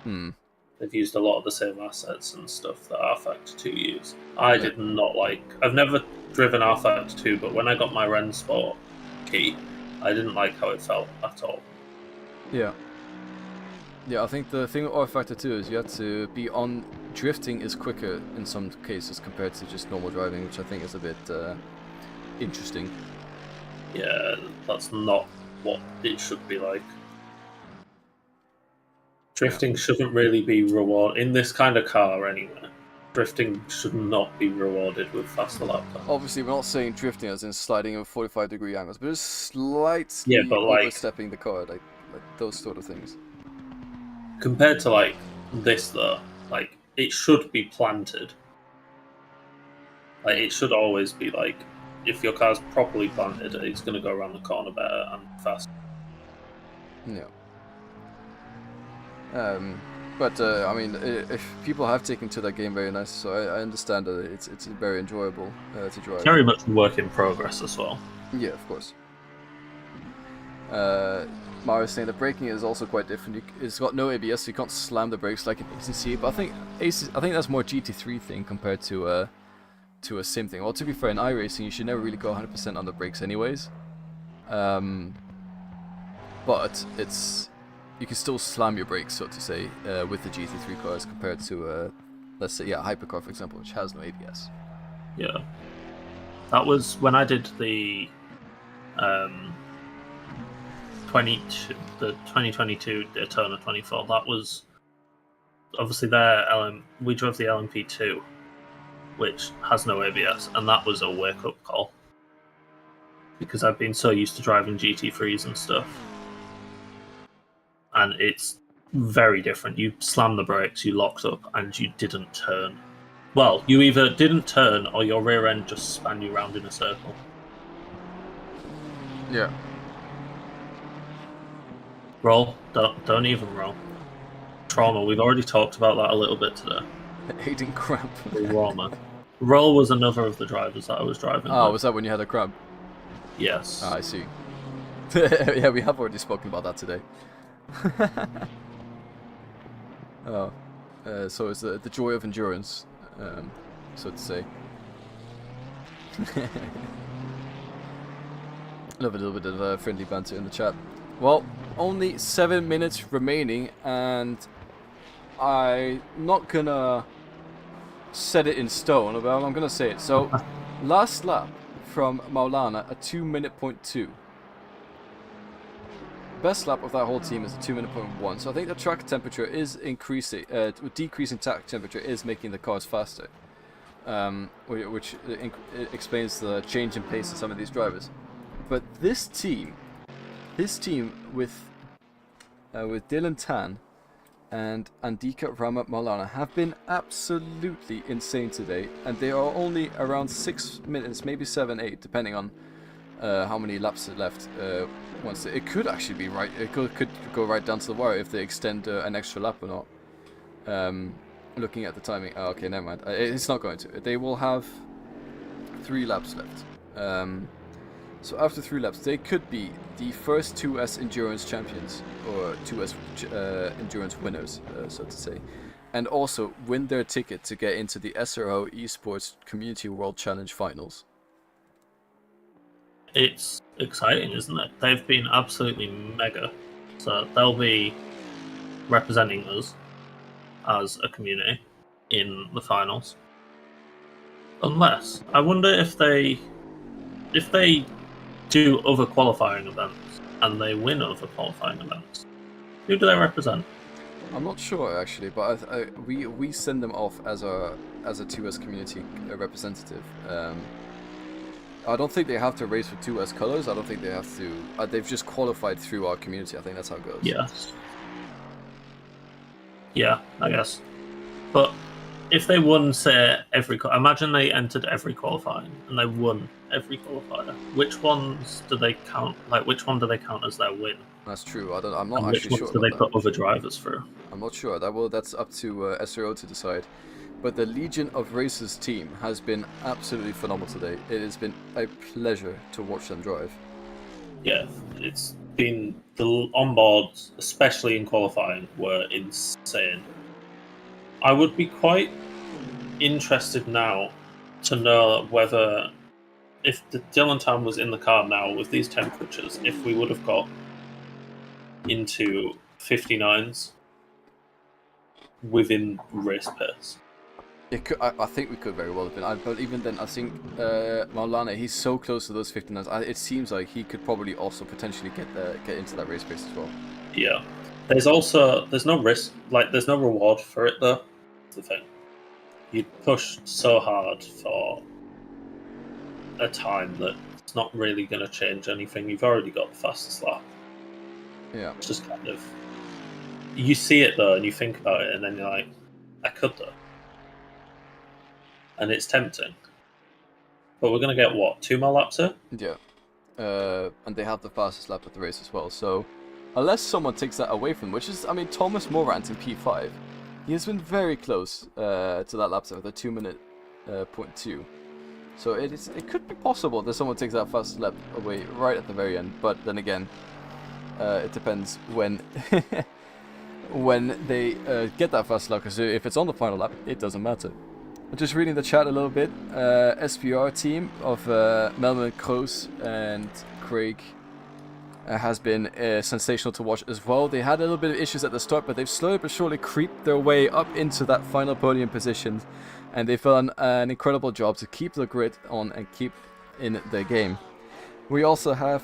Hmm. They've used a lot of the same assets and stuff that R Factor 2 used. I did not like. I've never driven R Factor 2, but when I got my Ren Sport key, I didn't like how it felt at all. Yeah. Yeah, I think the thing with R Factor 2 is you have to be on... Drifting is quicker in some cases compared to just normal driving, which I think is a bit interesting. Yeah, that's not what it should be like. Drifting shouldn't really be rewarded. In this kind of car, anyway, drifting should not be rewarded with faster lap times. Obviously, we're not saying drifting as in sliding over 45-degree angles, but just slightly Yeah, but like... overstepping the car, like those sort of things. Compared to, like, this, though, like, it should be planted. Like, it should always be, like, if your car's properly planted, it's going to go around the corner better and faster. Yeah. But I mean, if people have taken to that game very nice, so I understand that it's very enjoyable to drive. Very much a work in progress as well. Yeah, of course. Mario's saying that braking is also quite different. It's got no ABS, so you can't slam the brakes like in ACC. But I think that's more GT3 thing compared to a sim thing. Well, to be fair, in iRacing you should never really go 100% on the brakes, anyways. But you can still slam your brakes, so to say, with the GT3 cars compared to, let's say, Hypercar, for example, which has no ABS. Yeah. That was when I did the 2022 Daytona 24. That was obviously we drove the LMP2, which has no ABS, and that was a wake-up call. Because I've been so used to driving GT3s and stuff. And it's very different. You slammed the brakes, you locked up, and you didn't turn. Well, you either didn't turn or your rear end just span you round in a circle. Yeah. Roll. Don't even roll. Trauma. We've already talked about that a little bit today. Hating crap. Trauma. Roll was another of the drivers that I was driving. Oh, was that when you had a crab? Yes. Ah, I see. Yeah, we have already spoken about that today. Oh, so it's the joy of endurance, so to say. Love a little bit of friendly banter in the chat. Well, only 7 minutes remaining, and I'm not gonna set it in stone, but I'm gonna say it. So, last lap from Maulana, a 2:02. Best lap of that whole team is a 2:01. So I think the track temperature is increasing, decreasing track temperature is making the cars faster, which explains the change in pace of some of these drivers. But this team with Dylan Tan and Andika Rama Maulana have been absolutely insane today, and they are only around 6 minutes, maybe 7, 8, depending on how many laps are left. Once it could actually be right, it could go right down to the wire if they extend an extra lap or not. Looking at the timing, oh, okay, never mind. It's not going to. They will have 3 laps left. So after 3 laps, they could be the first 2S endurance champions, or 2S endurance winners, so to say, and also win their ticket to get into the SRO Esports Community World Challenge finals. It's exciting, isn't it? They've been absolutely mega. So they'll be representing us as a community in the finals. Unless, I wonder if they do other qualifying events and they win other qualifying events. Who do they represent? I'm not sure actually, but we send them off as a 2S community representative. I don't think they have to race with 2S colors. I don't think they have to. They've just qualified through our community. I think that's how it goes. Yes. Yeah, I guess. But if they won, say, imagine they entered every qualifying and they won every qualifier. Which ones do they count? Like, which one do they count as their win? That's true. I'm not And which actually ones sure do they about that. put other drivers through? I'm not sure. That's up to SRO to decide. But the Legion of Racers team has been absolutely phenomenal today. It has been a pleasure to watch them drive. Yeah, it's been the onboards, especially in qualifying, were insane. I would be quite interested now to know whether, if the Dylan Town was in the car now with these temperatures, if we would have got into 59s within race pace. It could, I think we could very well have been. But even then, I think Maulana, he's so close to those 59s. It seems like he could probably also potentially get into that race pace as well. Yeah. There's no risk, like there's no reward for it though. That's the thing. You push so hard for a time that it's not really going to change anything. You've already got the fastest lap. Yeah. It's just kind of, you see it though, and you think about it, and then you're like, I could though. And it's tempting. But we're going to get, what, 2 more laps here? Yeah. And they have the fastest lap of the race as well. So, unless someone takes that away from them, which is, I mean, Thomas Morant in P5, he has been very close to that lap time, the 2-minute .2. So it could be possible that someone takes that fastest lap away right at the very end. But then again, it depends when when they get that fast lap. Because if it's on the final lap, it doesn't matter. I'm just reading the chat a little bit. SPR team of Melvin Kroos and Craig has been sensational to watch as well. They had a little bit of issues at the start, but they've slowly but surely creeped their way up into that final podium position. And they've done an incredible job to keep the grid on and keep in the game. We also have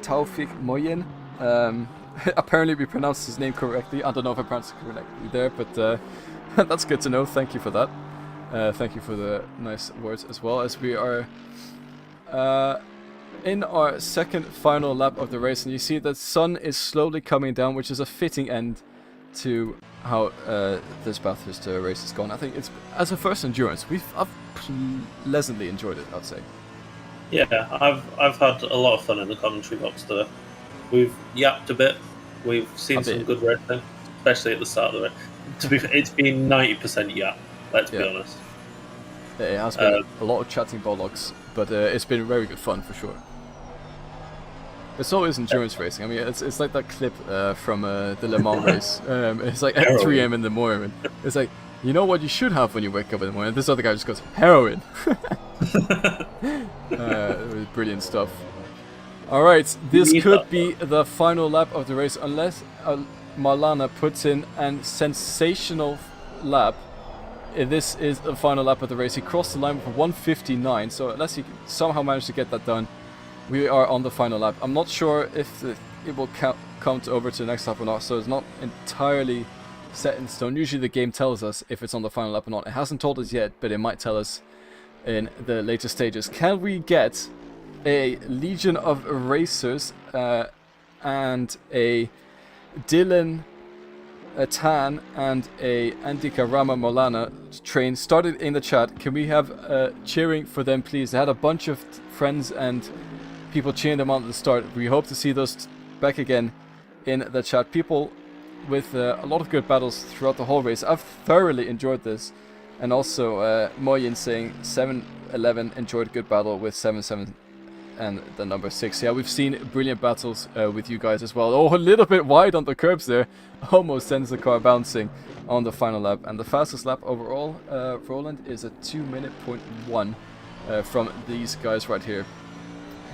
Taufik Moyen. Apparently we pronounced his name correctly. I don't know if I pronounced it correctly there, but that's good to know. Thank you for that. Thank you for the nice words as well. As we are in our second final lap of the race, and you see the sun is slowly coming down, which is a fitting end to how this Bathurst race has gone. I think it's, as a first endurance, I've pleasantly enjoyed it, I'd say. Yeah, I've had a lot of fun in the commentary box today. We've yapped a bit. We've seen some good racing, especially at the start of the race. It's been 90% yap, let's be honest. It has been a lot of chatting bollocks, but it's been very good fun for sure. It's always endurance racing. I mean, it's like that clip from the Le Mans race. It's like at 3 a.m. in the morning. It's like, you know what you should have when you wake up in the morning? This other guy just goes, heroin. It was brilliant stuff. Alright, this could be the final lap of the race, unless Maulana puts in a sensational lap. This is the final lap of the race. He crossed the line for 1:59, so unless he somehow managed to get that done, we are on the final lap. I'm not sure if it will count over to the next lap or not, so it's not entirely set in stone. Usually the game tells us if it's on the final lap or not. It hasn't told us yet, but it might tell us in the later stages. Can we get a Legion of Racers and a Dylan, a Tan, and a Andika Rama Maulana train started in the chat? Can we have cheering for them, please? They had a bunch of friends and people cheering them on at the start. We hope to see those back again in the chat. People with a lot of good battles throughout the whole race. I've thoroughly enjoyed this. And also Moyen saying 7-11 enjoyed a good battle with 7-7 and the number 6. Yeah, we've seen brilliant battles with you guys as well. Oh, a little bit wide on the curbs there. Almost sends the car bouncing on the final lap. And the fastest lap overall, Roland, is a 2:01 from these guys right here.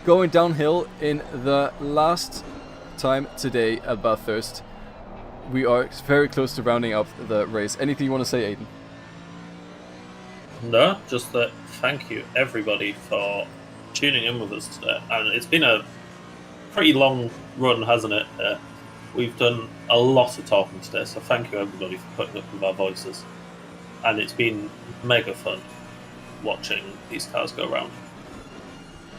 Going downhill in the last time today at Bathurst. We are very close to rounding up the race. Anything you want to say, Aiden? No, just that thank you everybody for tuning in with us today. And it's been a pretty long run, hasn't it? We've done a lot of talking today, so thank you everybody for putting up with our voices. And it's been mega fun watching these cars go around.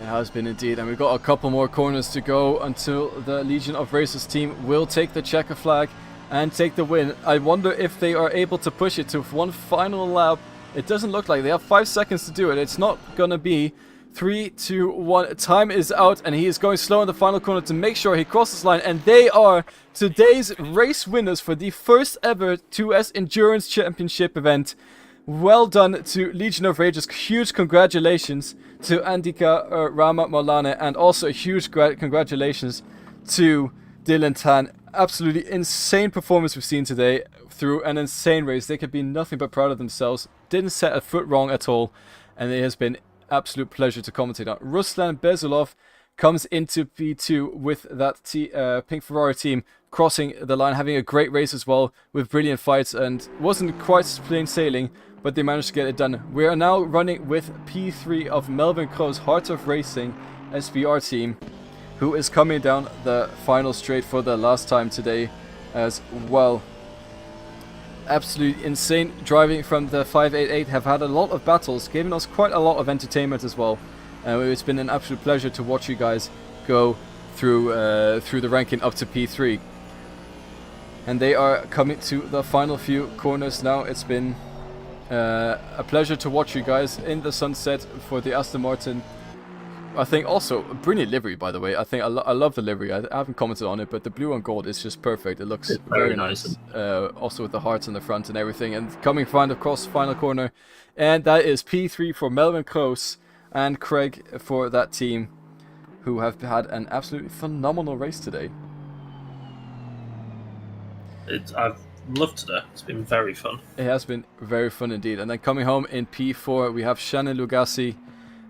It has been indeed, and we've got a couple more corners to go until the Legion of Racers team will take the checker flag and take the win. I wonder if they are able to push it to one final lap. It doesn't look like they have 5 seconds to do it. It's not gonna be 3, 2, 1. Time is out, and he is going slow in the final corner to make sure he crosses the line. And they are today's race winners for the first ever 2S Endurance Championship event. Well done to Legion of Rages. Huge congratulations to Andika Rama Maulana, and also a huge congratulations to Dylan Tan. Absolutely insane performance we've seen today through an insane race. They could be nothing but proud of themselves. Didn't set a foot wrong at all, and it has been absolute pleasure to commentate on. Ruslan Bezulov comes into P2 with that pink Ferrari team, crossing the line, having a great race as well, with brilliant fights, and wasn't quite plain sailing, but they managed to get it done. We are now running with P3 of Melvin Crow's Heart of Racing SBR team, who is coming down the final straight for the last time today as well. Absolutely insane driving from the 588. Have had a lot of battles, giving us quite a lot of entertainment as well. It's been an absolute pleasure to watch you guys go through the ranking up to P3. And they are coming to the final few corners now. It's been a pleasure to watch you guys in the sunset for the Aston Martin. I think also a brilliant livery, by the way. I think I love the livery. I haven't commented on it, but the blue and gold is just perfect. It looks very nice. Also with the hearts on the front and everything. And coming fine across final corner, and that is P3 for Melvin Kroos and Craig for that team, who have had an absolutely phenomenal race today. I've loved today. It's been very fun. It has been very fun indeed. And then coming home in P4, we have Shannon Lugassi,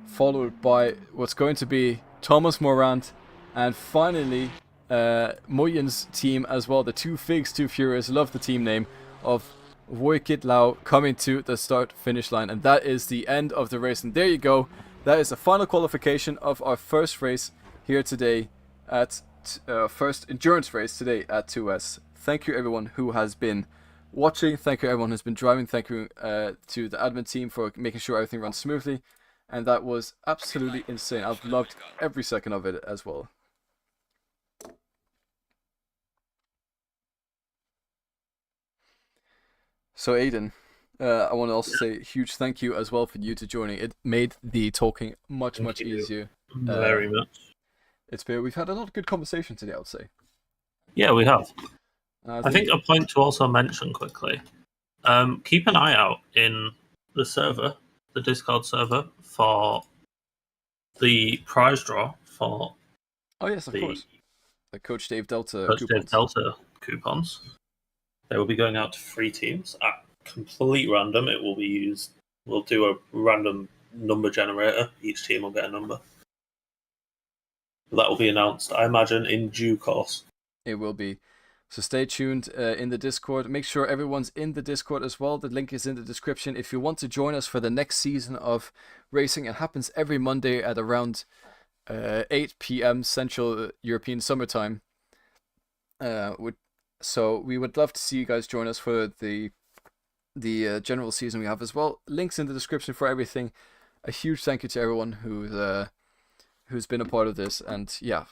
followed by what's going to be Thomas Morant, and finally Moyen's team as well, the Two Figs, Two Furious, love the team name, of Woikit Lau coming to the start finish line. And that is the end of the race, and there you go. That is the final qualification of our first race here today at first endurance race today at 2S. Thank you everyone who has been watching, thank you everyone who's been driving, thank you to the admin team for making sure everything runs smoothly. And that was absolutely insane. I've loved every second of it as well. So Aiden, I want to also say a huge thank you as well for you to joining. It made the talking much easier. Very much. We've had a lot of good conversation today, I would say. Yeah, we have. I think a point to also mention quickly. Keep an eye out in the server, the Discord server, for the prize draw for of course, the Coach Dave Delta coupons. They will be going out to 3 teams at complete random. It will be used. We'll do a random number generator. Each team will get a number. That will be announced, I imagine, in due course. It will be. So stay tuned in the Discord. Make sure everyone's in the Discord as well. The link is in the description. If you want to join us for the next season of racing, it happens every Monday at around 8 p.m. Central European Summertime. So we would love to see you guys join us for the general season we have as well. Links in the description for everything. A huge thank you to everyone who's been a part of this. And yeah,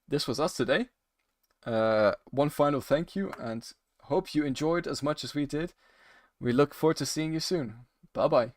this was us today. One final thank you, and hope you enjoyed as much as we did. We look forward to seeing you soon. Bye bye.